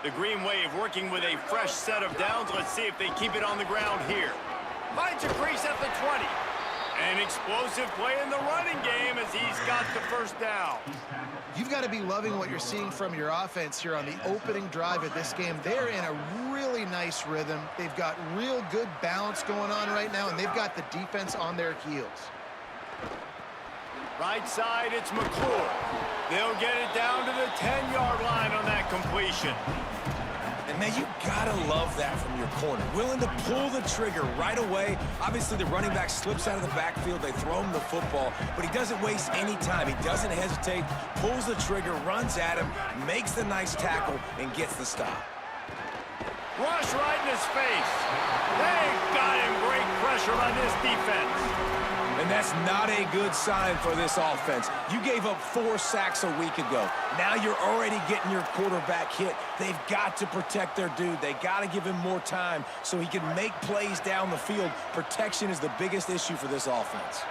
The Green Wave working with a fresh set of downs. Let's see if they keep it on the ground here. Finds a crease at the 20. An explosive play in the running game as he's got the first down. You've got to be loving what you're seeing from your offense here on the opening drive of this game. They're in a really nice rhythm. They've got real good balance going on right now, and they've got the defense on their heels. Right side, it's McClure. They'll get it down to the 10-yard line on that completion. And man, you gotta love that from your corner. Willing to pull the trigger right away. Obviously, the running back slips out of the backfield. They throw him the football, but he doesn't waste any time. He doesn't hesitate, pulls the trigger, runs at him, makes the nice tackle, and gets the stop. Rush right in his face. They got him. Great pressure on this defense. And that's not a good sign for this offense. You gave up 4 sacks a week ago. Now you're already getting your quarterback hit. They've got to protect their dude. They got to give him more time so he can make plays down the field. Protection is the biggest issue for this offense.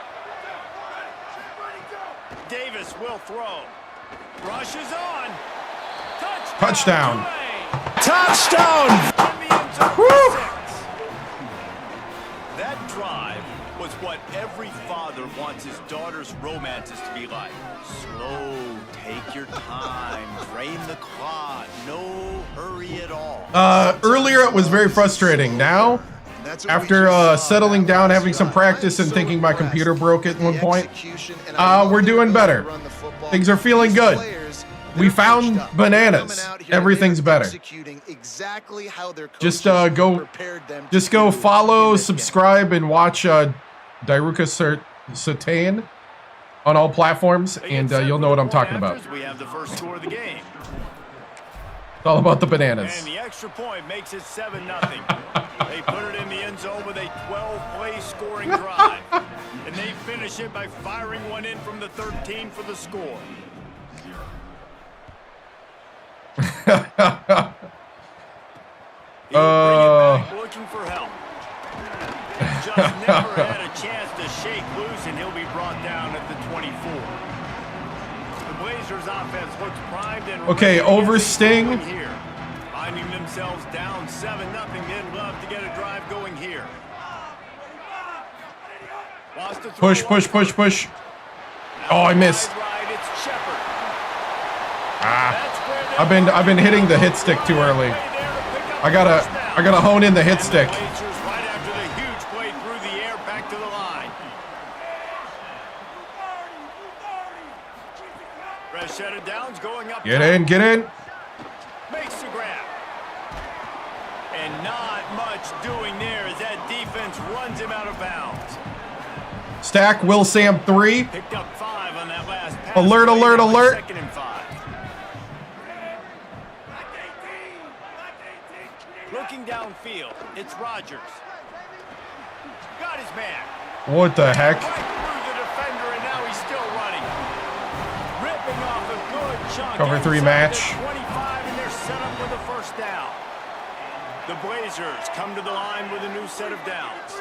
Davis will throw. Rush is on. Touchdown. Touchdown! Woo! That drive was what every father wants his daughter's romances to be like. Slow, take your time, drain the clock, no hurry at all. Earlier it was very frustrating. Now, after settling down, having some practice, and thinking my computer broke at one point, we're doing better. Things are feeling good. We found bananas. Everything's better. Just go follow, subscribe, and watch Delacroix Certain on all platforms, and you'll know what I'm talking about. We have the first score of the game. It's all about the bananas. And the extra point makes it 7-0. They put it in the end zone with a 12-play scoring drive. And they finish it by firing one in from the 13 for the score. He'll bring it back looking for help. Just never had a chance to shake loose, and he'll be brought down at the 24. The Blazers offense looks primed and okay, over Sting. Here. Finding themselves down 7-0, they'd love to get a drive going here. Push, push, push, push. Oh, I missed. I've been hitting the hit stick too early. I gotta hone in the hit stick. Right after the huge play through the air back to the line. Fresh set of downs going up. Get in, get in. Makes the grab. And not much doing there as that defense runs him out of bounds. Stack, Will Sam 3. Picked up 5 on that last pass. Alert, alert, alert. 2nd and 5. Looking downfield, it's Rodgers. Got his man. What the heck? Right through the defender, and now he's still running. Ripping off a good chunk. Cover 3 inside match. the 25, and they're set up with a first down. The Blazers come to the line with a new set of downs.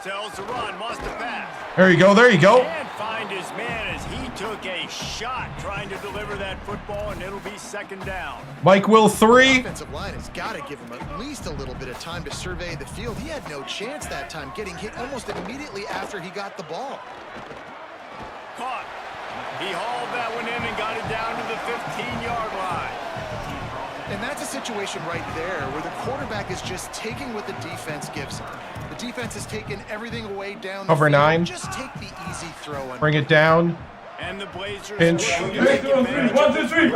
Tells the run, wants to pass. There you go, there you go. Can't find his man as he took a shot trying to deliver that football, and it'll be 2nd down. Mike Will 3. Offensive line has got to give him at least a little bit of time to survey the field. He had no chance that time, getting hit almost immediately after he got the ball. Caught. He hauled that one in and got it down to the 15-yard line. And that's a situation right there where the quarterback is just taking what the defense gives him. The defense has taken everything away down the Cover field. 9. Just take the easy throw. And Bring it down. And the Blazers Pinch. One, two, three.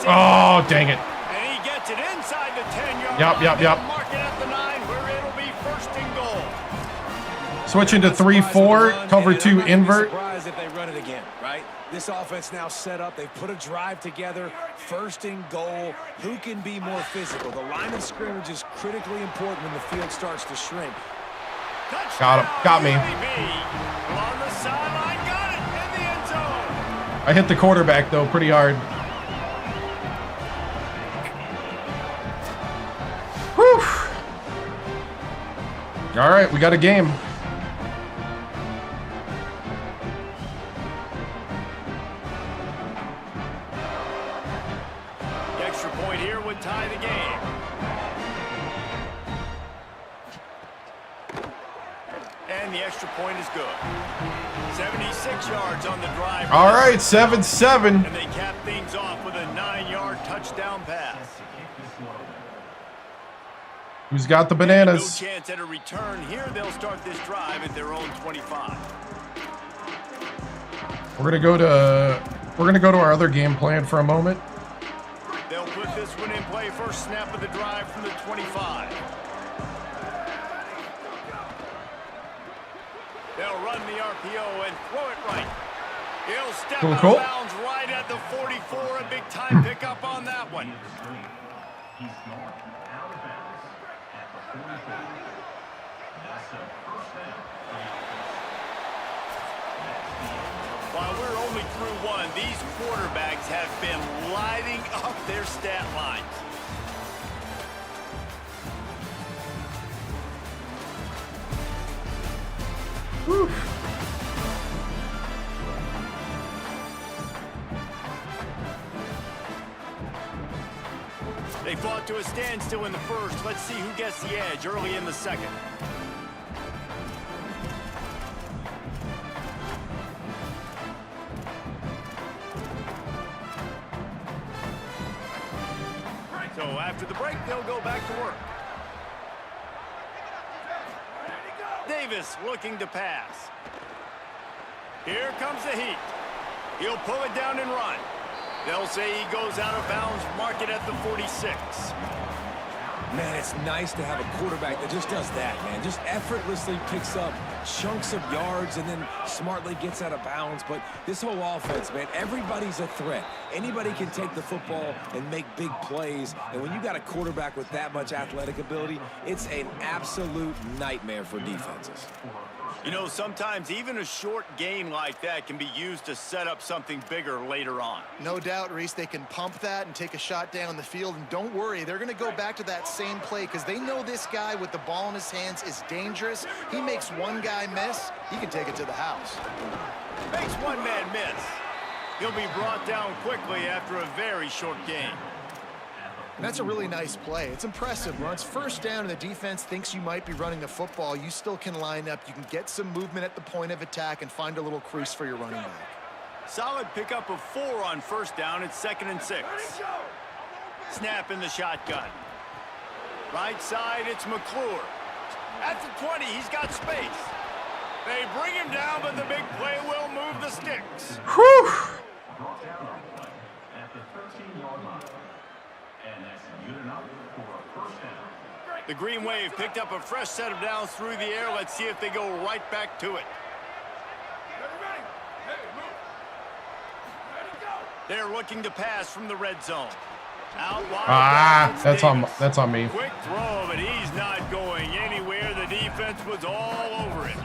Oh, dang it. And he gets it inside the 10-yard Yup, line. yup, yup. Mark it at the 9 where it'll be 1st and goal. Switching to 3-4. Cover 2 invert. Surprised if they run it again, right? This offense now set up. They've put a drive together. 1st and goal. Who can be more physical? The line of scrimmage is critically important when the field starts to shrink. Got him. Got me. On the sideline, got it in the end zone. I hit the quarterback, though, pretty hard. Whew. All right, we got a game. The extra point here would tie the game. And the extra point is good. 76 yards on the drive. All right, 7-7. And they cap things off with a 9-yard touchdown pass. Who's got the bananas? No chance at a return here. They'll start this drive at their own 25. We're gonna go to our other game plan for a moment. They'll put this one in play. First snap of the drive from the 25. They'll run the RPO and throw it right. He'll step out Cool. of bounds right at the 44. A big time pickup on that one. He's gone out of bounds at the 44. That's a first down. While we're only through one, these quarterbacks have been lighting up their stat lines. Whew. They fought to a standstill in the first. Let's see who gets the edge early in the second. So after the break, they'll go back to work. Davis looking to pass. Here comes the heat. He'll pull it down and run. They'll say he goes out of bounds, mark it at the 46. Man, it's nice to have a quarterback that just does that, man. Just effortlessly picks up chunks of yards and then smartly gets out of bounds. But this whole offense, man, everybody's a threat. Anybody can take the football and make big plays. And when you got a quarterback with that much athletic ability, it's an absolute nightmare for defenses. You know, sometimes even a short gain like that can be used to set up something bigger later on. No doubt, Reese, they can pump that and take a shot down the field. And don't worry, they're going to go back to that same play because they know this guy with the ball in his hands is dangerous. He makes one guy miss, he can take it to the house. Makes one man miss. He'll be brought down quickly after a very short gain. And that's a really nice play. It's impressive. When it's first down and the defense thinks you might be running the football, you still can line up. You can get some movement at the point of attack and find a little crease for your running back. Solid pickup of 4 on first down. It's 2nd and 6. Snap in the shotgun. Right side, it's McClure. At the 20, he's got space. They bring him down, but the big play will move the sticks. Whew. Brought down on the play at the 13-yard line. And that's good enough for a first down. The Green Wave picked up a fresh set of downs through the air. Let's see if they go right back to it. Ready. Hey, move. Ready, go. They're looking to pass from the red zone. Out wide. Ah, Davis. that's on me. Quick throw, but he's not going anywhere. The defense was all over it.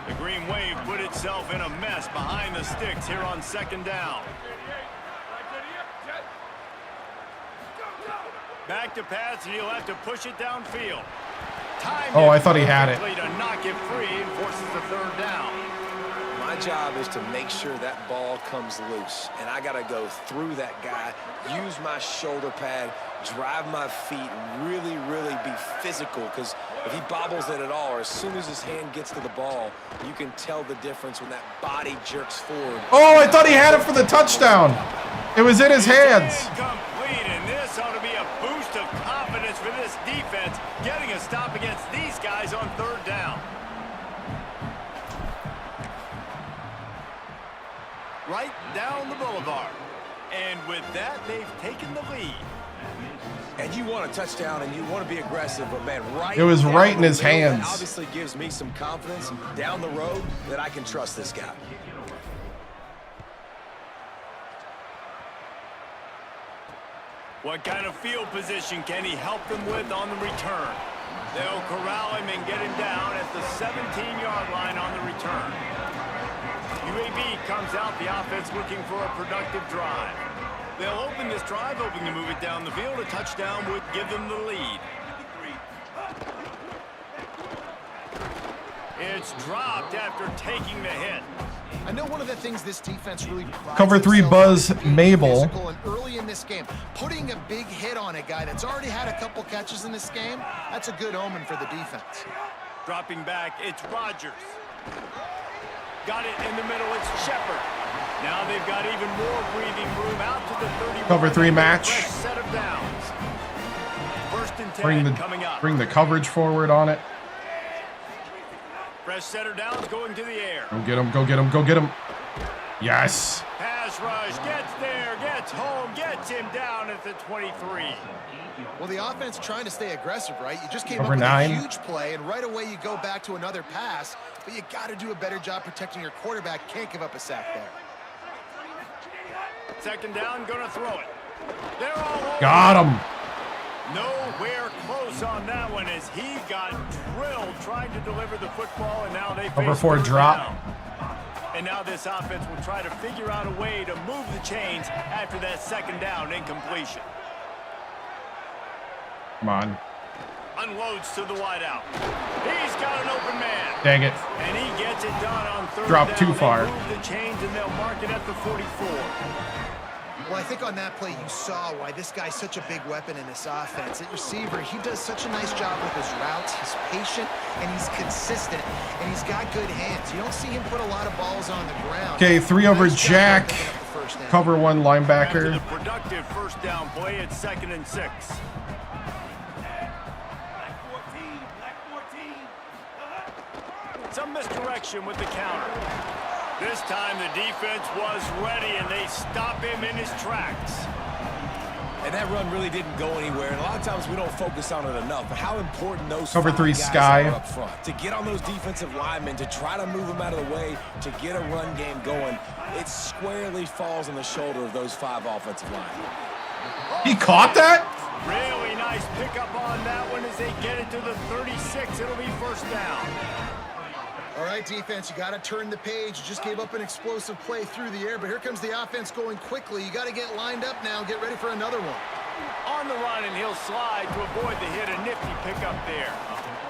The Green Wave put itself in a mess behind the sticks here on second down. Back to pass, and he'll have to push it downfield. Oh, I thought he had it. To knock it free and forces the third down. My job is to make sure that ball comes loose, and I got to go through that guy, use my shoulder pad, drive my feet, and really, really be physical, because if he bobbles it at all, or as soon as his hand gets to the ball, you can tell the difference when that body jerks forward. Oh, I thought he had it for the touchdown. It was in his hands. Incomplete, and this ought to be a boost of confidence for this defense, getting a stop against these guys on third down. Right down the boulevard. And with that, they've taken the lead. And you want a touchdown, and you want to be aggressive, but man, It was down right in the his middle, that hands. obviously gives me some confidence down the road that I can trust this guy. What kind of field position can he help them with on the return? They'll corral him and get him down at the 17-yard line on the return. UAB comes out, the offense looking for a productive drive. They'll open this drive, hoping to move it down the field. A touchdown would give them the lead. It's dropped after taking the hit. I know one of the things this defense really prides Cover three, themselves Buzz on is being Mabel. physical, and early in this game, putting a big hit on a guy that's already had a couple catches in this game, that's a good omen for the defense. Dropping back, it's Rodgers. Got it in the middle, it's Shepard. Now they've got even more breathing room out to the 30. Cover three match. Fresh set of downs. First and 10 coming up. Bring the coverage forward on it. Fresh set of downs going to the air. Go get him, go get him, go get him. Yes. Pass rush, gets there, gets home, gets him down at the 23. Well, the offense trying to stay aggressive, right? You just came Cover up with 9. a huge play, and right away you go back to another pass, but you got to do a better job protecting your quarterback. Can't give up a sack there. Second down, gonna throw it. They're all over. Got him. Nowhere close on that one as he got drilled trying to deliver the football, and now they Cover face 4 third drop. down. And now this offense will try to figure out a way to move the chains after that second down incompletion. Come on. Unloads to the wideout. He's got an open man. Dang it. And he gets it done on third Dropped down. too far. They move the chains and they'll mark it at the 44. Well, I think on that play you saw why this guy's such a big weapon in this offense. At receiver, he does such a nice job with his routes. He's patient, and he's consistent, and he's got good hands. You don't see him put a lot of balls on the ground. Okay, 3 over Nice job Jack. picking up the first down. Cover 1 After linebacker. the productive first down play, it's 2nd and 6. Some misdirection with the counter. This time the defense was ready, and they stop him in his tracks. And that run really didn't go anywhere. And a lot of times we don't focus on it enough. But how important those Cover 3 guys Sky. are up front. To get on those defensive linemen, to try to move them out of the way, to get a run game going, it squarely falls on the shoulder of those 5 offensive linemen. He caught that? Really nice pickup on that one as they get it to the 36. It'll be first down. All right, defense, you got to turn the page. You just gave up an explosive play through the air, but here comes the offense going quickly. You got to get lined up now, get ready for another one. On the run, and he'll slide to avoid the hit. A nifty pickup there.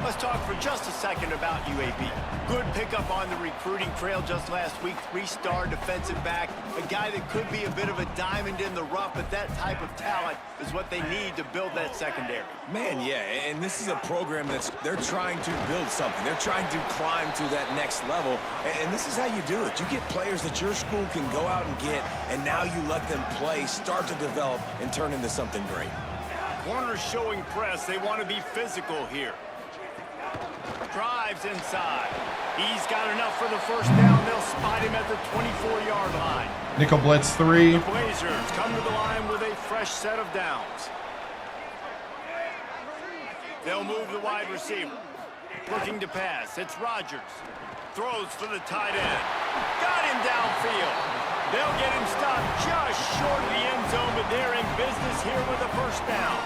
Let's talk for just a second about UAB. Good pickup on the recruiting trail just last week. 3-star defensive back. A guy that could be a bit of a diamond in the rough, but that type of talent is what they need to build that secondary. Man, yeah, and this is a program they're trying to build something. They're trying to climb to that next level, and this is how you do it. You get players that your school can go out and get, and now you let them play, start to develop, and turn into something great. Corners showing press. They want to be physical here. Drives inside. He's got enough for the first down. They'll spot him at the 24-yard line. Nickel blitz 3. The Blazers come to the line with a fresh set of downs. They'll move the wide receiver. Looking to pass. It's Rodgers. Throws for the tight end. Got him downfield. They'll get him stopped just short of the end zone, but they're in business here with a first down.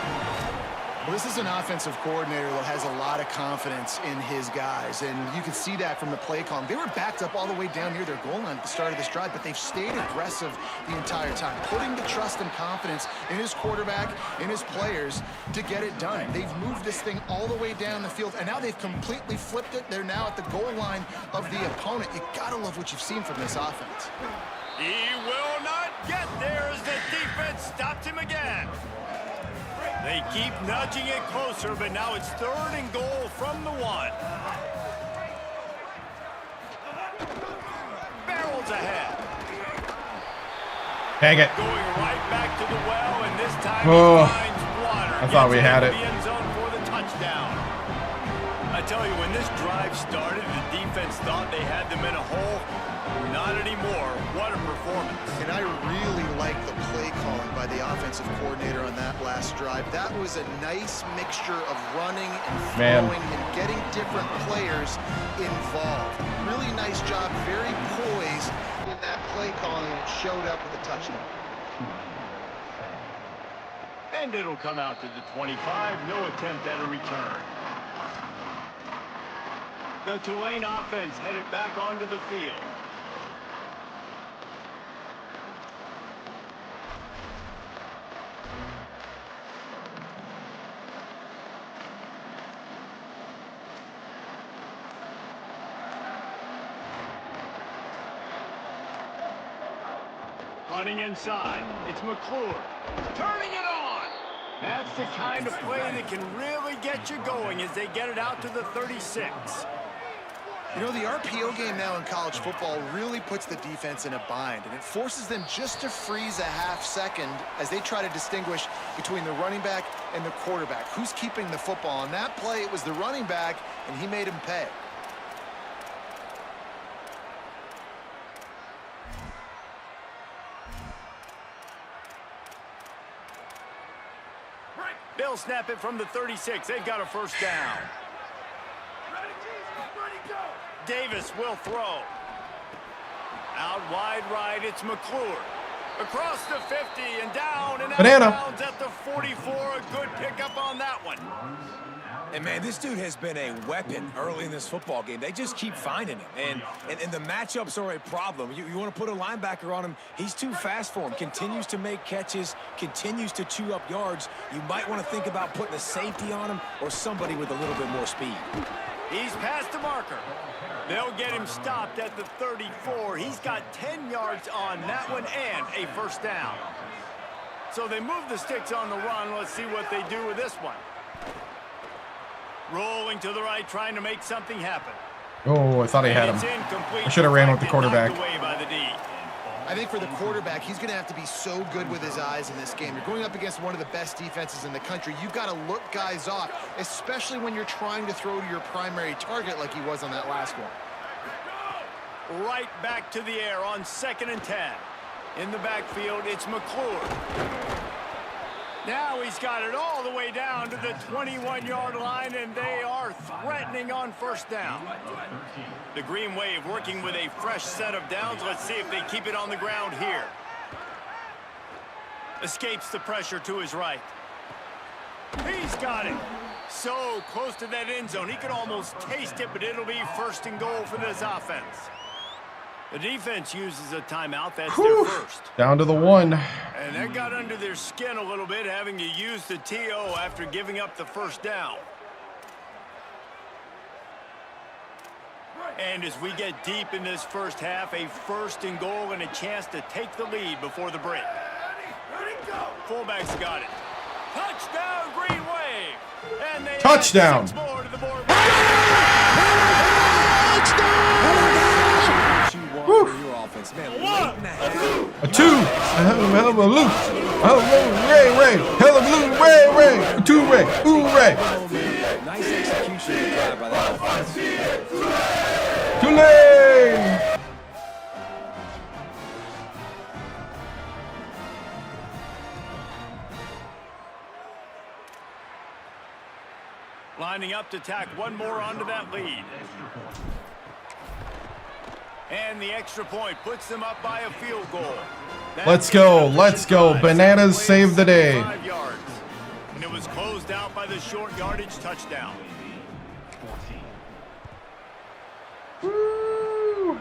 Well, this is an offensive coordinator that has a lot of confidence in his guys, and you can see that from the play call. They were backed up all the way down near their goal line at the start of this drive, but they've stayed aggressive the entire time, putting the trust and confidence in his quarterback, in his players to get it done. They've moved this thing all the way down the field, and now they've completely flipped it. They're now at the goal line of the opponent. You gotta love what you've seen from this offense. He will not get there as the defense stopped him again. They keep nudging it closer, but now it's 3rd and goal from the 1. Barrels ahead. Dang it. Going right back to the well, and this time Oh, he finds water. I thought we had it. The end zone for the touchdown. I tell you, when this drive started, the defense thought they had them in a hole. Not anymore. What a performance. And I really like the play calling by the offensive coordinator on that last drive. That was a nice mixture of running and throwing and getting different players involved. Really nice job, very poised in that play calling, and it showed up with a touchdown. And it'll come out to the 25. No attempt at a return. The Tulane offense headed back onto the field. Running inside, it's McClure. Turning it on! That's the kind of play that can really get you going as they get it out to the 36. You know, the RPO game now in college football really puts the defense in a bind, and it forces them just to freeze a half second as they try to distinguish between the running back and the quarterback. Who's keeping the football? On that play, it was the running back, and he made him pay. They'll snap it from the 36. They've got a first down. Davis will throw. Out wide right, it's McClure. Across the 50 and down and out of bounds at the 44. A good pickup on that one. And, man, this dude has been a weapon early in this football game. They just keep finding him. And the matchups are a problem. You want to put a linebacker on him, he's too fast for him. Continues to make catches, continues to chew up yards. You might want to think about putting a safety on him or somebody with a little bit more speed. He's past the marker. They'll get him stopped at the 34. He's got 10 yards on that one and a first down. So they move the sticks on the run. Let's see what they do with this one. Rolling to the right, trying to make something happen. Oh, I thought he had him. I should have ran with the quarterback. I think for the quarterback, he's going to have to be so good with his eyes in this game. You're going up against one of the best defenses in the country. You've got to look guys off, especially when you're trying to throw to your primary target like he was on that last one. Right back to the air on 2nd and 10. In the backfield, it's McClure. Now he's got it all the way down to the 21-yard line, and they are threatening on first down. The Green Wave working with a fresh set of downs. Let's see if they keep it on the ground here. Escapes the pressure to his right. He's got it. So close to that end zone. He could almost taste it, but it'll be 1st and goal for this offense. The defense uses a timeout. That's their first. Down to the 1. And that got under their skin a little bit, having to use the TO after giving up the first down. And as we get deep in this first half, a 1st and goal and a chance to take the lead before the break. Fullback's got it. Touchdown, Green Wave. And they touchdown. More to the board. For your offense, man. A 2. Hallelujah. Hallelujah. Ray. 2 Ray. Ooh, Ray. Nice execution drive by that offense. Tulane! Lining up to tack one more onto that lead. And the extra point puts them up by a field goal. Let's go. Let's go. Bananas save the day. 5 yards. And it was closed out by the short yardage touchdown. Woo.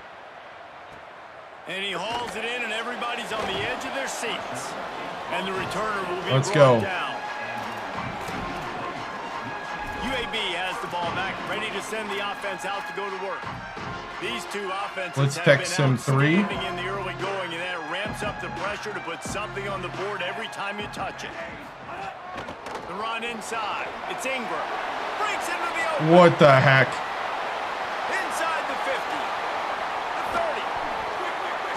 And he hauls it in, and everybody's on the edge of their seats. And the returner will be Let's brought go. down. UAB has the ball back, ready to send the offense out to go to work. These two offenses Let's have text been him 3. outstanding in the early going, and that ramps up the pressure to put something on the board every time you touch it. The run inside. It's Ingram. Breaks into the open. What the heck? Inside the 50. The 30.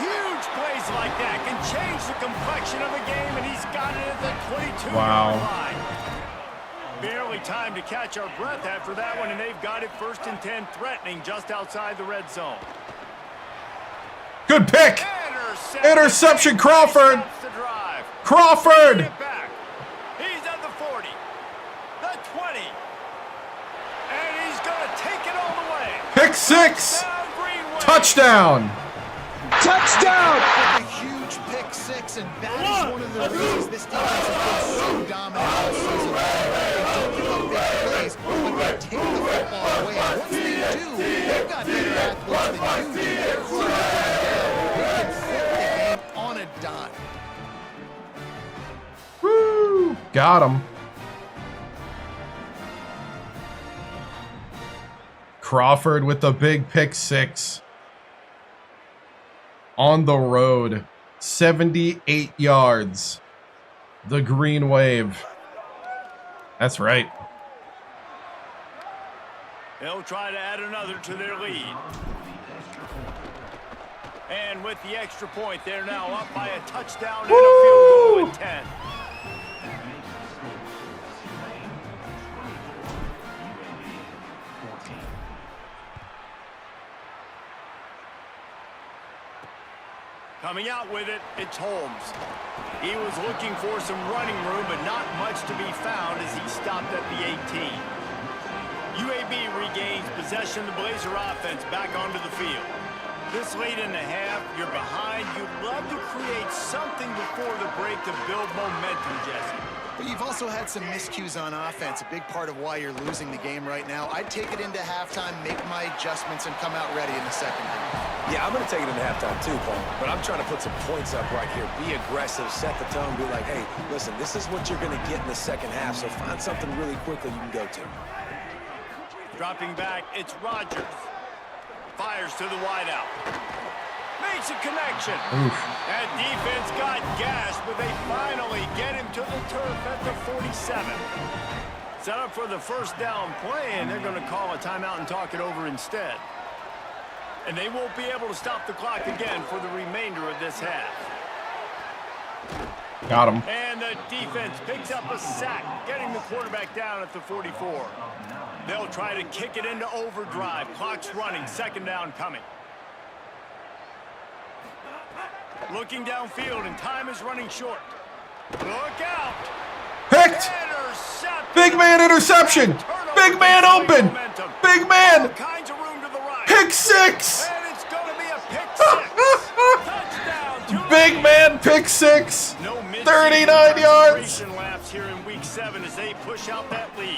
Huge plays like that can change the complexion of a game, and he's got it at the 22-yard line. Barely time to catch our breath after that one, and they've got it 1st and 10, threatening just outside the red zone. Good pick. Interception, Crawford. Crawford. He's at the 40, the 20, and he's going to take it all the way. Pick 6. Touchdown. Touchdown! A huge pick 6, and that is one of the reasons this defense has been so dominant all season. They don't give up big plays, but they take the football away. And once they do, they've got better athletes than you do. They're hard to bring down. They can flip the game on a dime. Woo. Got him. Crawford with the big pick 6. On the road, 78 yards. The green wave. That's right. They'll try to add another to their lead. And with the extra point, they're now up by a touchdown and a field goal at 10. Coming out with it, it's Holmes. He was looking for some running room, but not much to be found as he stopped at the 18. UAB regains possession of the Blazer offense back onto the field. This late in the half, you're behind. You'd love to create something before the break to build momentum, Jesse. But you've also had some miscues on offense, a big part of why you're losing the game right now. I'd take it into halftime, make my adjustments, and come out ready in the second half. Yeah, I'm going to take it into halftime too, Paul. But I'm trying to put some points up right here. Be aggressive, set the tone, be like, hey, listen, this is what you're going to get in the second half, so find something really quickly you can go to. Dropping back, it's Rodgers. Fires to the wideout. Makes a connection. Oof. That defense got gashed, but they finally get him to the turf at the 47. Set up for the first down play, and they're going to call a timeout and talk it over instead. And they won't be able to stop the clock again for the remainder of this half. Got him. And the defense picks up a sack, getting the quarterback down at the 44. They'll try to kick it into overdrive. Clock's running, second down coming. Looking downfield, and time is running short. Look out! Picked! Intercepted. Big man interception! Big man open! Big man! Kinds of room to the right. Pick 6! And it's going to be a pick 6. Touchdown, Tulane. Big man pick 6! No 39 yards! Laps here in week 7 as they push out that lead.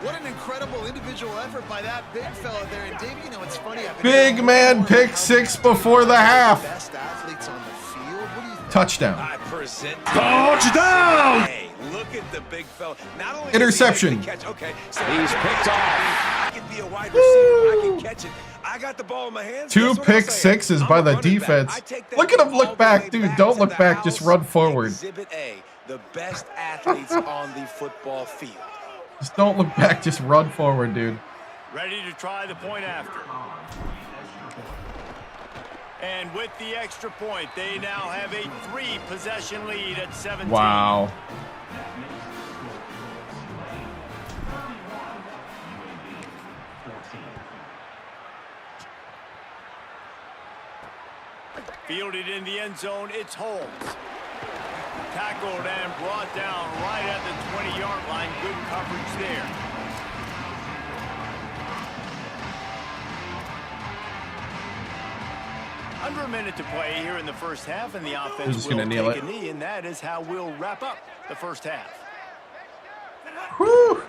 What an incredible individual effort by that big fella there. And Dave, you know, it's funny. Big man pick 6 before the half. Best athletes on the field. What do you think? Touchdown. I present Touchdown! Hey, look at the big fella. Not only Interception. catch, okay, so he's picked off. I can be a wide receiver. I can catch it. I got the ball in my hands. 2 pick 6s by the defense. Look at him look back, dude. Don't look back. Just run forward. Exhibit A, the best athletes on the football field. Just don't look back. Just run forward, dude. Ready to try the point after. And with the extra point, they now have a 3-possession lead at 17. Wow. Fielded in the end zone, it's Holmes. Tackled and brought down right at the 20-yard line. Good coverage there. Under a minute to play here in the first half, and the offense will take a knee, and that is how we'll wrap up the first half. Whew.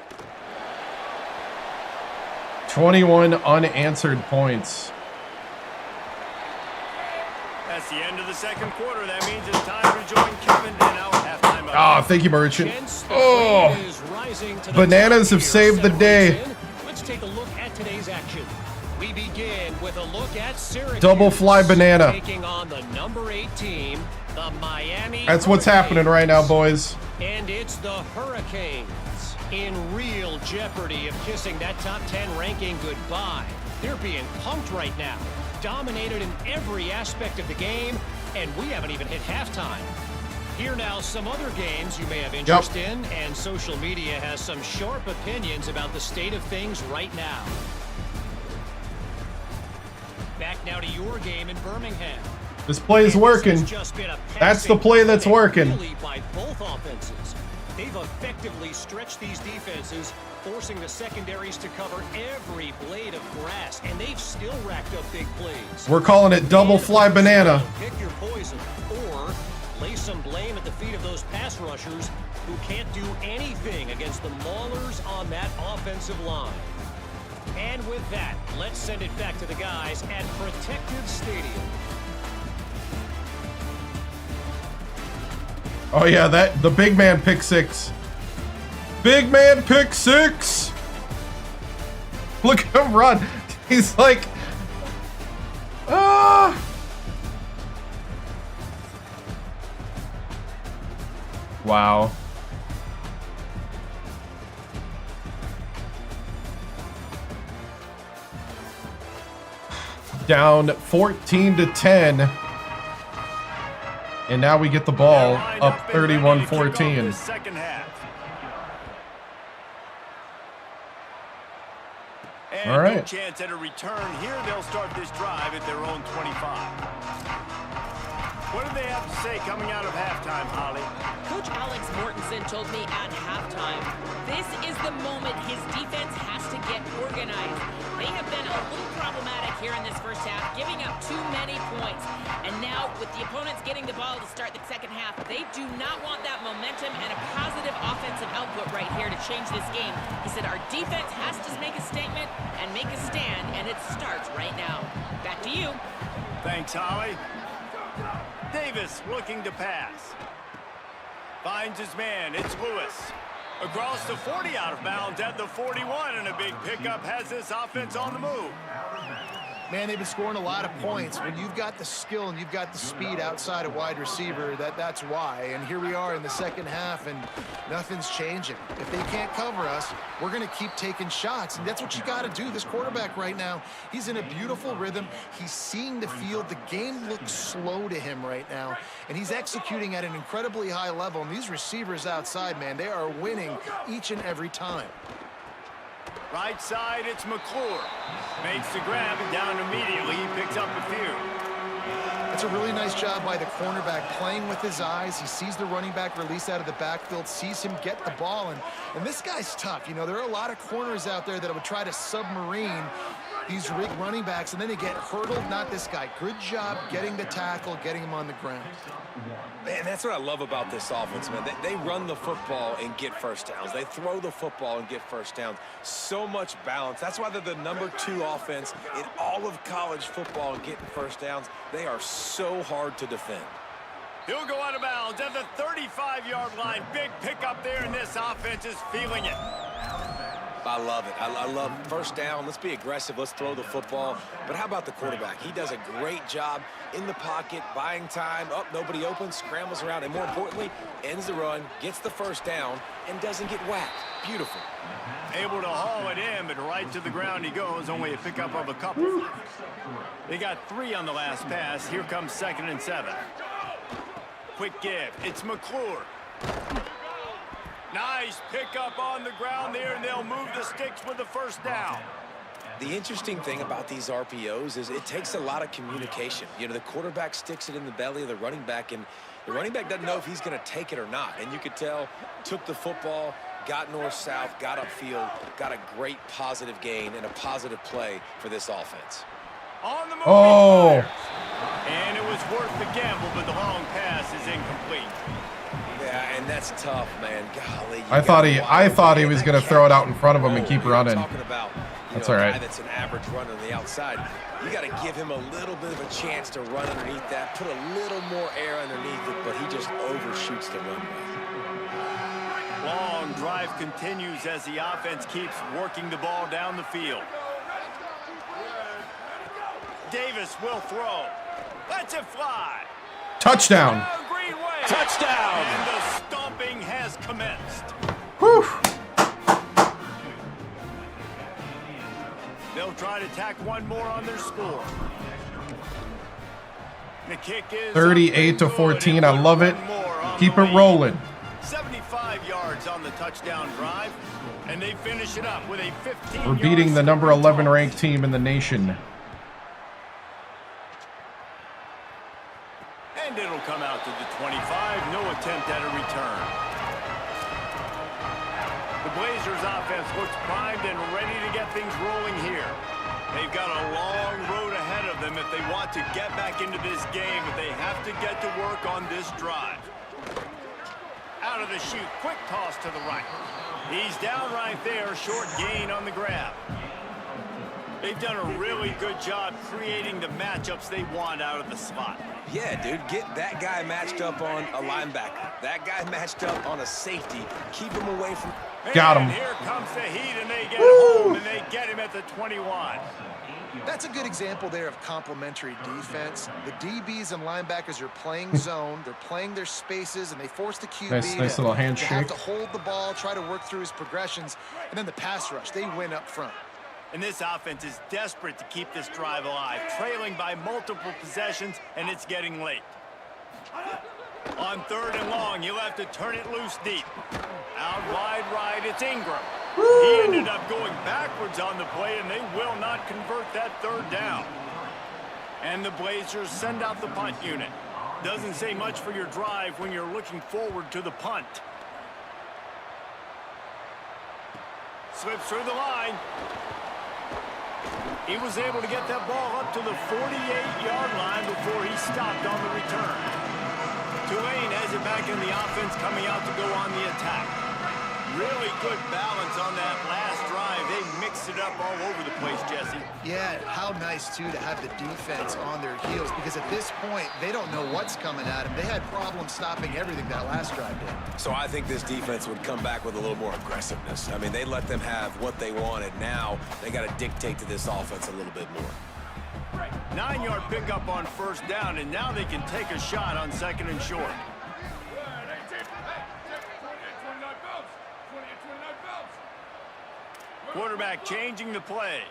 21 unanswered points. That's the end of the second quarter. That means it's time to join Kevin in our halftime. Oh, thank you, Merchant. Oh, bananas have saved the day. Let's take a look at today's action. We begin with a look at Syracuse. Double fly banana. Taking on the number 8 team, the Miami. That's what's happening right now, boys. And it's the Hurricanes in real jeopardy of kissing that top 10 ranking goodbye. They're being punked right now. Dominated in every aspect of the game, and we haven't even hit halftime. Here now, some other games you may have interest in, and social media has some sharp opinions about the state of things right now. Back now to your game in Birmingham. This play is working. That's the play that's working. By both offenses. They've effectively stretched these defenses, forcing the secondaries to cover every blade of grass, and they've still racked up big plays. We're calling it double fly banana. Pick your poison, or lay some blame at the feet of those pass rushers who can't do anything against the maulers on that offensive line. And with that, let's send it back to the guys at Protective Stadium. Oh yeah, the big man pick six. Big man pick six. Look at him run. He's like, ah. Wow. Down 14-10. And now we get the ball up 31-14. Second half. And all right. No chance at a return here. They'll start this drive at their own 25. What do they have to say coming out of halftime, Holly? Coach Alex Mortensen told me at halftime, this is the moment his defense has to get organized. They have been a little problematic here in this first half, giving up too many points. And now, with the opponents getting the ball to start the second half, they do not want that momentum and a positive offensive output right here to change this game. He said our defense has to make a statement and make a stand, and it starts right now. Back to you. Thanks, Holly. Davis looking to pass. Finds his man. It's Lewis. Across the 40, out of bounds at the 41, and a big pickup has this offense on the move. Man, they've been scoring a lot of points. When you've got the skill and you've got the speed outside of wide receiver, that's why. And here we are in the second half, and nothing's changing. If they can't cover us, we're going to keep taking shots, and that's what you got to do. This quarterback right now, he's in a beautiful rhythm. He's seeing the field. The game looks slow to him right now, and he's executing at an incredibly high level. And these receivers outside, man, they are winning each and every time. Right side, it's McClure. Makes the grab and down immediately. He picks up a few. It's a really nice job by the cornerback playing with his eyes. He sees the running back release out of the backfield, sees him get the ball, and this guy's tough. You know, there are a lot of corners out there that would try to submarine these running backs, and then they get hurdled. Not this guy. Good job getting the tackle, getting him on the ground. Man, that's what I love about this offense, man. They run the football and get first downs. They throw the football and get first downs. So much balance. That's why they're the #2 offense in all of college football and getting first downs. They are so hard to defend. He'll go out of bounds at the 35-yard line. Big pickup there, and this offense is feeling it. I love it. I love first down. Let's be aggressive. Let's throw the football. But how about the quarterback? He does a great job in the pocket, buying time. Up, nobody open, scrambles around, and more importantly, ends the run, gets the first down, and doesn't get whacked. Beautiful. Able to haul it in, but right to the ground he goes. Only a pickup of a couple. They got 3 on the last pass. Here comes 2nd and 7. Quick give. It's McClure. Nice pickup on the ground there, and they'll move the sticks with the first down. The interesting thing about these RPOs is it takes a lot of communication. You know, the quarterback sticks it in the belly of the running back, and the running back doesn't know if he's going to take it or not. And you could tell, took the football, got north-south, got upfield, got a great positive gain and a positive play for this offense. On the move, Oh. and it was worth the gamble, but the long pass is incomplete. Yeah, and that's tough, man. Golly. I thought he was going to throw it out in front of him and keep running. That's all right. That's an average runner on the outside. You got to give him a little bit of a chance to run underneath that, put a little more air underneath it, but he just overshoots the runway. Long drive continues as the offense keeps working the ball down the field. Davis will throw. Lets it fly. Touchdown. Down Greenway. Touchdown. And the stomping has commenced. Whew. They'll try to tack one more on their score. The kick is 38-14. I love it. Keep it rolling. 75 yards on the touchdown drive, and they finish it up with a 15. We're beating the number 11 ranked team in the nation. And it'll come out to the 25. No attempt at a return. The Blazers offense looks primed and ready to get things rolling here. They've got a long road ahead of them if they want to get back into this game, but they have to get to work on this drive. Out of the chute, quick toss to the right. He's down right there, short gain on the grab. They've done a really good job creating the matchups they want out of the slot. Yeah, dude, get that guy matched up on a linebacker. That guy matched up on a safety. Keep him away from... Got him. And here comes the heat, and they get home, and they get him at the 21. That's a good example there of complementary defense. The DBs and linebackers are playing zone, they're playing their spaces, and they force the QB Nice little to have handshake. to hold the ball, try to work through his progressions, and then the pass rush, they win up front. And this offense is desperate to keep this drive alive, trailing by multiple possessions, and it's getting late. On 3rd and long, you'll have to turn it loose deep. Out wide right, it's Ingram. He ended up going backwards on the play, and they will not convert that 3rd down. And the Blazers send out the punt unit. Doesn't say much for your drive when you're looking forward to the punt. Slips through the line. He was able to get that ball up to the 48-yard line before he stopped on the return. Tulane has it back in the offense, coming out to go on the attack. Really good balance on that last drive. They mixed it up all over the place, Jesse. Yeah, how nice, too, to have the defense on their heels, because at this point, they don't know what's coming at them. They had problems stopping everything that last drive did. So I think this defense would come back with a little more aggressiveness. I mean, they let them have what they wanted. Now they got to dictate to this offense a little bit more. 9-yard pickup on 1st down, and now they can take a shot on 2nd and short. Quarterback changing the play.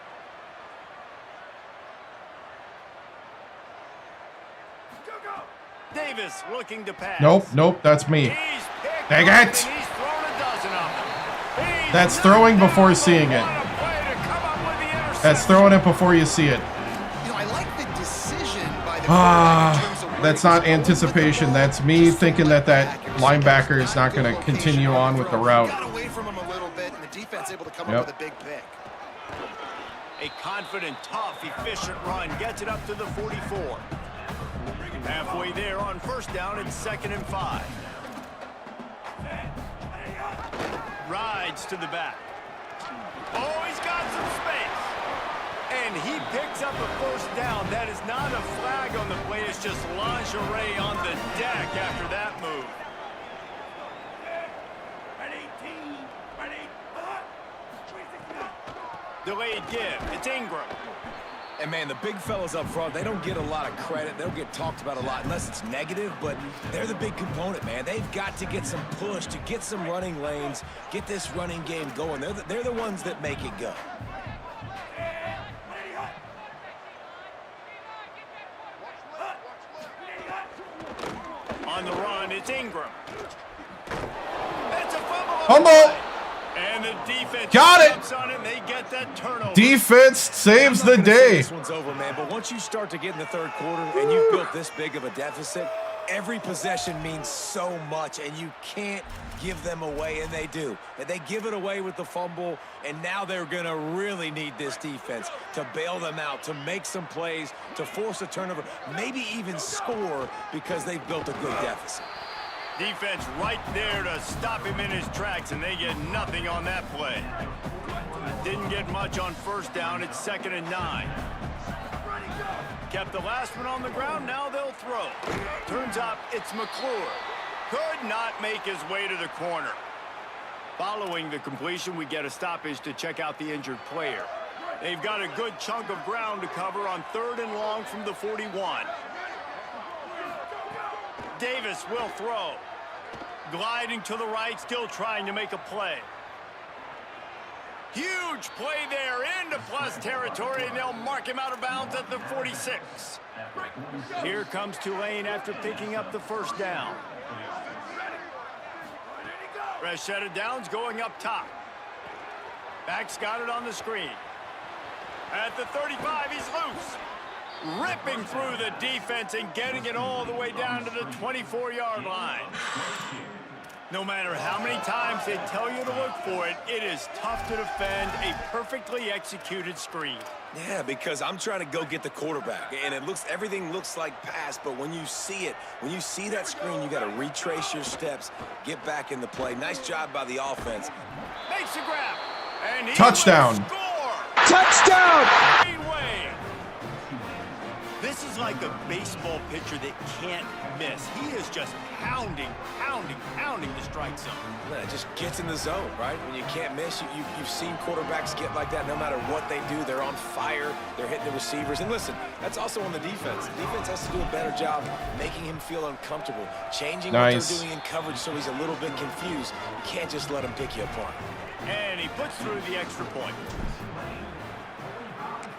Davis looking to pass. Nope, that's me. He's picked Dang up, it. and he's thrown a dozen of them. He's That's throwing before seeing it. What a play to come up with the That's interception. throwing it before you see it. You know, I like the decision by the quarterback in terms of where That's he was not going with the anticipation. ball. That's me Just thinking throwing that back linebacker is not good going to location continue on with the throw. route. Got away from him a little bit, and the defense able to come Yep. up with a big pick. A confident, tough, efficient run gets it up to the 44. Halfway there on 1st down, it's 2nd and 5. Rides to the back. Oh, he's got some space. And he picks up a 1st down. That is not a flag on the play. It's just lingerie on the deck after that move. Delayed give. It's Ingram. And, man, the big fellas up front, they don't get a lot of credit. They don't get talked about a lot unless it's negative, but they're the big component, man. They've got to get some push, to get some running lanes, get this running game going. They're the ones that make it go. On the run, it's Ingram. That's a fumble. Fumble! And the defense got it. jumps on it, and they get that turnover. Defense saves the day. This one's over, man. But once you start to get in the third quarter and you've built this big of a deficit, every possession means so much, and you can't give them away, and they do. And they give it away with the fumble, and now they're going to really need this defense to bail them out, to make some plays, to force a turnover, maybe even score because they've built a good deficit. Defense right there to stop him in his tracks, and they get nothing on that play. Didn't get much on first down. It's 2nd and 9. Kept the last one on the ground. Now they'll throw. Turns up, it's McClure. Could not make his way to the corner. Following the completion, we get a stoppage to check out the injured player. They've got a good chunk of ground to cover on 3rd and long from the 41. Davis will throw. Gliding to the right, still trying to make a play. Huge play there into plus territory, and they'll mark him out of bounds at the 46. Here comes Tulane after picking up the first down. Fresh set of downs going up top. Back's got it on the screen. At the 35, he's loose. Ripping through the defense and getting it all the way down to the 24-yard line. No matter how many times they tell you to look for it, it is tough to defend a perfectly executed screen. Yeah, because I'm trying to go get the quarterback, and everything looks like pass, but when you see it, when you see that screen, you got to retrace your steps, get back in the play. Nice job by the offense. Makes a grab, and he Touchdown. will score. Touchdown! Anyway, this is like a baseball pitcher that can't miss. He is just pounding the strike zone. Yeah, it just gets in the zone, right? When you can't miss, you've seen quarterbacks get like that no matter what they do. They're on fire. They're hitting the receivers. And listen, that's also on the defense. The defense has to do a better job making him feel uncomfortable, changing what they're doing in coverage so he's a little bit confused. You can't just let him pick you apart. And he puts through the extra point.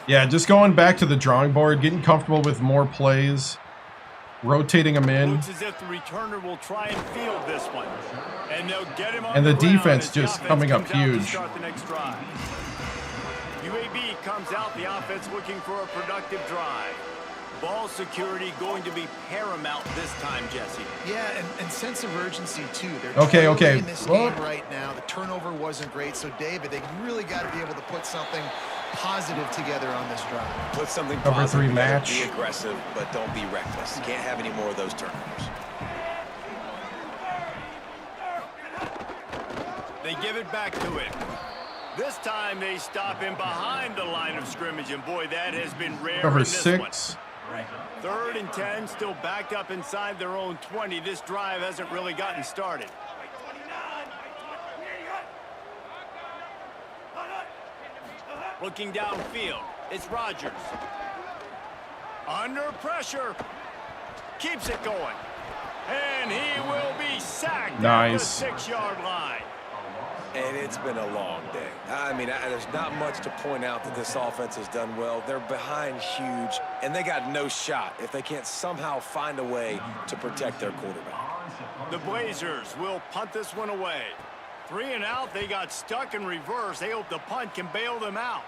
Yeah, just going back to the drawing board, getting comfortable with more plays, rotating them in. Looks as if the returner will try and field this one. And they'll get him on And the ground defense as just the offense coming up comes out to huge. start the next drive. UAB comes out, the offense looking for a productive drive. Ball security going to be paramount this time, Jesse. Yeah, and sense of urgency, too. They're Okay. in this game right now. The turnover wasn't great, so, David, they really got to be able to put something positive together on this drive. Put something Cover positive 3 together, match. Be aggressive, but don't be reckless. You can't have any more of those turnovers. They give it back to him. This time they stop him behind the line of scrimmage, and boy, that has been rare Cover in this 6. one. 3rd and 10, still backed up inside their own 20. This drive hasn't really gotten started. Looking downfield, it's Rodgers. Under pressure, keeps it going. And he will be sacked Nice. at the 6-yard line. And it's been a long day. I mean, there's not much to point out that this offense has done well. They're behind huge, and they got no shot if they can't somehow find a way to protect their quarterback. The Blazers will punt this one away. 3 and out, they got stuck in reverse. They hope the punt can bail them out.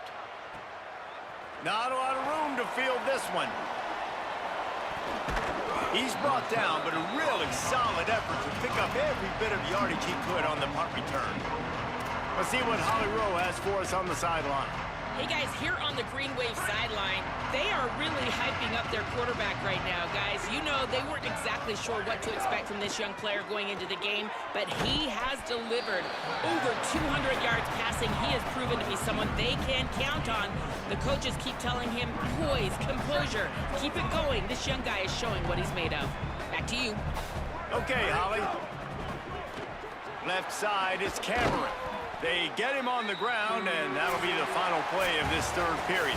Not a lot of room to field this one. He's brought down, but a really solid effort to pick up every bit of yardage he could on the punt return. Let's see what Holly Rowe has for us on the sideline. Hey guys, here on the Green Wave sideline, they are really hyping up their quarterback right now, guys. You know, they weren't exactly sure what to expect from this young player going into the game, but he has delivered over 200 yards passing. He has proven to be someone they can count on. The coaches keep telling him, poise, composure, keep it going. This young guy is showing what he's made of. Back to you. Okay, Holly. Left side is Cameron. They get him on the ground, and that'll be the final play of this 3rd period.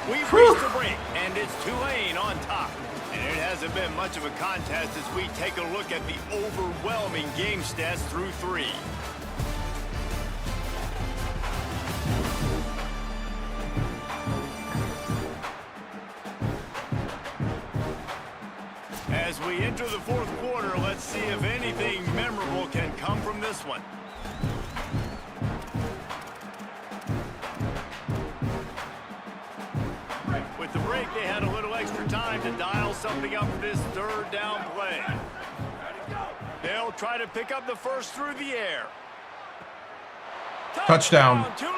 We've reached the break, and it's Tulane on top. And it hasn't been much of a contest as we take a look at the overwhelming game stats through 3. As we enter the 4th quarter, let's see if anything memorable can come from this one. they had a little extra time to dial something up for this third down play. They'll try to pick up the first through the air. Touchdown. Tulane.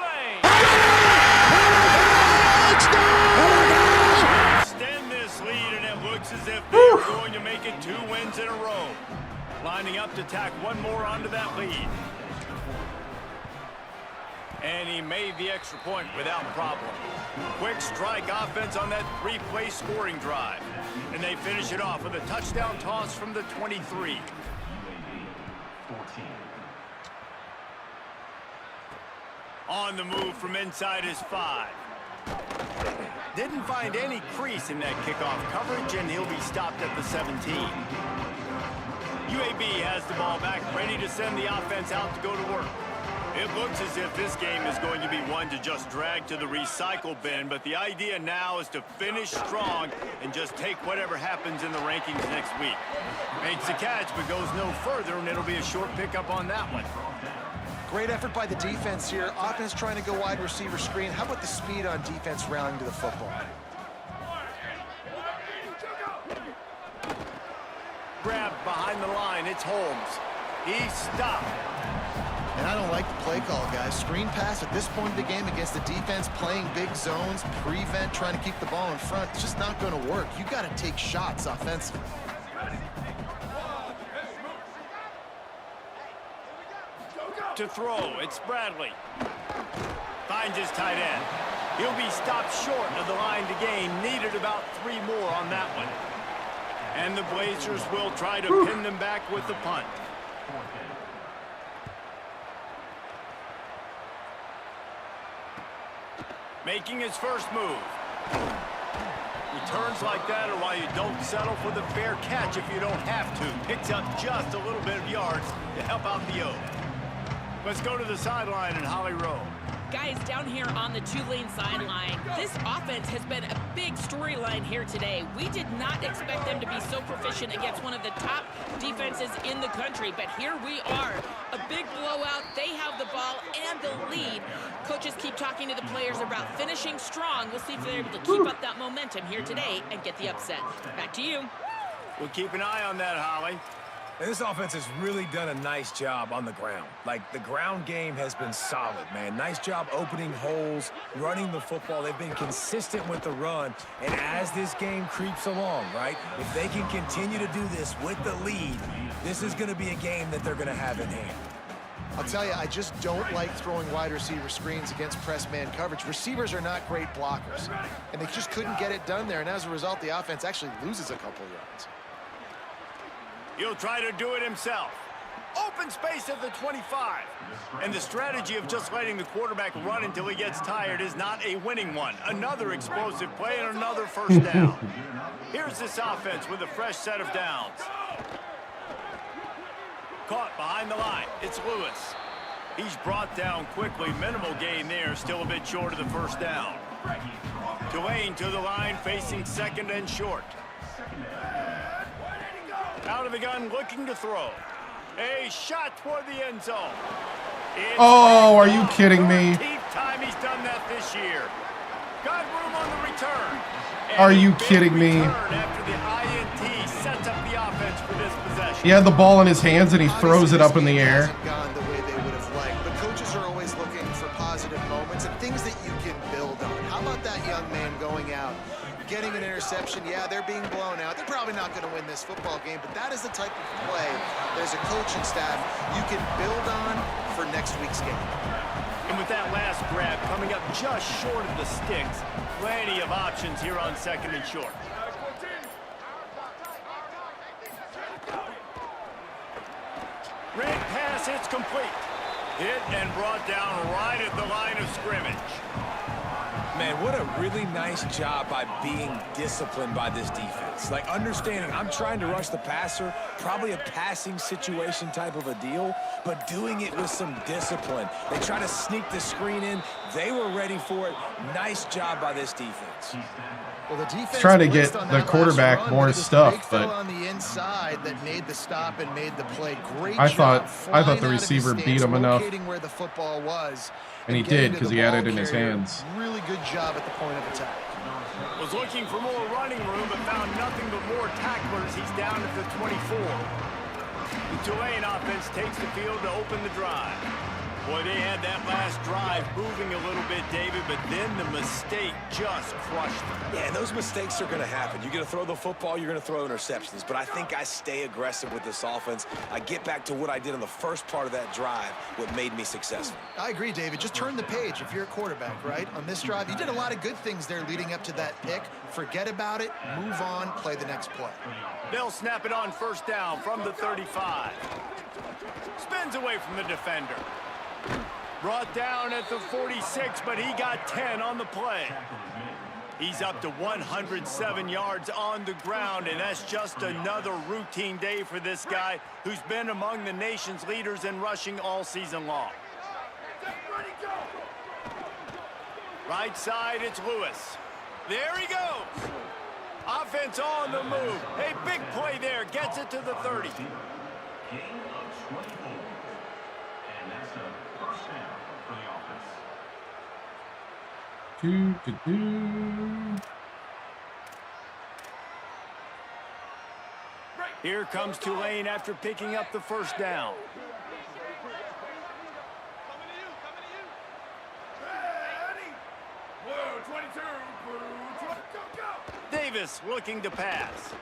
Extend this lead, and it looks as if they're going to make it 2 wins in a row. Lining up to tack one more onto that lead. And he made the extra point without problem. Quick strike offense on that 3-play scoring drive. And they finish it off with a touchdown toss from the 23. On the move from inside his 5. Didn't find any crease in that kickoff coverage, and he'll be stopped at the 17. UAB has the ball back, ready to send the offense out to go to work. It looks as if this game is going to be one to just drag to the recycle bin, but the idea now is to finish strong and just take whatever happens in the rankings next week. Makes the catch, but goes no further, and it'll be a short pickup on that one. Great effort by the defense here. Offense trying to go wide receiver screen. How about the speed on defense rallying to the football? Grabbed behind the line, it's Holmes. He's stopped. And I don't like the play call, guys. Screen pass at this point of the game against the defense playing big zones, prevent, trying to keep the ball in front. It's just not going to work. You got to take shots offensively. To throw, it's Bradley. Finds his tight end. He'll be stopped short of the line to gain. Needed about 3 more on that one. And the Blazers will try to pin them back with the punt. Making his first move. Returns like that are why you don't settle for the fair catch if you don't have to. Picks up just a little bit of yards to help out the O. Let's go to the sideline in Holly Rowe. Guys, down here on the Tulane sideline, this offense has been a big storyline here today. We did not expect them to be so proficient against one of the top defenses in the country, but here we are. A big blowout. They have the ball and the lead. Coaches keep talking to the players about finishing strong. We'll see if they're able to keep up that momentum here today and get the upset. Back to you. We'll keep an eye on that, Holly. And this offense has really done a nice job on the ground. Like, the ground game has been solid, man. Nice job opening holes, running the football. They've been consistent with the run. And as this game creeps along, right, if they can continue to do this with the lead, this is going to be a game that they're going to have in hand. I'll tell you, I just don't like throwing wide receiver screens against press man coverage. Receivers are not great blockers, and they just couldn't get it done there. And as a result, the offense actually loses a couple yards. He'll try to do it himself. Open space at the 25. And the strategy of just letting the quarterback run until he gets tired is not a winning one. Another explosive play and another first down. Here's this offense with a fresh set of downs. Caught behind the line. It's Lewis. He's brought down quickly. Minimal gain there. Still a bit short of the first down. Tulane to the line, facing second and short. Out of the gun, looking to throw. A shot toward the end zone. Oh, are you kidding me? 13th time he's done that this year. Got room on the return. Are you kidding me? After the INT sets up the offense for this possession. He had the ball in his hands and he throws it up in the air. Hasn't gone the way they would have liked, but coaches are always looking for positive moments and things that you can build on. How about that young man going out, getting an interception? Yeah, they're being blown out. They're probably not going to win this football game, but that is the type of play that as a coaching staff you can build on for next week's game. And with that last grab coming up just short of the sticks, plenty of options here on second and short. Red pass, it's complete. Hit and brought down right at the line of scrimmage. Man, what a really nice job by being disciplined by this defense. Like, understanding I'm trying to rush the passer, probably a passing situation type of a deal, but doing it with some discipline. They try to sneak the screen in. They were ready for it. Nice job by this defense. Well, the defense Trying to get the quarterback more stuff, but on the inside that made the stop and made the play. Great I job thought the receiver beat him enough. where the football was, And he did, because he had it in his hands. Really good job at the point of attack. Was looking for more running room, but found nothing but more tacklers. He's down at the 24. The Tulane offense takes the field to open the drive. Boy, they had that last drive moving a little bit, David, but then the mistake just crushed them. Yeah, and those mistakes are going to happen. You're going to throw the football, you're going to throw interceptions. But I think I stay aggressive with this offense. I get back to what I did in the first part of that drive, what made me successful. I agree, David. Just turn the page if you're a quarterback, right? On this drive, you did a lot of good things there leading up to that pick. Forget about it, move on, play the next play. They'll snap it on first down from the 35. Spins away from the defender. Brought down at the 46, but he got 10 on the play. He's up to 107 yards on the ground, and that's just another routine day for this guy who's been among the nation's leaders in rushing all season long. Right side, it's Lewis. There he goes. Offense on the move. Hey, big play there. Gets it to the 30. Gain of 24. And that's a first down for the offense. Here comes Tulane after picking up the first down. Davis looking to pass.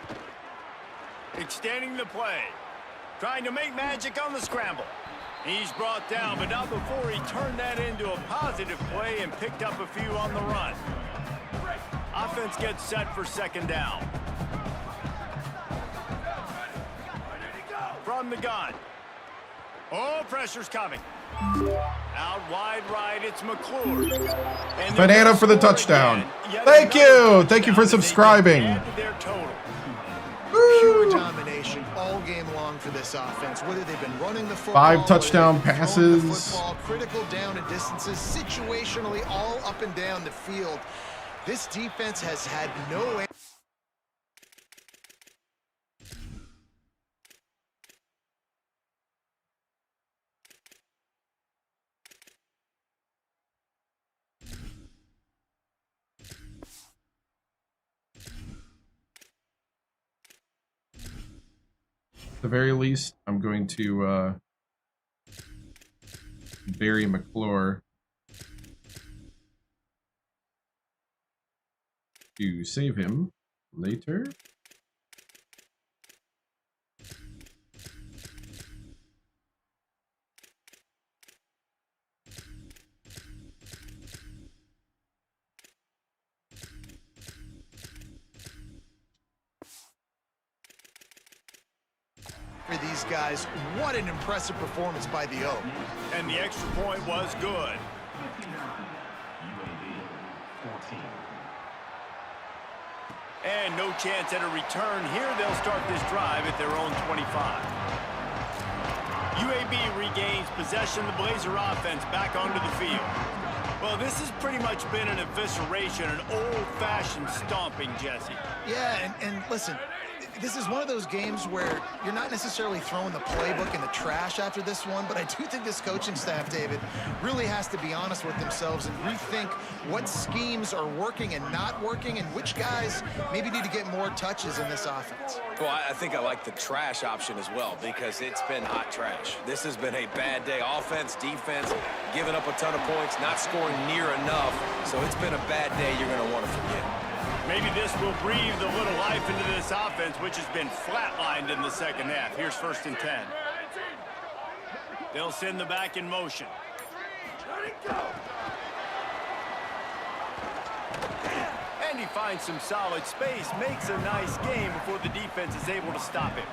Extending the play. Trying to make magic on the scramble. He's brought down, but not before he turned that into a positive play and picked up a few on the run. Offense gets set for second down. From the gun. Oh, pressure's coming. Out wide right, it's McClure. Banana for the touchdown. Thank you. Thank you for subscribing. Pure domination all game long for this offense. Whether they've been running the football, 5 touchdown passes. the football, critical down and distances, situationally all up and down the field. This defense has had no. At the very least, I'm going to bury McClure to save him later. For these guys, what an impressive performance by the O. And the extra point was good. And no chance at a return here. They'll start this drive at their own 25. UAB regains possession. The Blazer offense back onto the field. Well, this has pretty much been an evisceration, an old-fashioned stomping, Jesse. Yeah, and listen, this is one of those games where you're not necessarily throwing the playbook in the trash after this one, but I do think this coaching staff, David, really has to be honest with themselves and rethink what schemes are working and not working and which guys maybe need to get more touches in this offense. Well, I think I like the trash option as well because it's been hot trash. This has been a bad day. Offense, defense, giving up a ton of points, not scoring near enough. So it's been a bad day you're going to want to forget. Maybe this will breathe a little life into this offense, which has been flatlined in the second half. Here's 1st and 10. They'll send the back in motion. And he finds some solid space, makes a nice game before the defense is able to stop him.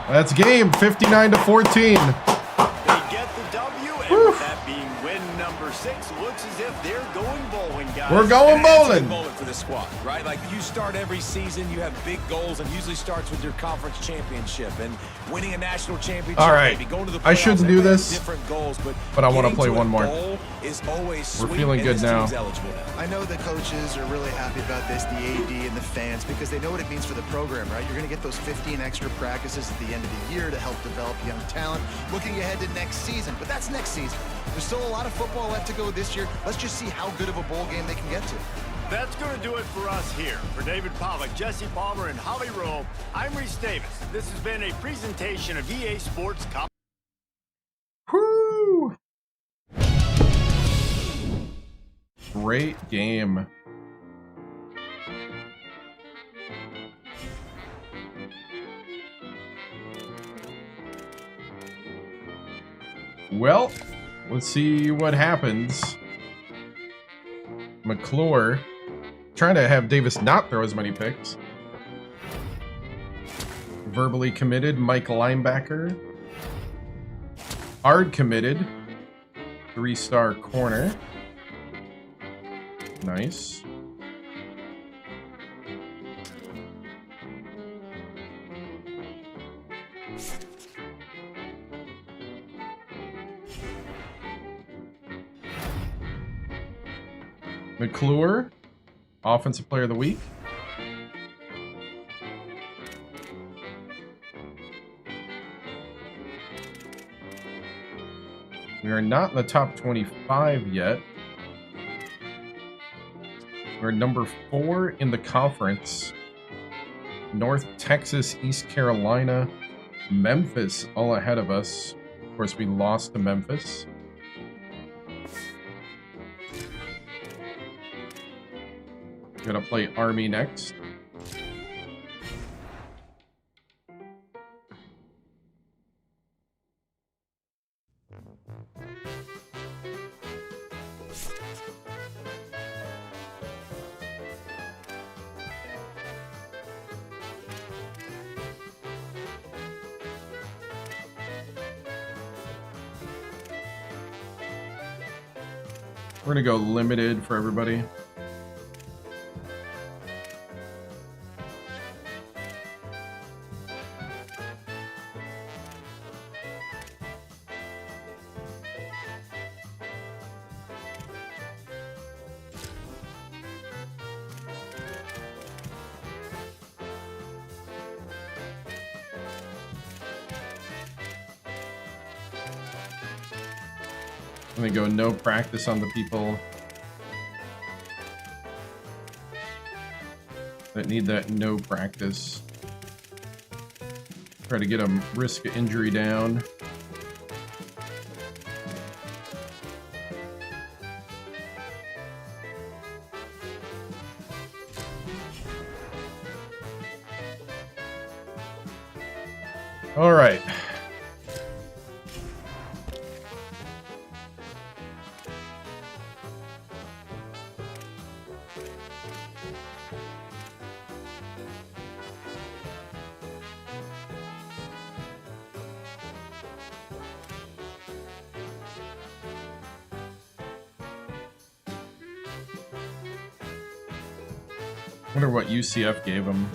That's game 59-14. They get the W, and with that being win number 6, looks as if they're going bowling, guys. We're going bowling. Moment for the squad, right? Like you start every season, you have big goals, and usually starts with your conference championship and winning a national championship. All right, maybe going to the I shouldn't do this, different goals, but I want to play one more. Is always We're feeling good now. I know the coaches are really happy about this, the AD and the fans, because they know what it means for the program, right? You're going to get those 15 extra practices at the end of the year to help develop young talent, looking ahead to next season. But that's next season. There's still a lot lot of football left to go this year. Let's just see how good of a bowl game they can get to. That's going to do it for us here. For David Pollock, Jesse Palmer, and Holly Rowe, I'm Reese Davis. This has been a presentation of EA Sports. Whoo! Great game. Well, let's see what happens. McClure trying to have Davis not throw as many picks. Verbally committed, Mike linebacker. Hard committed, 3-star corner. Nice. McClure, Offensive Player of the Week. We are not in the top 25 yet. We're number 4 in the conference. North Texas, East Carolina, Memphis all ahead of us. Of course, we lost to Memphis. Gonna play Army next. We're gonna go limited for everybody. I'm gonna go no practice on the people that need that no practice. Try to get them risk of injury down. All right. I wonder what UCF gave him.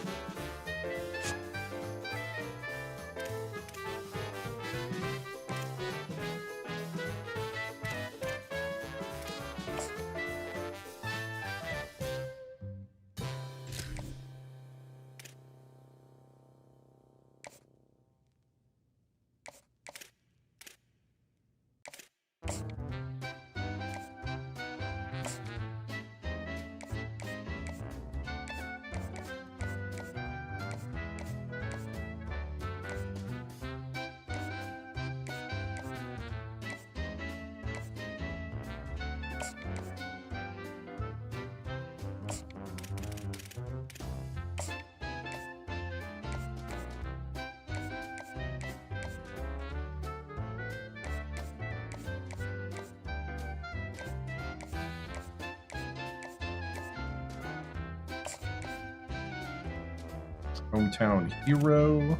Hometown hero.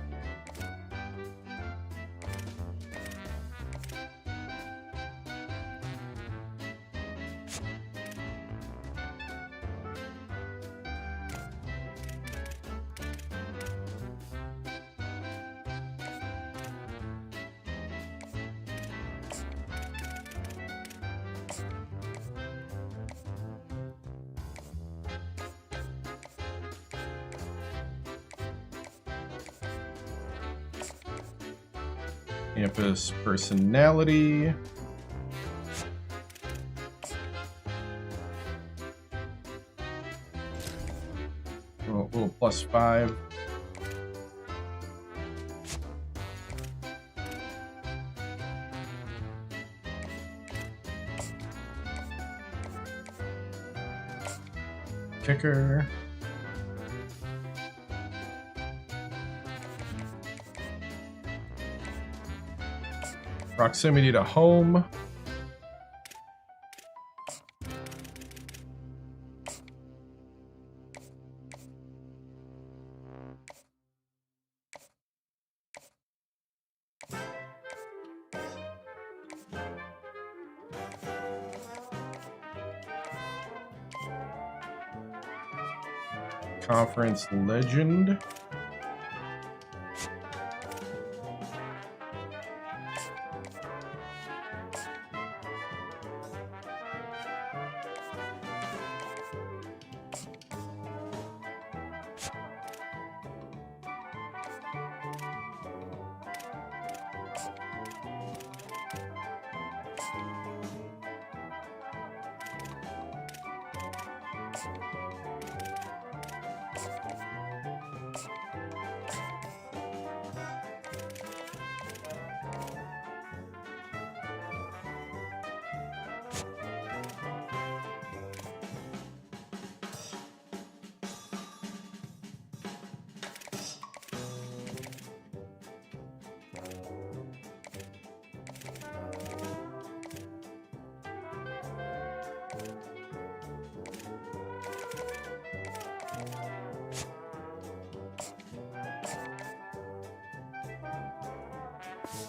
Campus personality. little +5. Kicker. Proximity to home. Conference legend.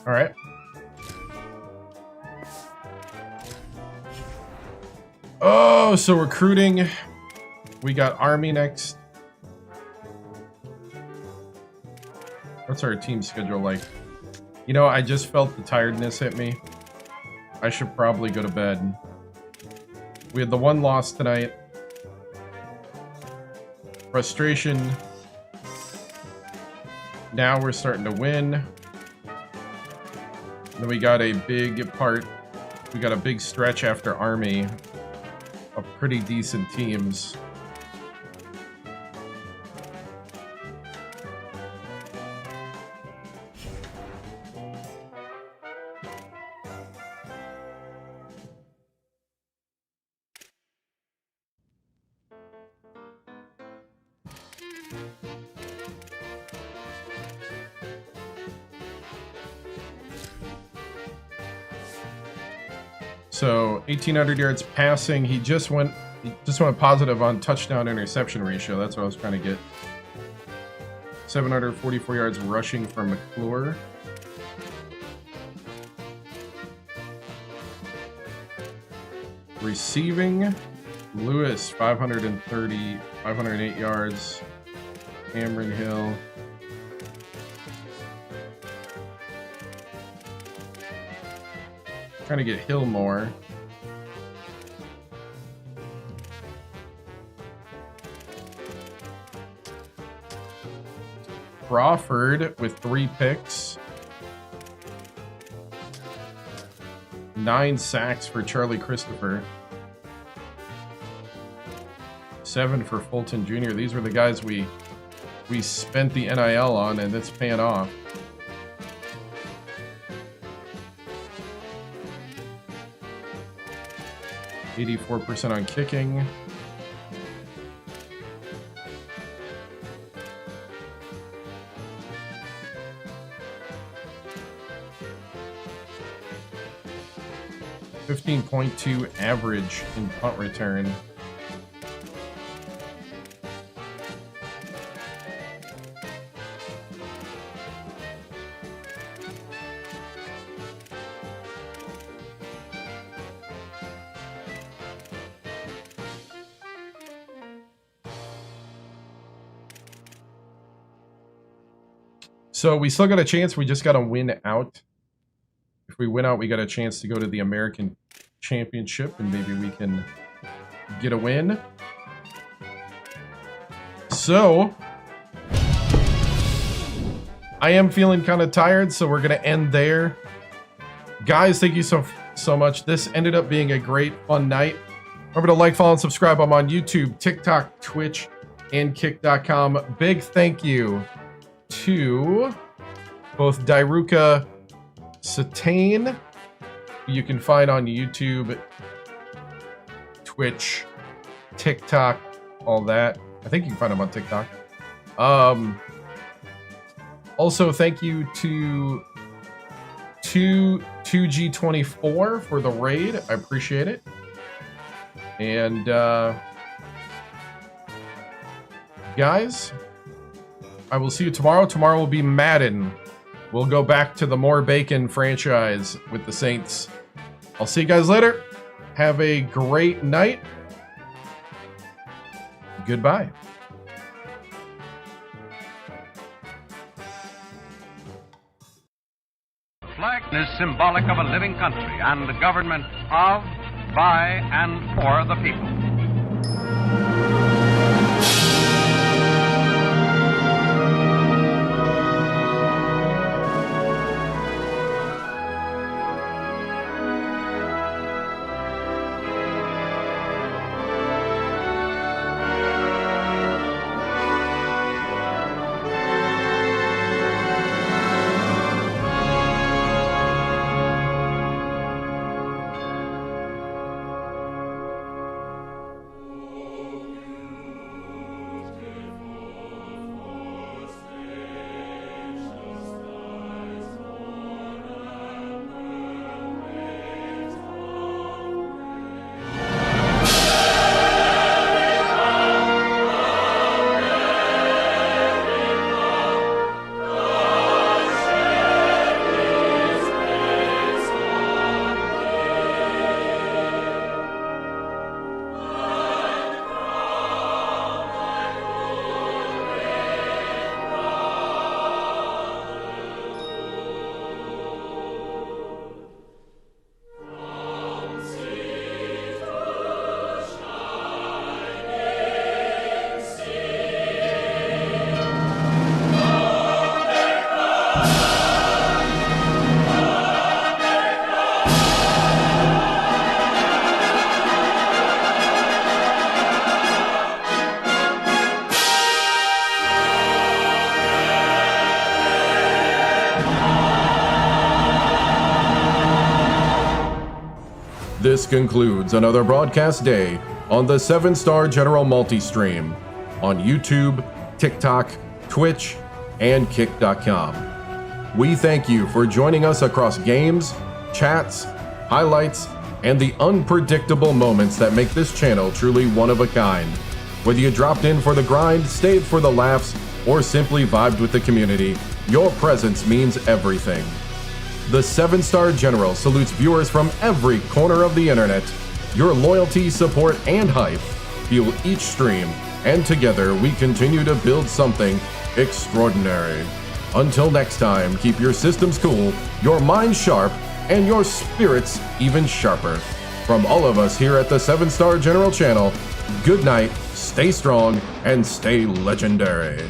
All right. Oh, so recruiting. We got Army next. What's our team schedule like? You know, I just felt the tiredness hit me. I should probably go to bed. We had the one loss tonight. Frustration. Now we're starting to win. Then we got a big part. We got a big stretch after Army of pretty decent teams. So 1,800 yards passing. He just went positive on touchdown interception ratio. That's what I was trying to get. 744 yards rushing from McClure. Receiving, Lewis 508 yards. Cameron Hill. Trying to get Hill more. Crawford with 3 picks. 9 sacks for Charlie Christopher. 7 for Fulton Jr. These were the guys we spent the NIL on, and it's paying off. %84 on kicking. .2 average in punt return. So we still got a chance. We just got to win out. If we win out, we got a chance to go to the American Championship, and maybe we can get a win. So I am feeling kind of tired, so we're going to end there. Guys, thank you so much. This ended up being a great, fun night. Remember to like, follow, and subscribe. I'm on YouTube, TikTok, Twitch, and kick.com. Big thank you to both Dairuka Satane, who you can find on YouTube, Twitch, TikTok, all that. I think you can find him on TikTok. Also, thank you to 2G24 for the raid. I appreciate it. And guys, I will see you tomorrow. Tomorrow will be Madden. We'll go back to the More Bacon franchise with the Saints. I'll see you guys later. Have a great night. Goodbye. The flag is symbolic of a living country and a government of, by, and for the people. This concludes another broadcast day on the 7-Star General Multi-Stream on YouTube, TikTok, Twitch, and Kick.com. We thank you for joining us across games, chats, highlights, and the unpredictable moments that make this channel truly one of a kind. Whether you dropped in for the grind, stayed for the laughs, or simply vibed with the community, your presence means everything. The 7-Star General salutes viewers from every corner of the internet. Your loyalty, support, and hype fuel each stream, and together we continue to build something extraordinary. Until next time, keep your systems cool, your mind sharp, and your spirits even sharper. From all of us here at the 7-Star General channel, good night, stay strong, and stay legendary.